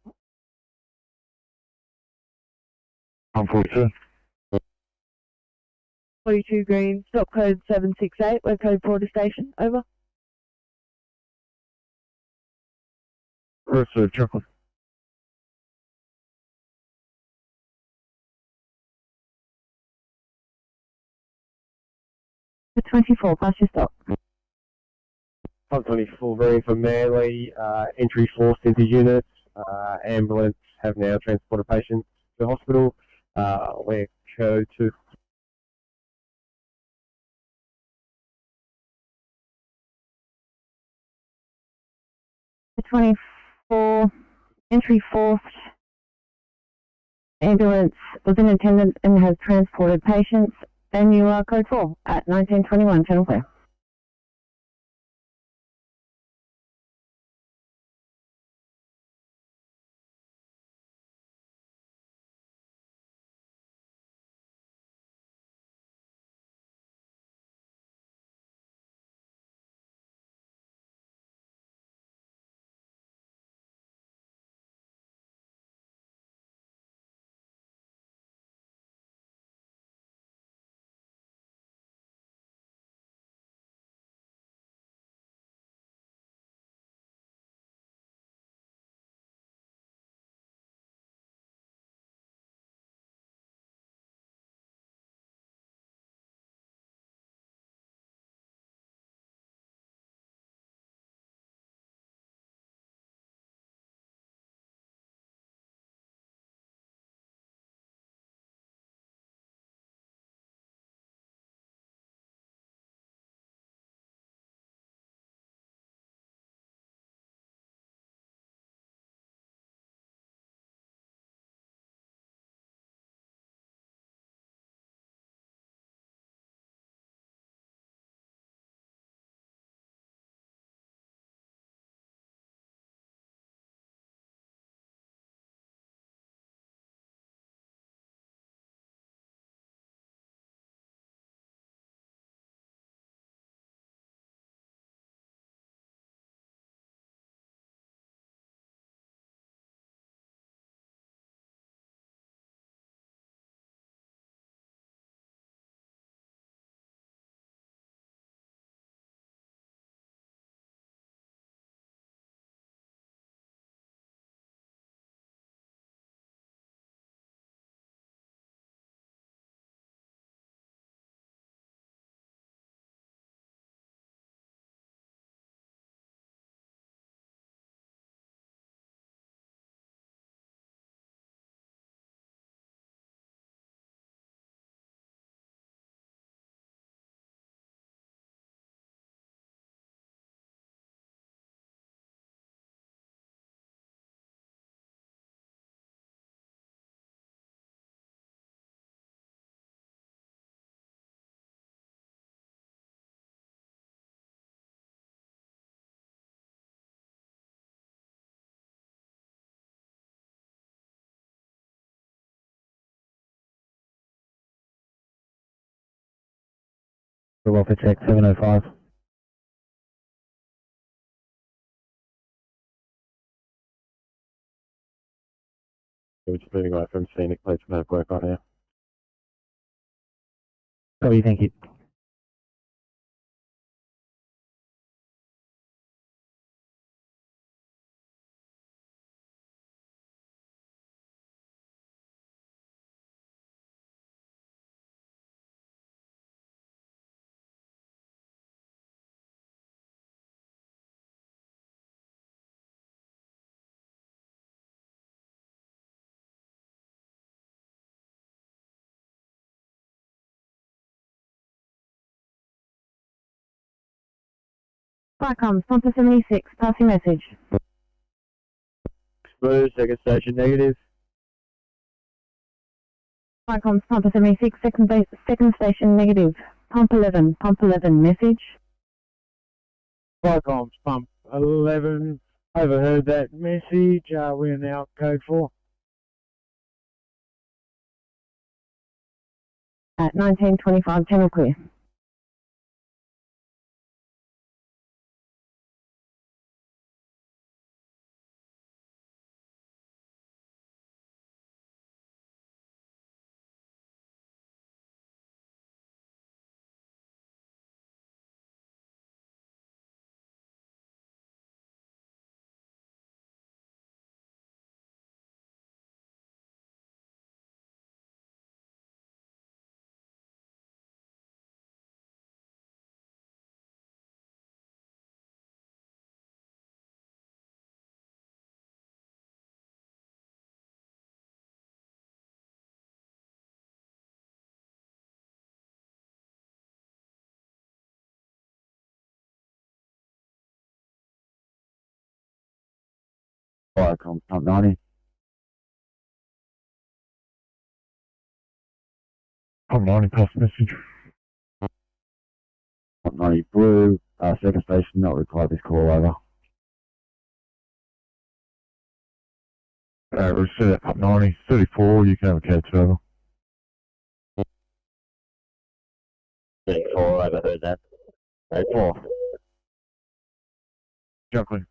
I'm 42. 42 green, stop code 768, we're code 4 to station, over. First, chocolate. The 24, pass your stop. 524 very for Manly, entry forced into units, ambulance have now transported patients to hospital, we're code 2. The 24, entry forced. Ambulance was in attendance and has transported patients. And you are code 4 at 1921, channel clear. Welfare check 705. We're just moving away from scenic place of work right now. Copy, thank you. Flycom, sponsor 76, passing message. Blue, second station negative. Flycom, sponsor 76, second station negative. Pump 11, message. Flycoms, pump 11, overheard that message, we are now code 4. At 1925, channel clear. Flycom, pump 90. Pump 90, pass message. Pump 90 blue, second station not required this call over. We'll set that pump 90, 34, you can have a code 2 over. 34, overheard that. 34. Jumping.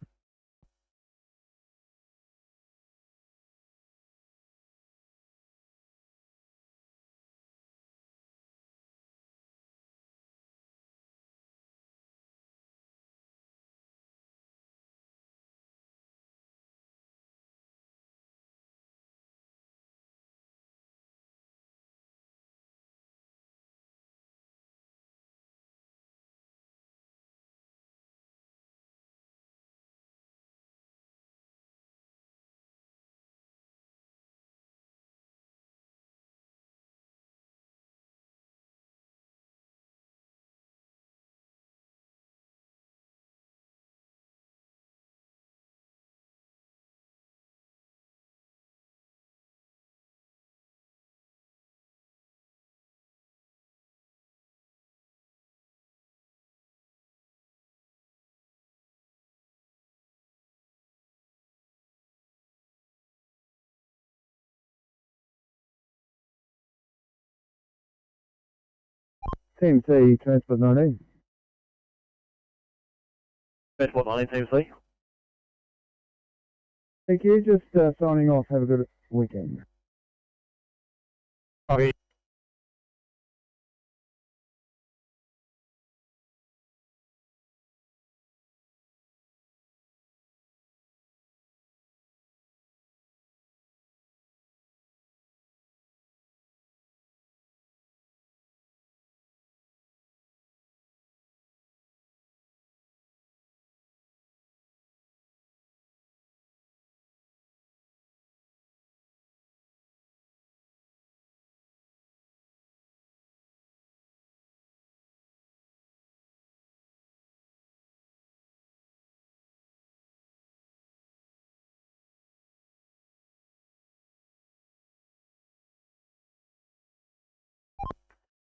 Team C, Transport 19. Transport 19, Team C. Thank you, just signing off. Have a good weekend. Okay.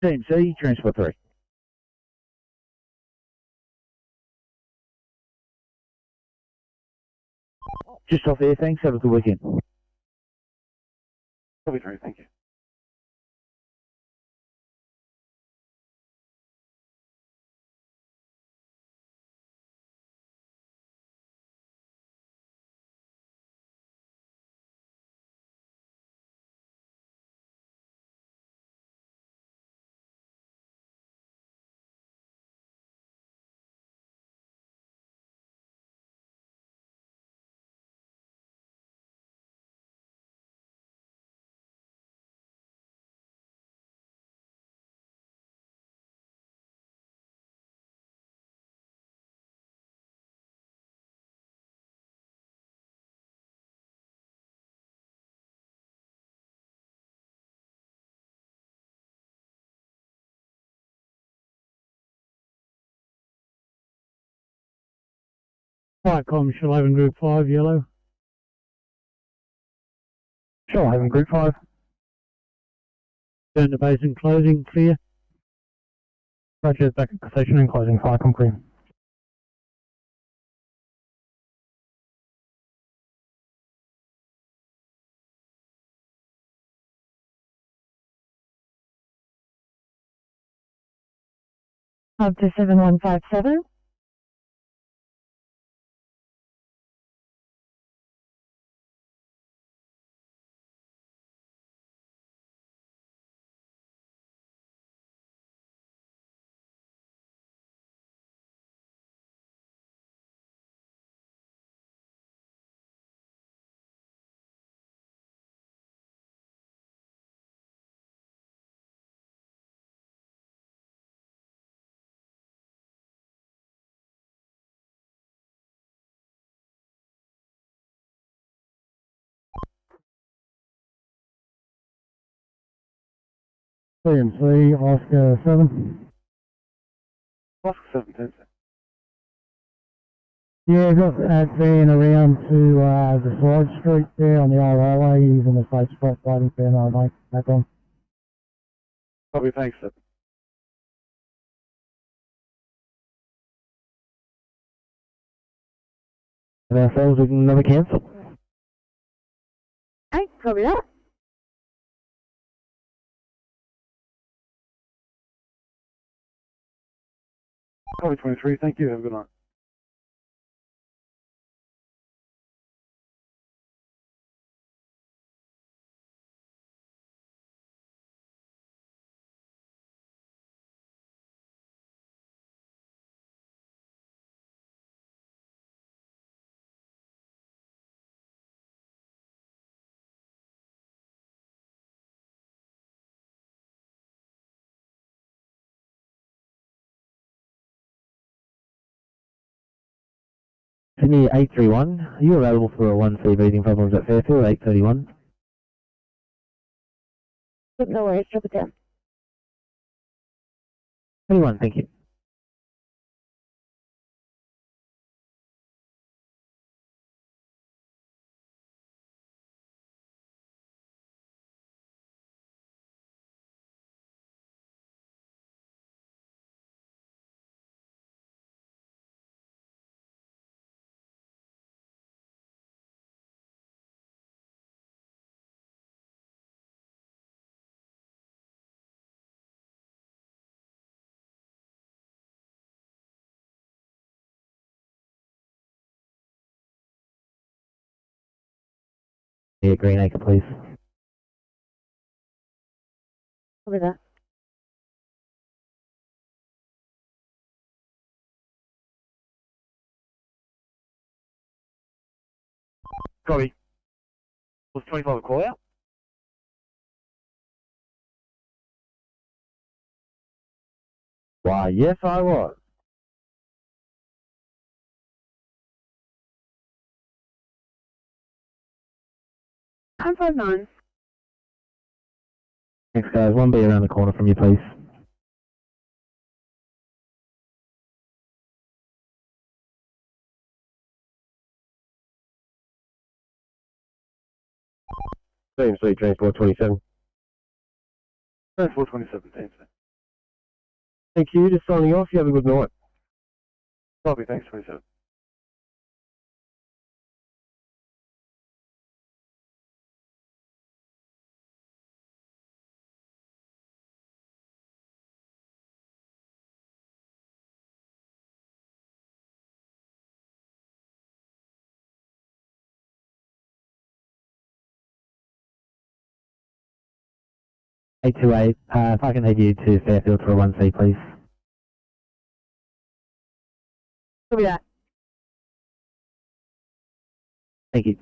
Team C, Transport 3. Just off here, thanks. Have a good weekend. Copy 3, thank you. Fightcom, Shoalhaven Group 5, yellow. Shoalhaven Group 5. Turn the basin closing, clear. Roger, back at station and closing Fightcom clear. Up to 7157. CMC, Oscar 7. Oscar 17, sir. Yeah, got that van around to the side street there on the old highway using the safe spot waiting for our mate back on. Copy, thanks, sir. And ourselves with another cancel. Okay, copy that. Copy 23, thank you, have a good night. Sydney 831, are you available for a 1C breathing problems at Fairfield 831? No worries, drop it down. 31, thank you. Yeah, Green Acre, please. Copy that. Copy. Was 25 a call out? Why, yes I was. I'm 59. Thanks guys, 1B around the corner from you please. CMC Transport 27. Transport 2017, sir. Thank you, just signing off, you have a good night. Copy, thanks, 27. Eight two eight. If I can head you to Fairfield for a 1C, please. Copy that. Thank you.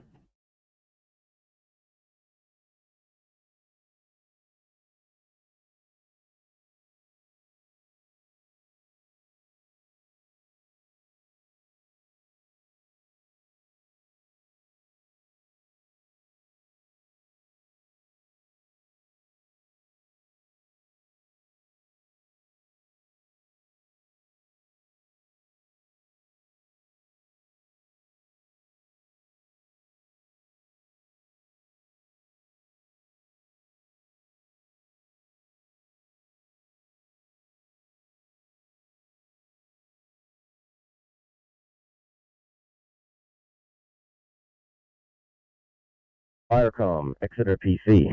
Firecom, Exeter PC.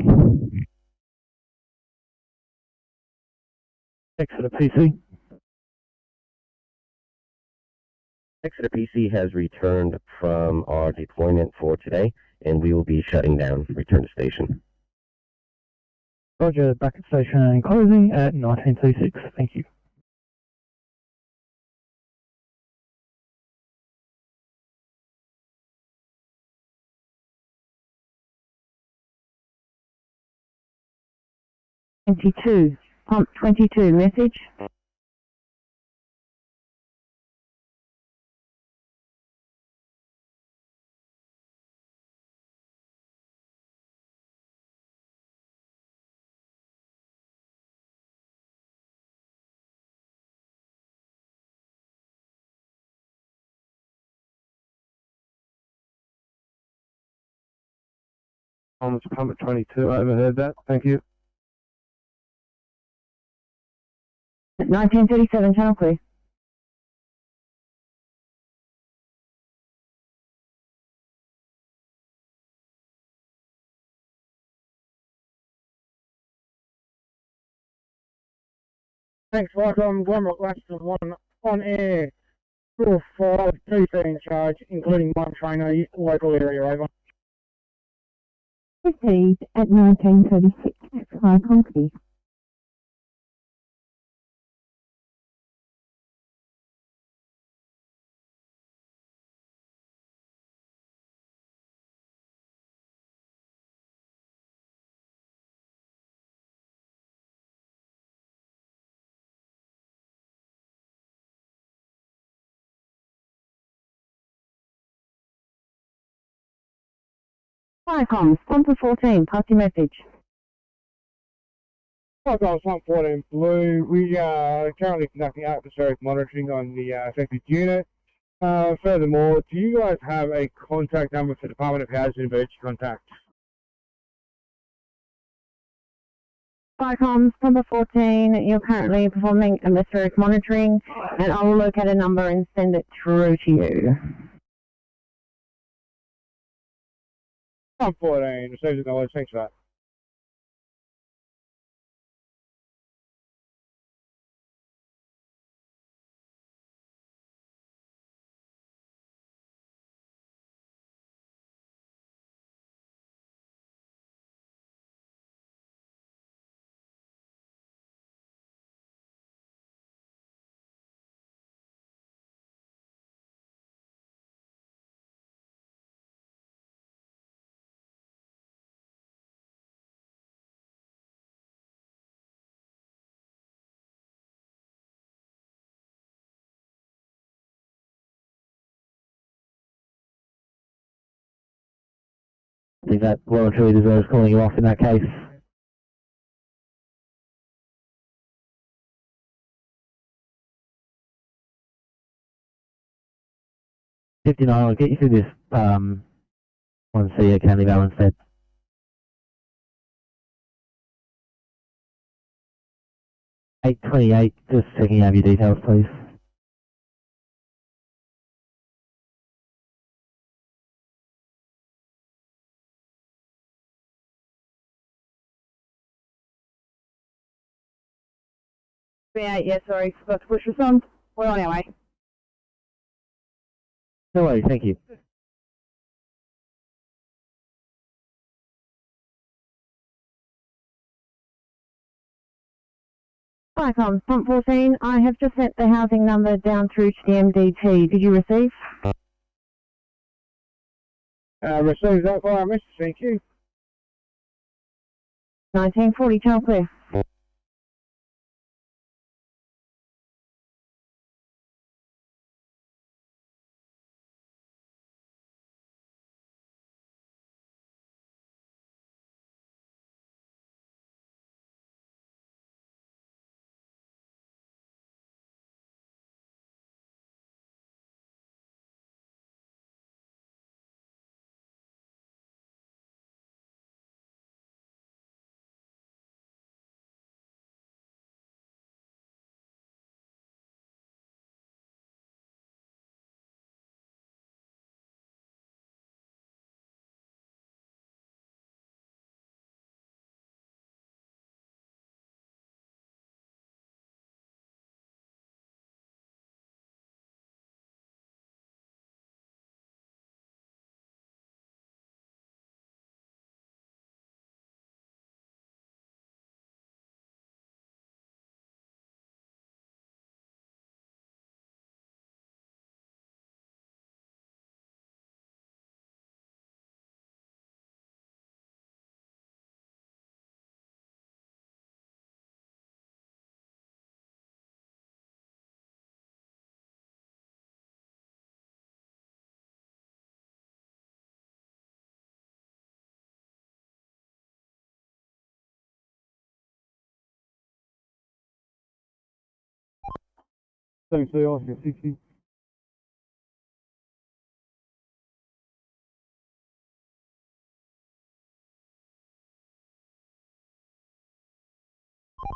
Exeter PC. Exeter PC has returned from our deployment for today, and we will be shutting down. Return to station. Roger, back at station and closing at 1926. Thank you. Pump 22, message. Pump 22, I overheard that. Thank you. 1937, channel clear. Thanks, Welcome. Glenbrook Western 1 on air. Crew 4, 3 in charge, including one trainer, local area, over. Received at 1936, high concrete. Firecom, Sponsor 14, pass your message. Welcome, Pump 14 Blue. We are currently conducting atmospheric monitoring on the affected unit. Furthermore, do you guys have a contact number for the Department of Housing and Emergency Contact? Firecom, Sponsor 14, you're currently performing atmospheric monitoring, and I will locate a number and send it through to you. Pump 14, received the knowledge, thanks for that. I think that well and truly deserves calling you off in that case. I'll get you through this 1C at County Vale instead. $828, just checking out your details, please. Yeah, sorry, forgot to push this on. We're on our way. No worries, thank you. Firecom, Pump 14, I have just sent the housing number down through to the MDT. Did you receive? Received that via message, thank you. 1940, channel clear. Thanks, Oscar 60.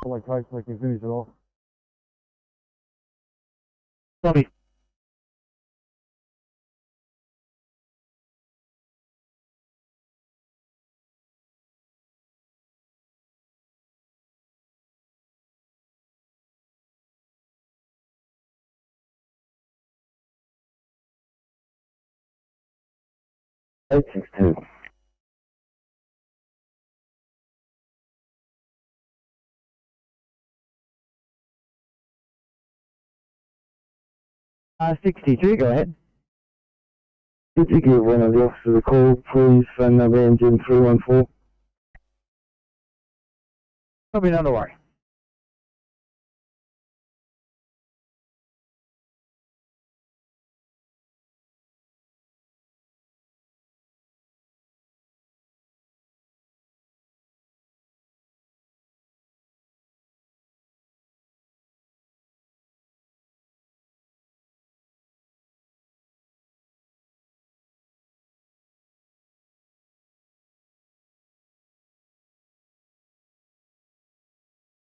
Like case, so I can finish it off. Copy. Eight 6-2. Uh, 62, go ahead. Could you give one of the officers a call, please, phone number engine 314? Copy, not to worry.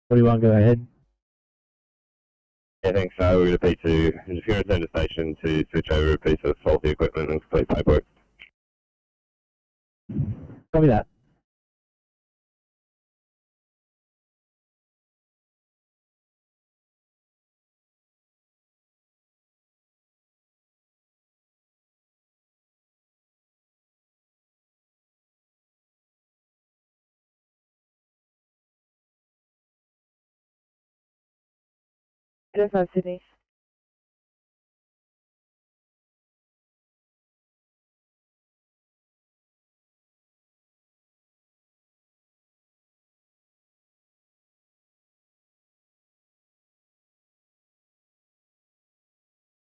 What do you want? Go ahead. Yeah, thanks. We're going to P2 interference center station to switch over a piece of faulty equipment and complete paperwork. Copy that. NSW Sydney.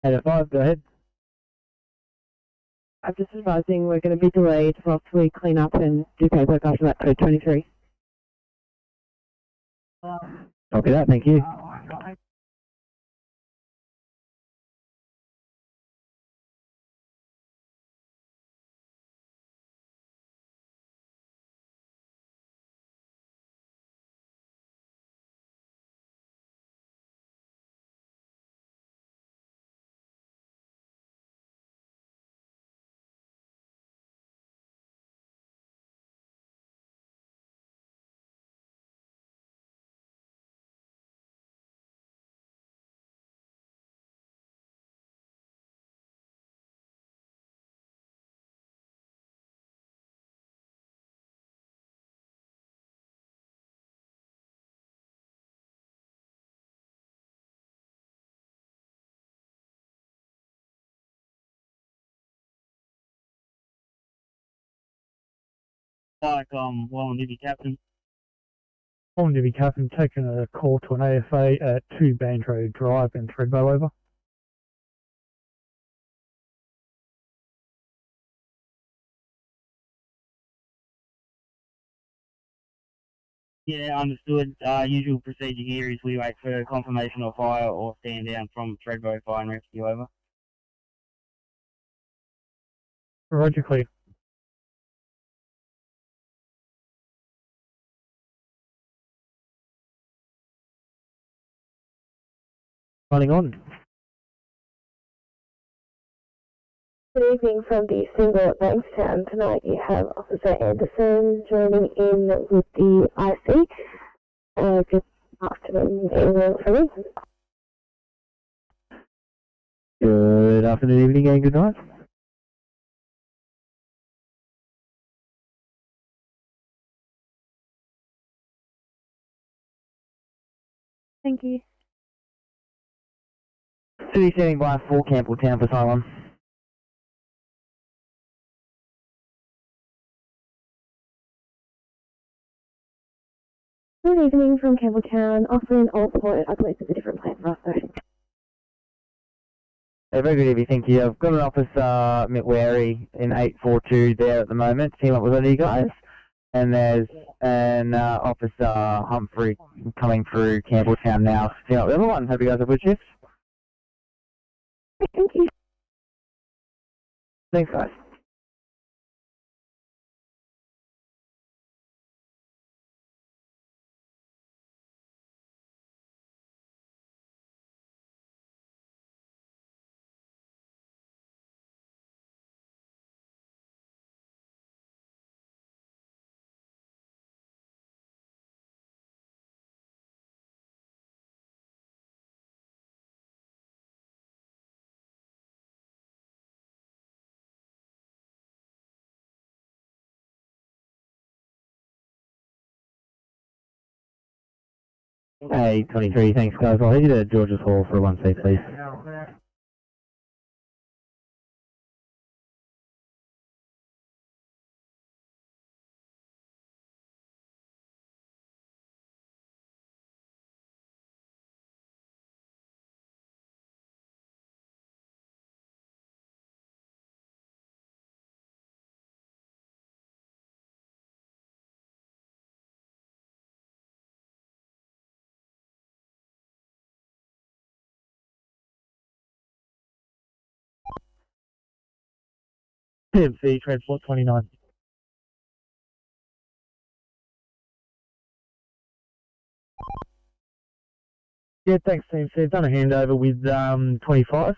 Head 5, go ahead. I'm just advising we're going to be delayed whilst we clean up and do paperwork after that code 23. Copy that, thank you. Warren Navy Captain. Warren Navy Captain taking a call to an AFA at 2 Bands Road Drive in Threadbow, over. Yeah, understood. Usual procedure here is we wait for confirmation of fire or stand down from Threadbow Fire and Rescue, over. Roger, clear. Running on. Good evening from the single at Bankstown. Tonight you have Officer Anderson joining in with the IC. Good afternoon, everyone from me. Good afternoon, evening, and good night. Thank you. City standing by for Campbelltown for Cylon. Good evening from Campbelltown. Offering all support. I believe it's a different plan for us, though. Very good evening, thank you. I've got an officer, Mitwary, in 842 there at the moment. Team up with any guys. And there's an officer, Humphrey, coming through Campbelltown now. Team up with the other one. Hope you guys have good shifts. Thank you. Thanks, guys. Hey, 23, thanks guys. I'll head you to George's Hall for a 1C, please. PMC, Transport 29. Yeah, thanks, team. So I've done a handover with 25.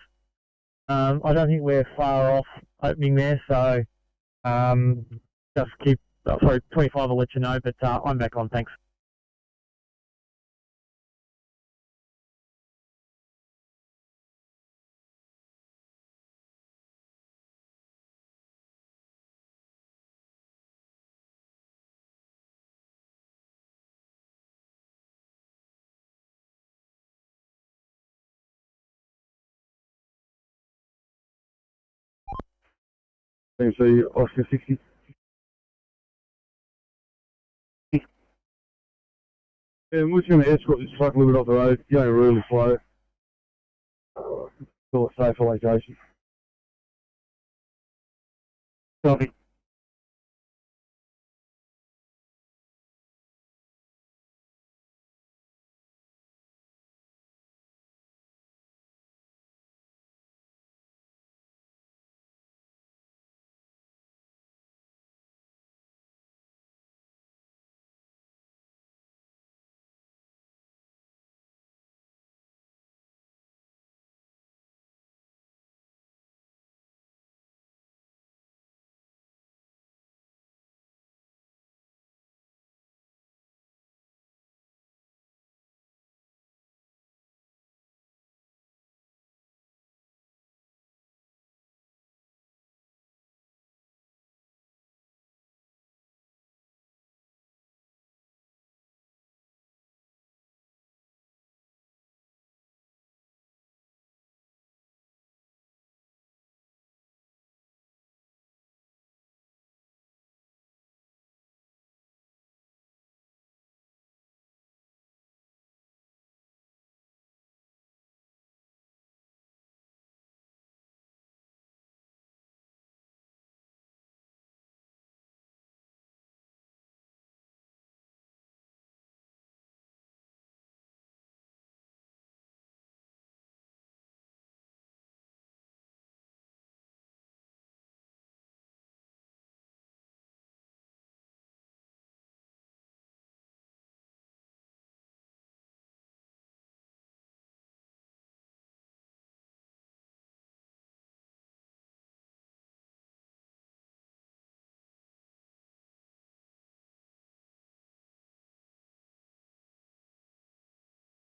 I don't think we're far off opening there, so just keep. Sorry, 25 will let you know, but I'm back on. Thanks. PMC Oscar 60. Yeah, we're just going to escort this truck a little bit off the road, going really slow. Still a safer location. Copy.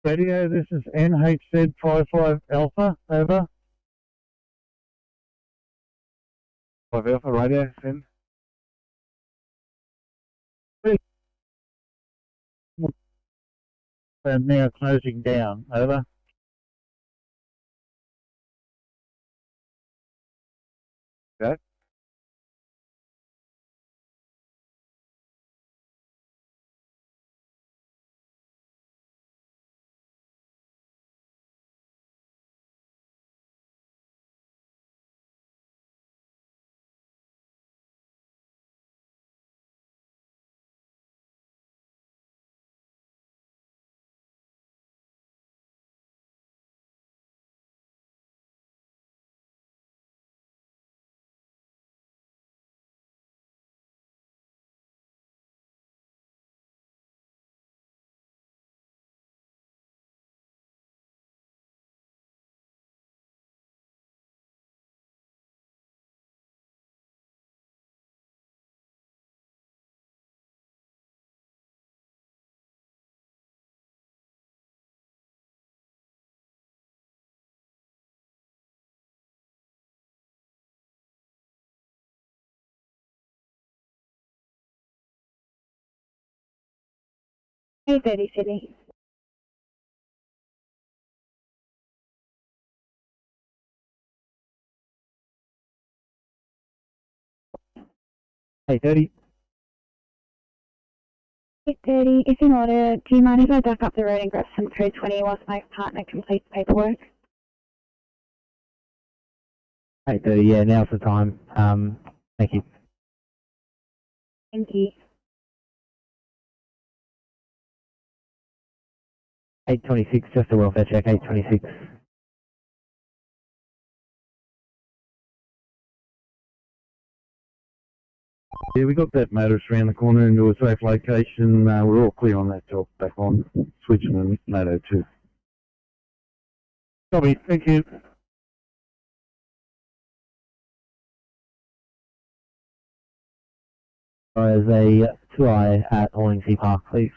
Radio, this is NHZ55 Alpha, over. 5 Alpha, radio, send. We're now closing down, over. Okay. 8:30 Sydney. Hey, 30. 8:30. If in order, do you mind if I duck up the road and grab some code 20 whilst my partner completes paperwork? 8:30. Yeah, now's the time. Thank you. Thank you. 8:26. Just a welfare check. 8:26. Yeah, we got that motorist around the corner into a safe location. We're all clear on that job. Back on. Switching to Moto 2. Copy. Thank you. There's a 2i at Horningsea Park, please.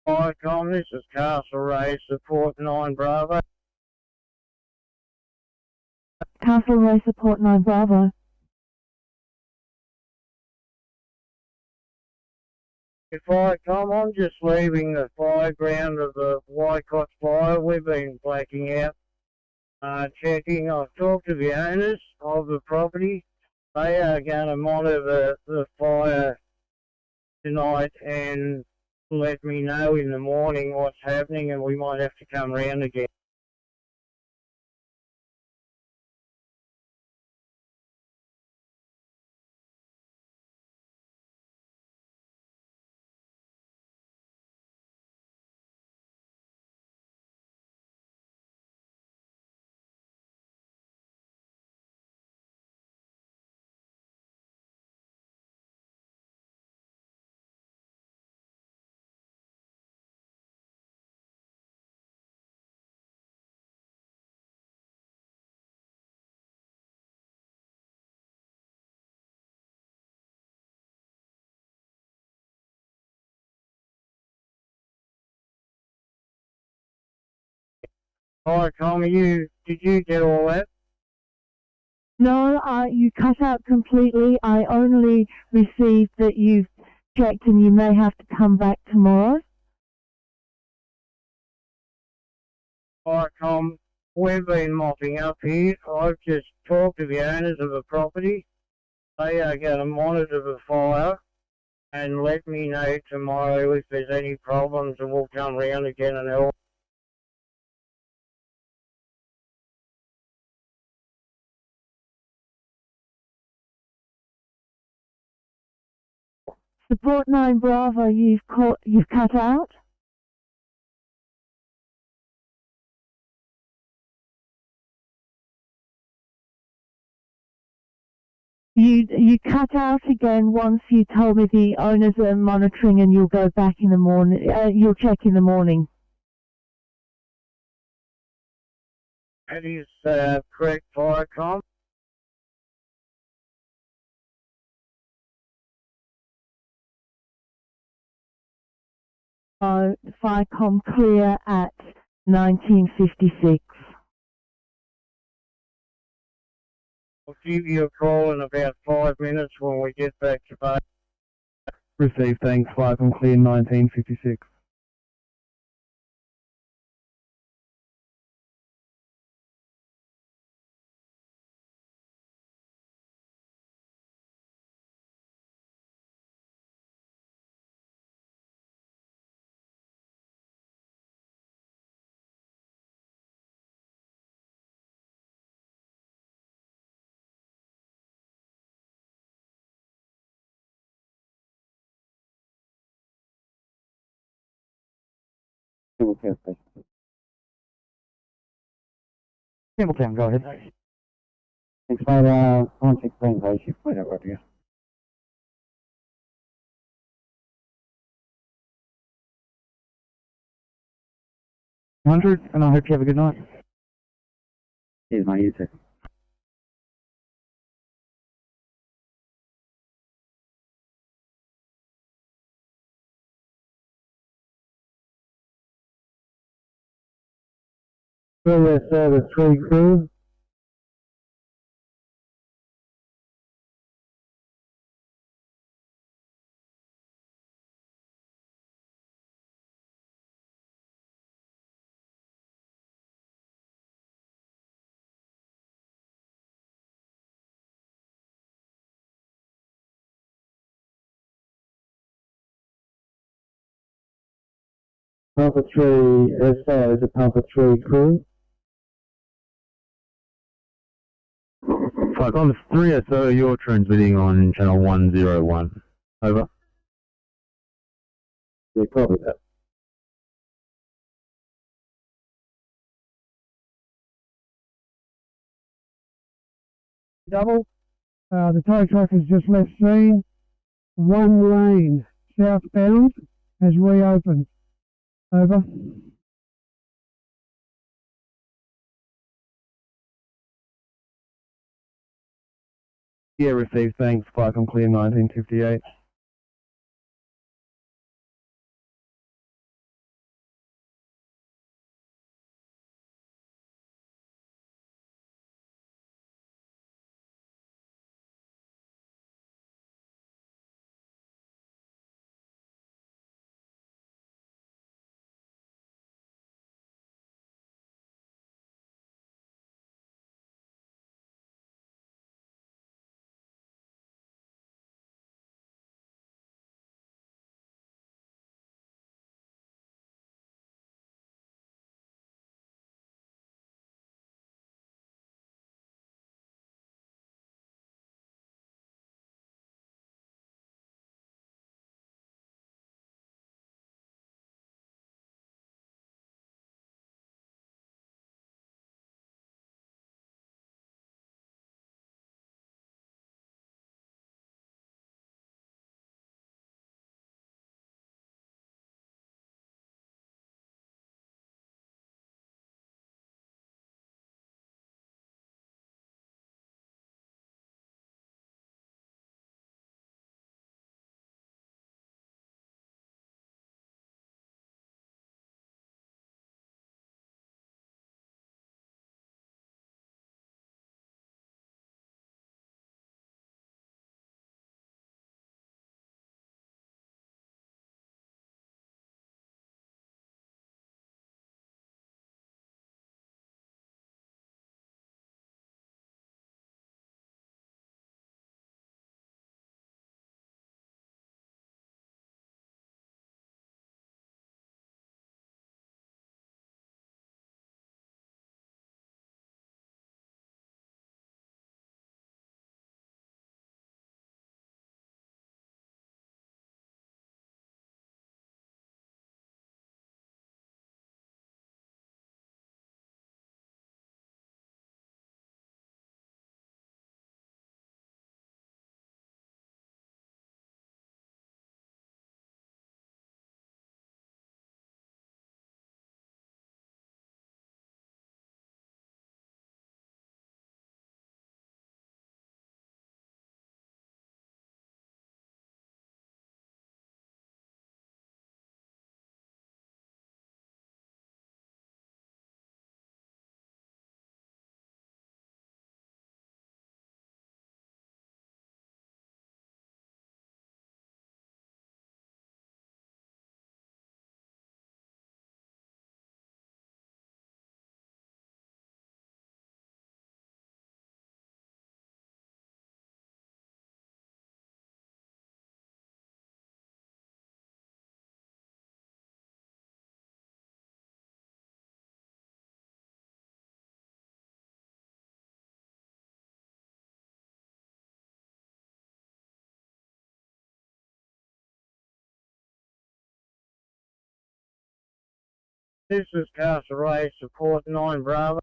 Hi, this is Castle Ray, support 9 Bravo. Castle Row Support 9 Bravo. If I come, I'm just leaving the fireground of the Wycott fire. We've been blacking out, checking. I've talked to the owners of the property. They are going to monitor the fire tonight and let me know in the morning what's happening, and we might have to come round again. Hi, Tommy, did you get all that? No, you cut out completely. I only received that you've checked and you may have to come back tomorrow. Hi, Tom. We've been mopping up here. I've just talked to the owners of the property. They are going to monitor the fire and let me know tomorrow if there's any problems, and we'll come round again and help. Support 9 Bravo, you've cut out. You cut out again once you told me the owners are monitoring and you'll go back in the morning. You'll check in the morning. That is correct, Firecom. Firecom clear at 1956. I'll give you a call in about 5 minutes when we get back to base. Received, thanks. Firecom clear 1956. Campbelltown, go ahead. Thanks, mate. 116, please. Wait, I've got to go. 100, and I hope you have a good night. Cheers, mate. You too. Well, service 3 crew. Pampa 3, there's a Pampa 3 crew. Fuck, on 3 SO, you're transmitting on channel 101. Over. Yeah, copy that. Double. The tow truck has just left scene. One lane southbound has reopened. Over. Yeah, received. Thanks. Flight on clear 1958. This is Castle Ray, support 9 Bravo.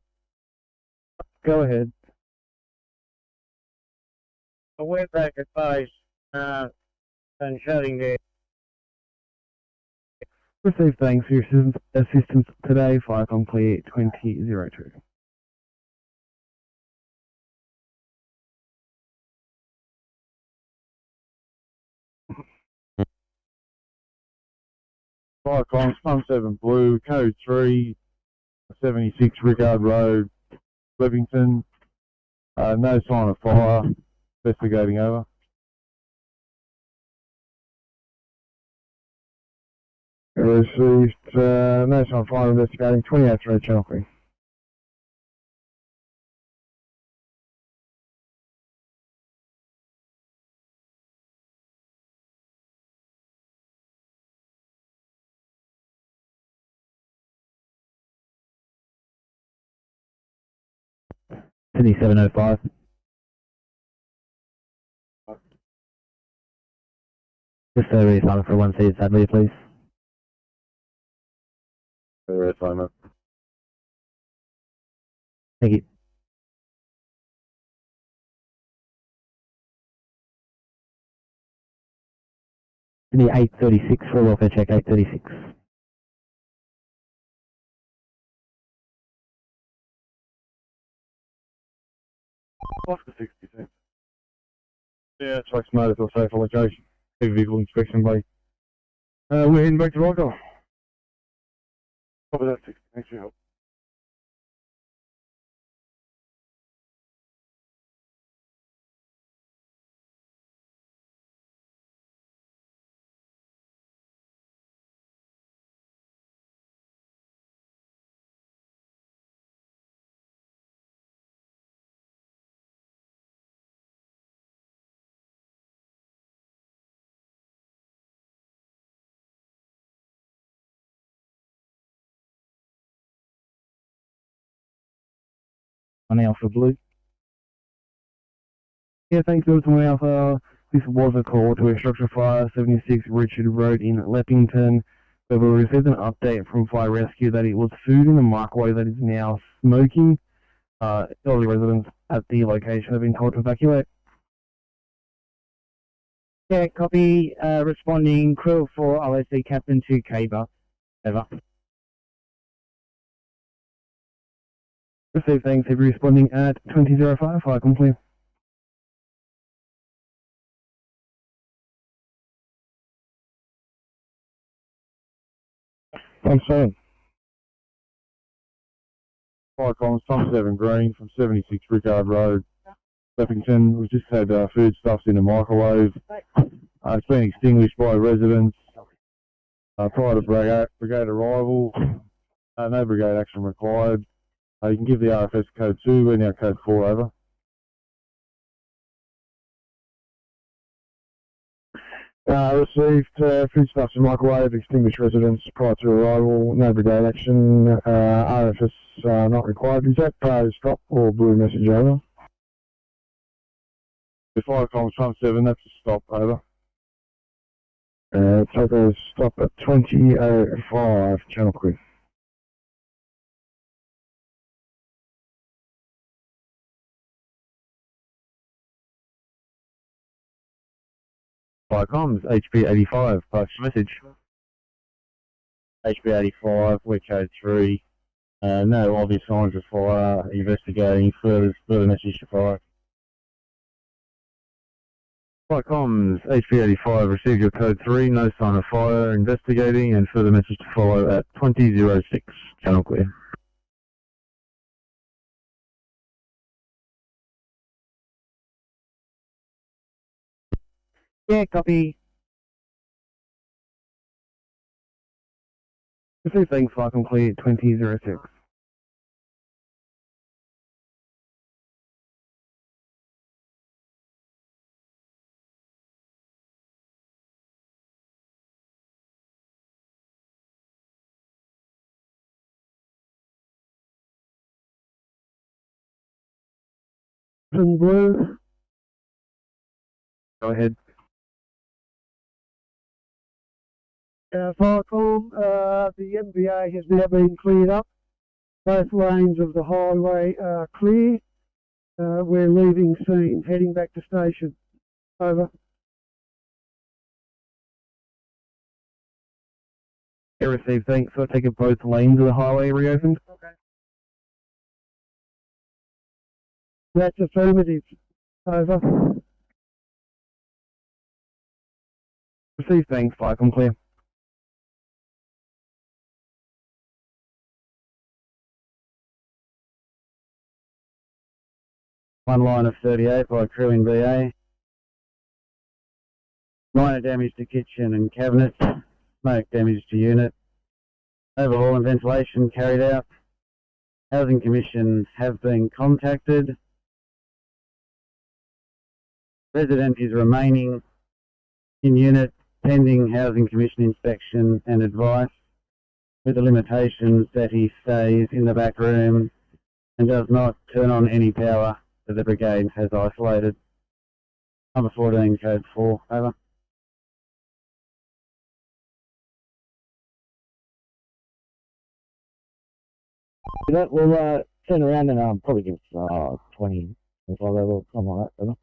Go ahead. I went back at base and shutting down. Received thanks for your assistance today. Firecom clear 2002. Firecom, Pump 7 Blue, Code 3, 76 Rickard Road, Livingston. No sign of fire. Investigating over. Received no sign of fire. Investigating 28 Channel 3. Sydney 705. Just reassignment for 1 seat, sadly, please. Reassignment. Thank you. Sydney 836 for welfare check 836. Oscar 66. Yeah, truck's motor to a safe location. Heavy vehicle inspection by. We're heading back to Rockwell. Copy that 60. Thanks for your help. On Alpha Blue. Yeah, thanks to my Alpha. This was a call to a structure fire, 76 Richard Road in Leppington. We received an update from Fire Rescue that it was food in the microwave that is now smoking. Elderly residents at the location have been told to evacuate. Yeah, copy. Responding crew 4 OSC Captain to Caber. Over. Received thanks, heavy responding at 2005, fire complete. Pump 7. Firecom, Pump 7 Green from 76 Rickard Road, Leppington. We've just had foodstuffs in the microwave. It's been extinguished by residents prior to brigade arrival. No brigade action required. You can give the RFS code 2, we're now code 4 over. Received foodstuffs in microwave, extinguished residents prior to arrival, no brigade action, RFS not required. Is that stop or blue message over? The Firecom Pump 7, that's a stop over. Take a stop at 2005, channel quick. Firecoms, HP85, pass message. HP85, we're code 3. No obvious signs of fire, investigating, further message to fire. Firecoms, HP85, received your code 3, no sign of fire, investigating, and further message to follow at 2006, channel clear. Yeah, copy. Received thanks, fire complete 2006. Blue. Go ahead. Firecom, the MBA has now been cleared up. Both lanes of the highway are clear. We're leaving scene, heading back to station. Over. Yeah, received, thanks. So I take it both lanes of the highway reopened? That's affirmative. Over. Received, thanks. Fire com clear. One line of 38 by crew in BA. Minor damage to kitchen and cabinet. Smoke damage to unit. Overhaul and ventilation carried out. Housing Commission have been contacted. Resident is remaining in unit pending Housing Commission inspection and advice, with the limitations that he stays in the back room and does not turn on any power that the brigade has isolated. Number 14, code 4, over. That will turn around and probably give us 20, 25 level, something like that. Over.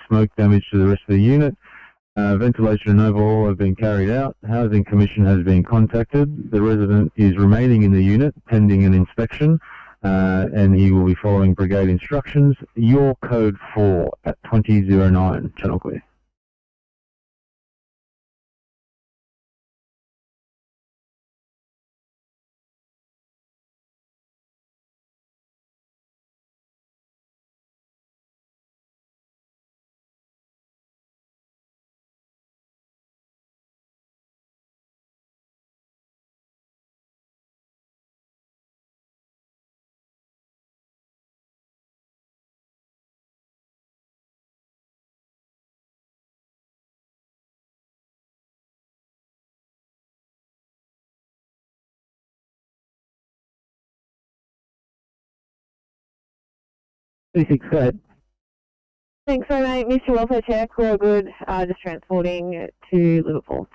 Smoke damage to the rest of the unit. Ventilation and overhaul have been carried out. Housing Commission has been contacted. The resident is remaining in the unit pending an inspection, and he will be following brigade instructions. Your code 4 at 2009, channel clear. Go ahead. Thanks, so mate. Mr. Welfare Check, we're all good. Just transporting to Liverpool.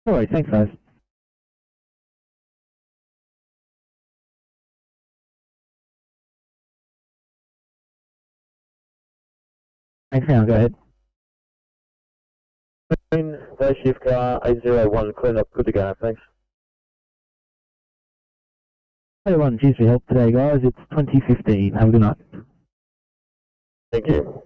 Alright, thanks guys. Thanks, now go ahead. Day shift car 801, clean up, good to go, thanks. Everyone, cheers for your help today, guys. It's 2015. Have a good night. Thank you.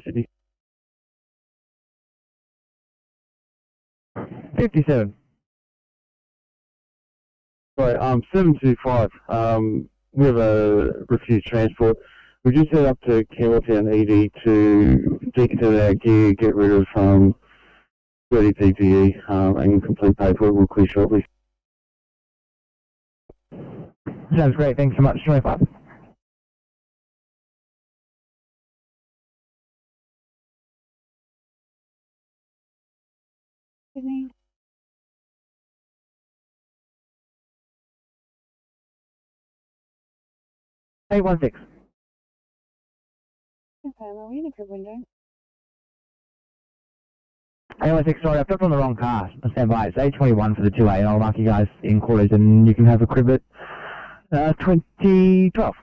Sydney. 57. Sorry, 725. We have a refused transport. We just head up to Campbelltown ED to decontaminate our gear, get rid of 30 PPE, and complete paperwork. We'll clear shortly. Sounds great. Thanks so much. 25. Sydney. Hey, 16. Confirm, are we in a crib window? Hey, 16, sorry, I flipped on the wrong car. Stand by. It's A21 for the 2A, and I'll mark you guys in quarters, and you can have a crib at 2012.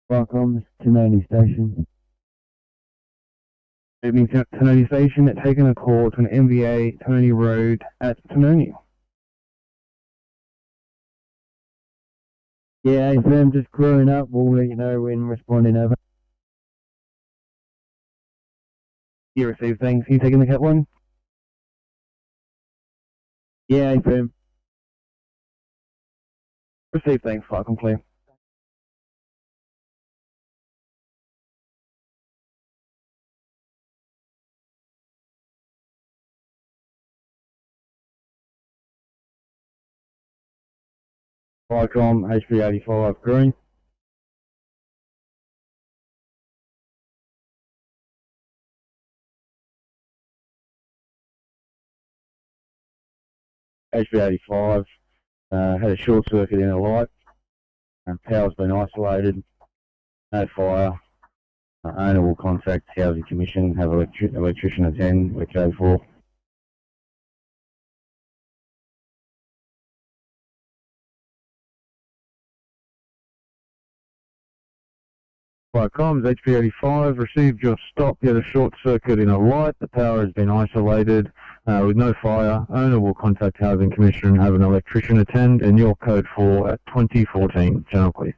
Welcome to Noni Station. Evening Tanoni Station, taking a call to an MVA Tanoni Road at Tanoni. Yeah, if I'm just growing up, we'll let you know when responding over. You received things. You taking the cat one? Yeah, FM. Received things. Welcome, clear. Vicom, HP85 green. HP85 had a short circuit in a light, and power's been isolated, no fire. Owner will contact Housing Commission, have electrician attend, we're code 4. Comms, HP85, received your stop. You had a short circuit in a light. The power has been isolated with no fire. Owner will contact Housing Commission and have an electrician attend, and your code 4 at 2014. Channel clear.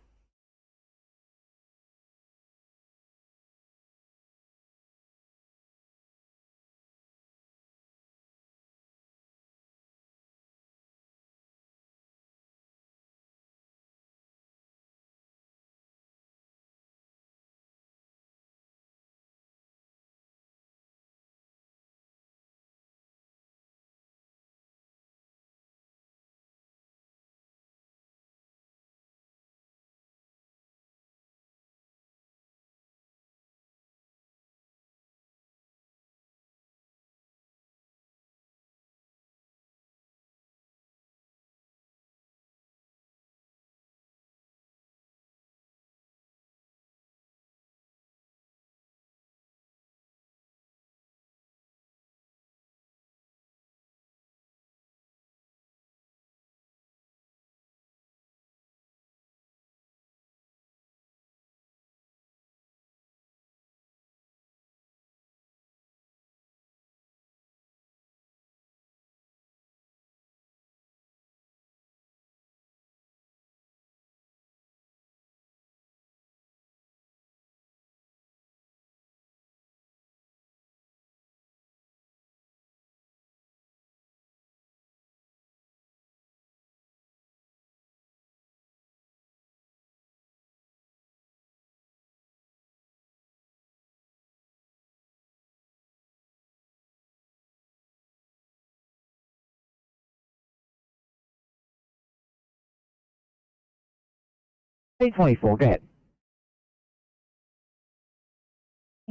P24, go ahead.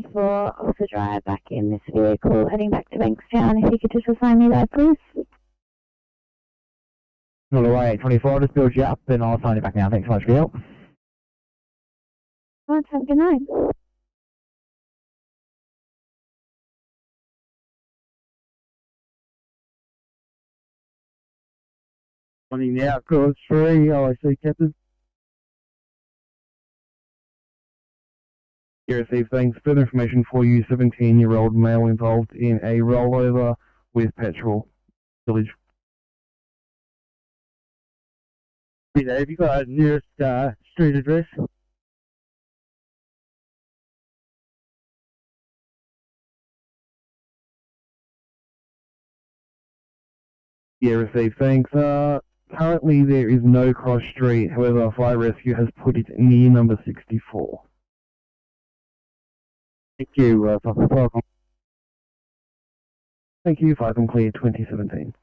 24, Officer Drive back in this vehicle, heading back to Bankstown. If you could just assign me that, please. All the way, 24, I'll just build you up, then I'll sign you back now. Thanks so much for your help. Well, have a good night. Running now, course 3, IC Captain. You received things. Further information for you, 17-year-old male involved in a rollover with petrol. Village. Have you got a nearest street address? Yeah, received thanks. Currently there is no cross street, however Fire Rescue has put it near number 64. Thank you, Falcon. Thank you, Falcon Clear 2017.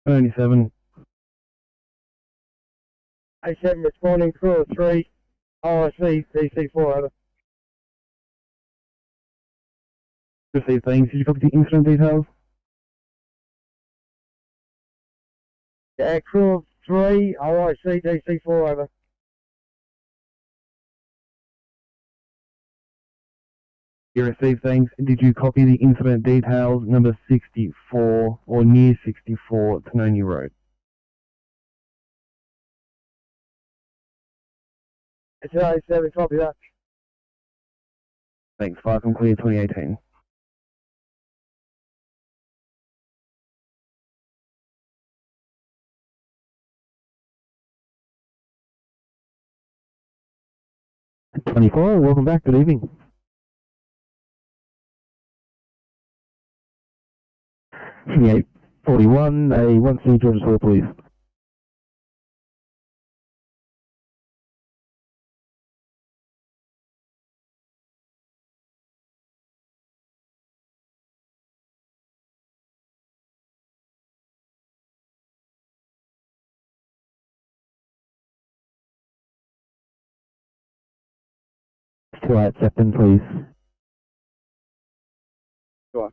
Only 7. A7 responding, crew of 3. Oh, I see. DC4, over. Received, thanks. Did you copy the incident details? Yeah, crew of 3, RIC, DC4, over. You received, thanks. Did you copy the incident details number 64 or near 64 Tanoni Road? It's a copy that. Thanks, fire clear 2018. Welcome back. Good evening. 2841, a 1C George's Hall, please. Right, second, please. Sure.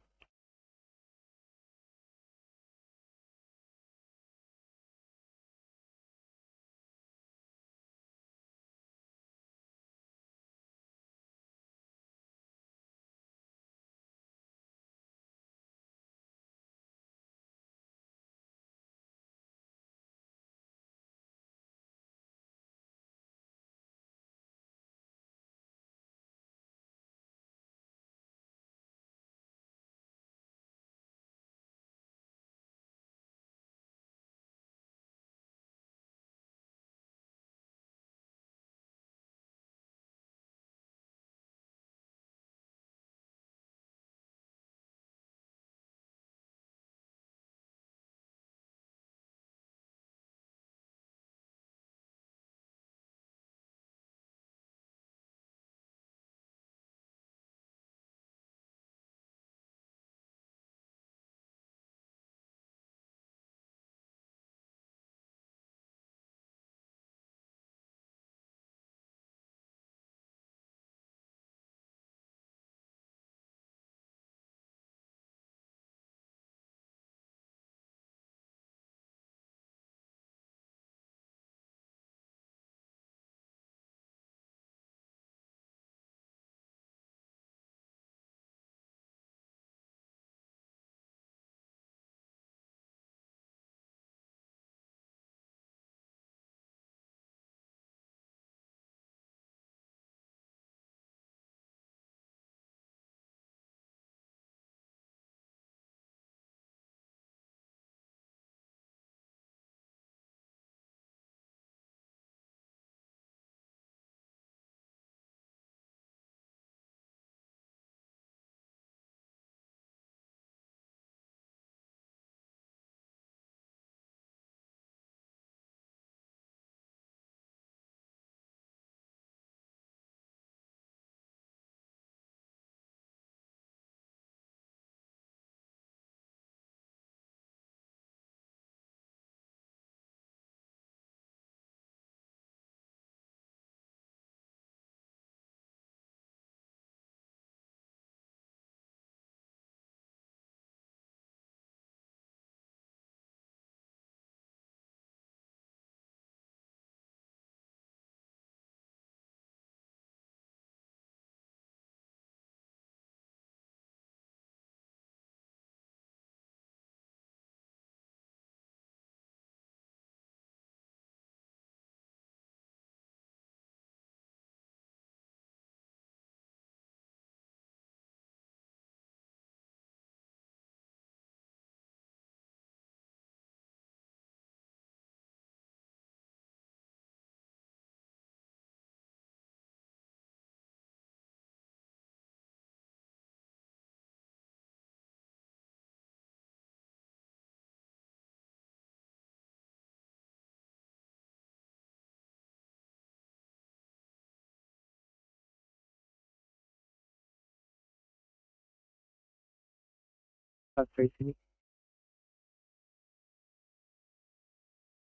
That's 3 Sydney.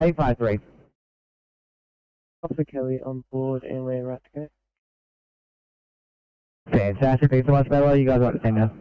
853. Officer Kelly on board and we're right to go. Fantastic. Thanks so much, Bella. You guys are at the same now.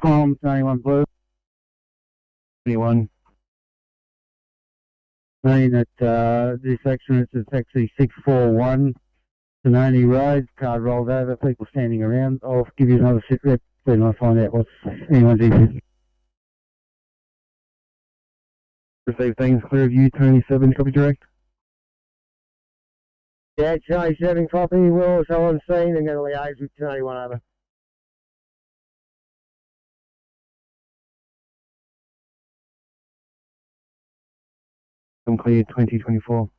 Calm, 91 Blue. 21. Saying that this accident is actually 641 Tanoni Road. Car rolled over, people standing around. I'll give you another sit rep when I find out what's anyone's issue. Receive things clear of you, Tony 7, copy direct. Yeah, Charlie 7 copy, we're also on scene and going to liaise with Tony 1 over. I'm clear 2024.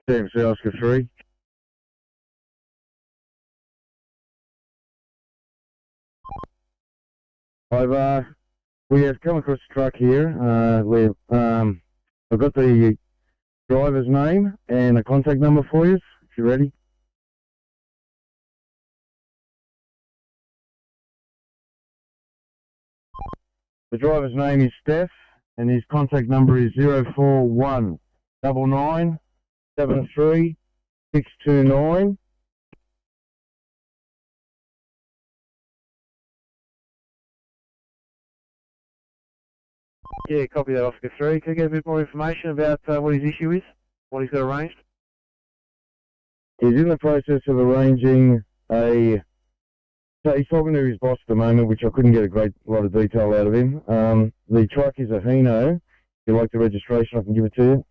TMC Oscar 3. We have come across a truck here. I've got the driver's name and a contact number for you, if you're ready. The driver's name is Steph, and his contact number is 041 99 73 629. Yeah, copy that, Oscar 3. Can I get a bit more information about what his issue is? What he's got arranged? He's in the process of arranging a... So he's talking to his boss at the moment, which I couldn't get a great lot of detail out of him. The truck is a Hino. If you like the registration, I can give it to you.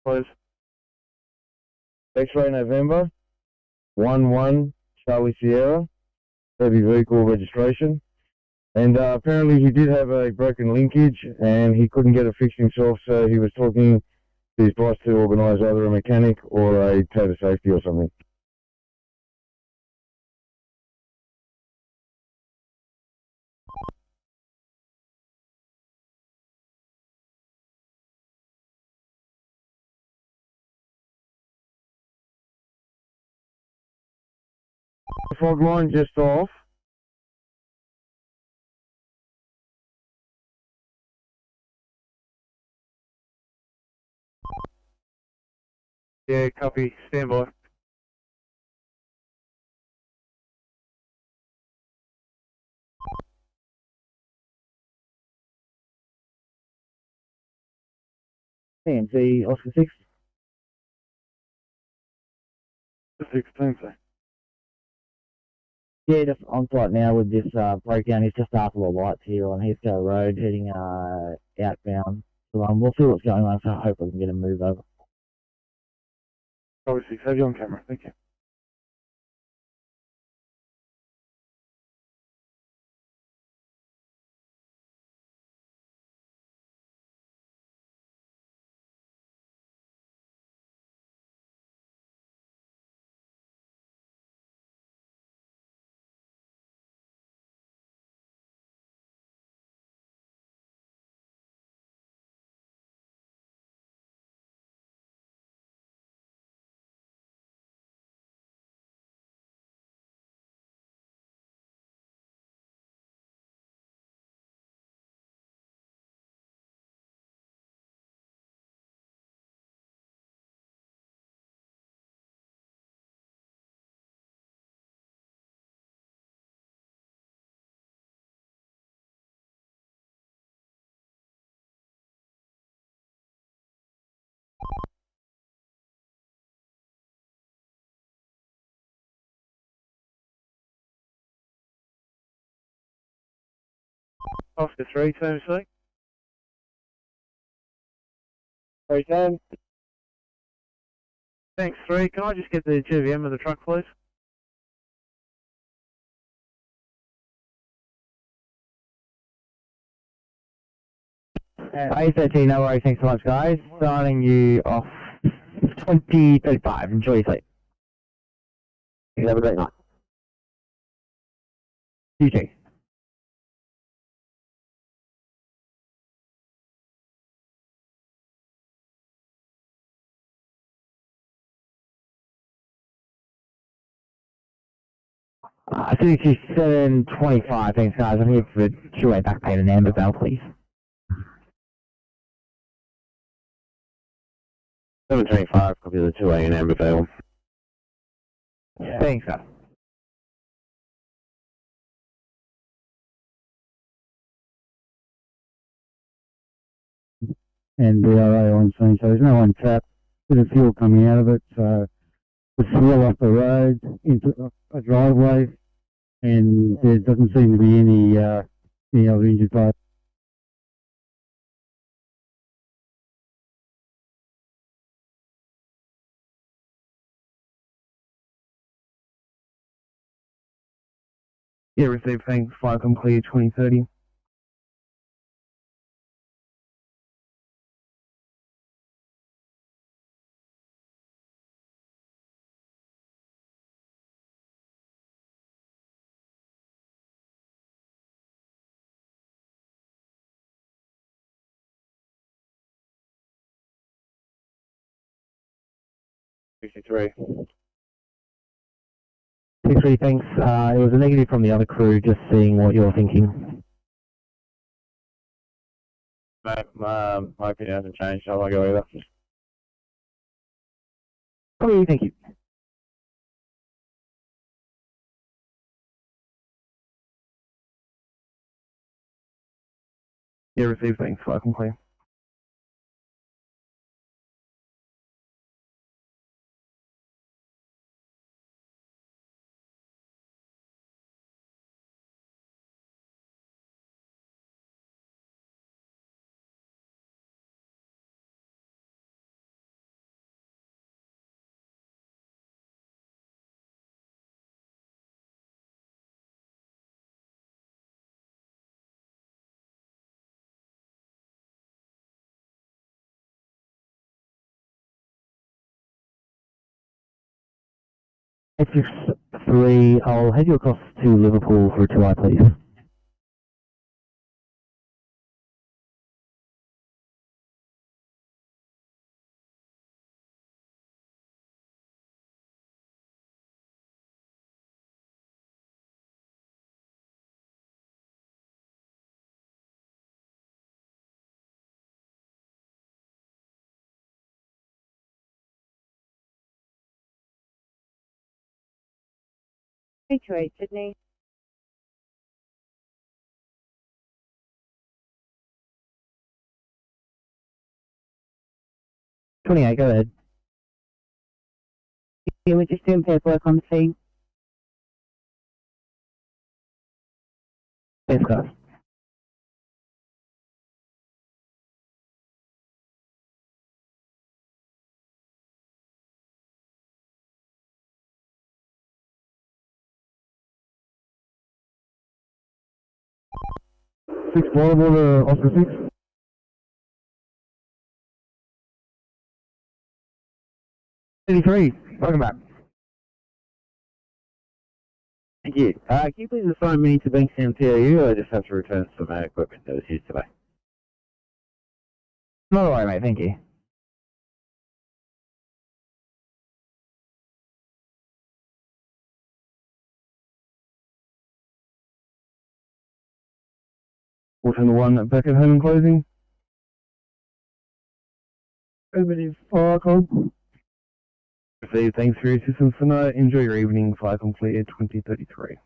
Please. X-ray November, 11 Charlie Sierra, heavy vehicle registration. And apparently he did have a broken linkage and he couldn't get it fixed himself, so he was talking to his boss to organise either a mechanic or a tow safety or something. The fog line just off. Yeah, copy. Stand by. TMC Oscar 6. 16, sir. Yeah, just on site now with this breakdown. He's just after the lights here on Heathcote Road, heading outbound. So we'll see what's going on, so I hope we can get a move over. Copy 6, have you on camera, thank you. Oscar 3, turn C. 3 turn. Thanks, 3. Can I just get the GVM of the truck, please? A13, no worries, thanks so much, guys. Starting you off 2035. Enjoy your sleep. You have a great night. You too. I think she's 725, thanks guys. I'm here for 2-way back paid and Amber Bell, please. 725, copy the 2A in Ambervale. Yeah. Thanks guys. And BRA on scene, so there's no one trapped. Bit of fuel coming out of it, so it's fuel off the road into a driveway, and there doesn't seem to be any other injured parties. Yeah, received, thanks. Fire clear 2030. Sixty-three. 63, thanks. It was a negative from the other crew, just seeing what you're thinking. My opinion hasn't changed, so I won't go either. Okay, thank you. Yeah, received, thanks. Fire clear. H63, I'll head you across to Liverpool for a 2-eye, please. H28 Sydney. Go ahead. Yeah, we're just doing paperwork on the scene. Thanks, guys. Six portable to Oscar 6. Welcome back. Thank you. Can you please assign me to Bankstown POU, or I just have to return some equipment that was used today? Not a worry, mate, thank you. Auto 1 back at home and closing. Affirmative, fire call. Received, thanks for your assistance tonight. Enjoy your evening. Fire clear 2033.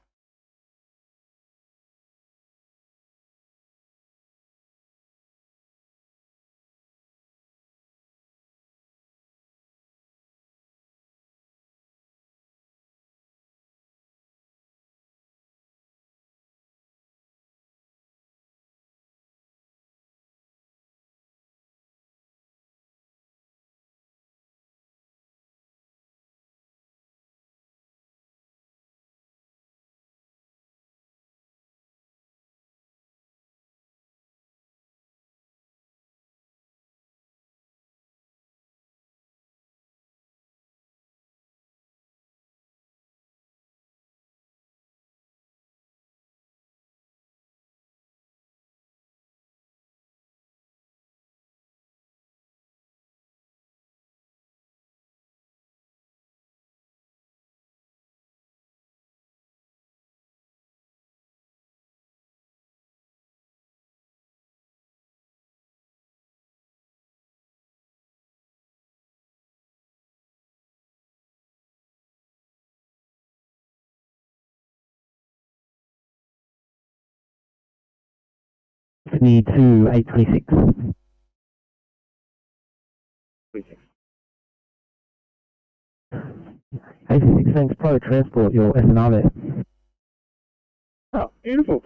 Sydney to 826. 826, thanks. Private Transport, your SNR there. Oh, beautiful.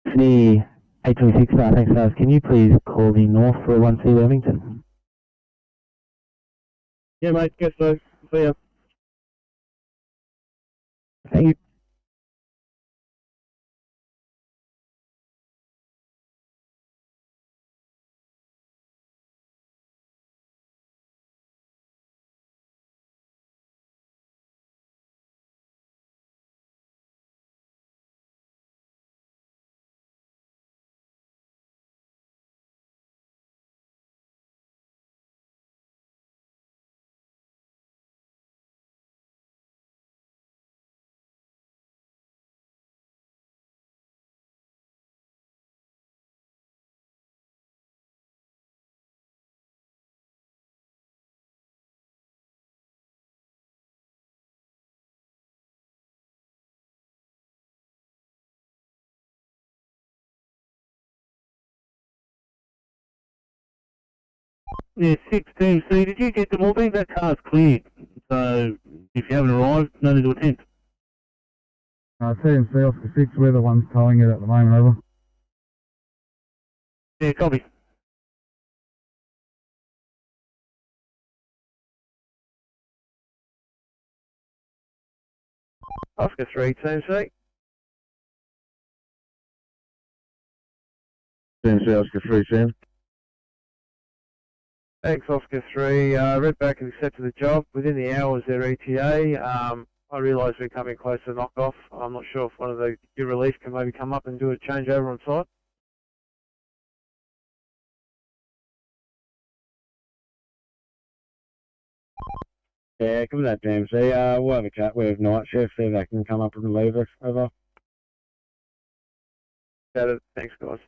Sydney 826, thanks guys. Can you please call me north for 1C Irvington? Yeah, mate, guess so. See ya. Thank you. Yeah, 16. See, did you get them all? I think that car's cleared. So, if you haven't arrived, no need to attempt. CMC Oscar 6, we're the ones towing it at the moment, over. Yeah, copy. Oscar 3, TMC. CMC Oscar 3, Sam. Thanks, Oscar 3. Redback has accepted the job. Within the hours, their ETA. I realise we're coming close to knock-off. I'm not sure if one of the gear relief can maybe come up and do a changeover on site. Yeah, come that TMC. We'll have a chat with night shift, see if they can come up and relieve us. Over. Got it. Thanks, guys.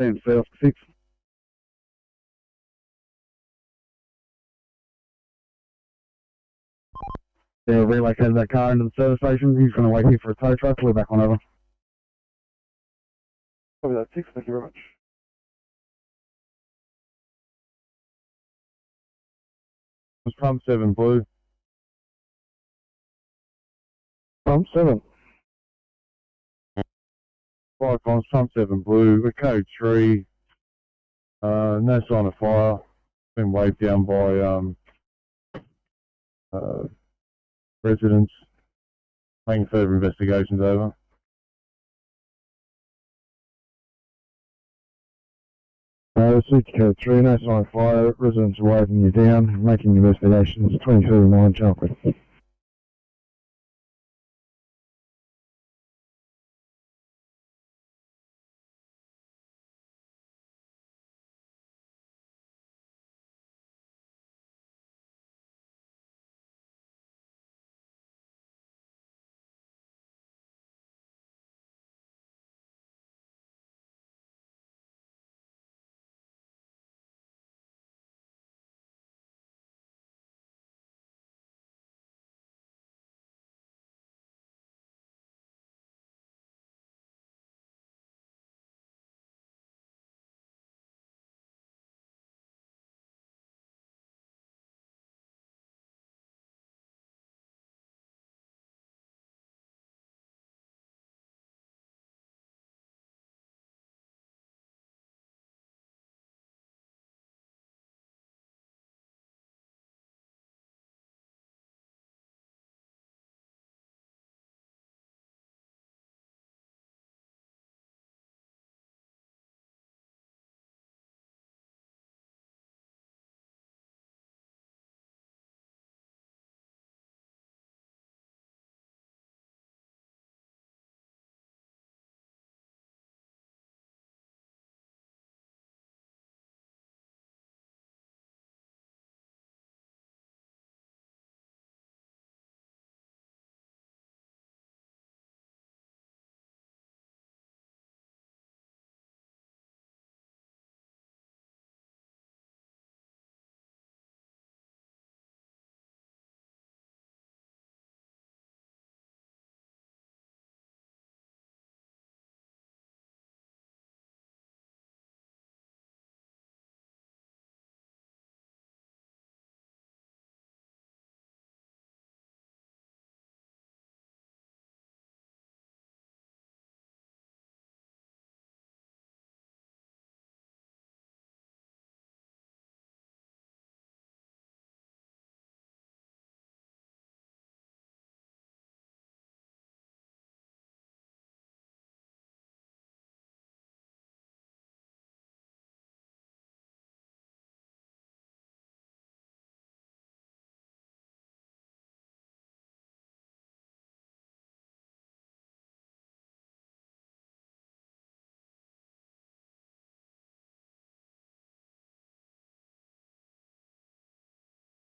CMC Oscar 6. Yeah, relocated that car into the service station. He's going to wait here for a tow truck. We're back on over. Copy that, 6. Thank you very much. It's Pump 7 Blue. Pump 7. 5 times Pump 7 Blue. We're code 3. No sign of fire. Been waved down by residents. Making further investigations over. City code 3, no sign of fire. Residents are waving you down. Making investigations. 2039 Chalkwood.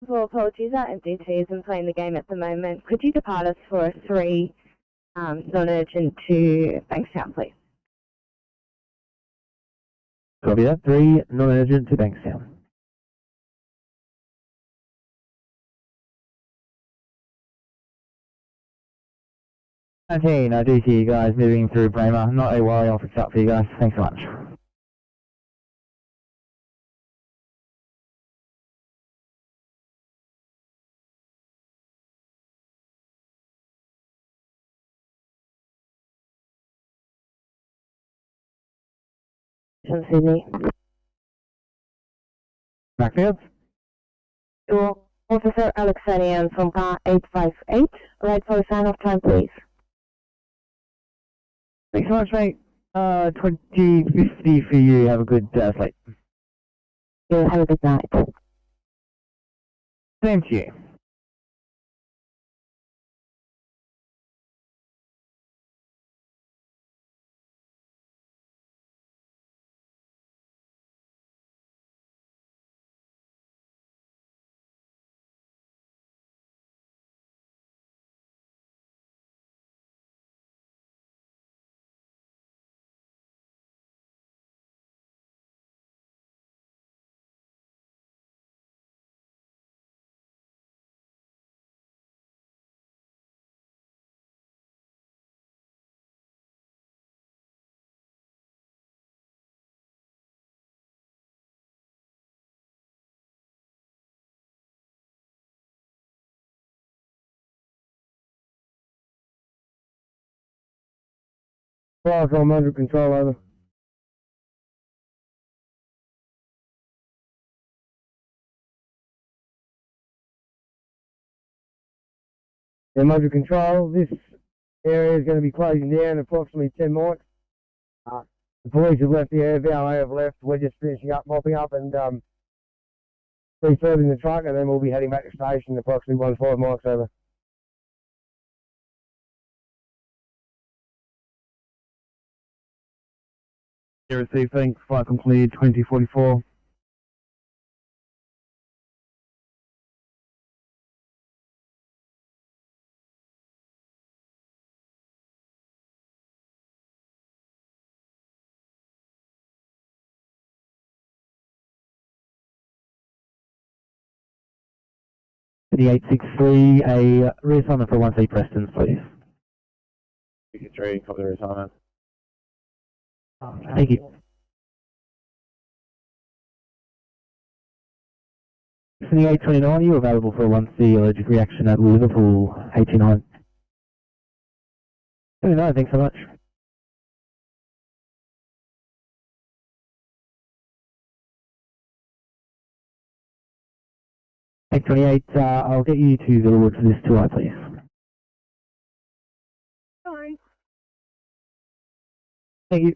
For apologies, our MDT isn't playing the game at the moment. Could you depart us for a 3 non-urgent to Bankstown, please? Copy that. 3 non-urgent to Bankstown. I do see you guys moving through Bramer. Not a worry, I'll fix it up for you guys. Thanks so much. From Sydney. Backfield? To Officer Alexanian from car 858. Right for a sign off time, please. Thanks so much, mate. 2050 for you. Have a good flight. You have a good night. Same to you. Fire from under control, over. Yeah, under control, this area is going to be closing down in approximately 10 minutes. The police have left the area, VLA have left, we're just finishing up, mopping up and refurbing the truck, and then we'll be heading back to station in approximately 15 miles, over. You received, thanks, flight completed 2044. The 863, a reassignment for 1C Preston, please. 63, copy the reassignment. Thank you. Sydney 829, you available for a 1C allergic reaction at Liverpool 89. 29, thanks so much. Take 28, I'll get you to Villawood for this 2I, please. Sorry. Thank you.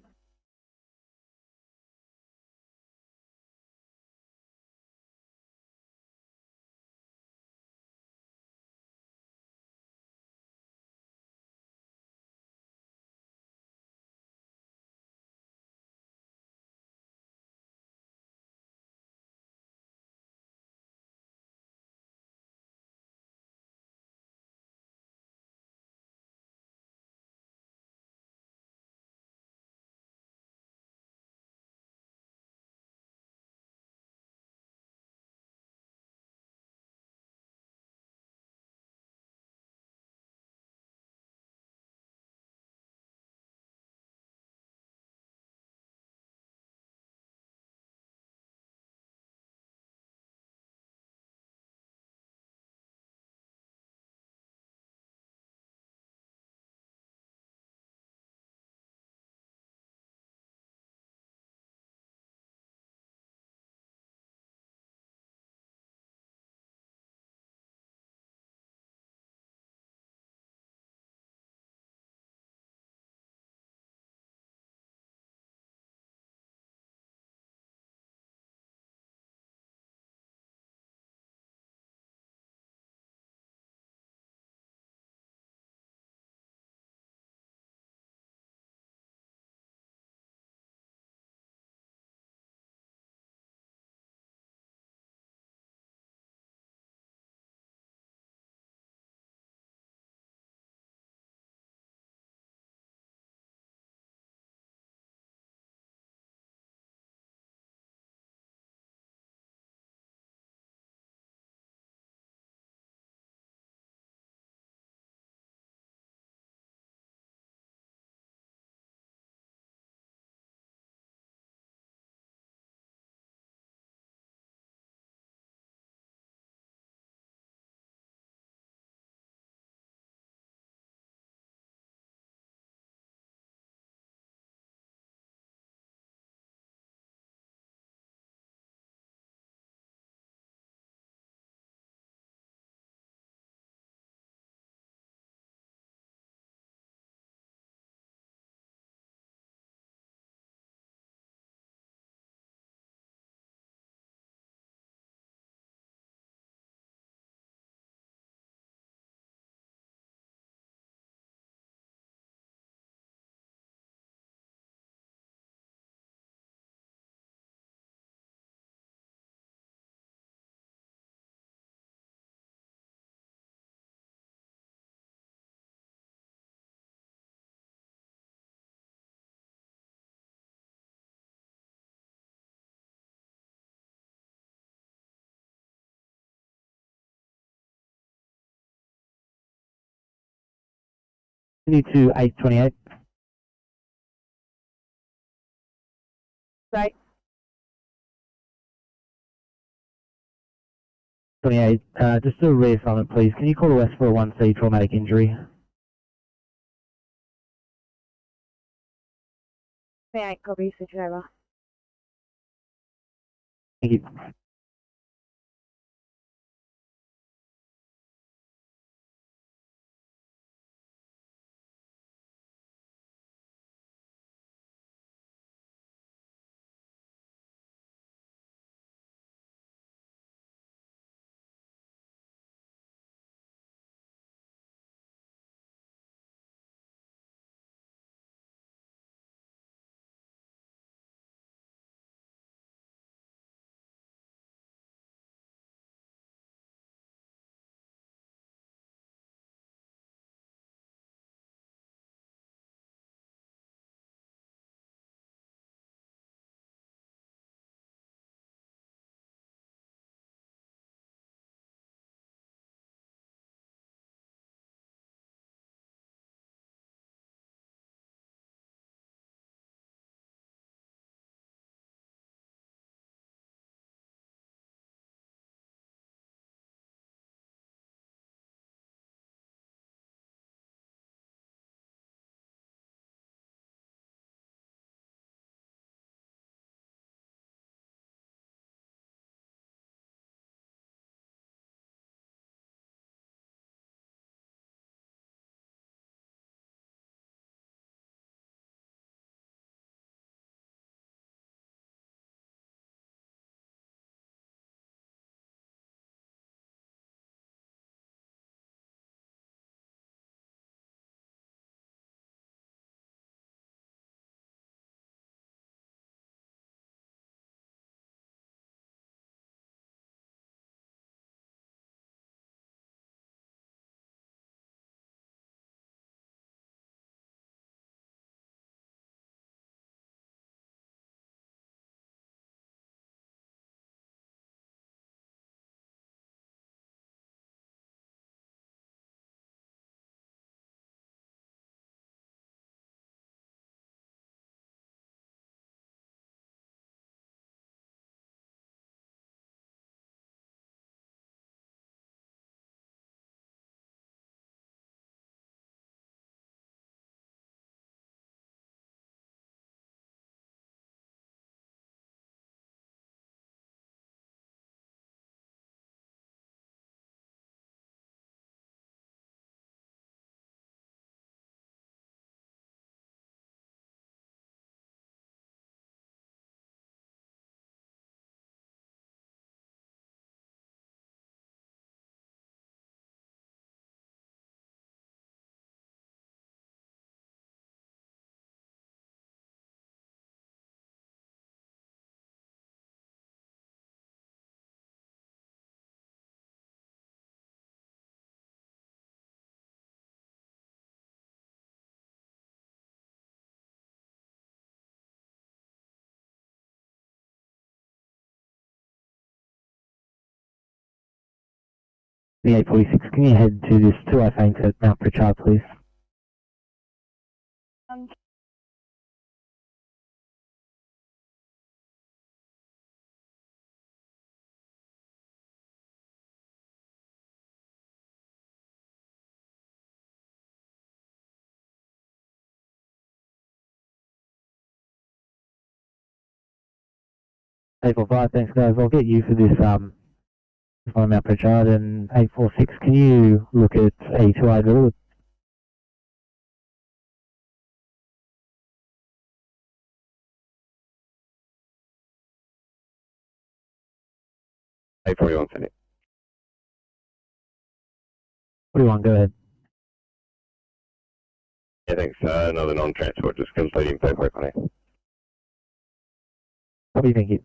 Continue to 828. Right. 28, just do a reassignment, please. Can you call the West for a 1C traumatic injury? Yeah, copy, switch it over. Thank you. The 846, can you head to this 2 Bank at Mount Pritchard, please? April 5, thanks guys. I'll get you for this on Mount Pritchard, and 846, can you look at A2I Village? A41, send it. 41, go ahead. Yeah, thanks. Another non-transport, just completing paperwork on it. Copy, thank you.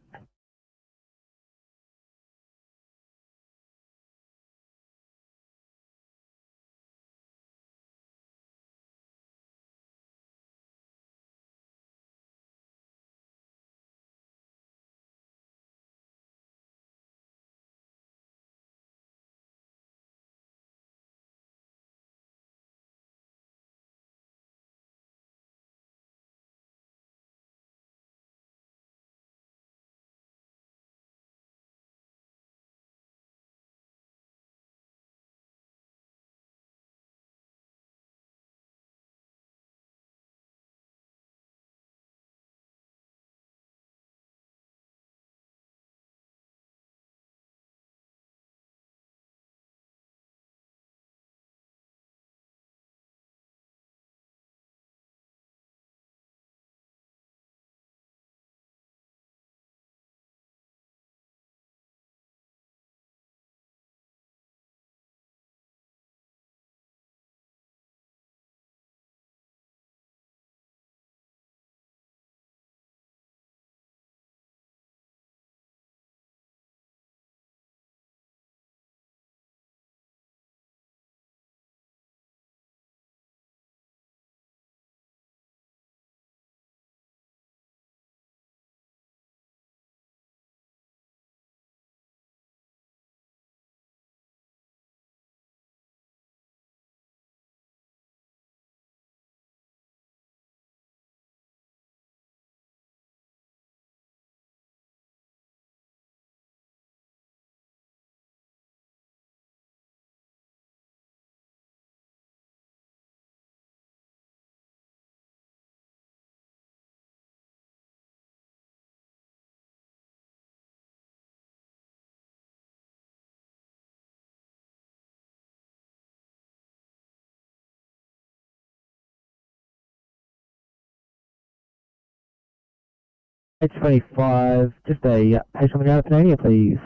825, just a patient on the ground pneumonia, please.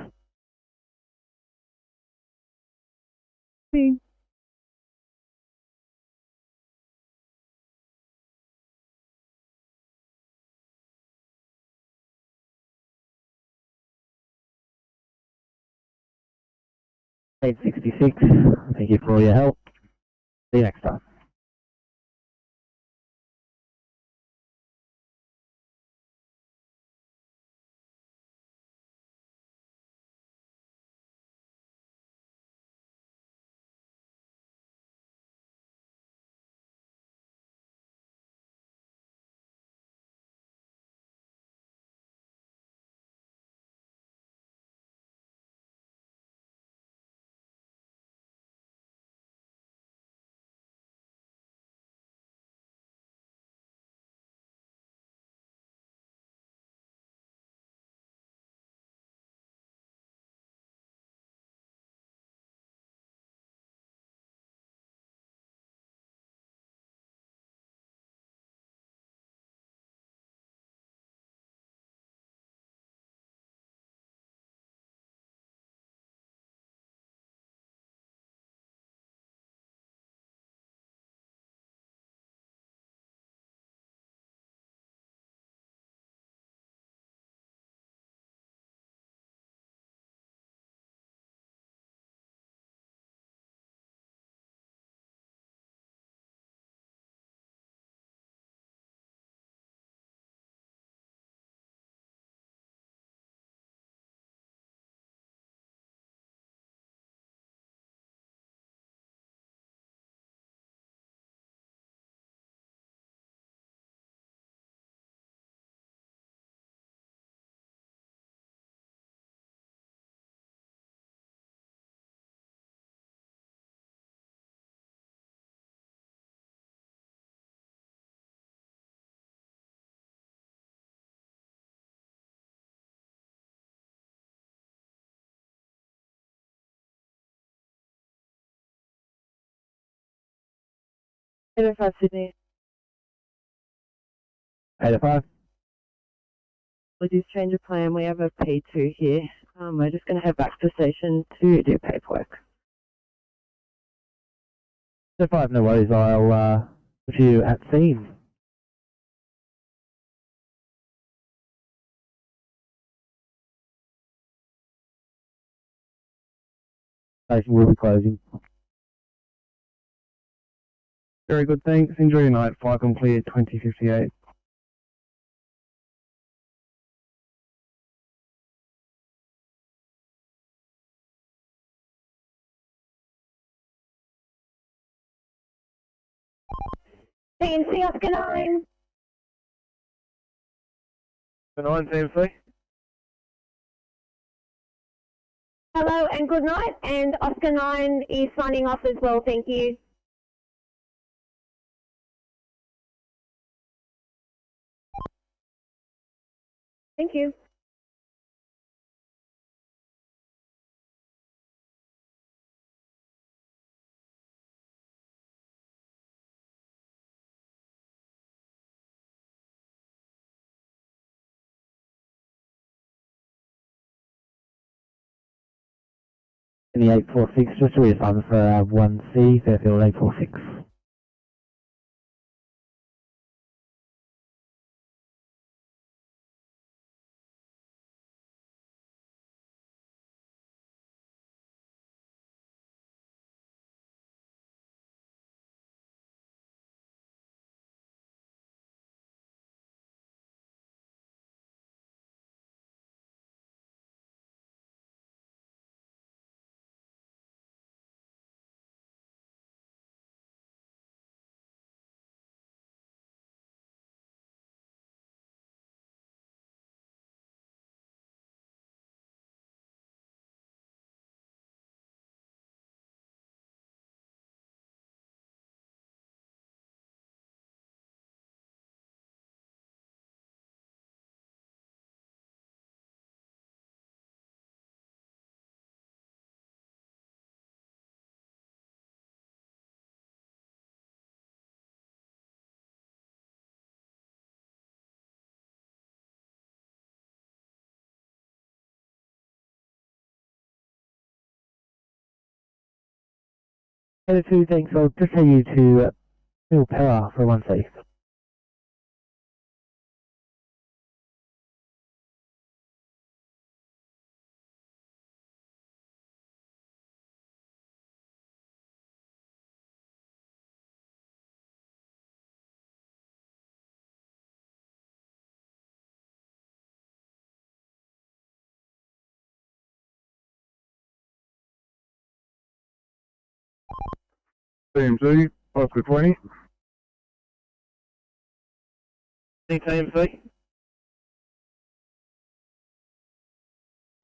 Please. Eight 66, thank you for all your help. See you next time. NSW Sydney. 805. We'll just change of plan. We have a P2 here. We're just going to head back to the station to do paperwork. 805, no worries, I'll put you at scene. Station will be closing. Very good, thanks. Enjoy your night. Flight complete at 2058. CNC Oscar 9. The 9 CMC. Hello and good night. And Oscar 9 is signing off as well. Thank you. Thank you. In the 846, just a reassignment for 1C, Fairfield 846. Other two things, I'll just take you to Milpera for 1C. CMC, Oscar 20. TMC.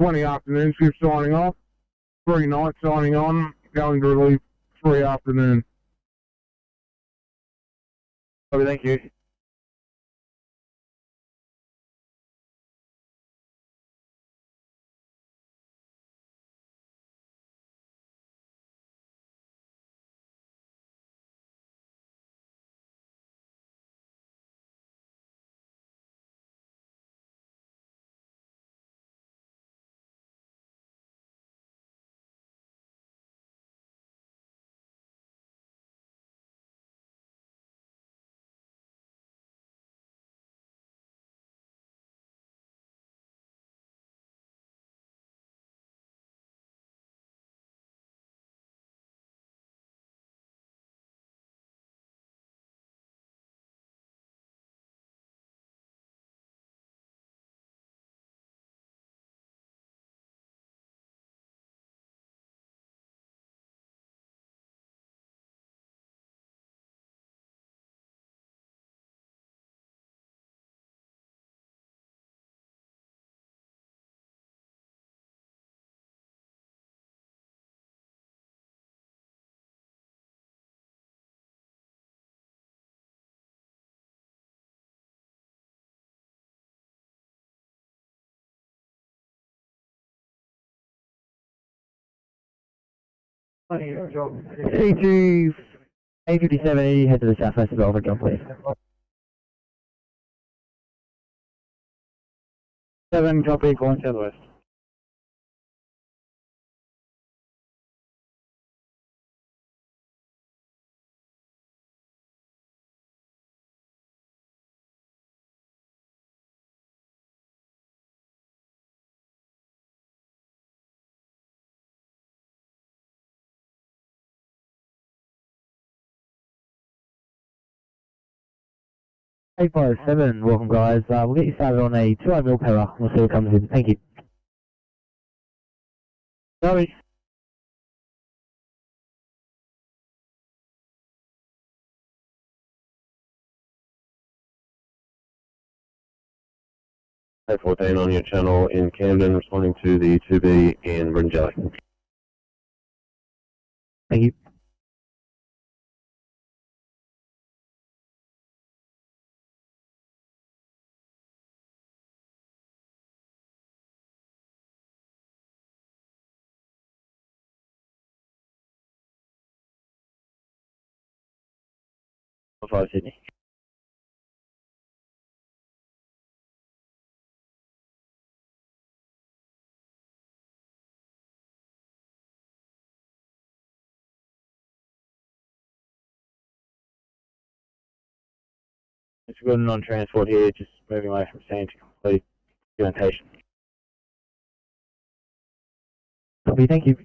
20 afternoon shift signing off. 3 nights signing on. Going to relief 3 afternoon. Okay, thank you. C2 A57E, head to the southwest of Over, John, please. 7, copy, calling southwest. Eight five seven, welcome guys. We'll get you started on a 2-hour Milpera. We'll see what comes in. Thank you. Sorry. A14 on your channel in Camden, responding to the 2B in Brindjelly. Thank you. Sydney. It's good and on transport here, just moving away from scene to complete documentation. Copy, thank you.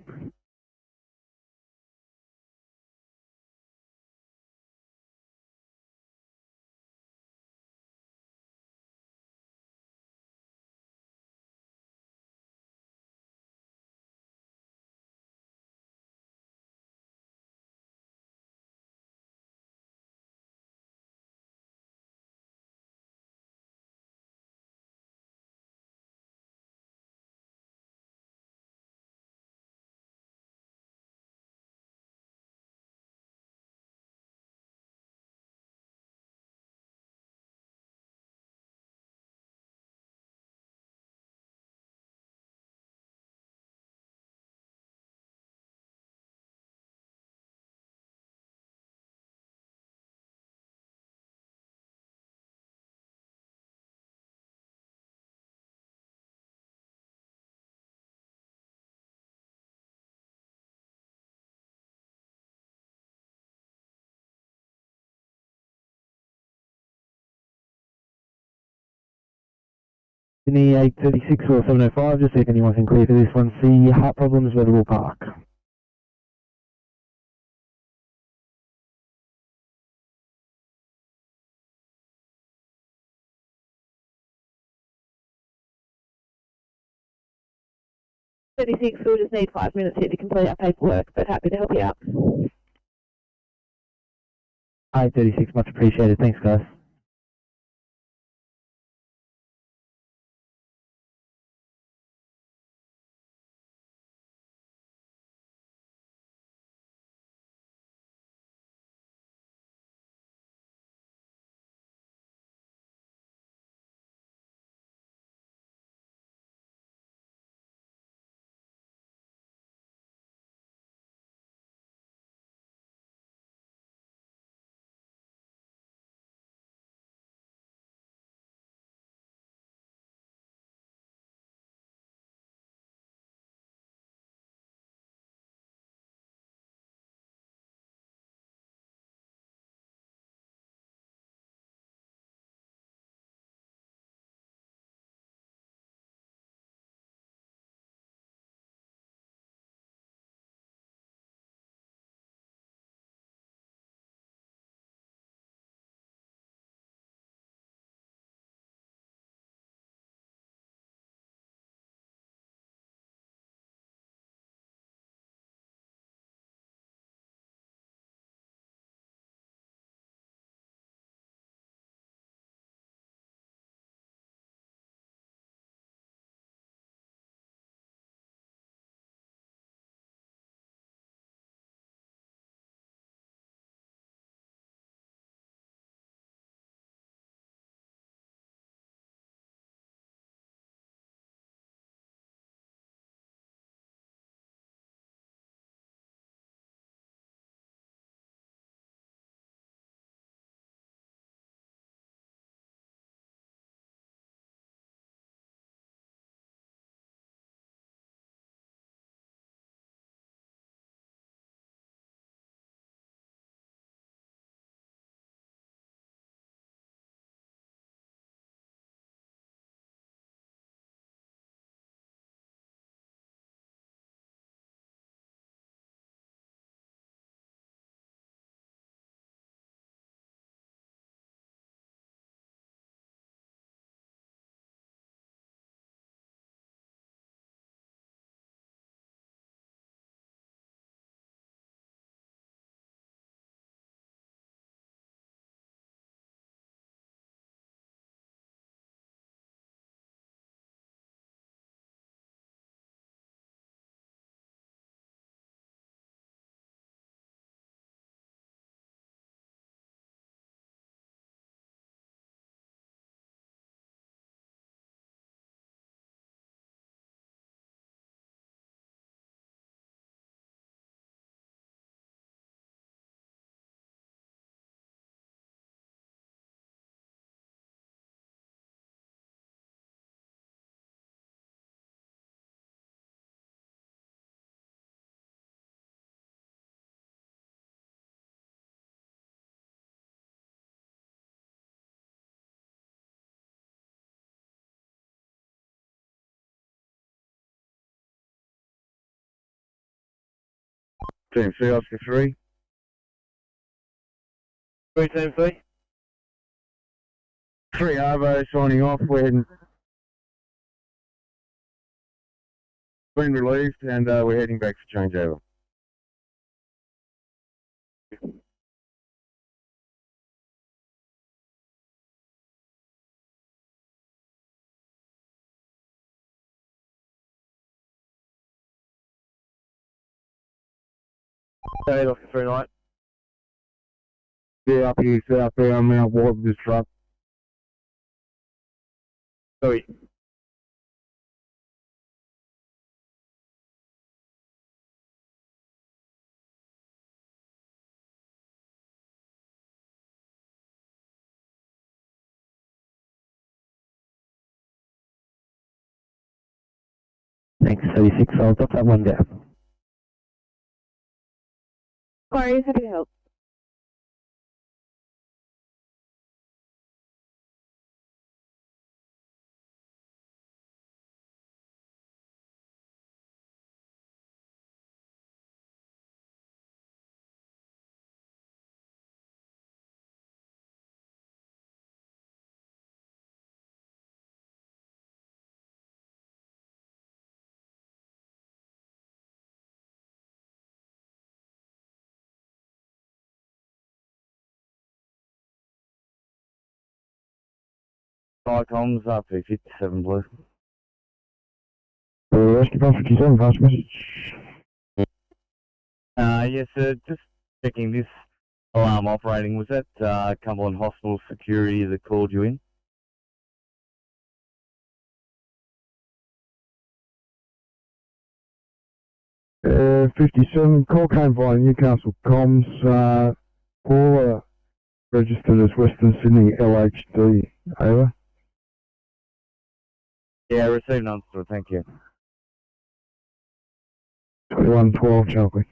Sydney 836 or 705, just see if anyone can clear for this one. See heart problems, Weatherall Park. We'll just need 5 minutes here to complete our paperwork, but happy to help you out. 836, much appreciated. Thanks, guys. Team C, Oscar 3. 3 Team C. 3 Arvo signing off. We're heading. Been relieved and we're heading back for changeover. Hey, Oscar 3 night. Yeah, up here south there, I'm out with this truck. Sorry. Thanks, 36. I'll drop that one down. Sorry, happy to help. Icons P57 Blue. Rescue Post 57, pass message. Yes, sir, just checking this alarm operating. Was that Cumberland Hospital security that called you in? Uh, 57, call came via Newcastle Comms, caller registered as Western Sydney LHD, over. Yeah, received and understood, thank you. 2112, Chalkley.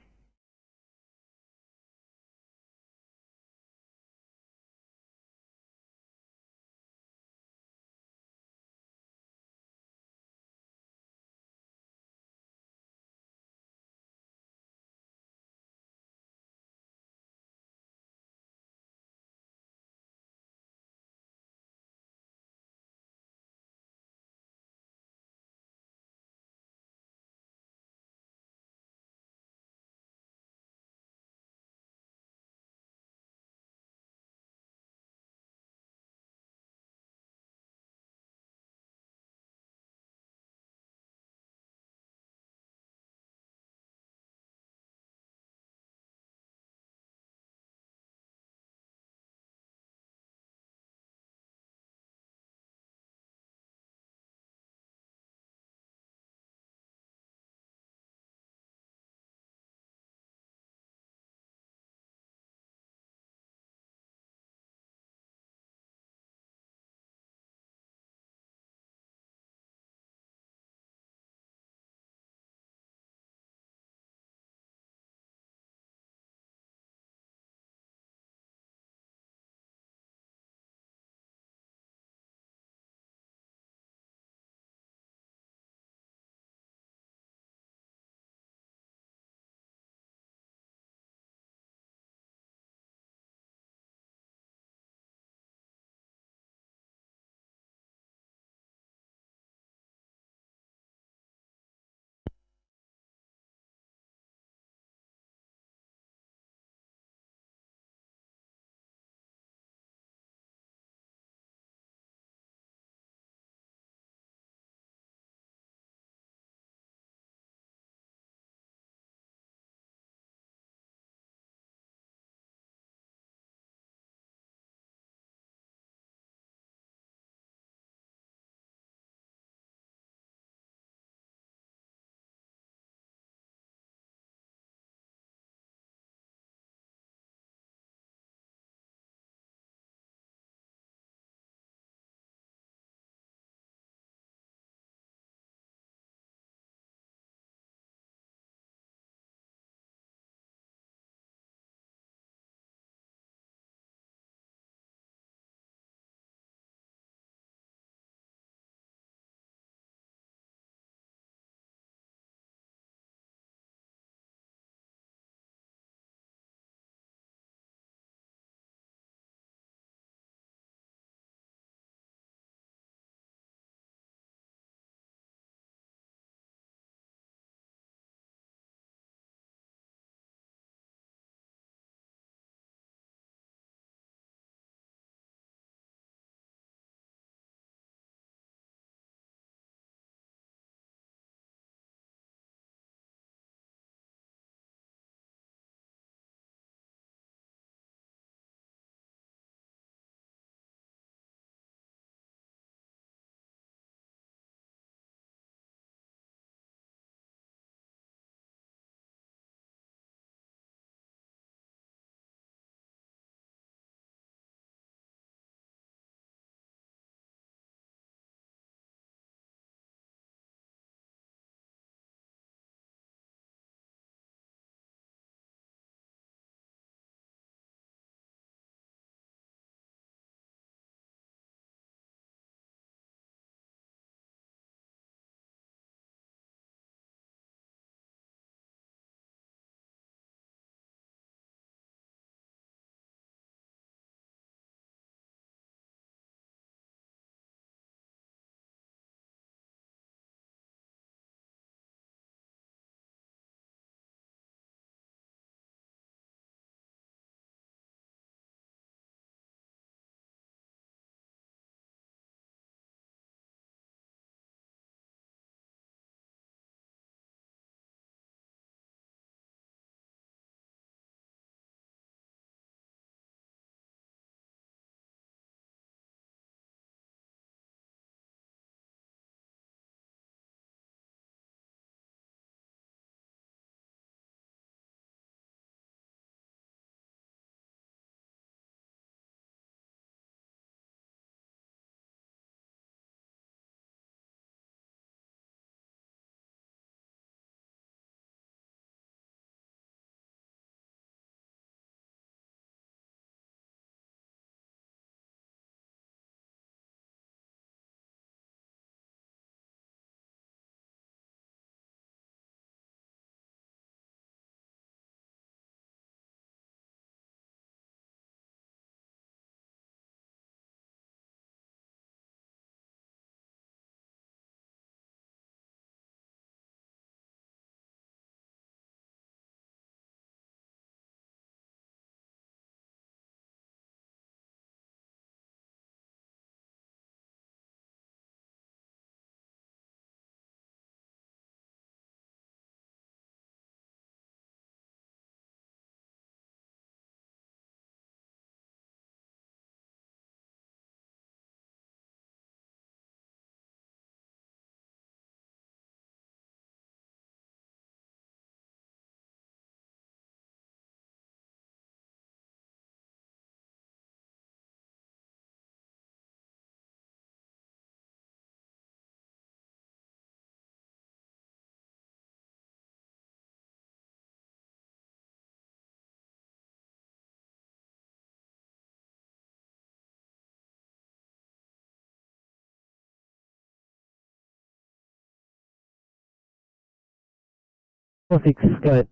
4-6, go ahead.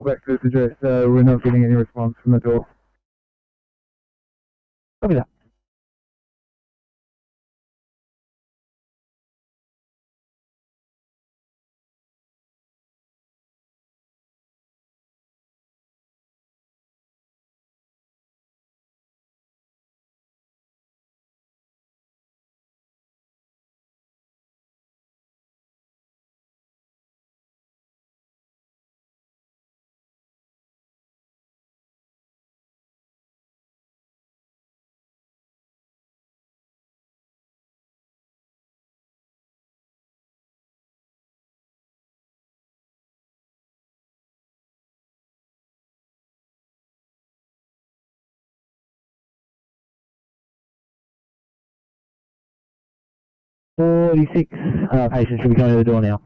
Back to this address, we're not getting any response from the door. Copy that. Patient should be coming to the door now.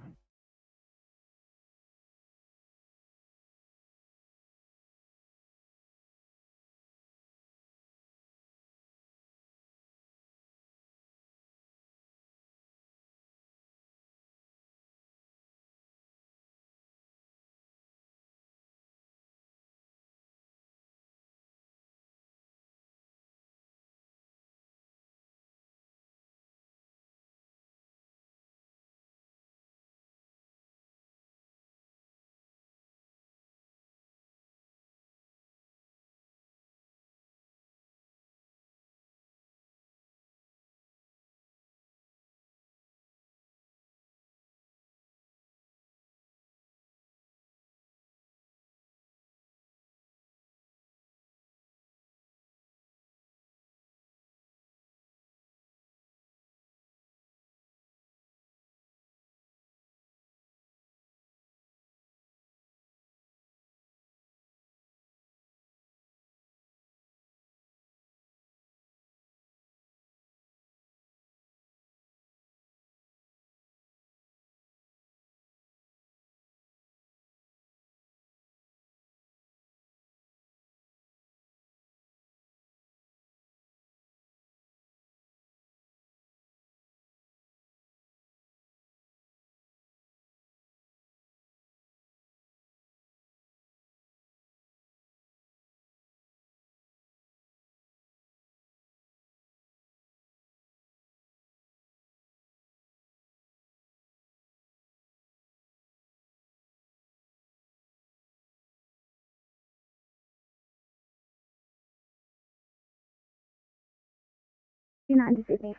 To Sydney.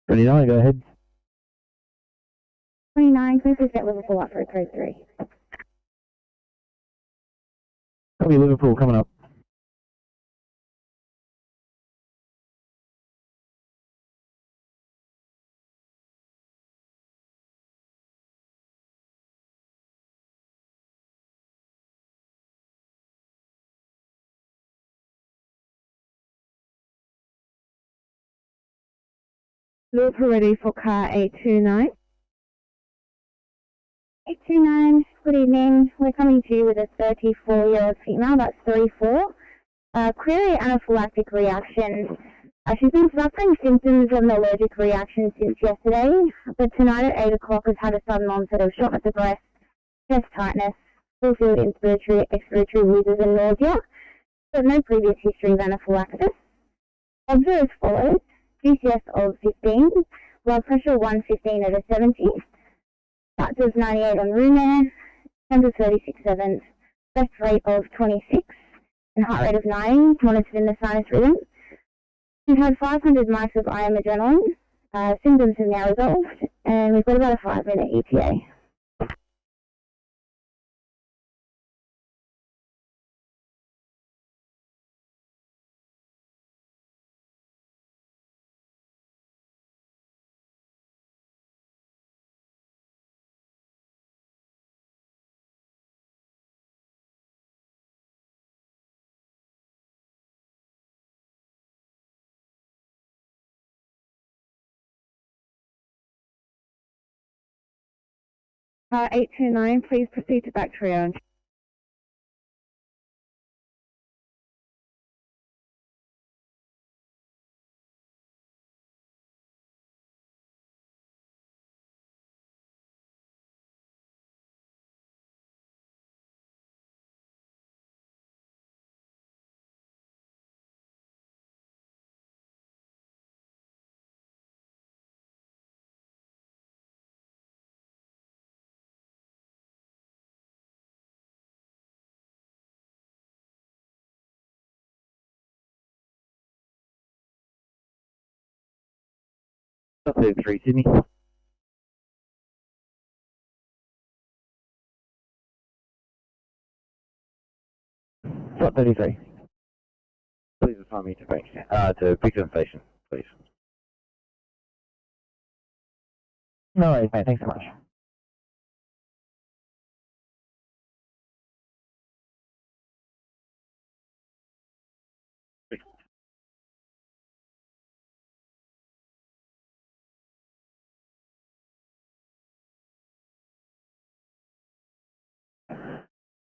29, go ahead. 29, can we please get Liverpool up for code 3? Copy Liverpool coming up. Liverpool ready for car 829. 829, good evening. We're coming to you with a 34-year-old female, that's 34. Query anaphylactic reaction. She's been suffering symptoms of an allergic reaction since yesterday, but tonight at 8 o'clock has had a sudden onset of shortness of breath, chest tightness, full field inspiratory, expiratory wheezes and nausea, but no previous history of anaphylaxis. Observe as follows: GCS of 15, blood pressure 115/70, Sats of 98 on room air, temperature 36.7, breath rate of 26, and heart rate of 90, monitored in the sinus rhythm. We've had 500 mics of IM adrenaline. Symptoms have now resolved, and we've got about a 5-minute ETA. Car 829, please proceed to back triage. 33, Sydney. Slot 33. Please assign me to Bigton Station, please. No worries, mate. Thanks so much.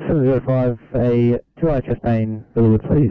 Seven 05, a 2-hour chest pain, Billywood, please.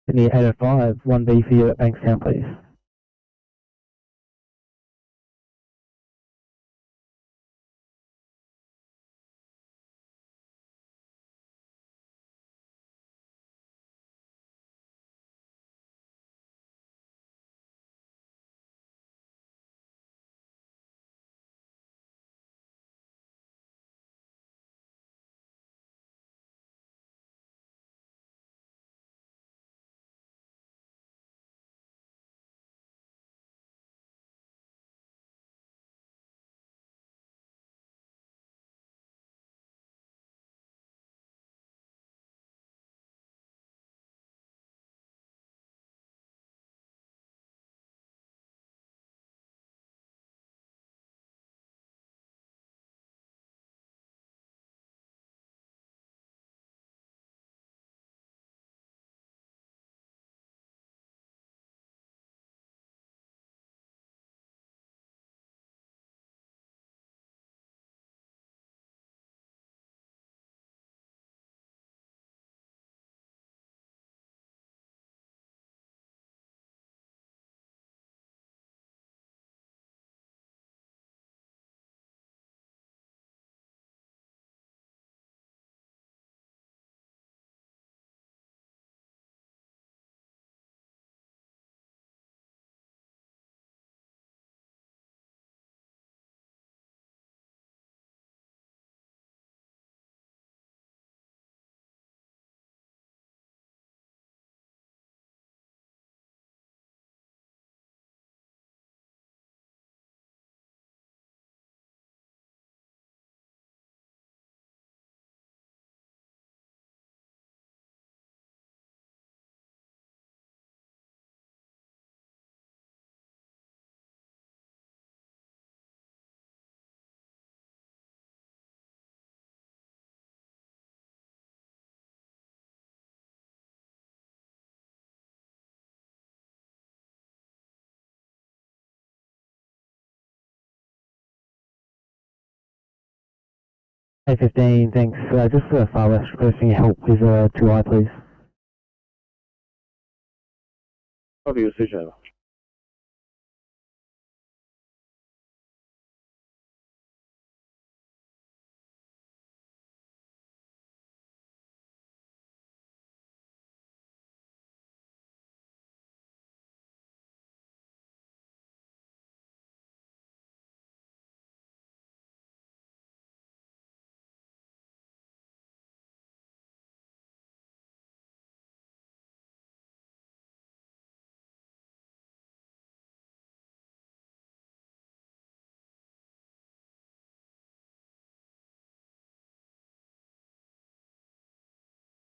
Sydney 805, 1B for you at Bankstown, please. A15, thanks. Just Far West requesting help with 2I, please. Copy your switch over.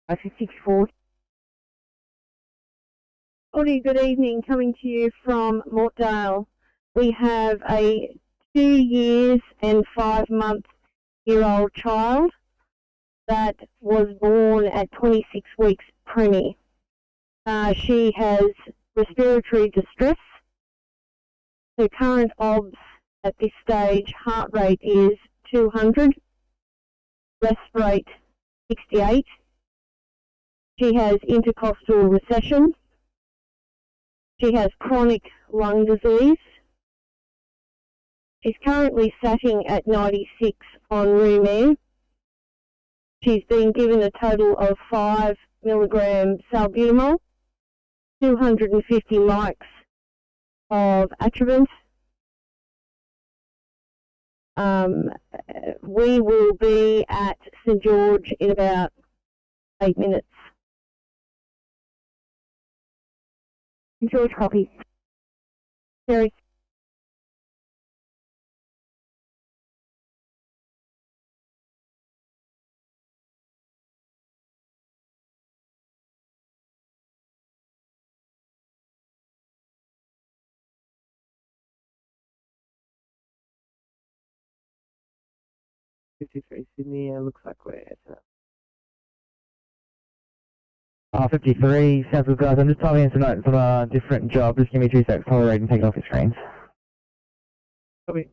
I-54. Morning, good evening, coming to you from Mortdale. We have a 2 years and 5 month-year-old child that was born at 26 weeks preemie. She has respiratory distress. Her current OBS at this stage, heart rate is 200, rest rate 68. She has intercostal recession. She has chronic lung disease. She's currently sitting at 96 on room air. She's been given a total of 5 milligram salbutamol, 250 mics of atrovent. We will be at St George in about 8 minutes. St George, copy. Ferry. Sydney, looks like we're at 53, sounds good guys. I'm just typing in some notes on a different job. Just give me 2 seconds, tolerate and take it off your screens. Copy.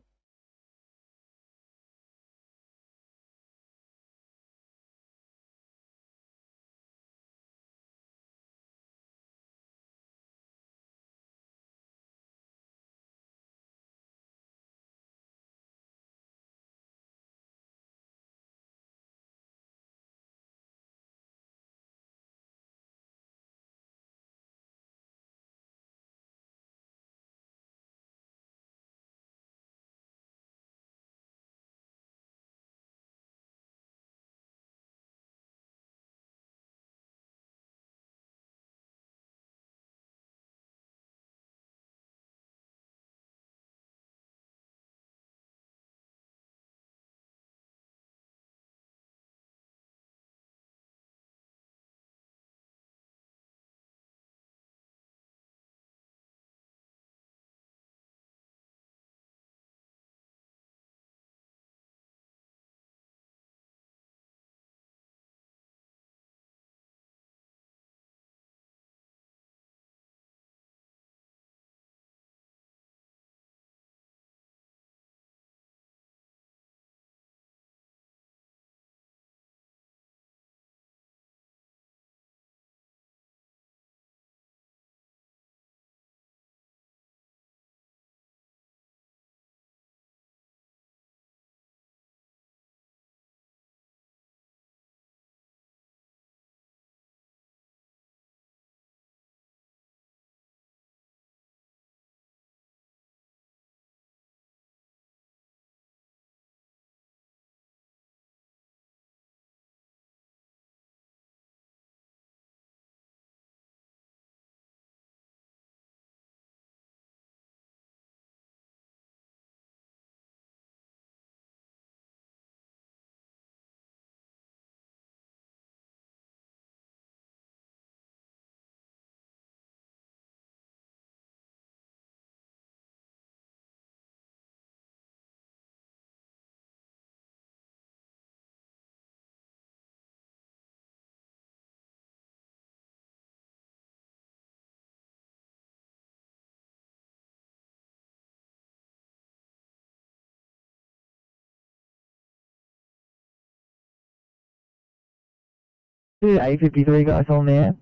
A53 guys on there.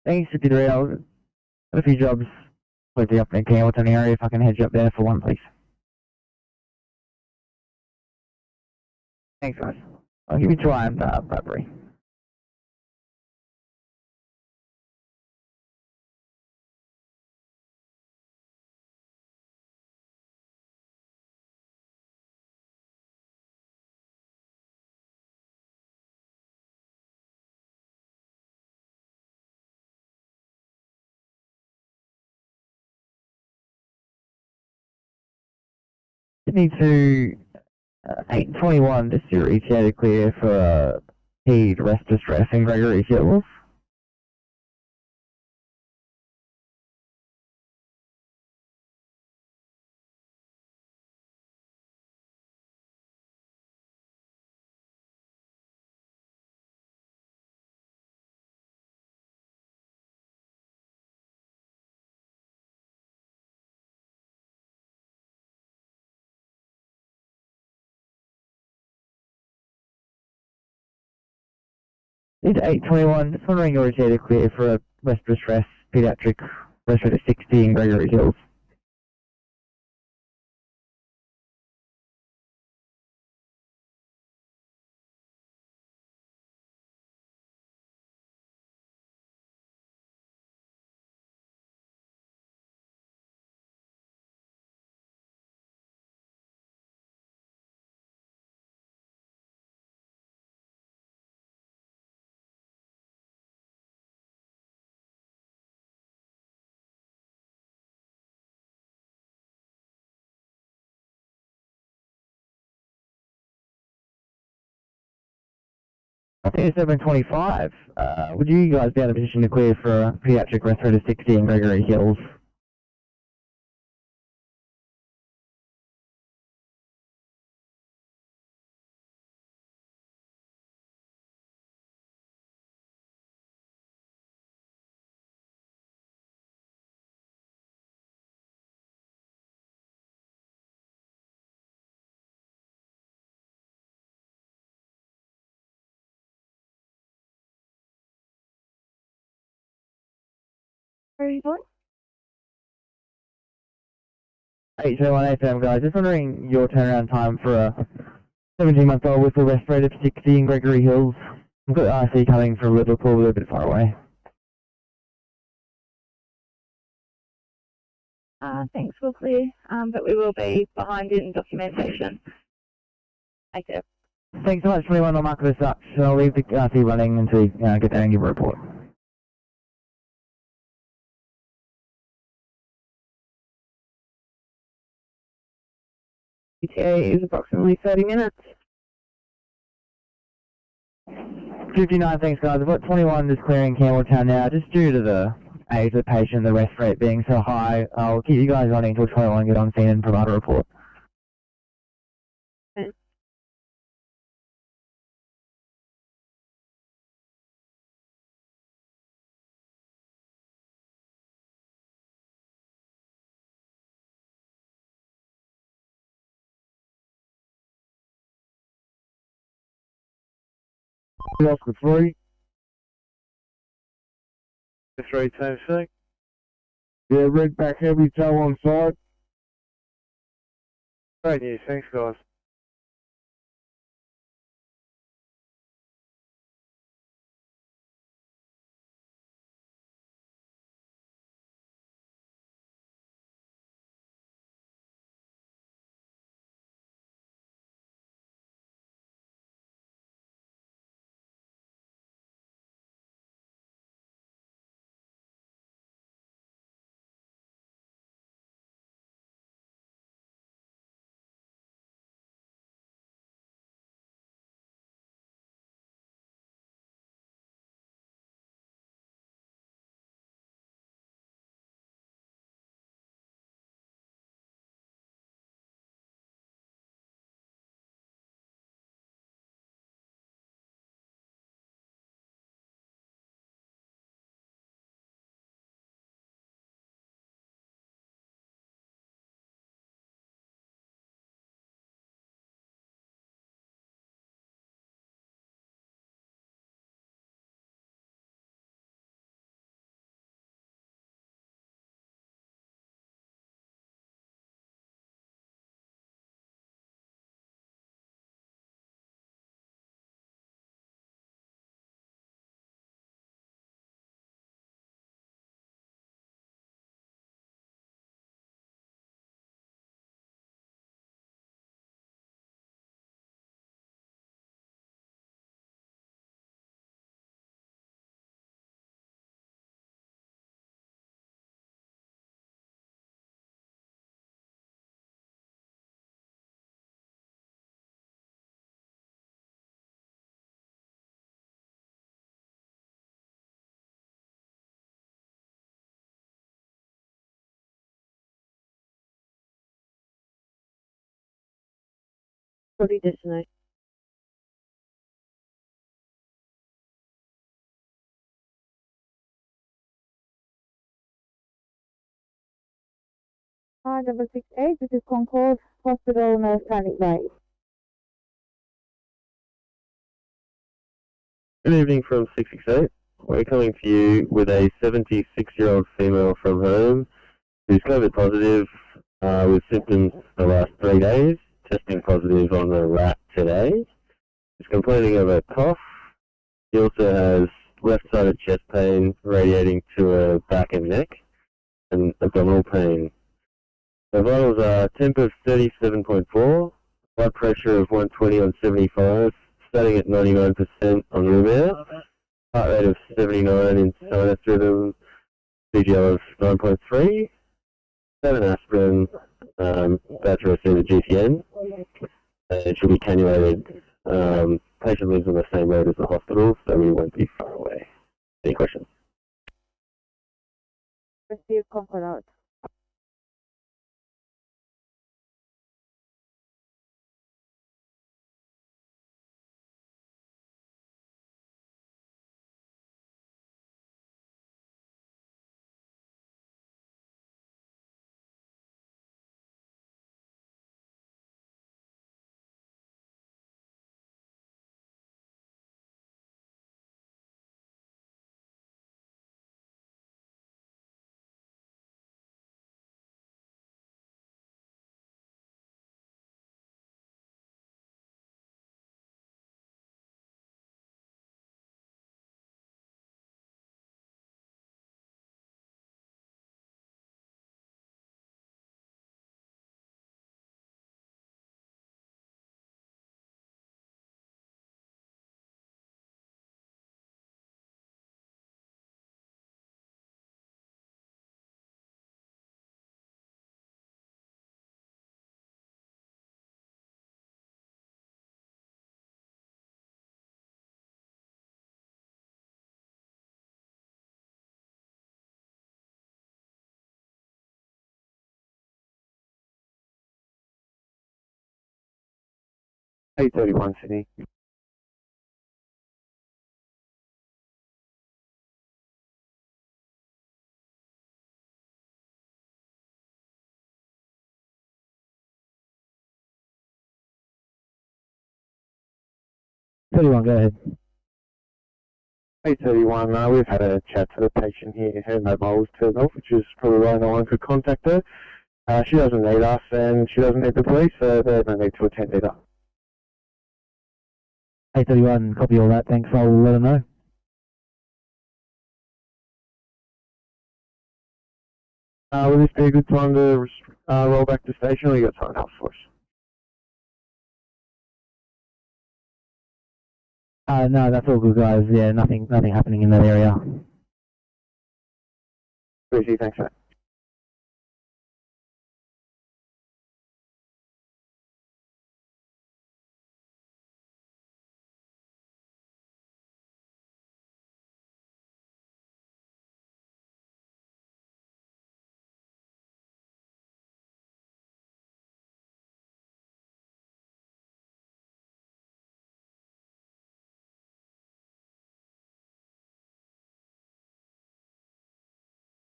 Thanks, 53. I've got a few jobs quickly up in Campbelltown area. If I can head you up there for one, please. Thanks, guys. I'll give you a try on Bradbury. Sydney to 821, just to reach out clear for heed, rest, distress, and Gregory Hills. Need 821, just wondering your data clear for a rest distress, pediatric, rest rate of 60 in Gregory Hills. I think it's 725. Would you guys be in a position to clear for a pediatric rest rate of 60 in Gregory Hills? Where are you going? 821 FM guys, just wondering your turnaround time for a 17-month-old with a rest rate of 60 in Gregory Hills. I've got RC coming from Liverpool, a little bit far away. Thanks, we'll clear, but we will be behind in documentation. Thank you. Thanks so much, 21. I'll mark this up, so I'll leave the RC running until you get there and give a report. ETA is approximately 30 minutes. 59, thanks guys. I've got 21 just clearing Campbelltown now, just due to the age of the patient, the rest rate being so high. I'll keep you guys running until 21 get on scene and provide a report. Okay. Oscar 3. 3 times 6. Yeah, red back heavy tow on side. Great news, thanks guys. Copy destination. R668, this is Concord Hospital, North Panic Bay. Good evening from 668. We're coming to you with a 76-year-old female from home who's COVID positive with symptoms the last 3 days, testing positive on the rat today. She's complaining of a cough. She also has left-sided chest pain radiating to her back and neck and abdominal pain. Her vitals are temp of 37.4, blood pressure of 120 on 75, starting at 99% on room air, heart rate of 79 in sinus rhythm, CGL of 9.3, 7 aspirin, about to receive a GTN, and she'll be cannulated. Patient lives on the same road as the hospital, so we won't be far away. Any questions? Receive Concord out. A31 Sydney. Go ahead. A31, we've had a chat to the patient here. Her mobile was turned off, which is probably why no one could contact her. She doesn't need us and she doesn't need the police, so there's no need to attend either. A31, copy all that, thanks, I'll let her know. Will this be a good time to roll back to station, or you got something else for us? No, that's all good, guys. Yeah, nothing happening in that area. Easy, thanks, mate.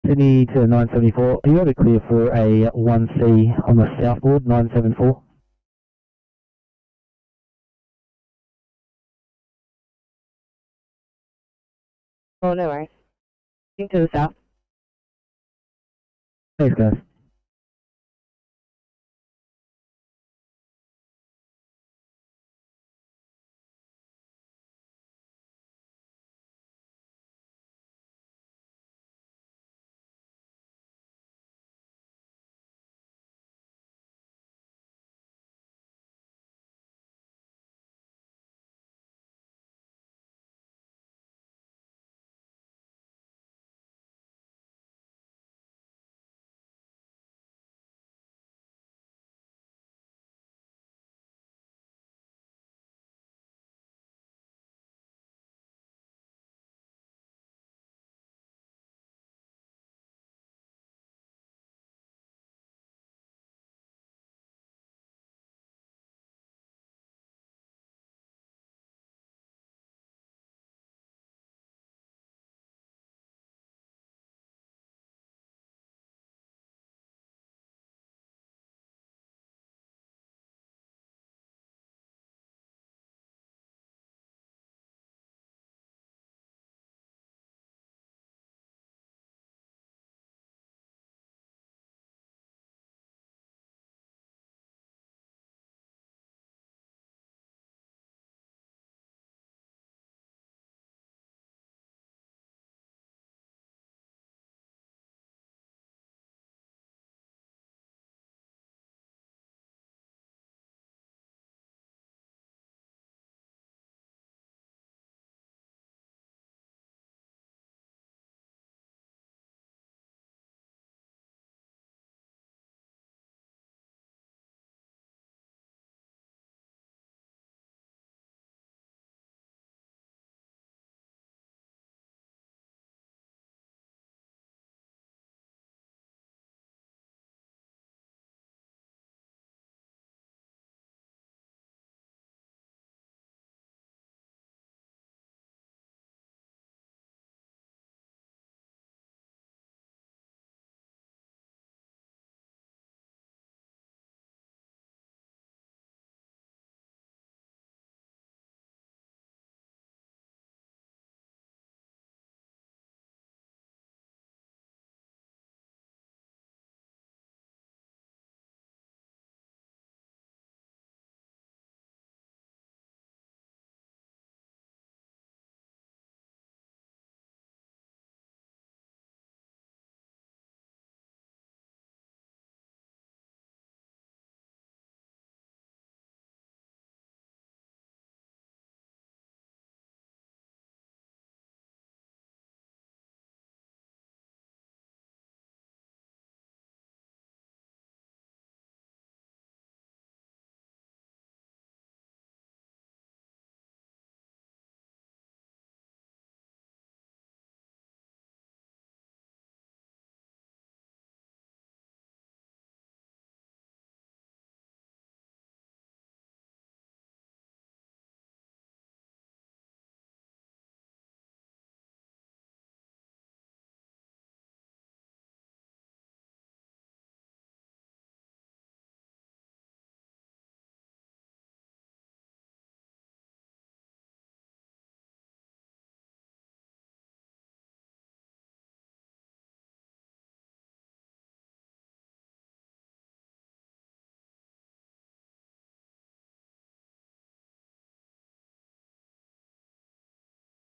Sydney to 974. Are you able to clear for a 1C on the southboard, 974? Oh, no worries. To the south. Thanks, guys.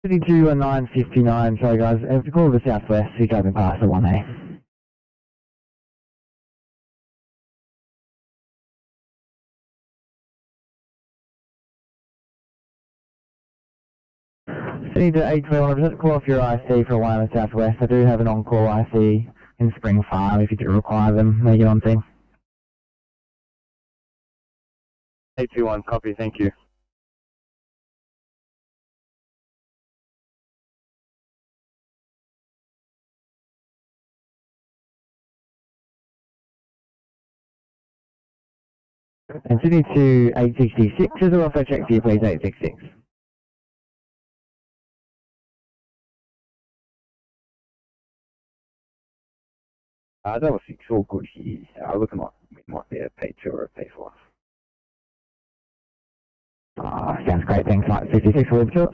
52 and 959, sorry guys, if you call the southwest, you're driving past the 1A. Sydney to 821, call off your IC for a 1 in the southwest. I do have an on-call IC in Spring Farm if you do require them. They get on thing. 821, copy, thank you. And Sydney to 866, as well, also check for you please, 866. That was 6, all good here. Looking like it might be a P2 or a P4. Sounds great, thanks, Mike. 56, we'll be short.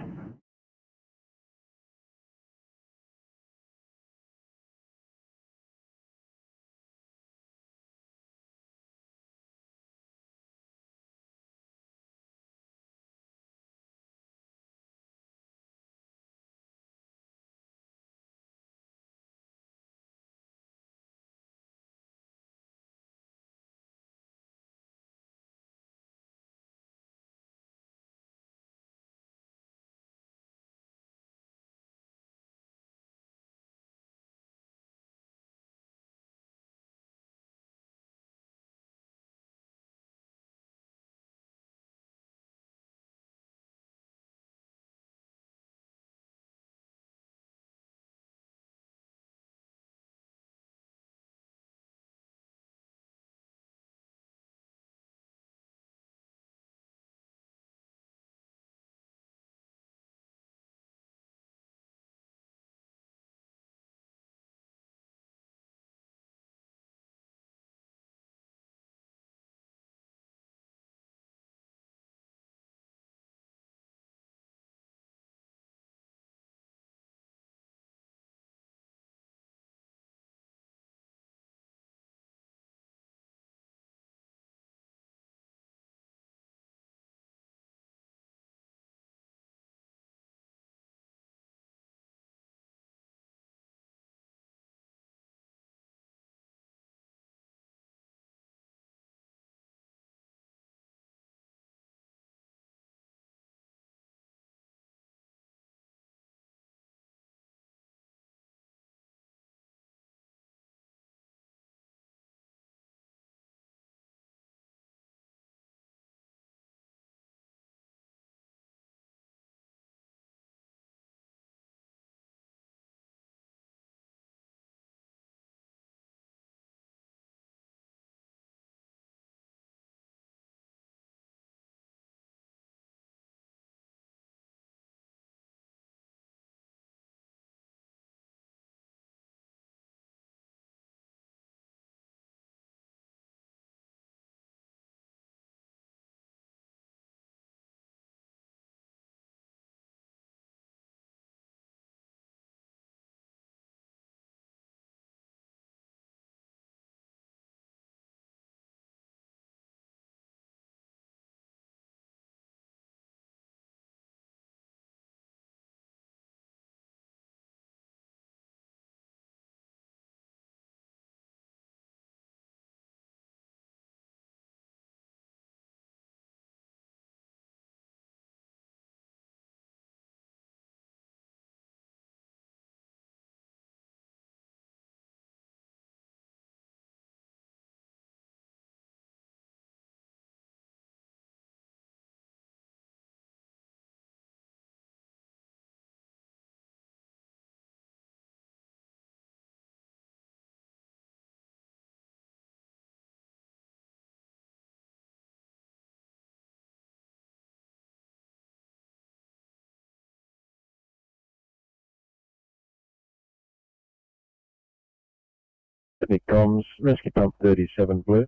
Sydney comms, rescue pump 37 blue.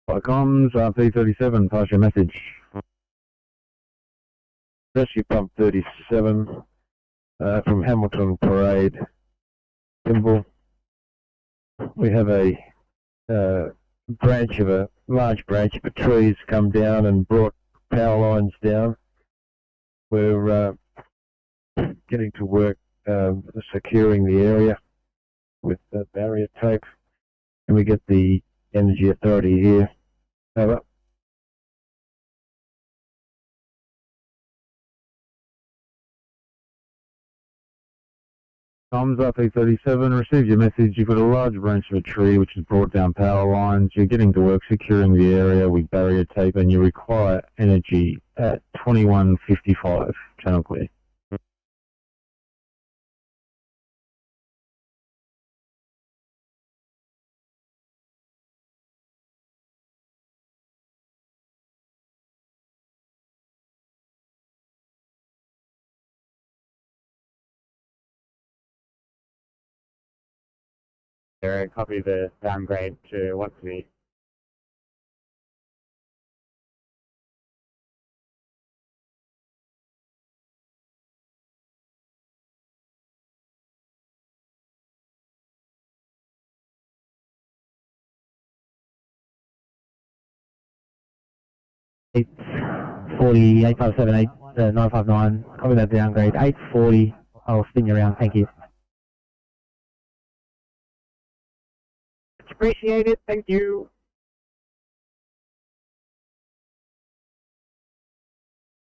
Fire comms, P37, pass your message. Rescue pump 37 from Hamilton Parade, Kimball. We have a large branch of a tree has come down and brought power lines down. We're getting to work securing the area with barrier tape. Can we get the Energy Authority here? Over. Tom's up, E37. Received your message. You've got a large branch of a tree which has brought down power lines. You're getting to work securing the area with barrier tape and you require energy at 2155. Channel clear. Copy the downgrade to what's the 840, 8578, 959. Copy that downgrade. 840. I'll spin you around. Thank you. Appreciate it. Thank you.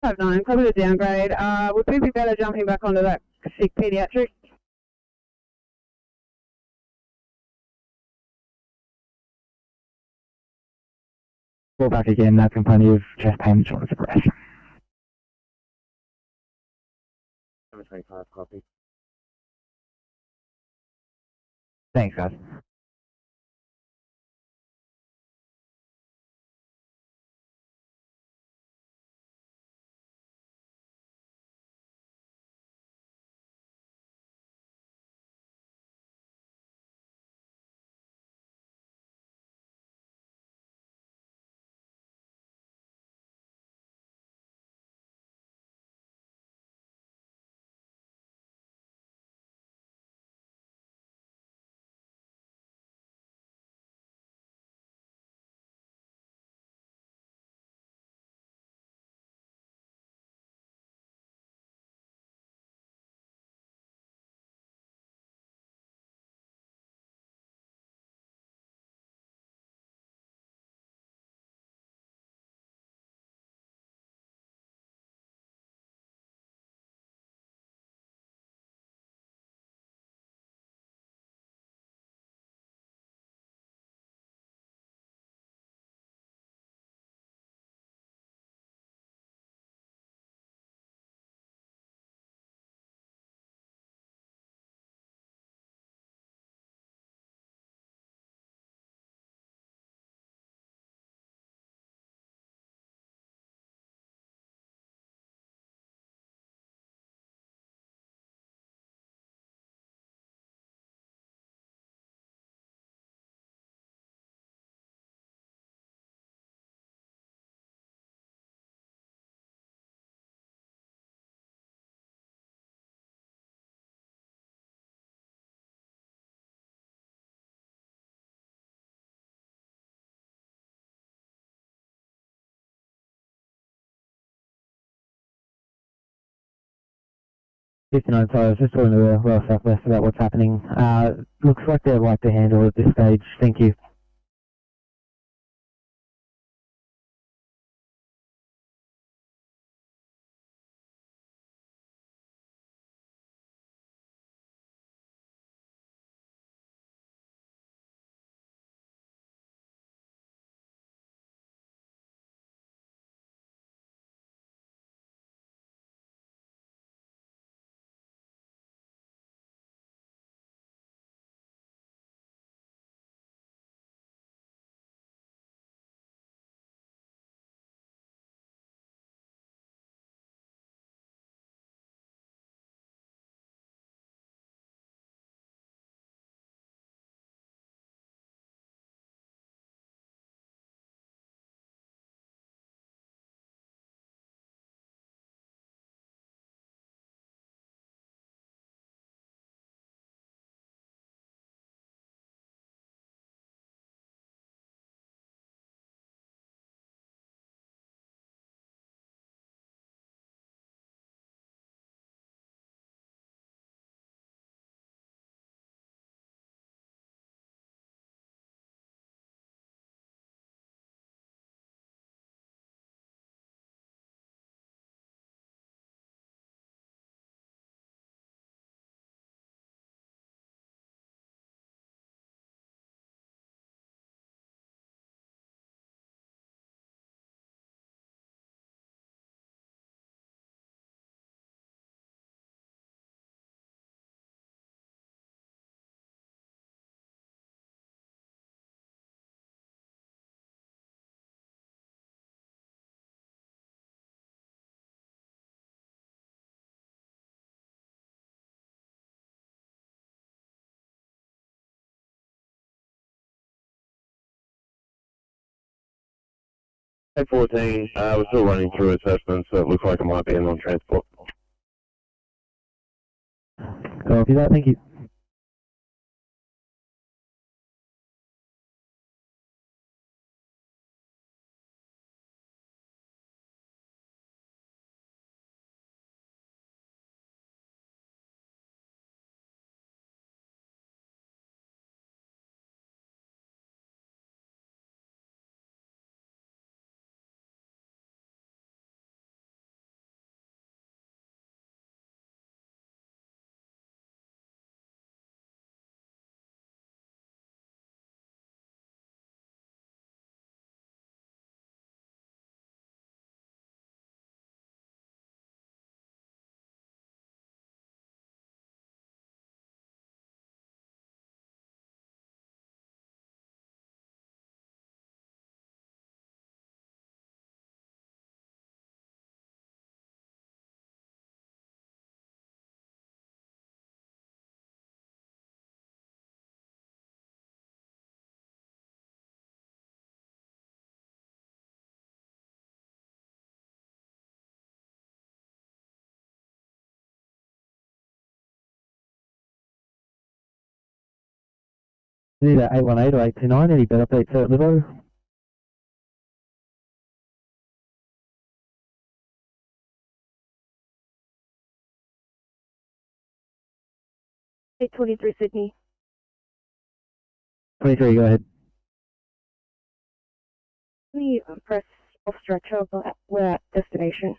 Copy the downgrade. Would we be better jumping back onto that sick pediatric? Call back again. That's in plenty of chest pain, shortness of breath. 725 copy. Thanks, guys. Sorry, I was just talking to the Royal Southwest about what's happening. Looks like they'd like to handle it at this stage. Thank you. 814, we're still running through assessments, so it looks like it might be a non-transport. Copy that, thank you. Either 818 or 829, any better updates at Livo? Eight 23 Sydney. 23, go ahead. Let me press off stretcher, but we're at destination.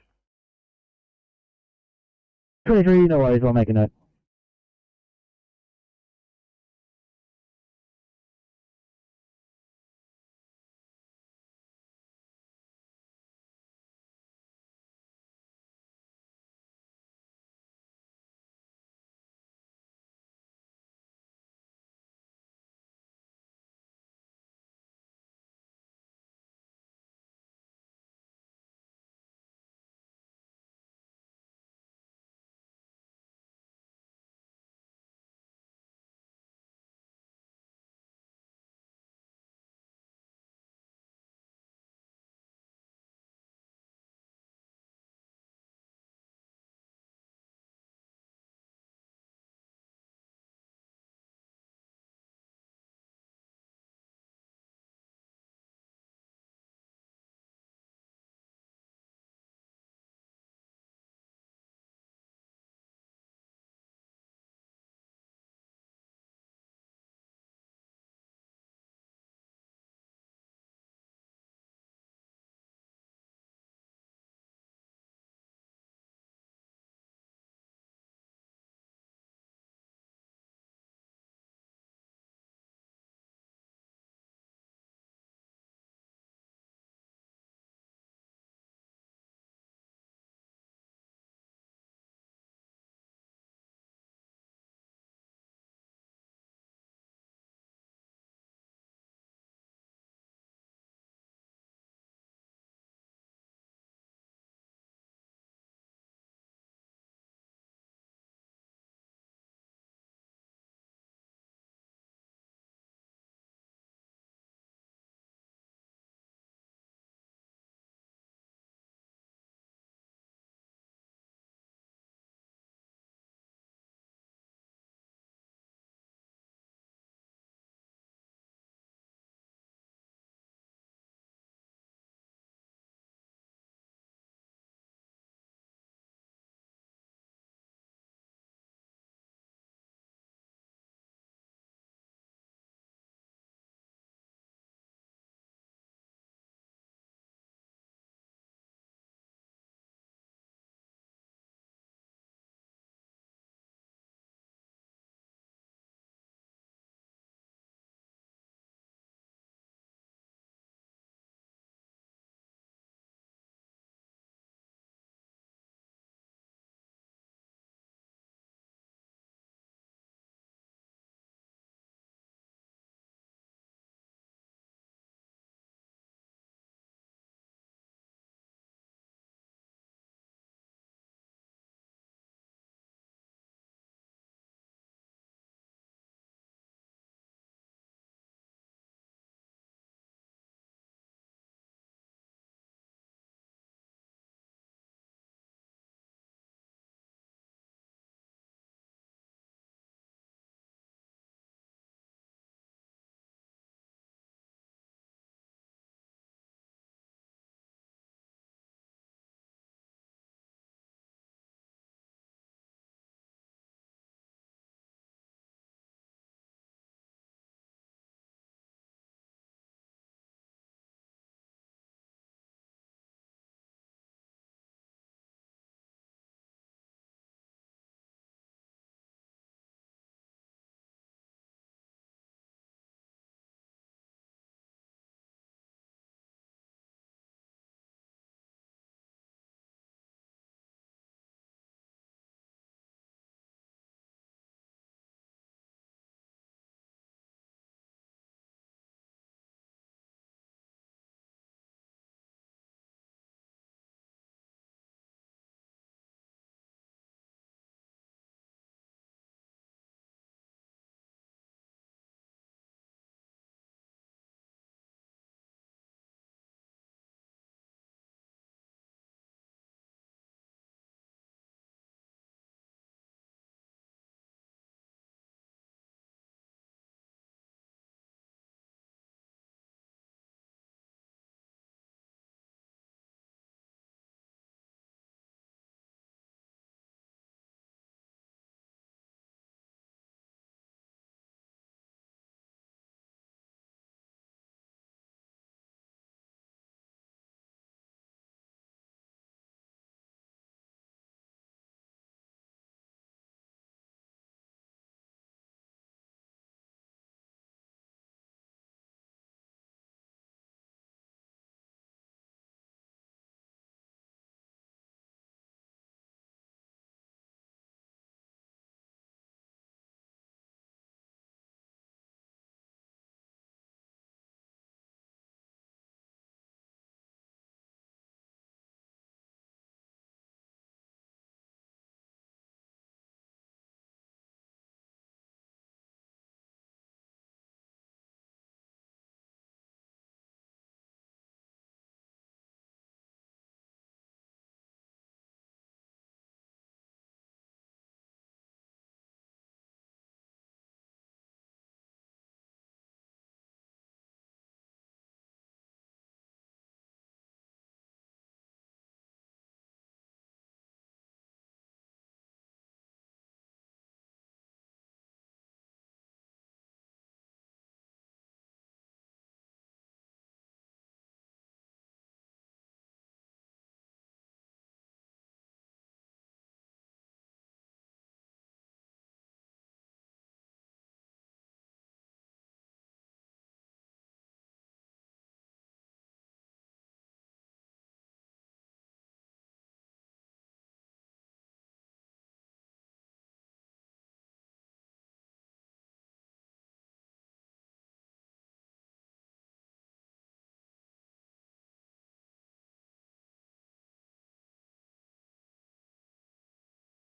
23, no worries, I'll make a note.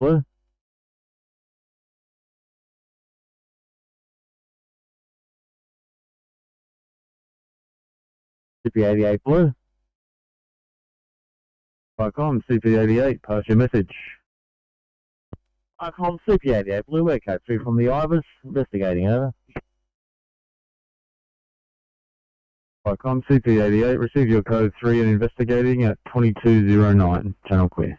Blue. CP88 Blue. Icon CP88, pass your message. Icon CP88 Blue, we're code 3 from the Ibis, investigating, over. Icon CP88, receive your code 3 and investigating at 2209, channel clear.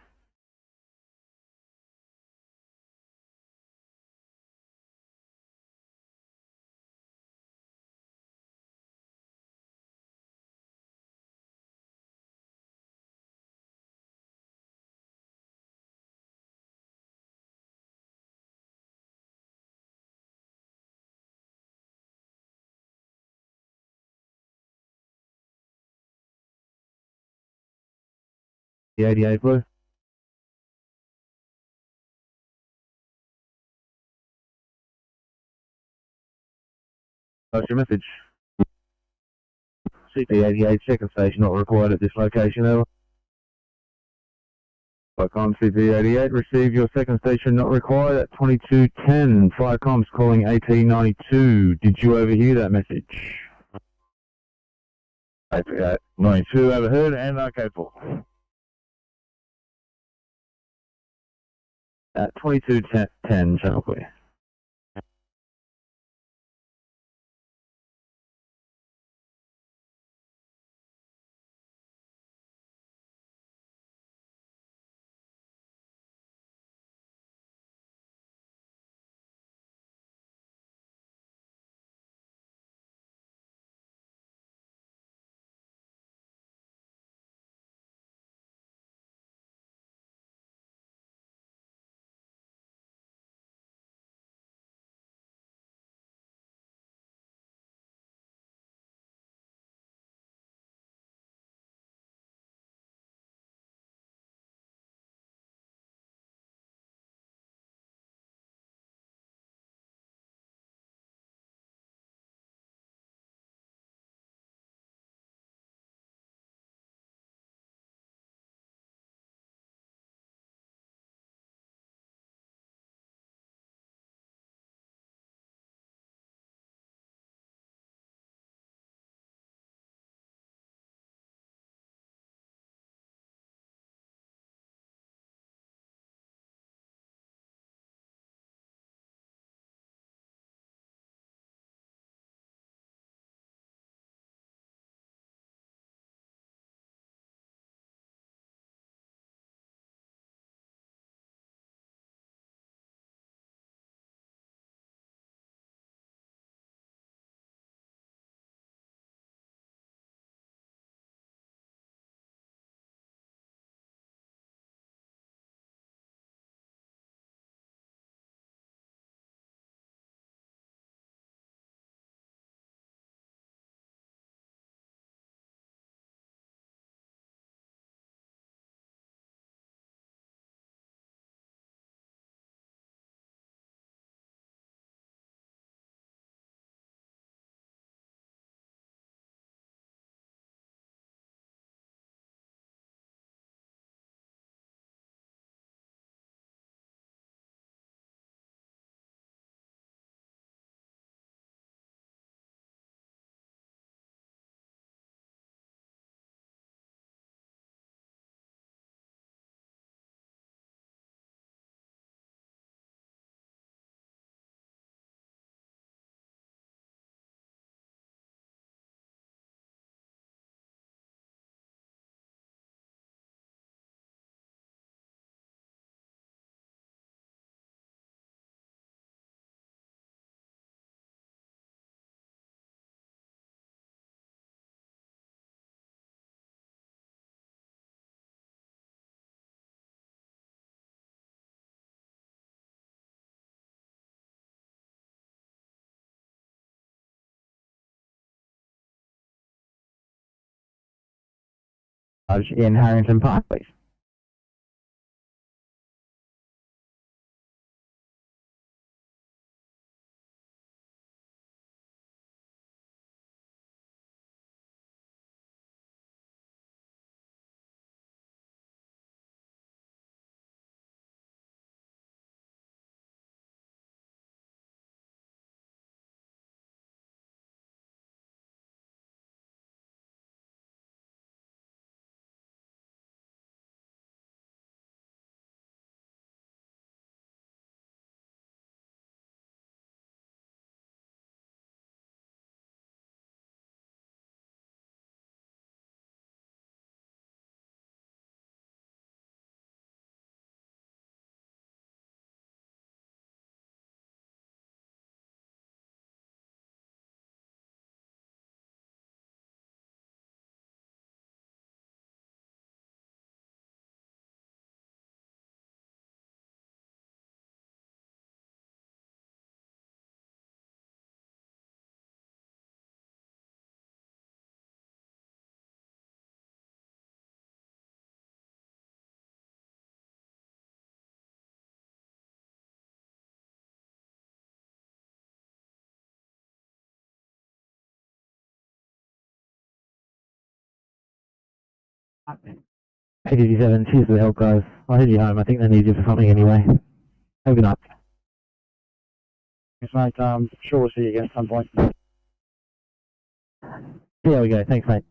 The 88 Blue. Pass your message. CP88 second station not required at this location, over. Firecomms CP88, receive your second station not required at 2210. Firecomms calling AT92. Did you overhear that message? AT92 overheard and okay for. At 2210, channel clear. In Harrington Park, please. 87, cheers for the help, guys. I'll head you home. I think they need you for something anyway. Have a good night. Thanks, mate. Sure we'll see you again at some point. See how we go. Thanks, mate.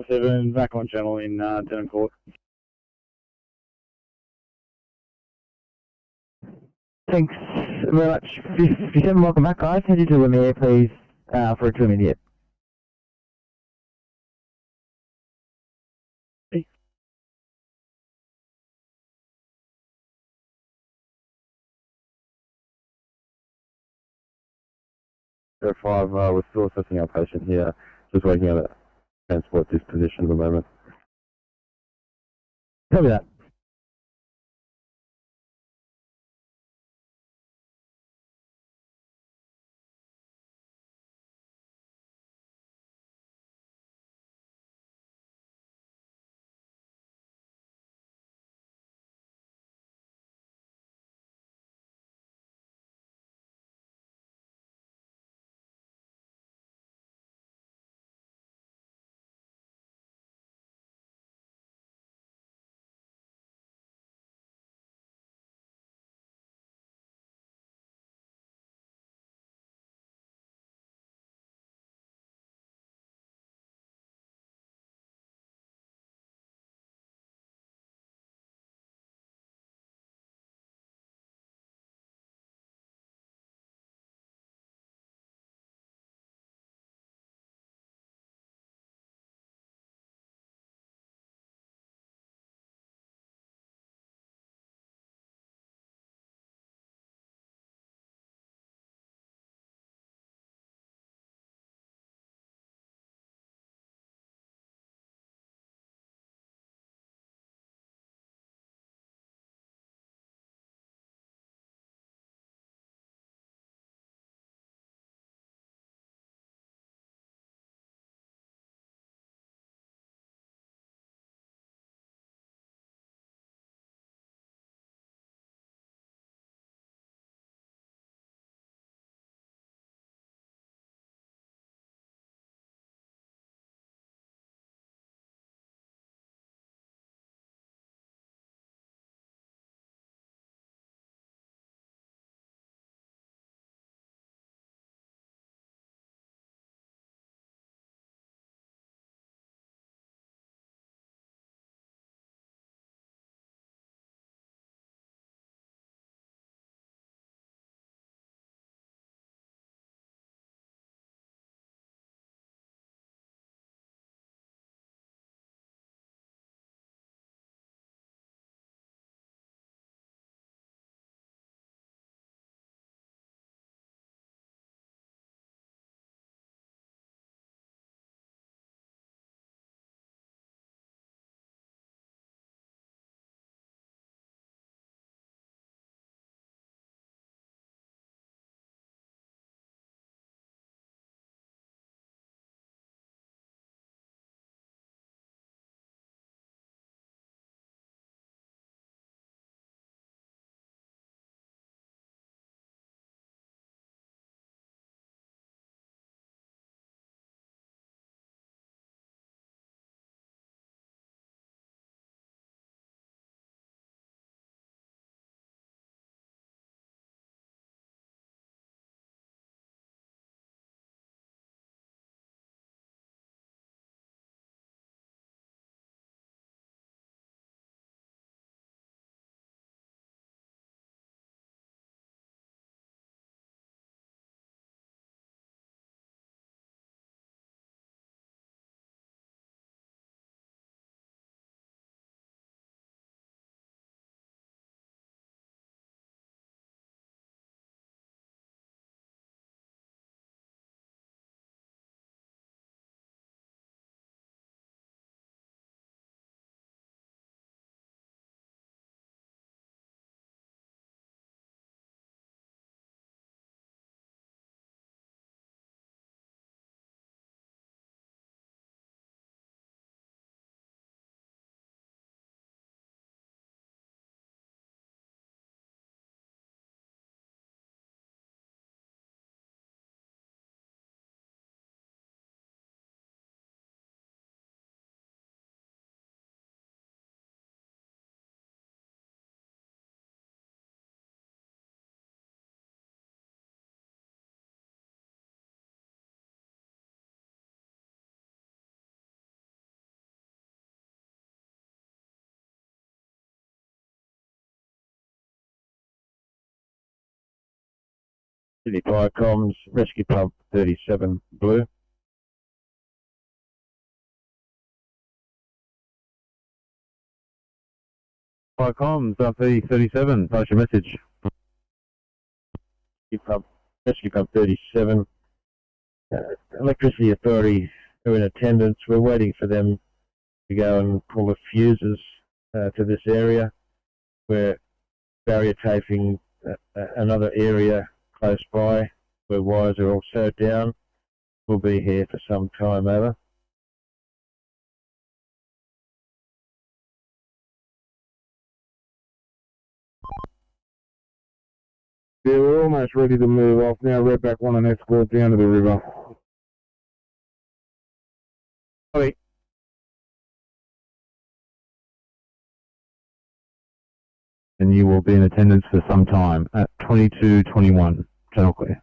Seven back on channel in Denham Court. Thanks very much. 57, welcome back, guys. Head you to Lemire, please, for a 2-minute. Go 5, we're still assessing our patient here, just waiting on a transport disposition at the moment. Copy that. Sydney Fire Comms, Rescue Pump 37 Blue. Fire comms, RP37, post your message. Rescue Pump 37. Electricity Authority are in attendance. We're waiting for them to go and pull the fuses to this area. We're barrier taping another area close by where wires are also down. We'll be here for some time, over. Yeah, we're almost ready to move off now. Redback 1 and escort down to the river. Copy. And you will be in attendance for some time at 22:21. Channel clear.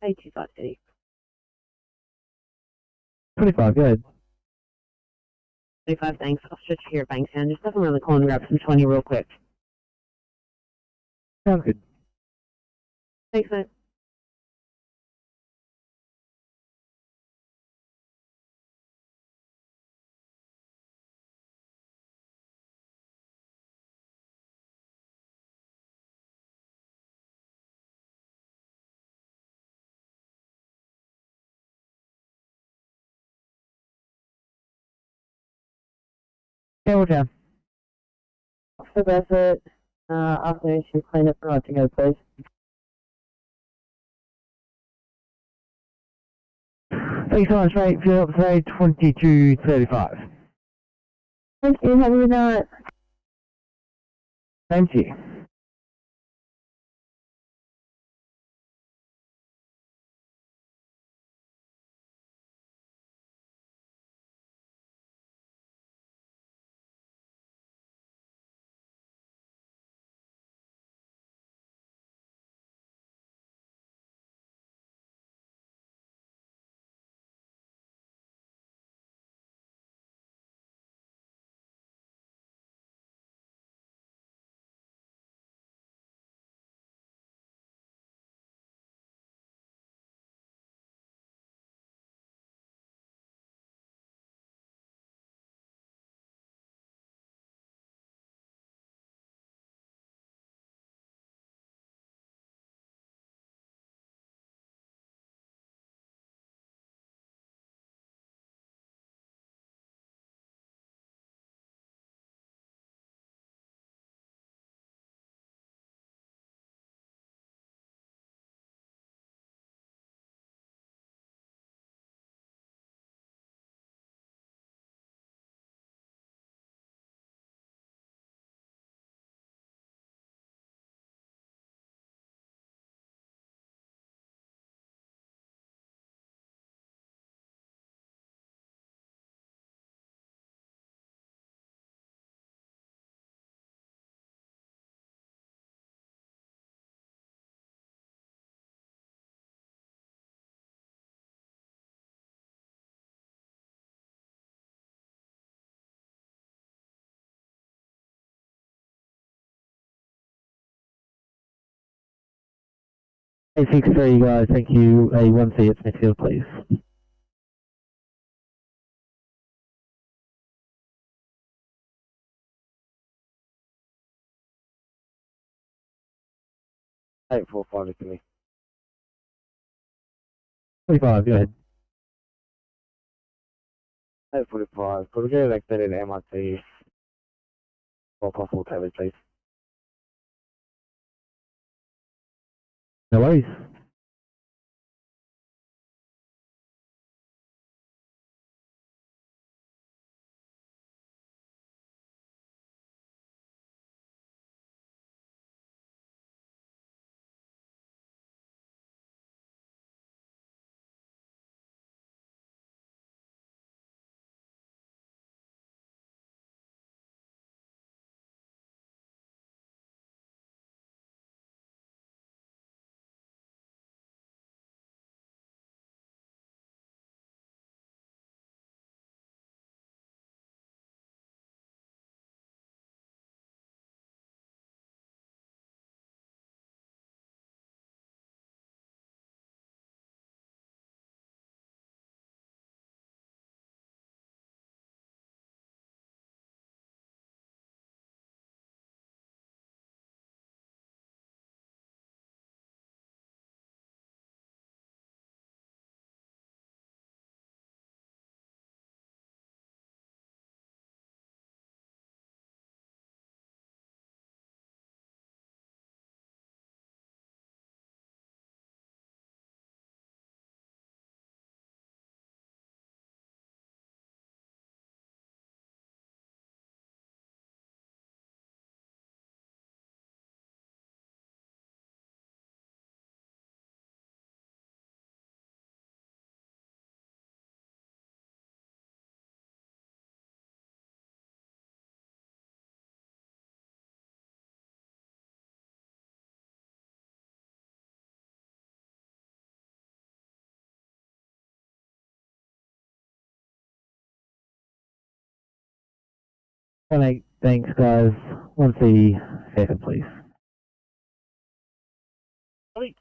Hey, 2530. 25, go ahead. 25, thanks. I'll switch here at Bankstown. Just nothing around the corner, grab some 20 real quick. Sounds good. Thanks, mate. Campbelltown. So that's it. Afternoon shift cleanup right to go, please. Thanks so much, mate. Fill up today, 22:35. Thank you. Have a good night. Same to you. 863 guys, thank you. A 1C at Smithfield, please. Eight 45 to me. 45, go ahead. 845. Could we get an extended MRT or possible coverage, please? No worries. Thanks guys. 1C second, please. Sweet.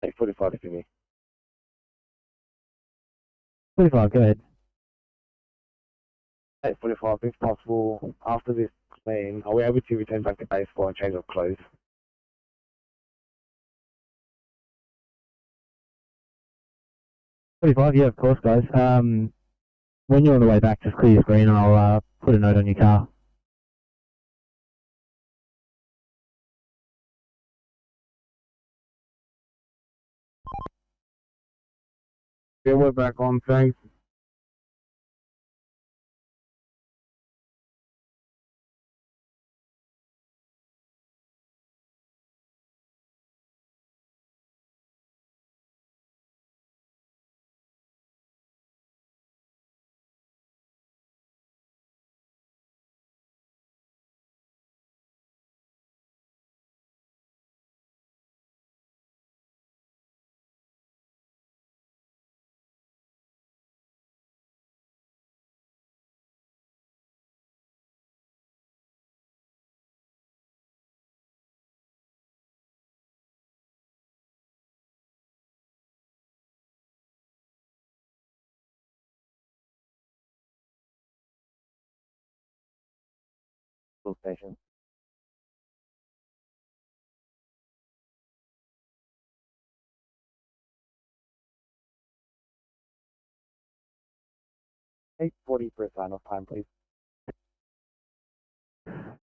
Eight 45 to me. 45, go ahead. 845, if possible, after this clean, are we able to return back to base for a change of clothes? 45, yeah, of course, guys. When you're on the way back, just clear your screen and I'll put a note on your car. Yeah, we're back on, thanks. Full station. Eight 40 for a sign-off time, please.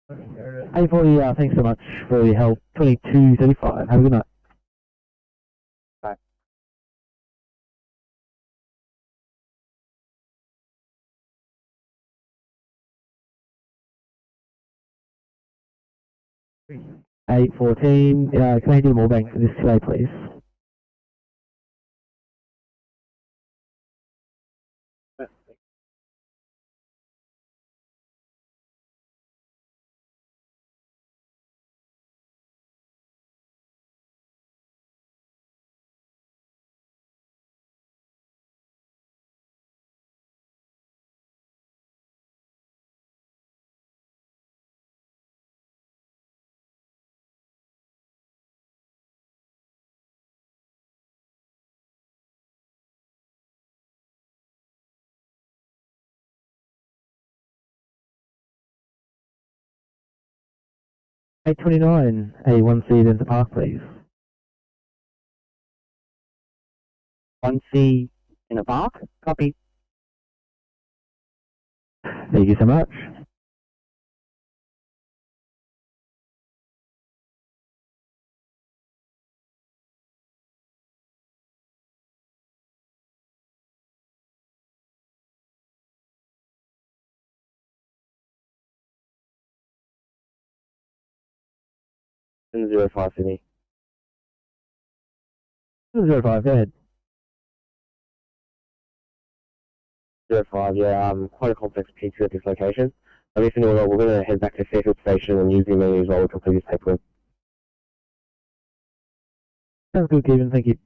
840, thanks so much for your help. 2235, have a good night. Bye. $814, can I get a more bank for this today, please? 829, A1C in the park, please. 1C in a park? Copy. Thank you so much. In 05 Sydney. 05, go ahead. 05, yeah, quite a complex pizza at this location. I guess in order, we're going to head back to Fairfield Station and use the amenities while we complete this paperwork. Sounds good, Kevin, thank you.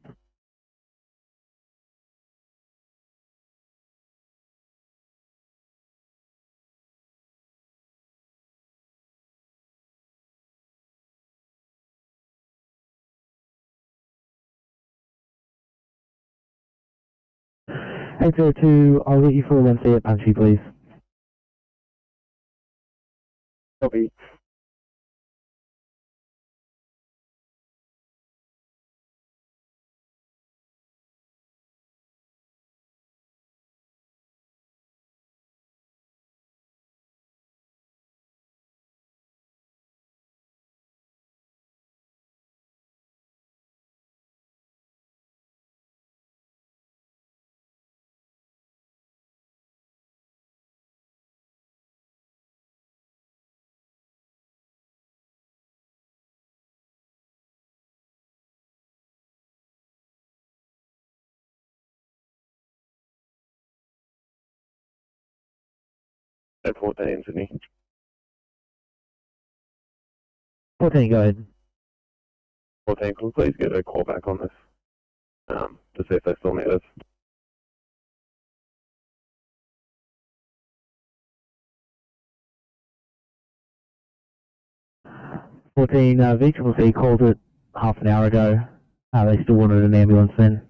Hey, 02, I'll get you for 1C at Punchy, please. Copy. At 14 in Sydney. 14, go ahead. 14, can we please get a call back on this? To see if they still need us. VCCC called it half an hour ago. They still wanted an ambulance then.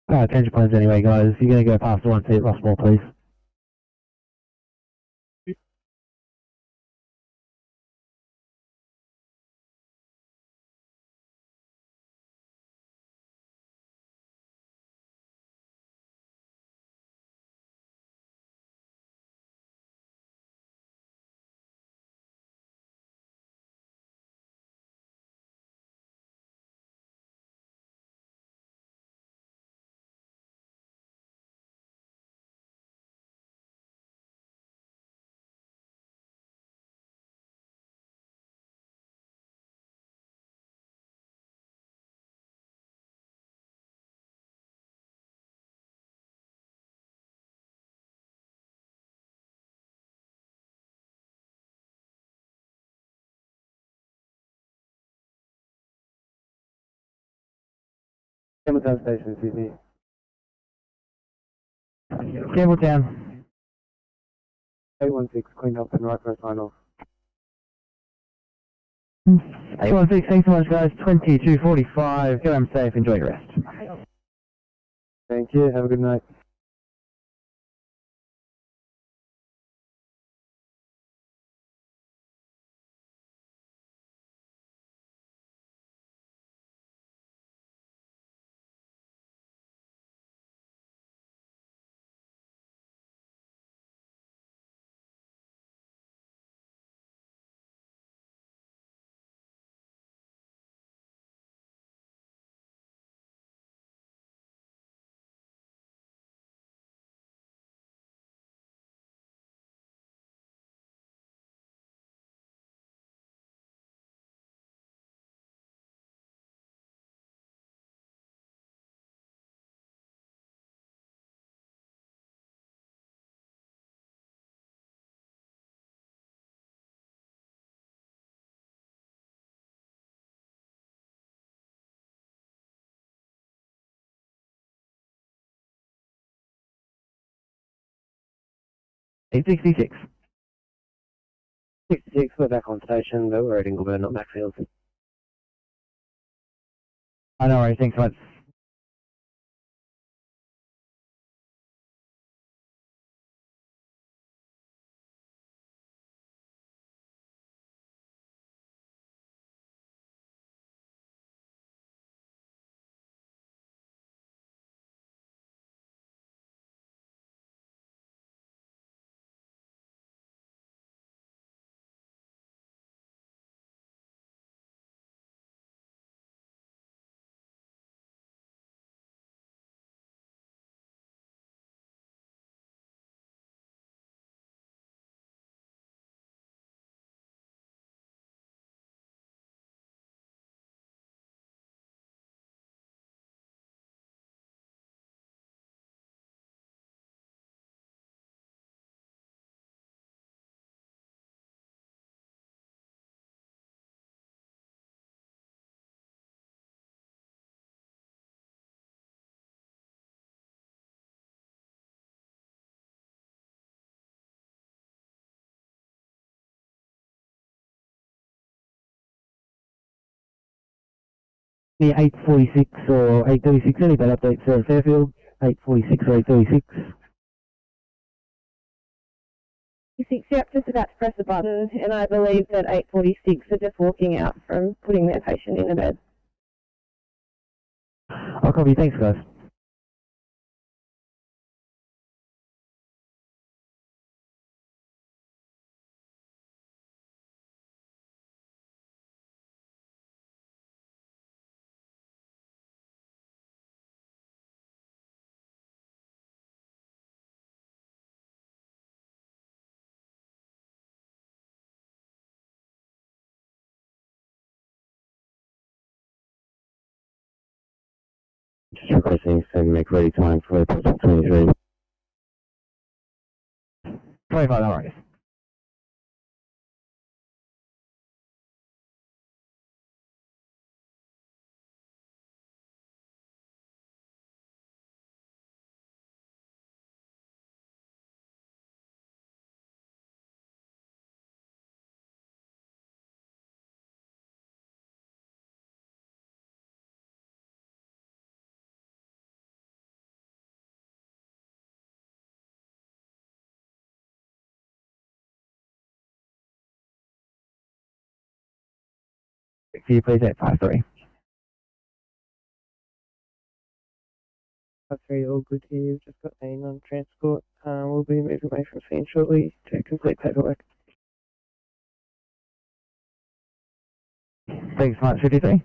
Change your plans anyway, guys. You're going to go past the 1C at Rossmore, please. Campbelltown Station, Sydney. Campbelltown. 816, cleaned up and right for a sign off. 816, thanks so much, guys. 22:45. Go home safe. Enjoy your rest. Thank you. Have a good night. Eight 66. 66, we're back on station, but we're at Ingleburn, not Maxfield. I know, right? Thanks so much. The 846 or 836, any bad updates there at Fairfield? 846 or 836? 6, yep, just about to press the button, and I believe that 846 are just walking out from putting their patient in a bed. I'll copy, thanks guys. Just requesting and make ready time for Project 23. 25, alright. Can you please 853? 53, all good here. You've just got Dean on transport. We'll be moving away from scene shortly to complete paperwork. Thanks much, 53.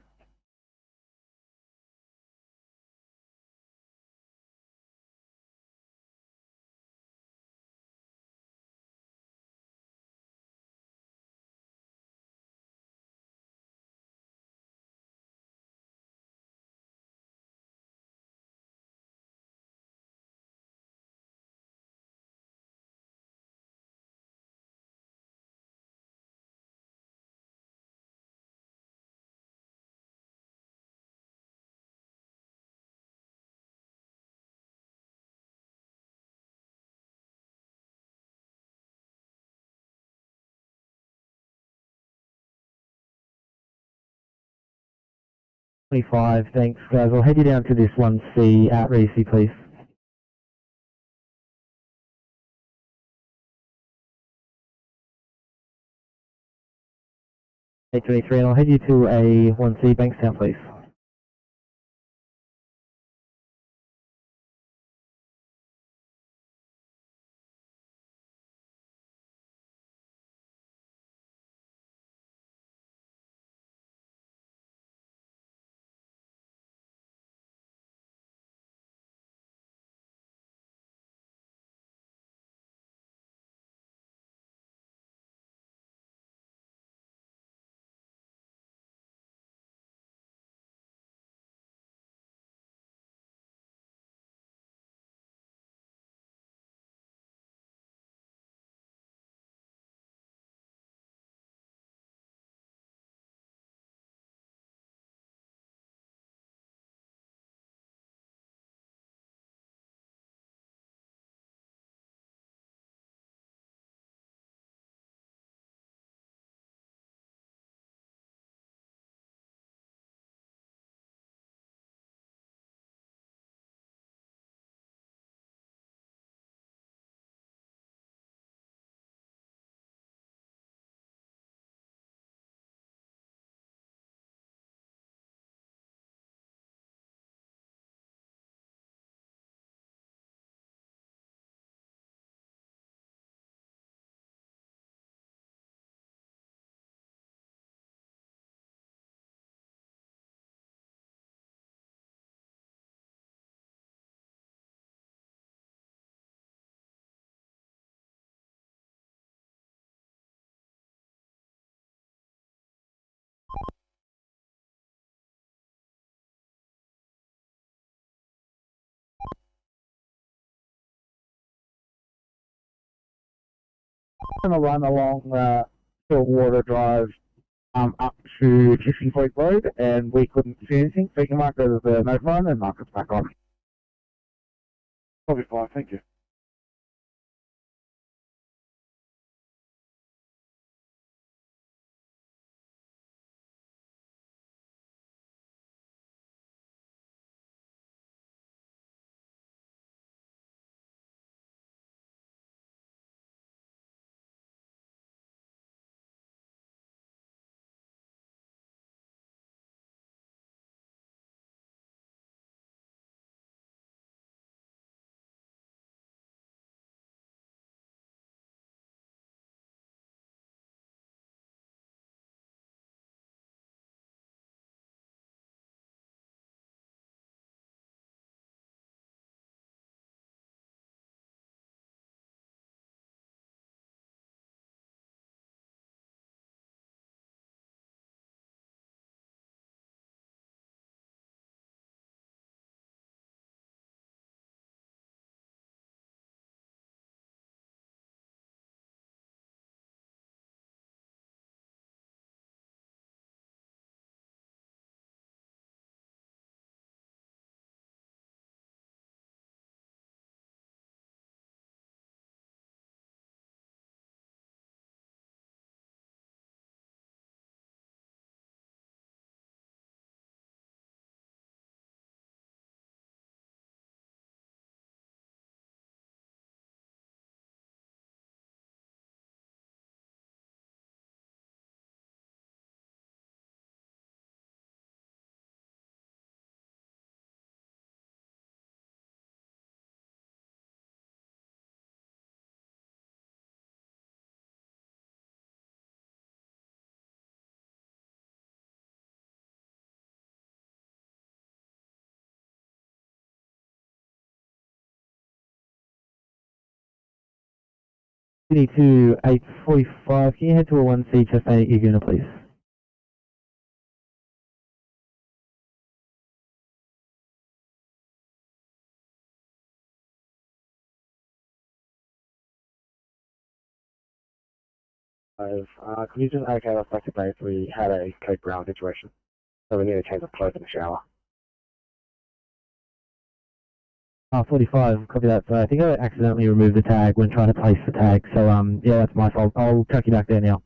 Thanks guys. I'll head you down to this 1C at Reese, please. 823, and I'll head you to a 1C Bankstown, please. I'm going to run along Saltwater Drive up to Kissing Point Road, and we couldn't see anything, so you can mark it as a note run and mark it back on. Probably fine, thank you. Sydney to 845. Can you head to a 1C chest unit unit, please? Can you just okay us back to base? We had a code brown situation, so we need to change of clothes in the shower. 45, copy that. So I think I accidentally removed the tag when trying to place the tag, so yeah, that's my fault. I'll track you back there now.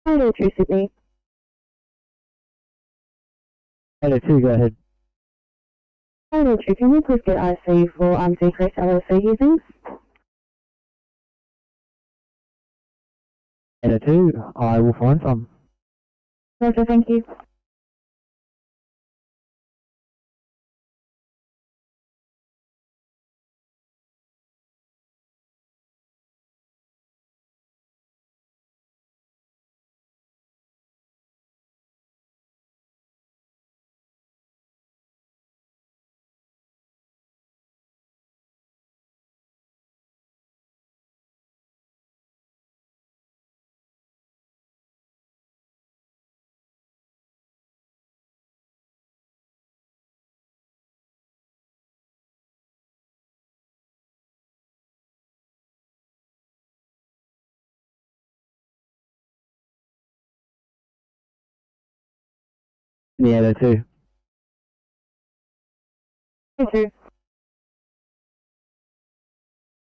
Hello, True Sydney. Hello, 2, go ahead. NSW, can we please get IC for Decrease LLC here, thanks? 802, I will find some. Roger, thank you. Yeah, 802. 802.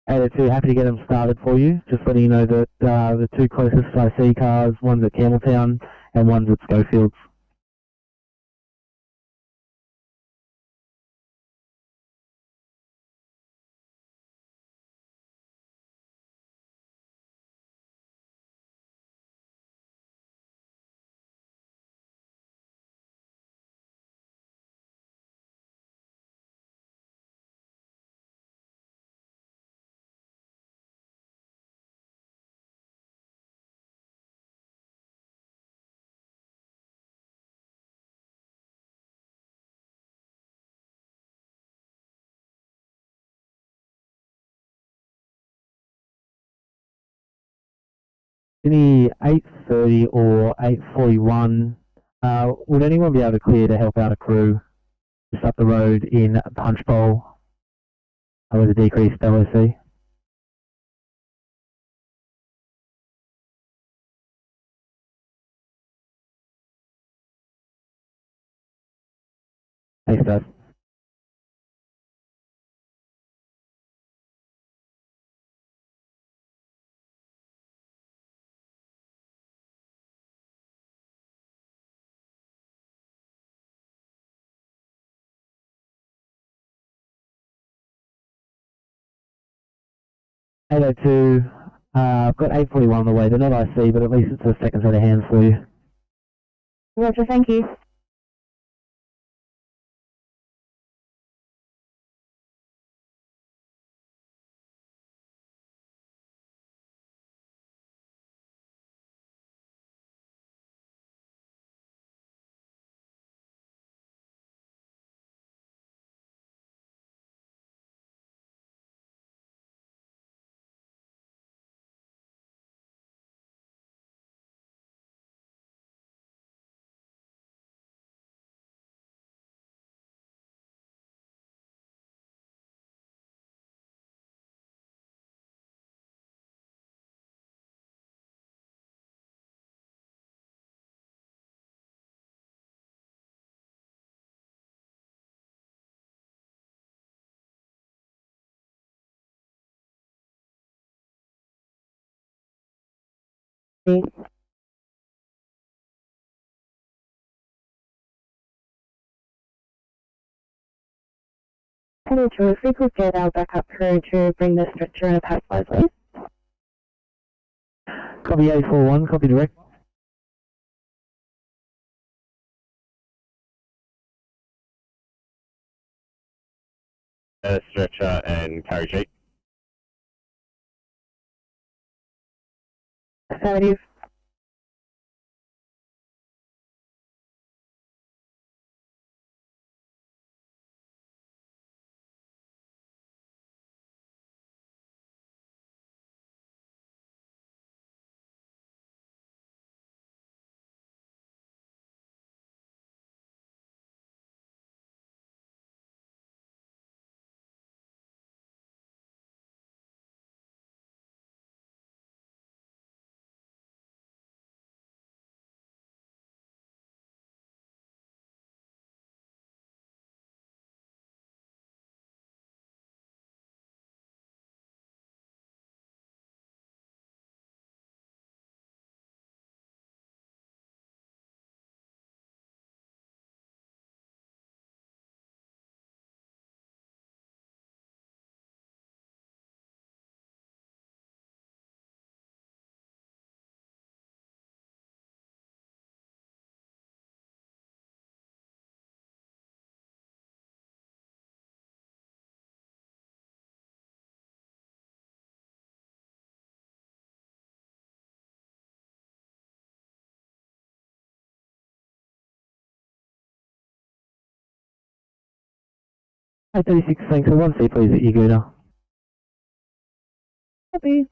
802, happy to get them started for you. Just letting you know that the two closest IC cars, one's at Campbelltown and one's at Schofields. Any 8:30 or 8:41, would anyone be able to clear to help out a crew just up the road in Punch Bowl with a decreased LOC? Thanks, Dave. Eight oh two. I've got 8:41 on the way. They're not IC, but at least it's a second set of hands for you. Roger, thank you. See. NSW, if we could get our backup crew to bring the stretcher and a pathway, please. Copy 841, copy direct. Stretcher and carry sheet. Affirmative. 836, thanks. 1C please at Yaguna. Copy.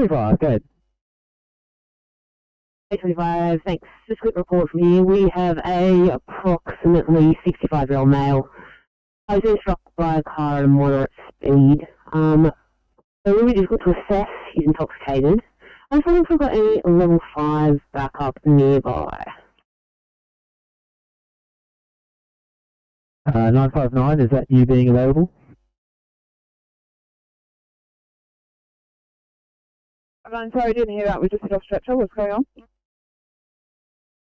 825, go ahead. 825, thanks. Just a quick report from here. We have a approximately 65-year-old male who's been struck by a car at a moderate speed. So really difficult to assess. He's intoxicated. I just wondering if we've got any level 5 backup nearby. 959, is that you being available? I'm sorry, I didn't hear that. We just hit off stretcher. What's going on?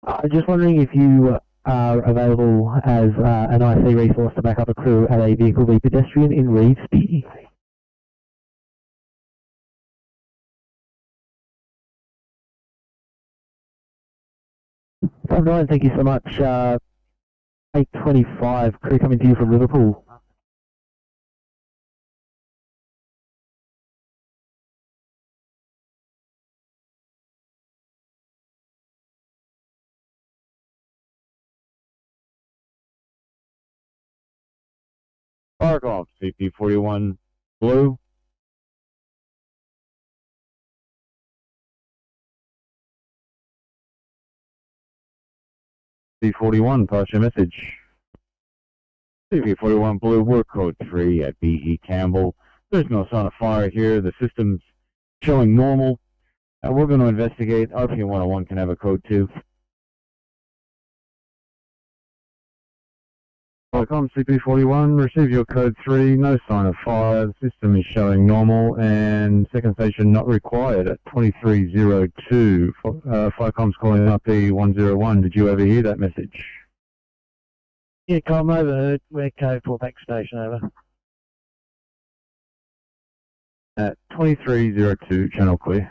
I'm just wondering if you are available as an IC resource to back up a crew at a vehicle v pedestrian in Revesby. 59, thank you so much. 825, crew coming to you from Liverpool. Park off, CP41 Blue. C41, pass your message. CP41 Blue, we're code 3 at BE Campbell. There's no sign of fire here. The system's showing normal. We're going to investigate. RP 101 can have a code 2. Welcome, CP41. Receive your code 3. No sign of fire. The system is showing normal. And second station not required at 2302. Firecom's calling up E101. Did you ever hear that message? Yeah, Com, overheard. We're code 4 back station, over. At 2302, channel clear.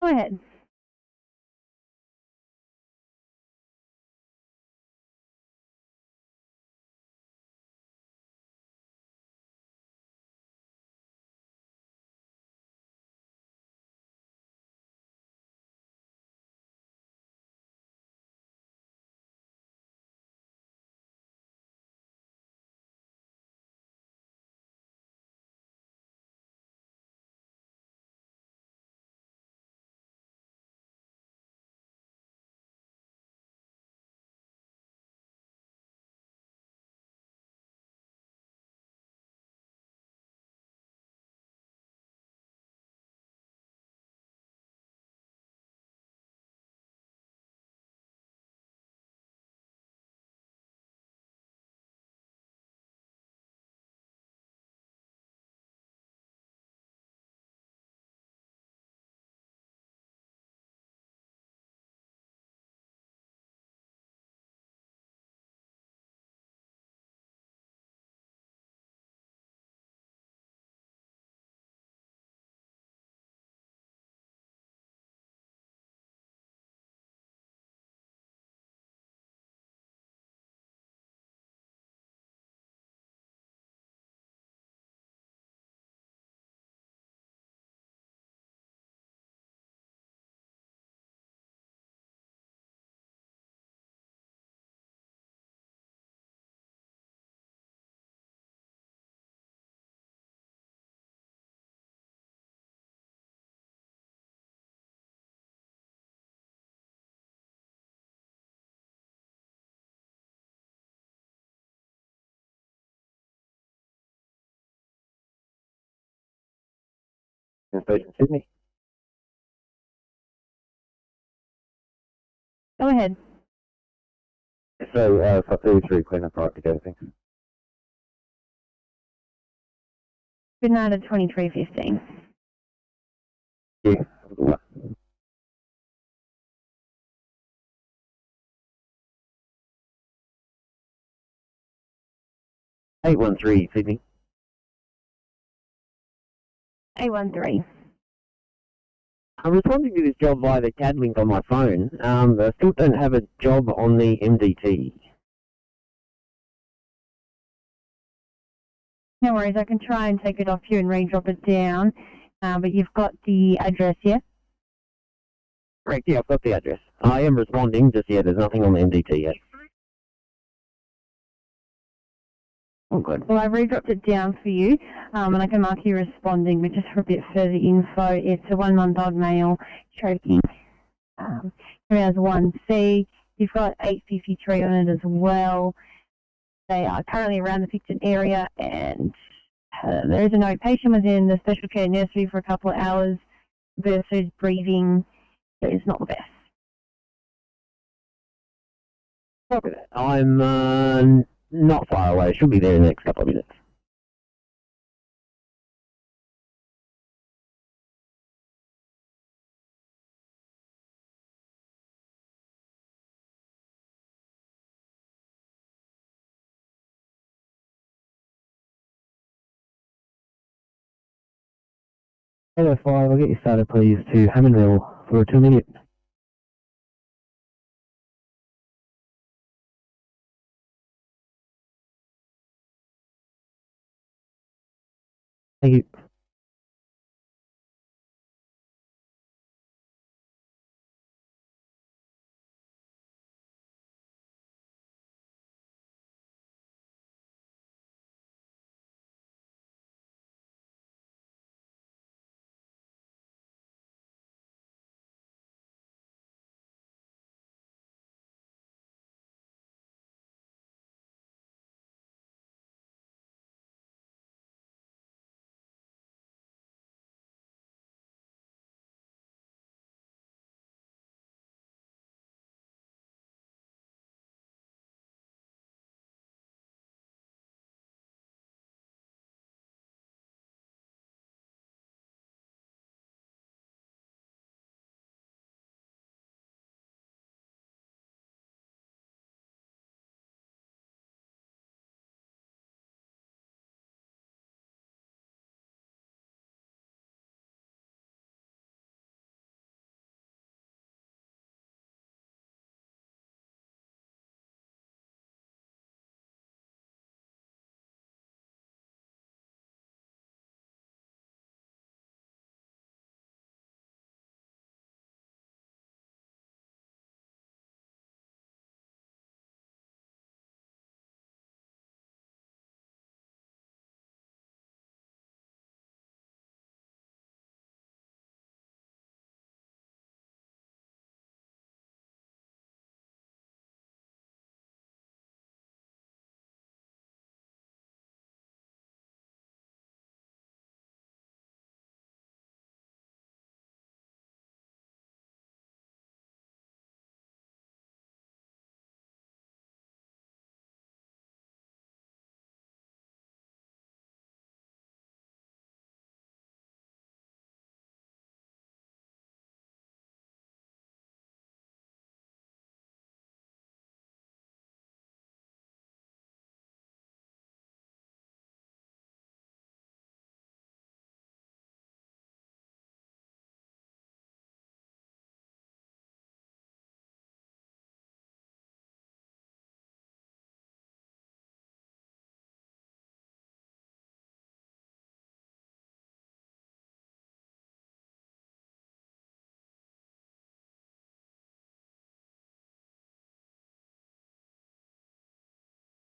Go ahead. Station Sydney. Go ahead. So, for 33 cleanup right to go, thanks. Good night at 23:15. Yeah. 813 Sydney. 813. I'm responding to this job via the CAD link on my phone. I still don't have a job on the MDT. No worries, I can try and take it off you and re-drop it down, but you've got the address, yeah? Correct, yeah, I've got the address. I am responding, just there's nothing on the MDT yet. Oh, good. Well, I've re-dropped it down for you, and I can mark you responding, but just for a bit further info, it's a 1-month-old male choking. Has 1C. You've got 853 on it as well. They are currently around the Picton area, and there is a note patient within the special care nursery for a couple of hours versus breathing is not the best. Copy that. I'm not far away. Should be there in the next couple of minutes. Hello 5, I'll get you started please to Hammondville for a 2-minute. Thank you.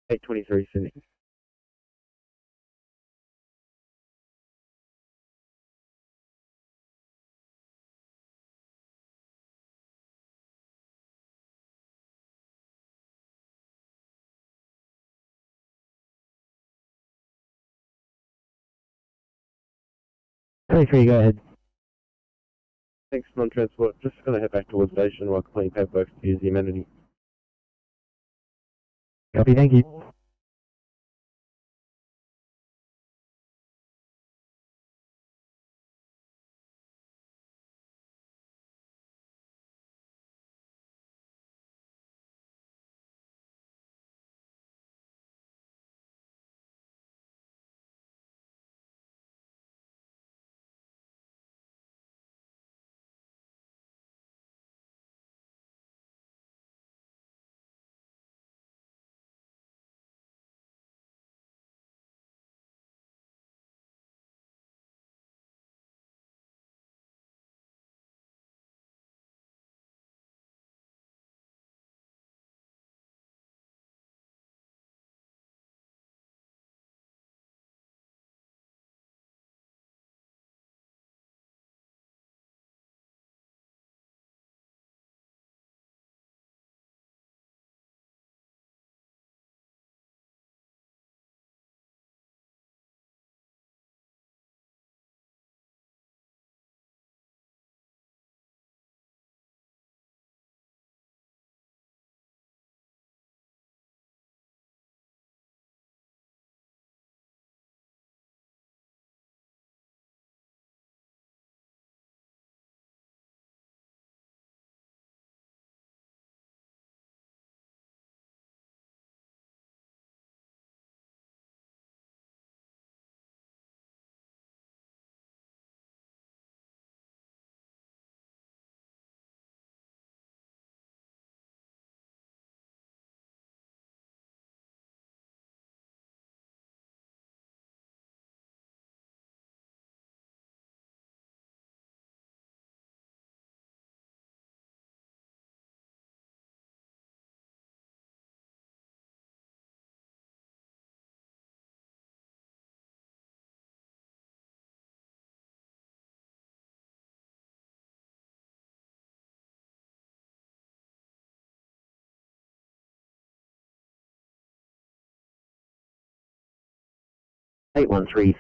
823 Sydney. Ferry, go ahead. Thanks, non-transport. Just going to head back towards station while completing paperwork to use the amenity. Copy, thank you.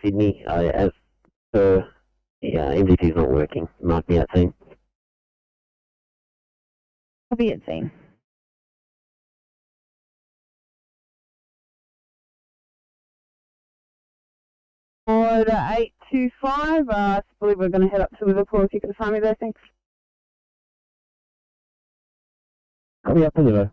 Sydney, as per the MDT is not working. Mark me out, team. Copy it, team. Order 825, I believe we're going to head up to Liverpool. If you could find me there, thanks. Copy up to Liverpool.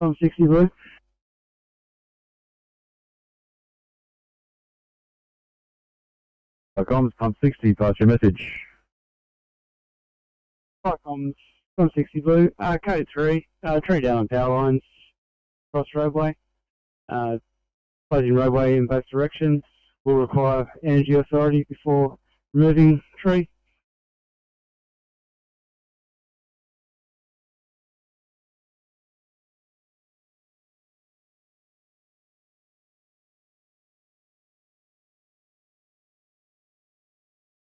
I'm 60 blue. Comms, pump 60, pass your message. Comms, I'm 60 blue. Code 3, tree down on power lines, cross roadway. Closing roadway in both directions will require energy authority before removing tree.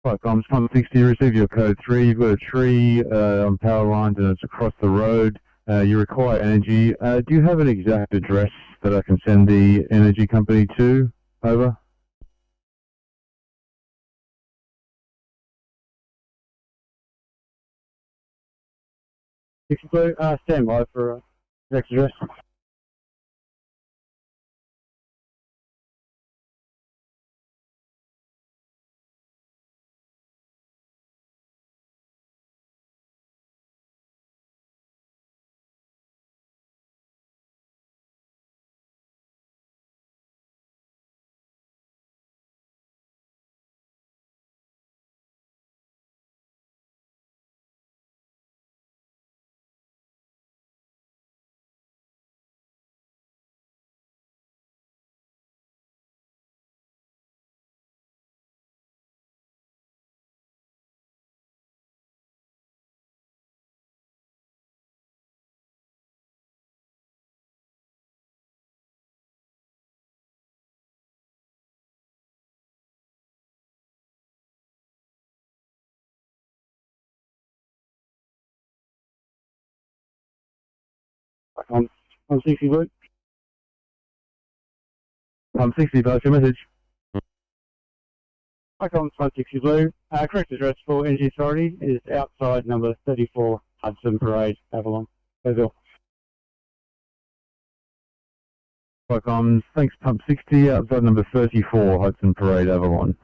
Comms, pump 60, receive your code 3. You've got a tree on power lines and it's across the road. You require energy. Do you have an exact address that I can send the energy company to? Over. Stand by for next address. I'm 60 blue. Pump 60, pass your message. I'm 60 blue. Correct address for energy authority is outside number 34 Hudson Parade, Avalon. Overall. Comms, thanks, pump 60, outside number 34 Hudson Parade, Avalon.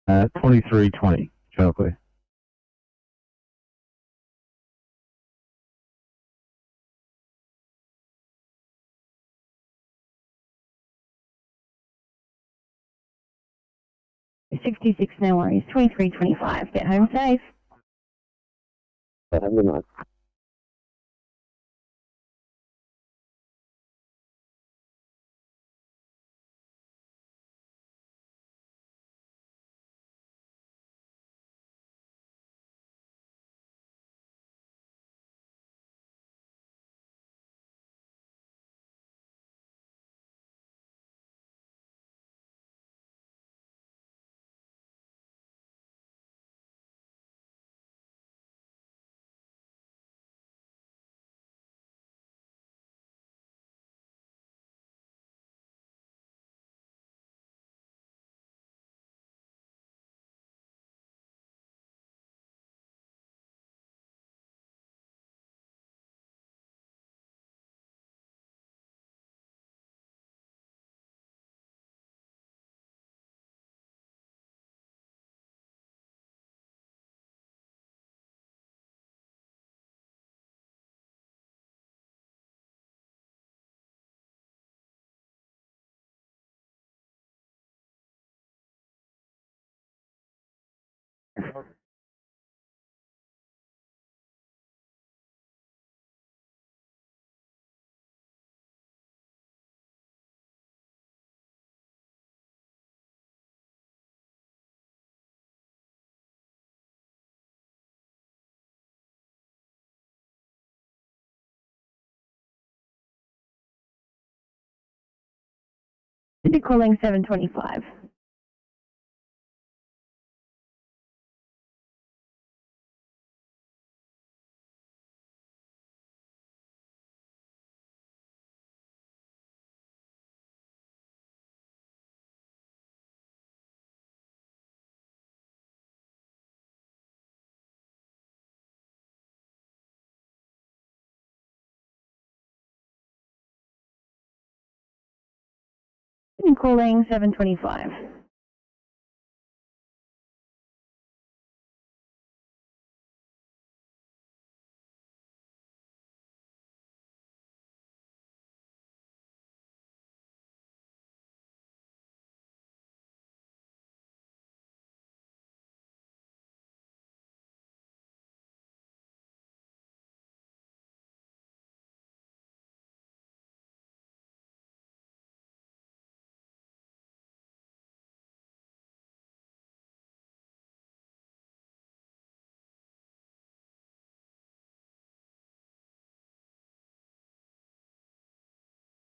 2320, channel clear. $66, no worries. $23.25. Get home safe. Have a good night. City calling 725. City calling 725.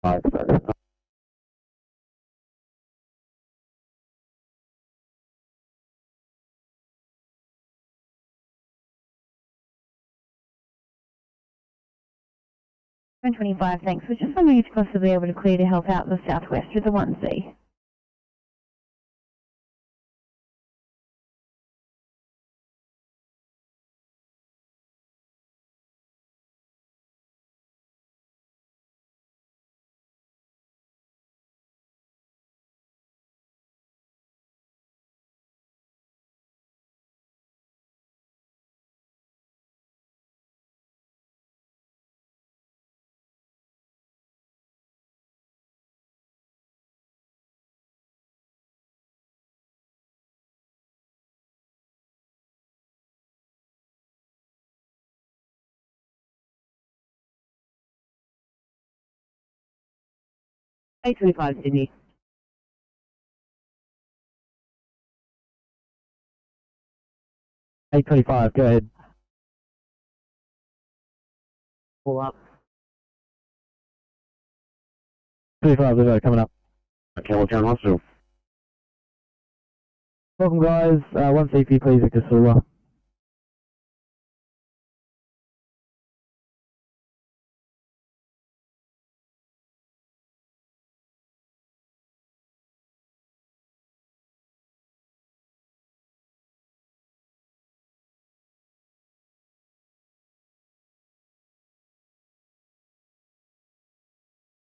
$125, thanks. We're just wondering if you're possibly able to clear to help out the southwest with the 1C. $825, Sydney. $825, go ahead. Pull up. 25, Livo, coming up. Campbelltown Hospital. Welcome, guys. 1CP, please, at Casula.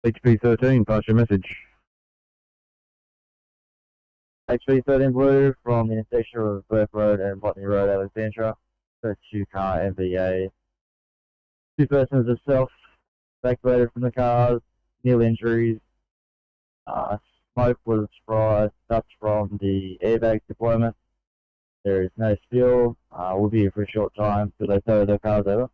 HP 13, pass your message. HP 13 Blue from the intersection of Burke Road and Botany Road, Alexandria. First 2-car MVA. 2 persons have self-evacuated from the cars, nil injuries. Smoke was dust from the airbag deployment. There is no spill. We'll be here for a short time till they tow their cars over.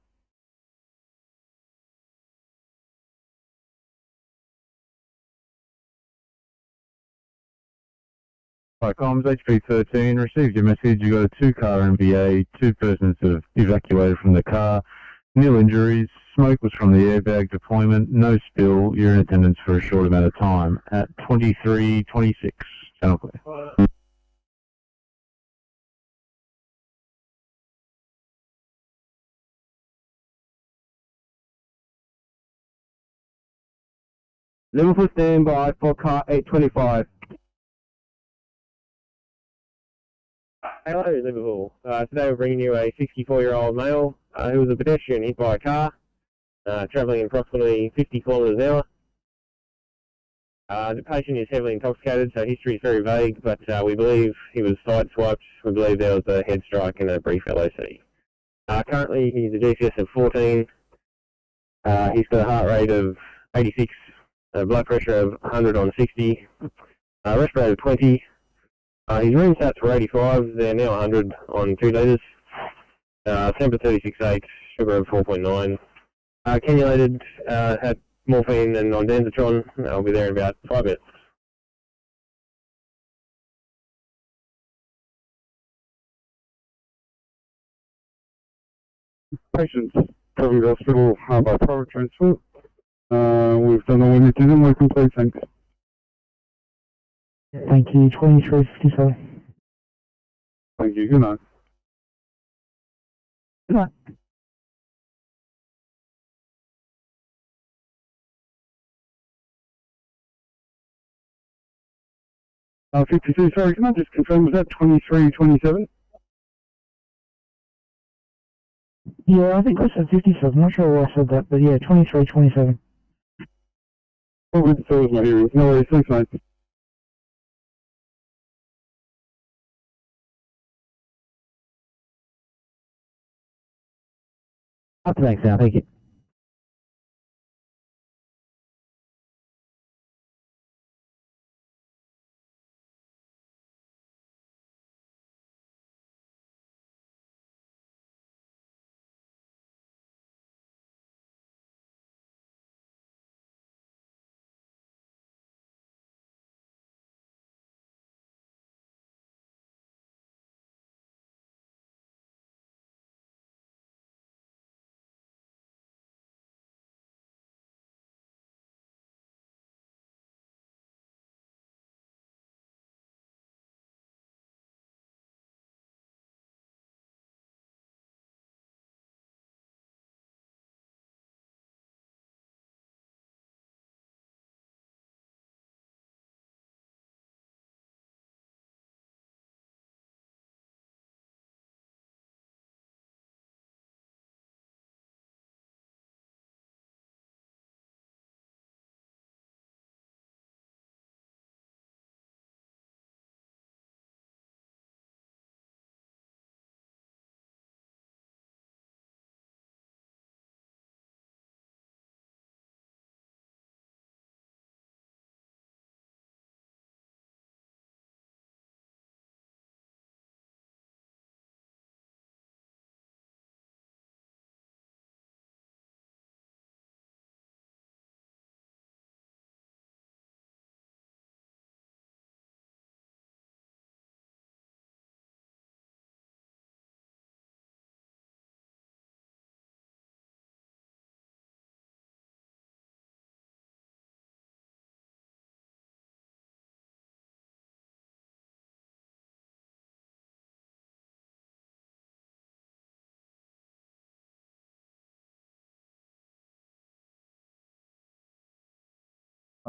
Hi, comms, HP 13, received your message. You got a 2-car MVA, 2 persons have evacuated from the car, nil injuries, smoke was from the airbag deployment, no spill, you're in attendance for a short amount of time at 23:26, channel clear. Liverpool standby for car 825. Hello, Liverpool. Today we're bringing you a 64-year-old male who was a pedestrian hit by a car, travelling approximately 50 kilometres an hour. The patient is heavily intoxicated, so history is very vague, but we believe he was sideswiped. We believe there was a head strike and a brief LOC. Currently, he's a GCS of 14. He's got a heart rate of 86, blood pressure of 100 on 60, respirator of 20. His room stats were 85, they're now 100 on 2 litres. Temper 36.8, sugar of 4.9. Cannulated, had morphine and ondansetron. I'll be there in about 5 minutes. Patients coming to hospital by private transport. We've done all we need to do. We're complete, thanks. Thank you, 23:57. Thank you, good night. Good night. Uh, 52, sorry, can I just confirm, was that 23:27? Yeah, I think I said 57. I'm not sure why I said that, but yeah, 23:27. Oh, good, so was my hearing. No worries, thanks, mate. Thanks, now, thank you.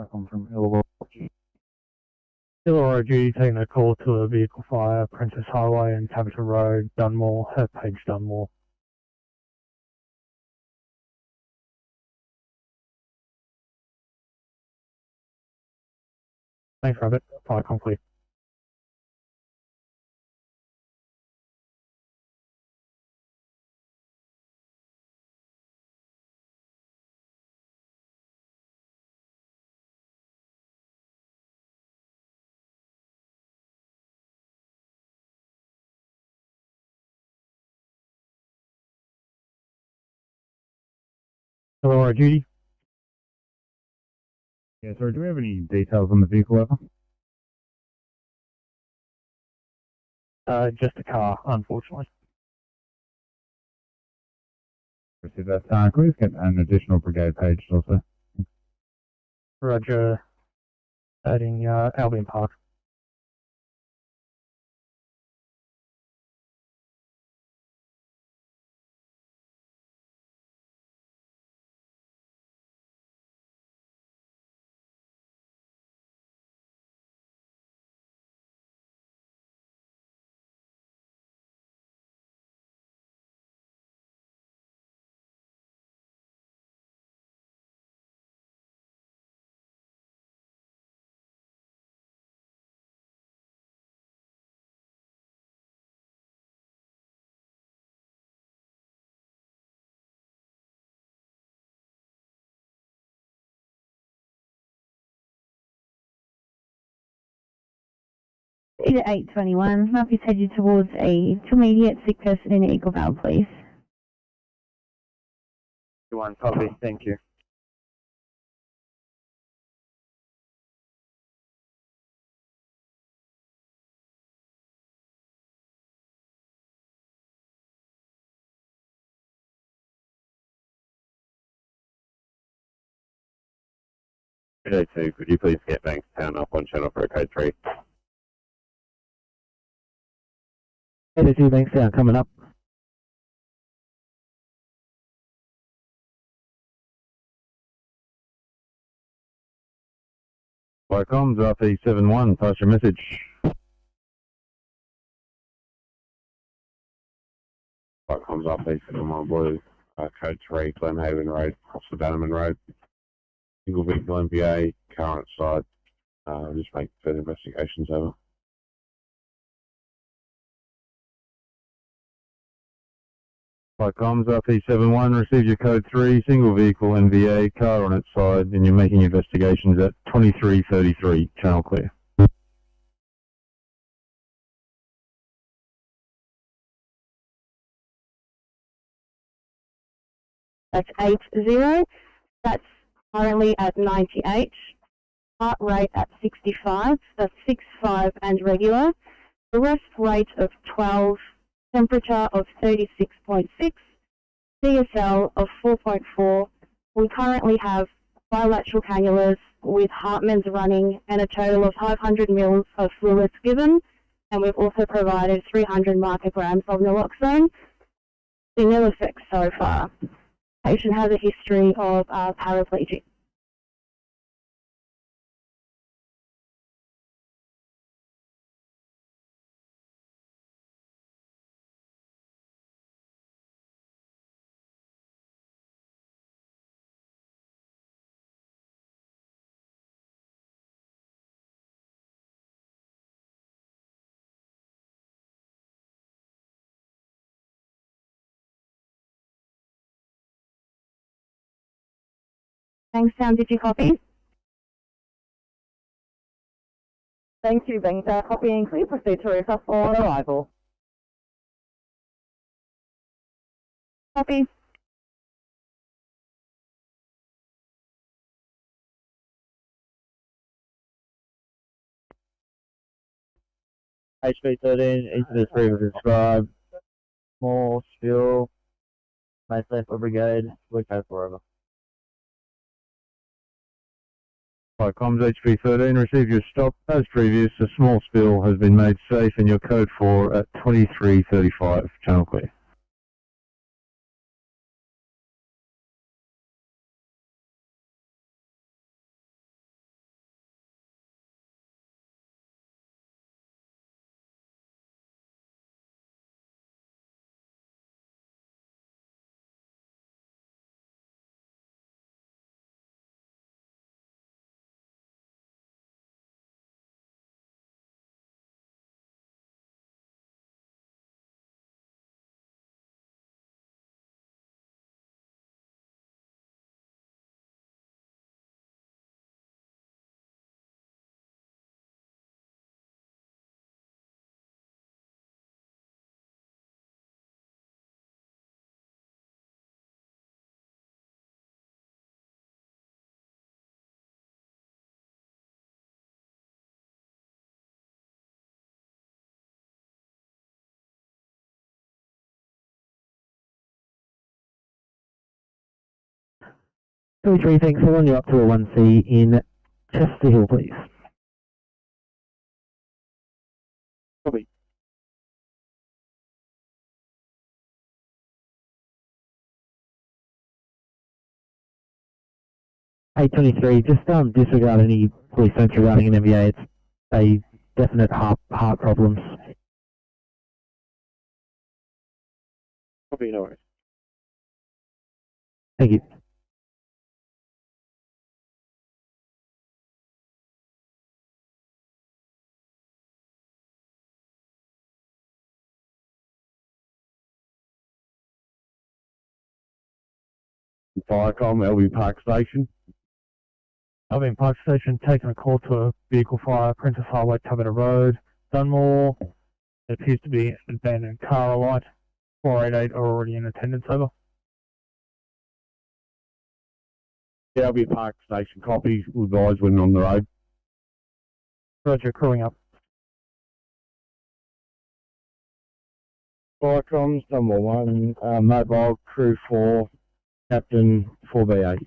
Welcome from Illawarra. Illawarra duty taking a call to a vehicle fire, Princess Highway and Capital Road, Dunmore, Page Dunmore. Thanks, Rabbit. Fire complete. Illawarra duty. Yeah, sorry, do we have any details on the vehicle ever? Just a car, unfortunately. Receive that. Can we just get an additional brigade page also? Roger. Adding Albion Park. Either 821, Murphy's headed towards a intermediate sick person in Eagle Vale, please. 1, copy, thank you. Day 2, could you please get Bankstown up on channel for a code 3? NSW Bankstown coming up. By comms, RP71, pass your message. By comms, RP71 Blue, code 3, Glenhaven Road, across the Bannerman Road. Single vehicle MVA, current side, just make further investigations over. By comms, RP71, receive your code 3, single vehicle NVA, car on its side, and you're making investigations at 2333, channel clear. That's 80. That's currently at 98. Heart rate at 65. That's 65 and regular. Arrest rate of 12. Temperature of 36.6. CSL of 4.4. We currently have bilateral cannulas with Hartmann's running and a total of 500 mils of fluids given. And we've also provided 300 micrograms of naloxone. The nil effects so far. Patient has a history of paraplegic. Bankstown, did you copy? Thank you, Bankstown. Copying, please proceed to recess on arrival. Copy. HP13, each of the three was described. Small, spill, may left for brigade, we go forever. By comms, HP13, receive your stop. As previous, a small spill has been made safe in your code 4 at 2335, channel clear. 23, thanks. I'll run you up to a 1C in Chester Hill, please. Copy. A23, just disregard any police notes regarding an MVA. It's a definite heart problems. Copy, no worries. Thank you. Firecom, LB Park Station. Albion Park Station taking a call to a vehicle fire, Princess Highway, Taberta Road, Dunmore. It appears to be an abandoned car alight. 488 are already in attendance, over. Yeah, LB Park Station copy, advise when on the road. Roger, crewing up. Firecoms, number 1, mobile, crew 4, captain 4BA.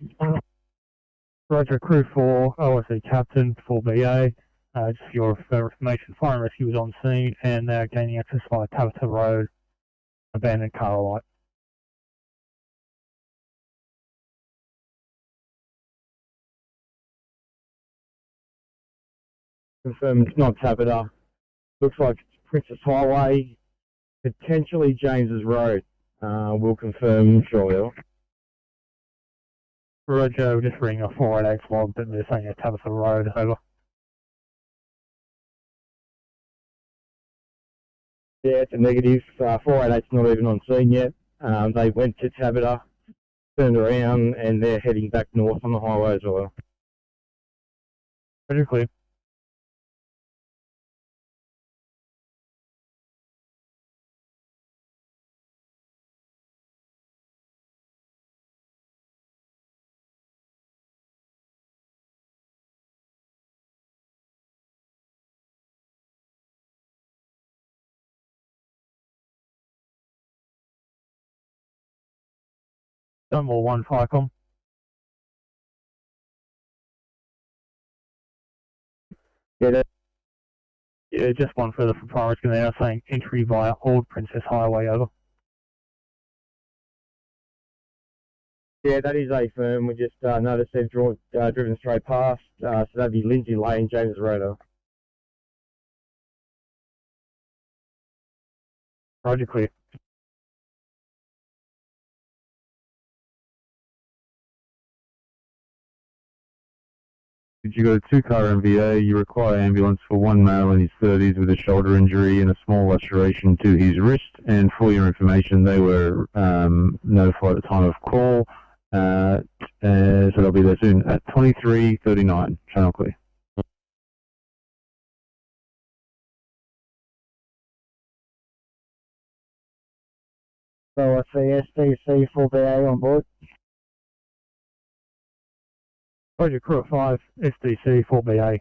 Roger, crew 4, OSC captain 4BA. Just for your further information, fire and rescue was on scene and they're gaining access via Taberta Road, abandoned car alight. Confirmed it's not Taberta. Looks like it's Princess Highway, potentially James's Road. We'll confirm shortly. Roger, we're just reading a 488 log, but they're saying it's Taberta Road, over. Yeah, it's a negative. 488's not even on scene yet. They went to Taberta, turned around, and they're heading back north on the highway as well. Roger, clear. Dunmore 1 Firecom. Yeah, just one further from fire rescue now saying entry via Old Princess Highway, over. Yeah, that is a firm. We just noticed they've driven straight past, so that'd be Lindsay Lane, James Road. Roger, clear. If you got a 2-car MVA, you require ambulance for one male in his 30s with a shoulder injury and a small laceration to his wrist. And for your information, they were notified at the time of call, so they'll be there soon at 23:39. Channel clear. So I see SDC 4BA on board. Roger, crew at 5, SDC 4BA.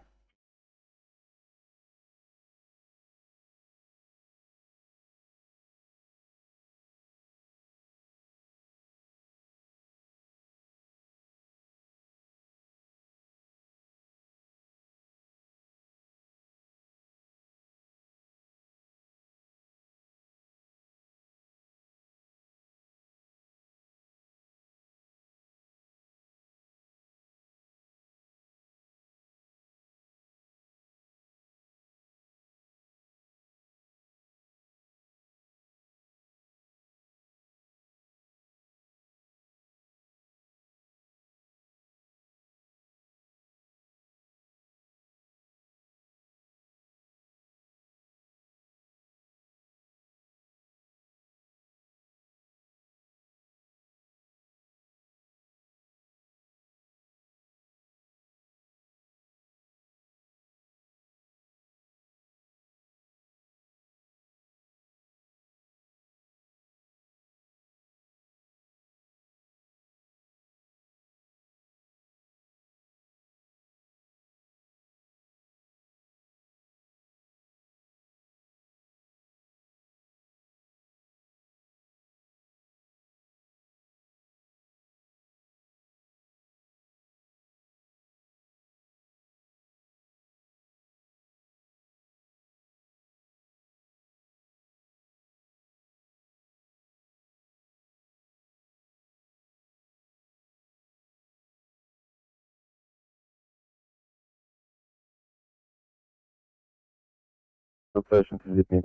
Person to Sydney.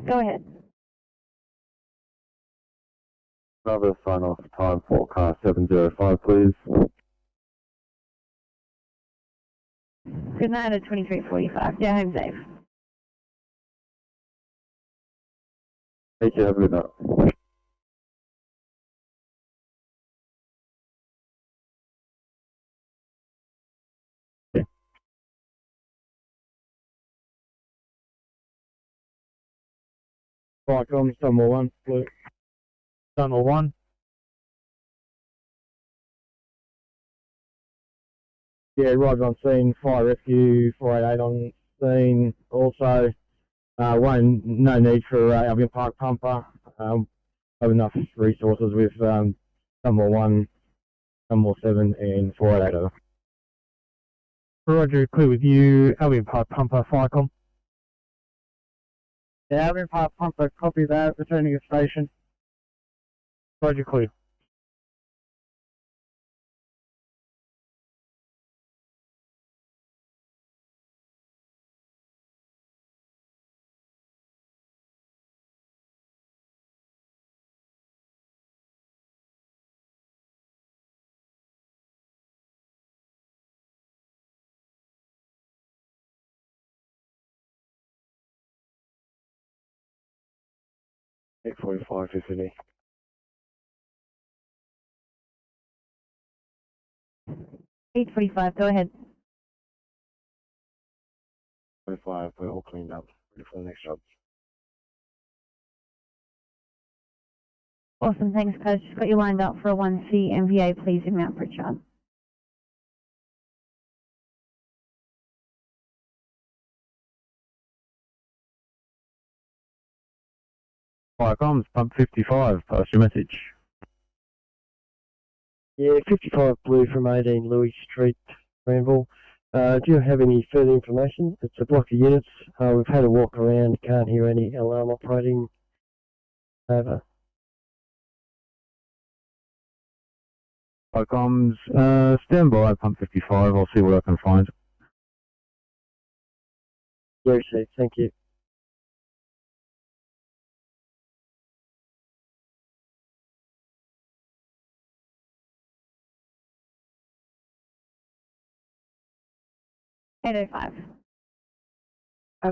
Go ahead. Another sign off time for car 705, please. Good night at 23:45. Yeah, home safe. Thank you, have a good night. Right, on Stonewall 1, blue. Stonewall 1. Yeah, arrived on scene, fire rescue, 488 on scene. Also, no need for Albion Park pumper. Have enough resources with Stonewall 1, Stonewall 7 and 488 over. Roger, clear with you. Albion Park Pumper, Firecom. Yeah, Albion Park pumper, copy that, returning to station. Roger, clear. Eight 45 to Sydney. 8:45. Go ahead. 45, we're all cleaned up. Ready for the next job. Awesome. Thanks, Coach. Just got you lined up for a 1C MVA, please, in Mount Pritchard. Firecom's pump 55, pass your message. Yeah, 55 blue from 18 Louis Street, Granville. Do you have any further information? It's a block of units. We've had a walk around, can't hear any alarm operating. Over. Firecom's, stand by, pump 55, I'll see what I can find. Very safe, thank you. $8.05.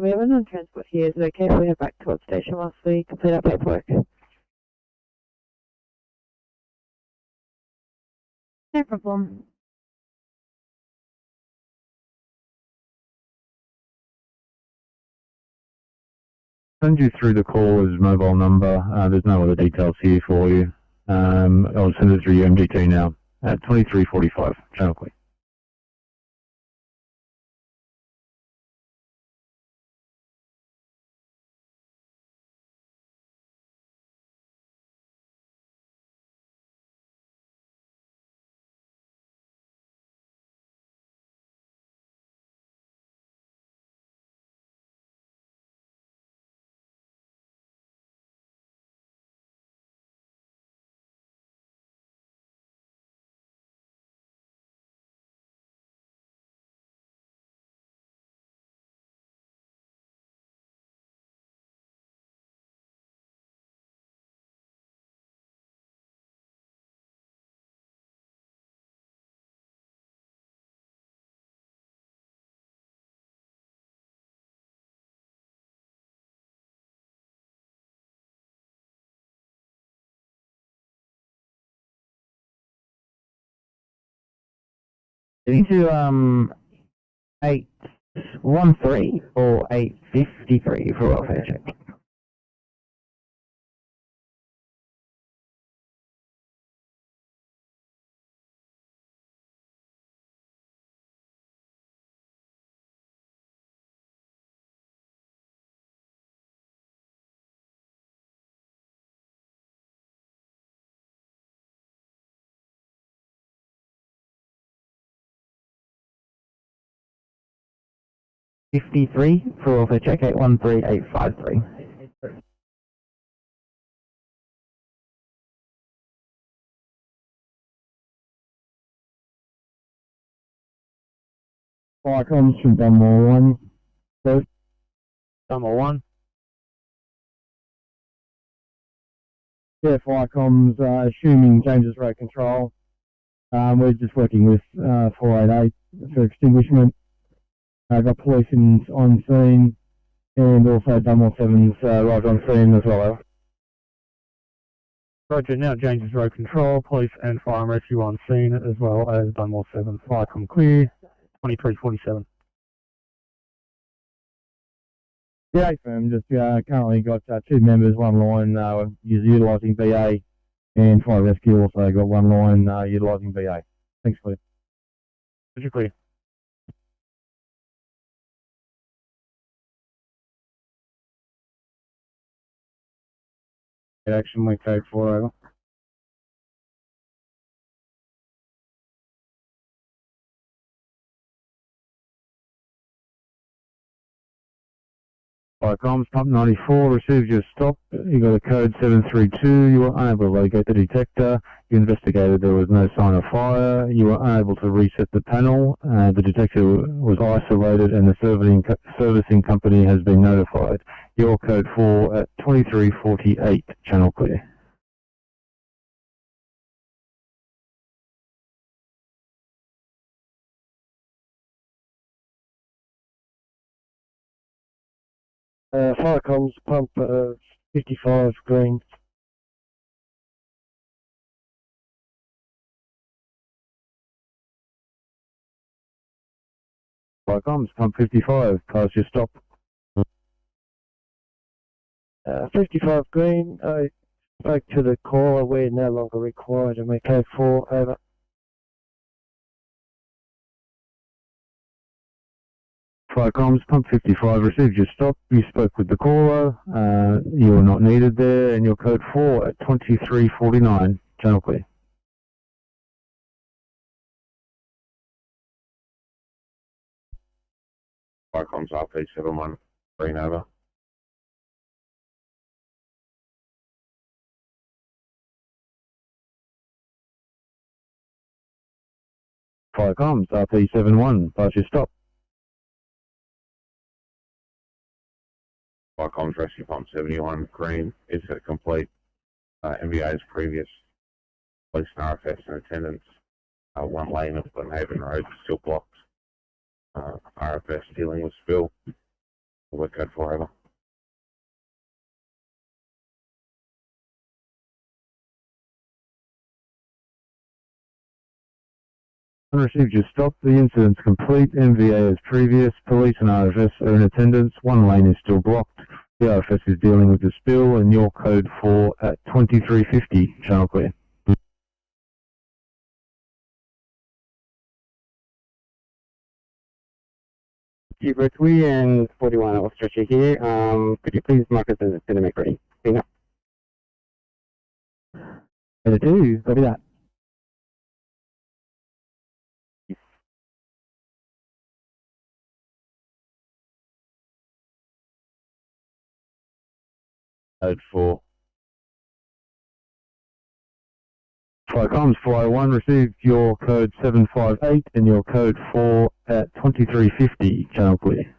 We have another transport here. Is it okay if we head back towards station whilst we complete our paperwork? No problem. Send you through the caller's mobile number. There's no other details here for you. I'll send it through your MDT now at 23:45. Channel clear. Into 813 or 853 for welfare check. $53 for welfare check, 813853. Fire comms from Dunmore 1. So, Dunmore 1. yeah, fire comms, assuming changes road control. We're just working with 488 for extinguishment. Got police on scene, and also Dunmore 7's right on scene as well. Roger, now James's road control, police and fire and rescue on scene, as well as Dunmore 7. Firecom clear, 2347. Yeah, firm. Just currently got 2 members, one line utilising BA, and fire rescue also got one line utilising BA. Thanks, Cliff. Roger, clear. Action, we code 4 over. Fire comms, pump 94, received your stop. You got a code 732. You were unable to locate the detector. You investigated, there was no sign of fire. You were unable to reset the panel. The detector was isolated and the servicing company has been notified. Your code 4 at 2348, channel clear. Fire comms, pump 55 green. Fire comms, pump 55, pass your stop. 55 green, I spoke to the caller, we're no longer required to make code 4, over. Fire comms, pump 55, received your stop, you spoke with the caller, you are not needed there, and your code 4 at 2349, channel clear. Fire comms, RP71, green over. Fire comms, RP71, pass your stop. Fire comms, rescue pump 71, green, inset complete. MVA's previous police and RFS in attendance. One lane of Glenhaven Road still blocked. RFS dealing with spill. Work code 4 over. Received your stop. The incident's complete. MVA as previous. Police and RFS are in attendance. One lane is still blocked. The RFS is dealing with the spill, and your code 4 at 2350. Channel clear. Keeper 3 and 41 Australia here. Could you please mark us as dynamic ready? Clean up. Better do, copy that. Code 4. Fire comms 401, received your code 758 and your code 4 at 2350, channel clear.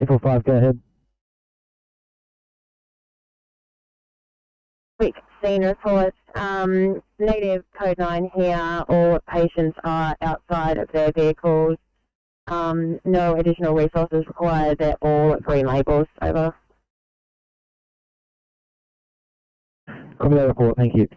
F45, go ahead. Quick scene report. Negative code 9 here. All patients are outside of their vehicles. No additional resources required. They're all green labels. Over. Copy that report, thank you.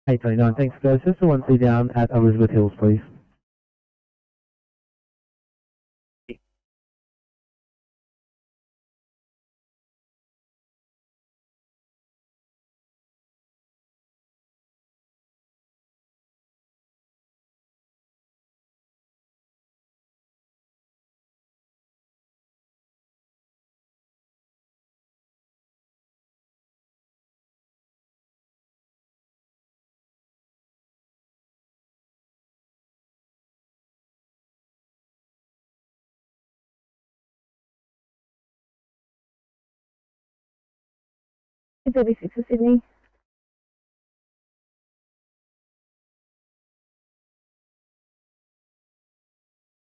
$8.29, thanks guys. Just the one C down at Elizabeth Hills, please. 36 for Sydney.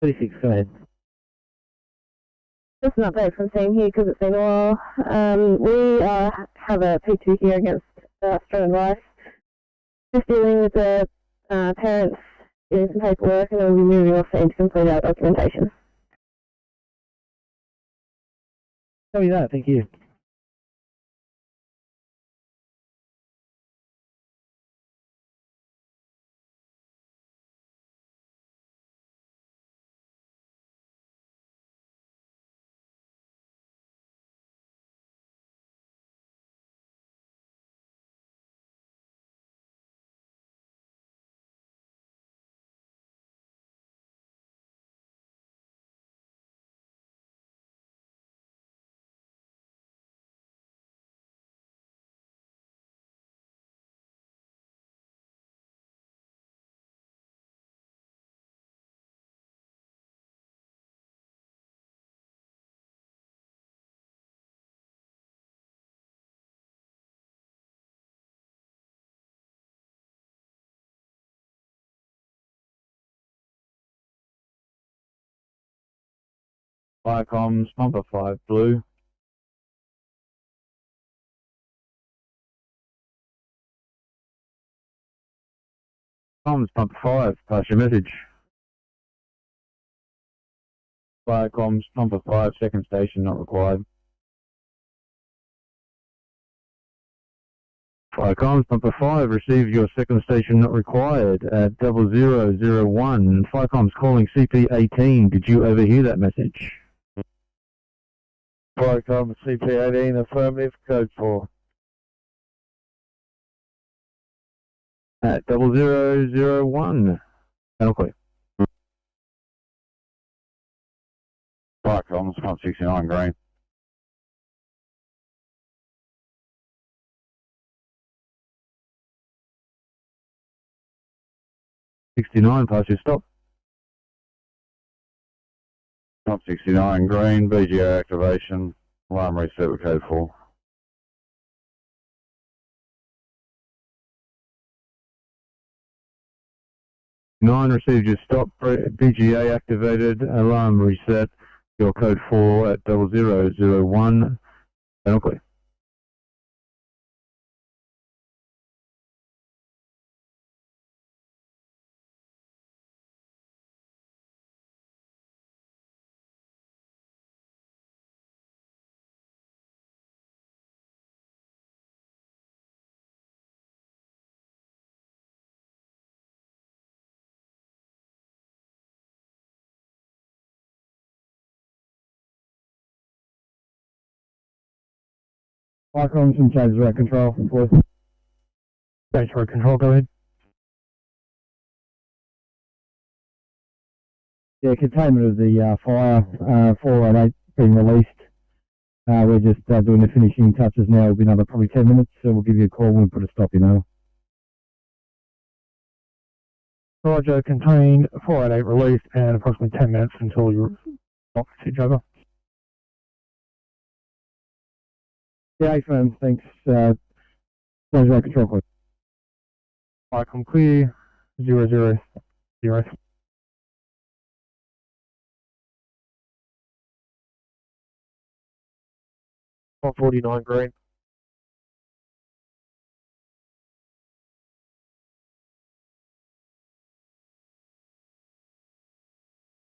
Go ahead. Just an update from team here because it's been a while. We have a P2 here against Australian Life. Just dealing with the parents doing some paperwork, and then we'll be moving off to complete our documentation. Copy that, thank you. Fire comms, pumper 5 blue. Comms, pumper 5, pass your message. Fire comms, pumper 5, second station not required. Fire comms, pumper 5, receive your second station not required at 0001. Fire comms calling CP18, did you overhear that message? Firecom CP18, affirmative, code 4. At 0001. Channel clear. Firecom's pump 69 green. '69, pass your stop. Pump 69 green, BGO activation, alarm reset with code 4. Nine received your stop, BGA activated, alarm reset, your code 4 at 0001, channel clear. Firecom's in charge of road control, please. Stage road control, go ahead. Yeah, containment of the fire, 408 being released. We're just doing the finishing touches now. It'll be another probably 10 minutes, so we'll give you a call when we put a stop in over. Roger, contained, 488 released, and approximately 10 minutes until your stop message over. Yeah, firm, thanks. Stage road control, please. Firecom clear, 000. 149 green.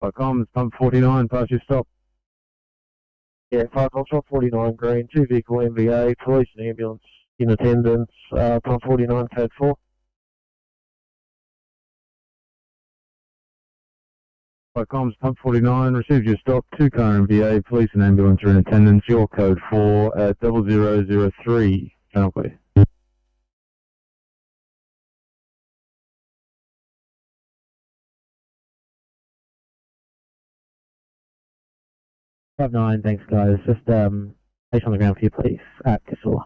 Firecom's pump 49, pass your stop. Yeah, Firecom's 149 green, 2 vehicle MVA, police and ambulance in attendance, pump 49, code 4. Firecom's pump 49, received your stop, 2 car MVA, police and ambulance are in attendance, your code 4 at 0003, channel clear. Five nine, thanks guys. Just place on the ground for you, please, at Kissel.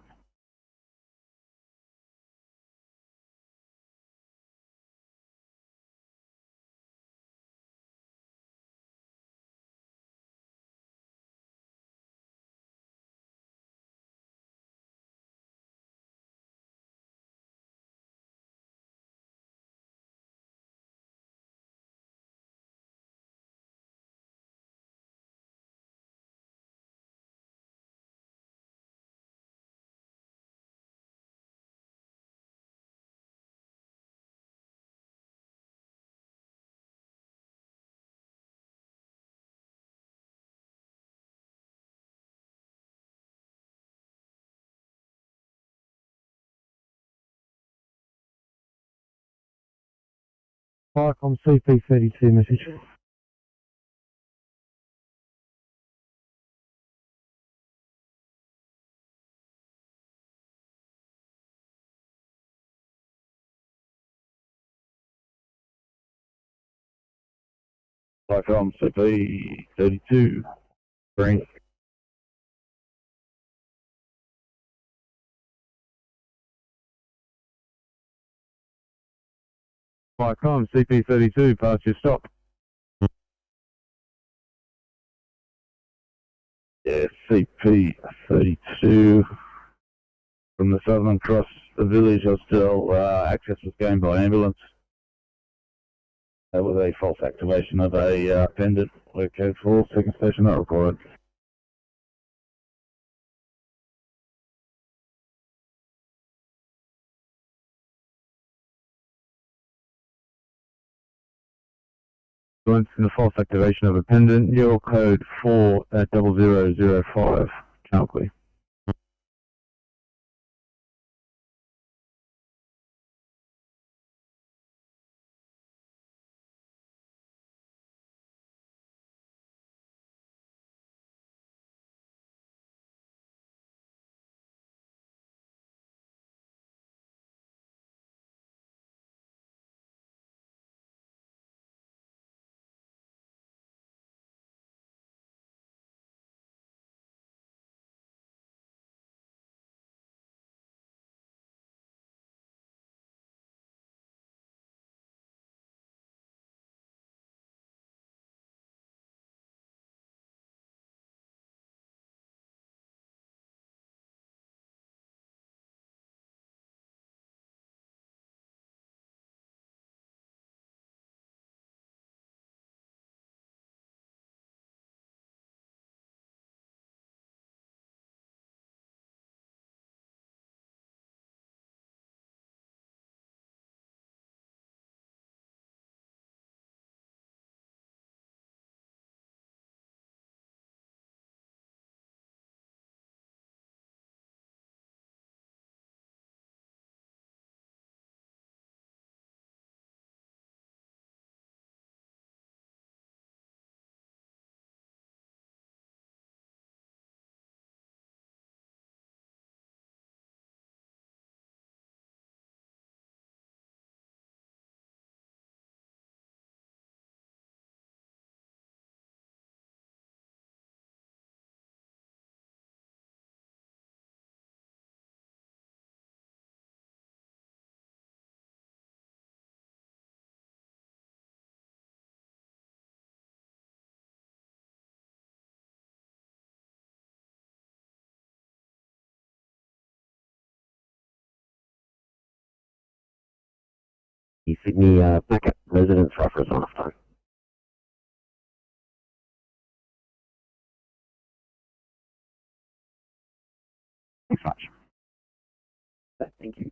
Viacom CP32 message. Viacom CP32, green. Viacom CP32, pass your stop. Yeah, CP32 from the southern cross the village. Still access was gained by ambulance. That was a false activation of a pendant. We're code 4, second station not required. Once in the false activation of a pendant, your code 4 at 0005, channel clear. Sydney backup residents for offers on off time. Thanks much. Thank you.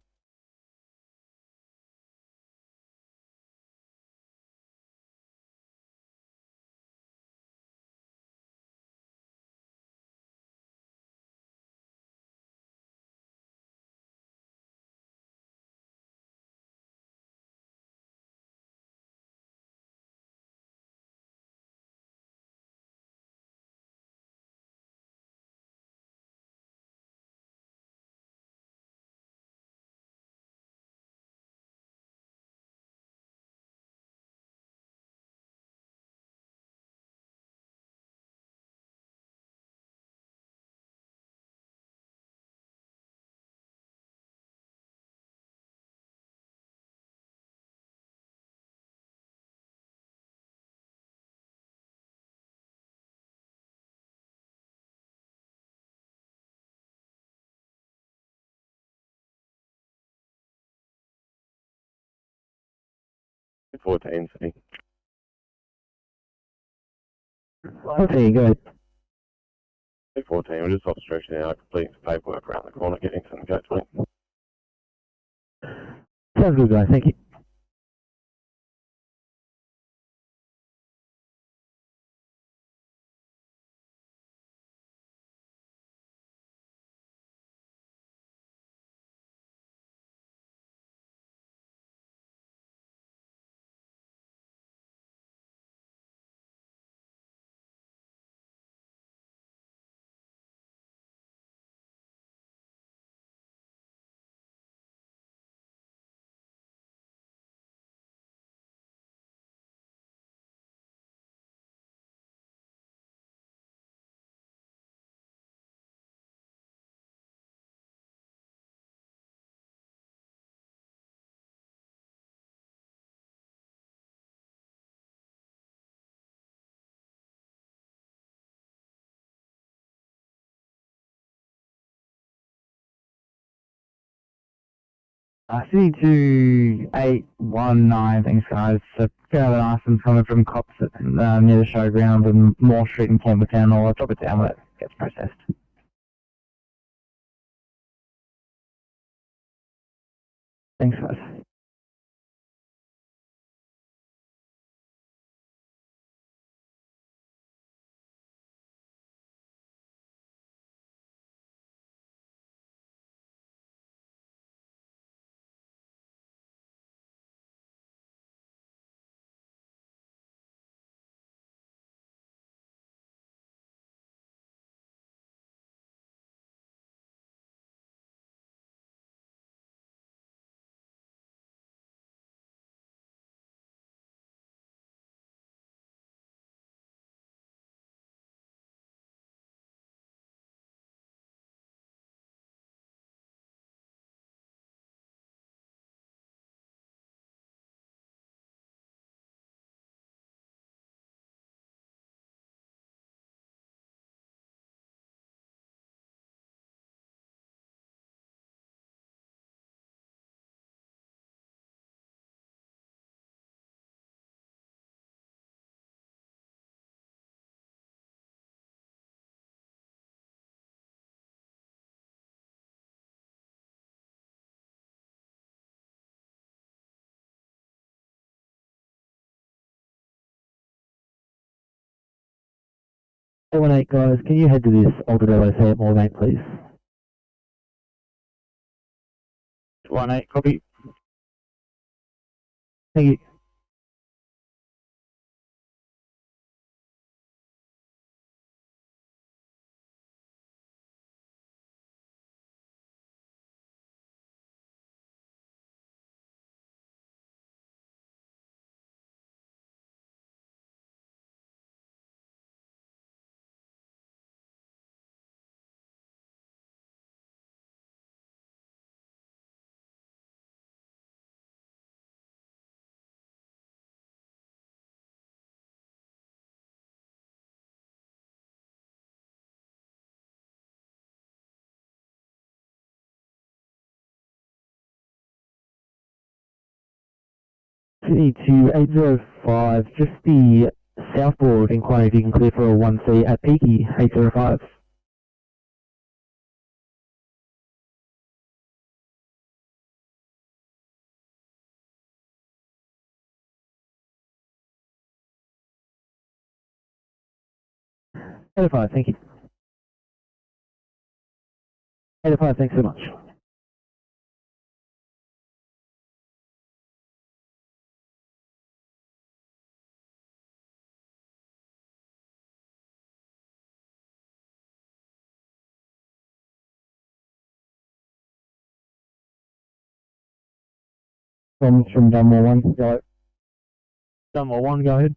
Fourteen, see. Okay, go ahead. 14, we're just off the stretch now, completing some paperwork around the corner, getting some go 20. Sounds good, guys. Thank you. City 2819, thanks guys. So, got an item coming from cops at, near the showground and Moore Street in Campbelltown. I'll drop it down when it gets processed. Thanks guys. Eight guys, can you head to this altered LOC at Moorgate, please? 18, copy. Thank you. City 2805, just the southboard inquiry if you can clear for a 1C at Peaky 805. Thank you. 805, thanks so much. Comments from Dunmore 1, go. Dunmore 1, go ahead.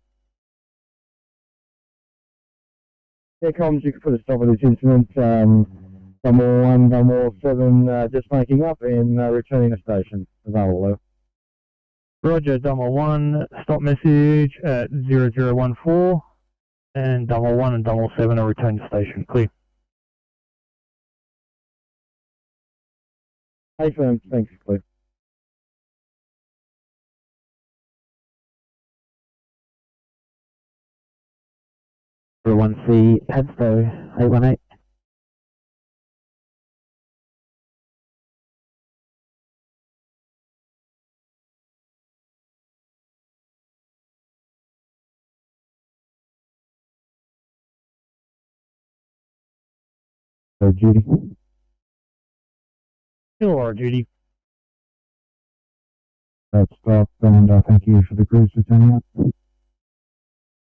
Yeah, comms, you can put a stop on this incident. Dunmore 1, Dunmore 7, just making up and returning to station. Available. Roger, Dunmore 1, stop message at 0014, and Dunmore 1 and Dunmore 7 are returned to station. Clear. Hey, firm, thanks, clear. 1C, Padstow 818. Judy. Sure, Judy. That's stop, and thank you for the crews for turning up.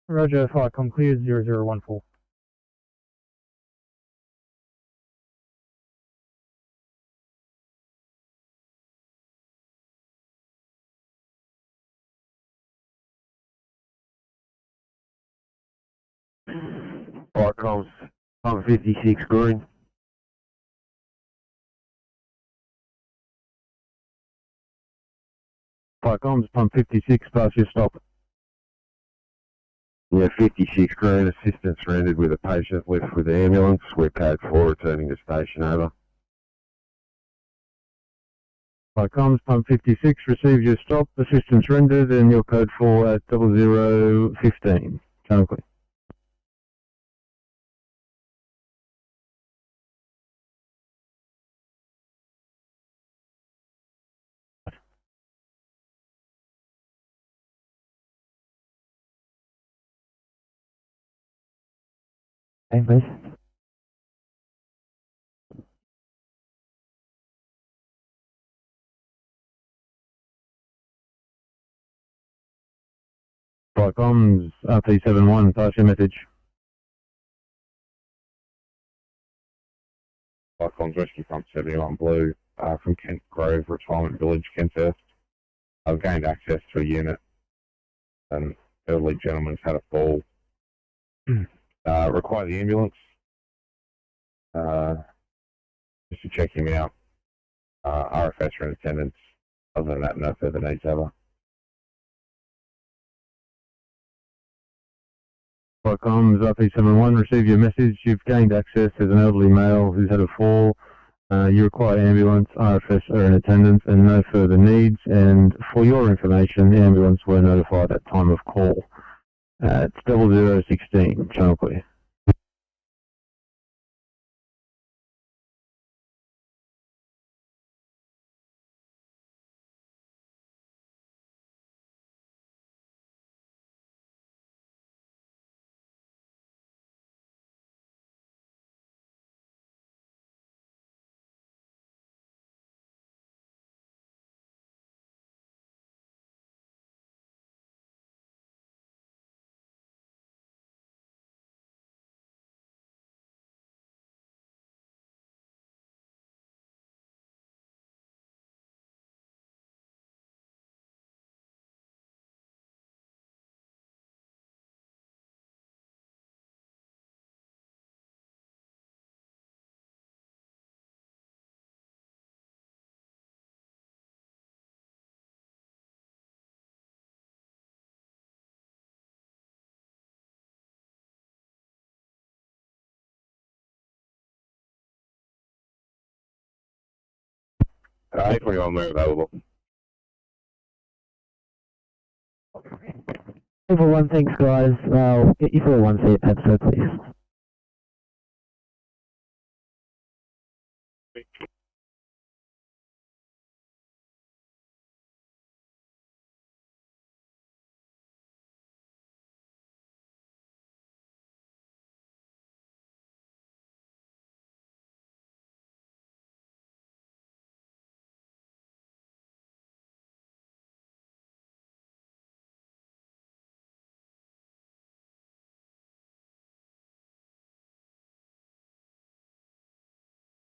Roger, Firecom clear 0014. Firecom's pump 56 green. Firecom's pump 56, pass your stop. Yeah, 56 green, assistance rendered with a patient left with the ambulance. We're code 4 returning to station, over. By comms, pump 56, receive your stop, assistance rendered, and your code 4 at 0015. Channel clear. Okay, please. By comms, RP71, pass your message. By comms, rescue pump 71 blue from Kent Grove Retirement Village, Kenthurst. I've gained access to a unit. An elderly gentleman's had a fall. Require the ambulance. Just to check him out. RFS are in attendance. Other than that, no further needs ever. By comms, RP71, receive your message. You've gained access as an elderly male who's had a fall. You require ambulance. RFS are in attendance and no further needs. And for your information, the ambulance were notified at time of call. It's 0016. Channel clear. A21, we're available. Everyone, thanks guys. Get your 401 CPAP, so please.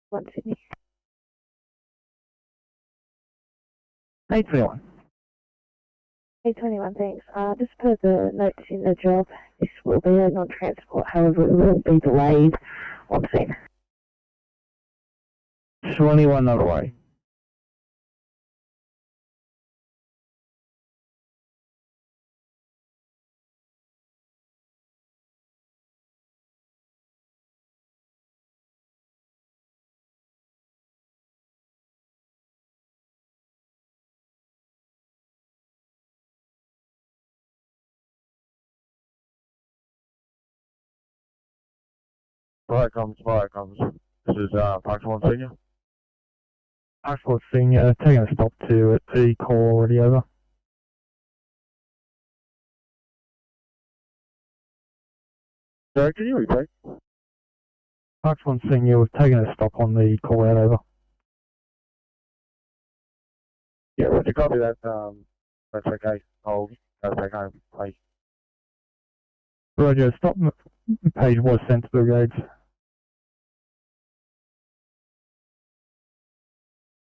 One Sydney. 831. 821, thanks. Just per the notes in the job, this will be a non-transport, however it will be delayed. One second. 21 not away. Fire comes. This is Parks 1 Senior. Actual Senior, taking a stop to the call already over. Sorry, can you repeat? Parks 1 Senior, we've taken a stop on the call out over. Yeah, would you copy that? That's okay. I'll go back home. Bye. Roger, stop page was sent to the brigades.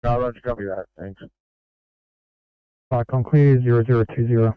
No, Roger, copy that. Thanks. Icon clear 0020.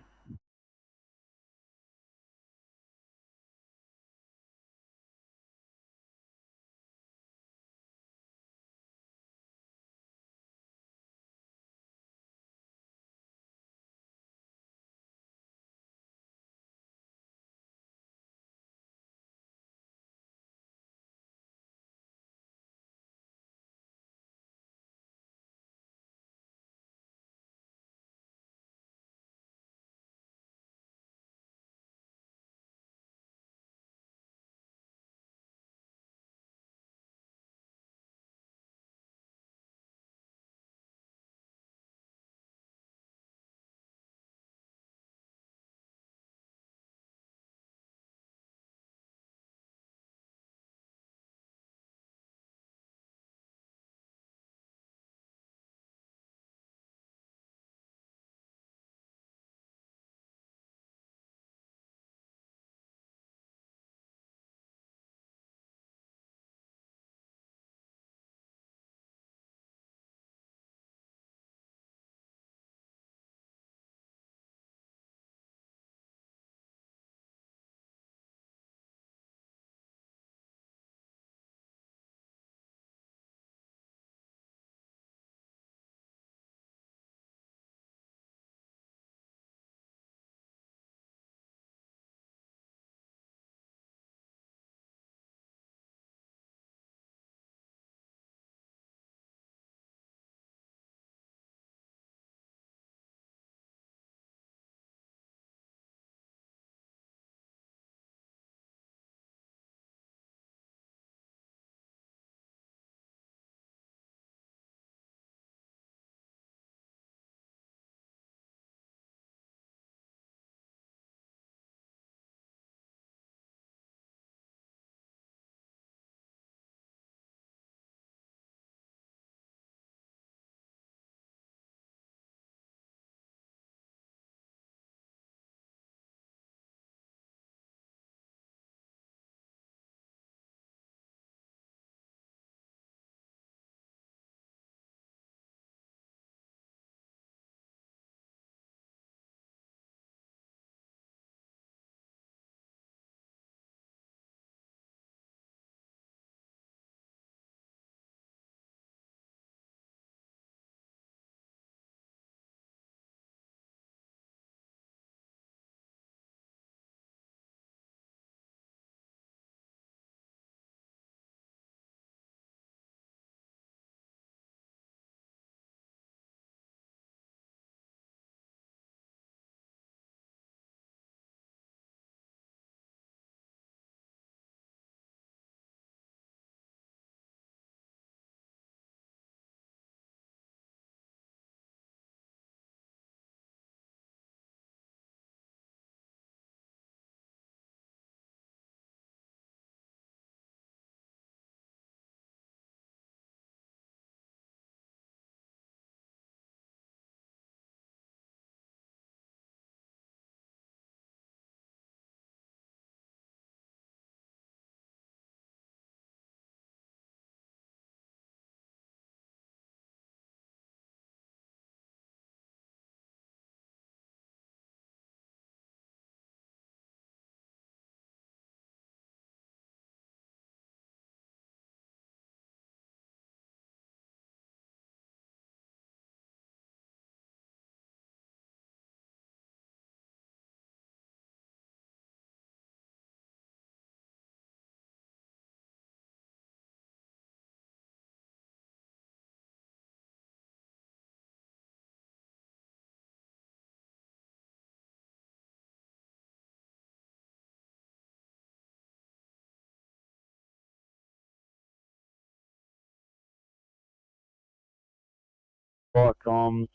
Fire comms,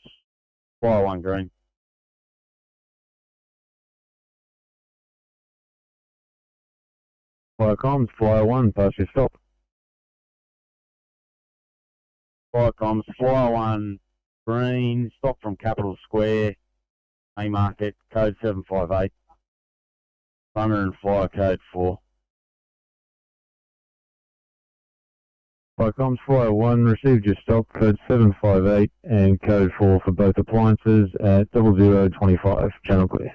Fire 1 green. Fire comms, Flyer 1, pass your stop. Fire comms, Flyer 1 green, stop from Capital Square, Haymarket, code 758. Runner and fire code 4. Fire comms, Flyer 1, received your stop, code 758 and code 4 for both appliances at 0025, channel clear.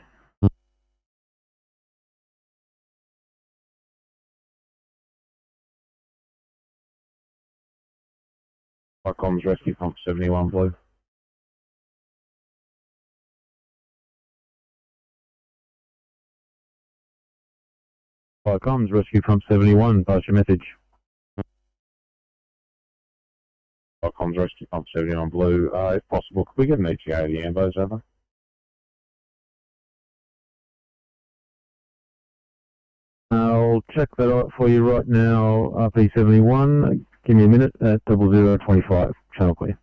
Fire comms, rescue pump 71 blue. Fire comms, rescue pump 71, pass your message. Fire comms, rescue pump 71 blue. If possible, could we get an ETA of the ambos over? I'll check that out for you right now, RP71. Give me a minute at 0025, channel clear.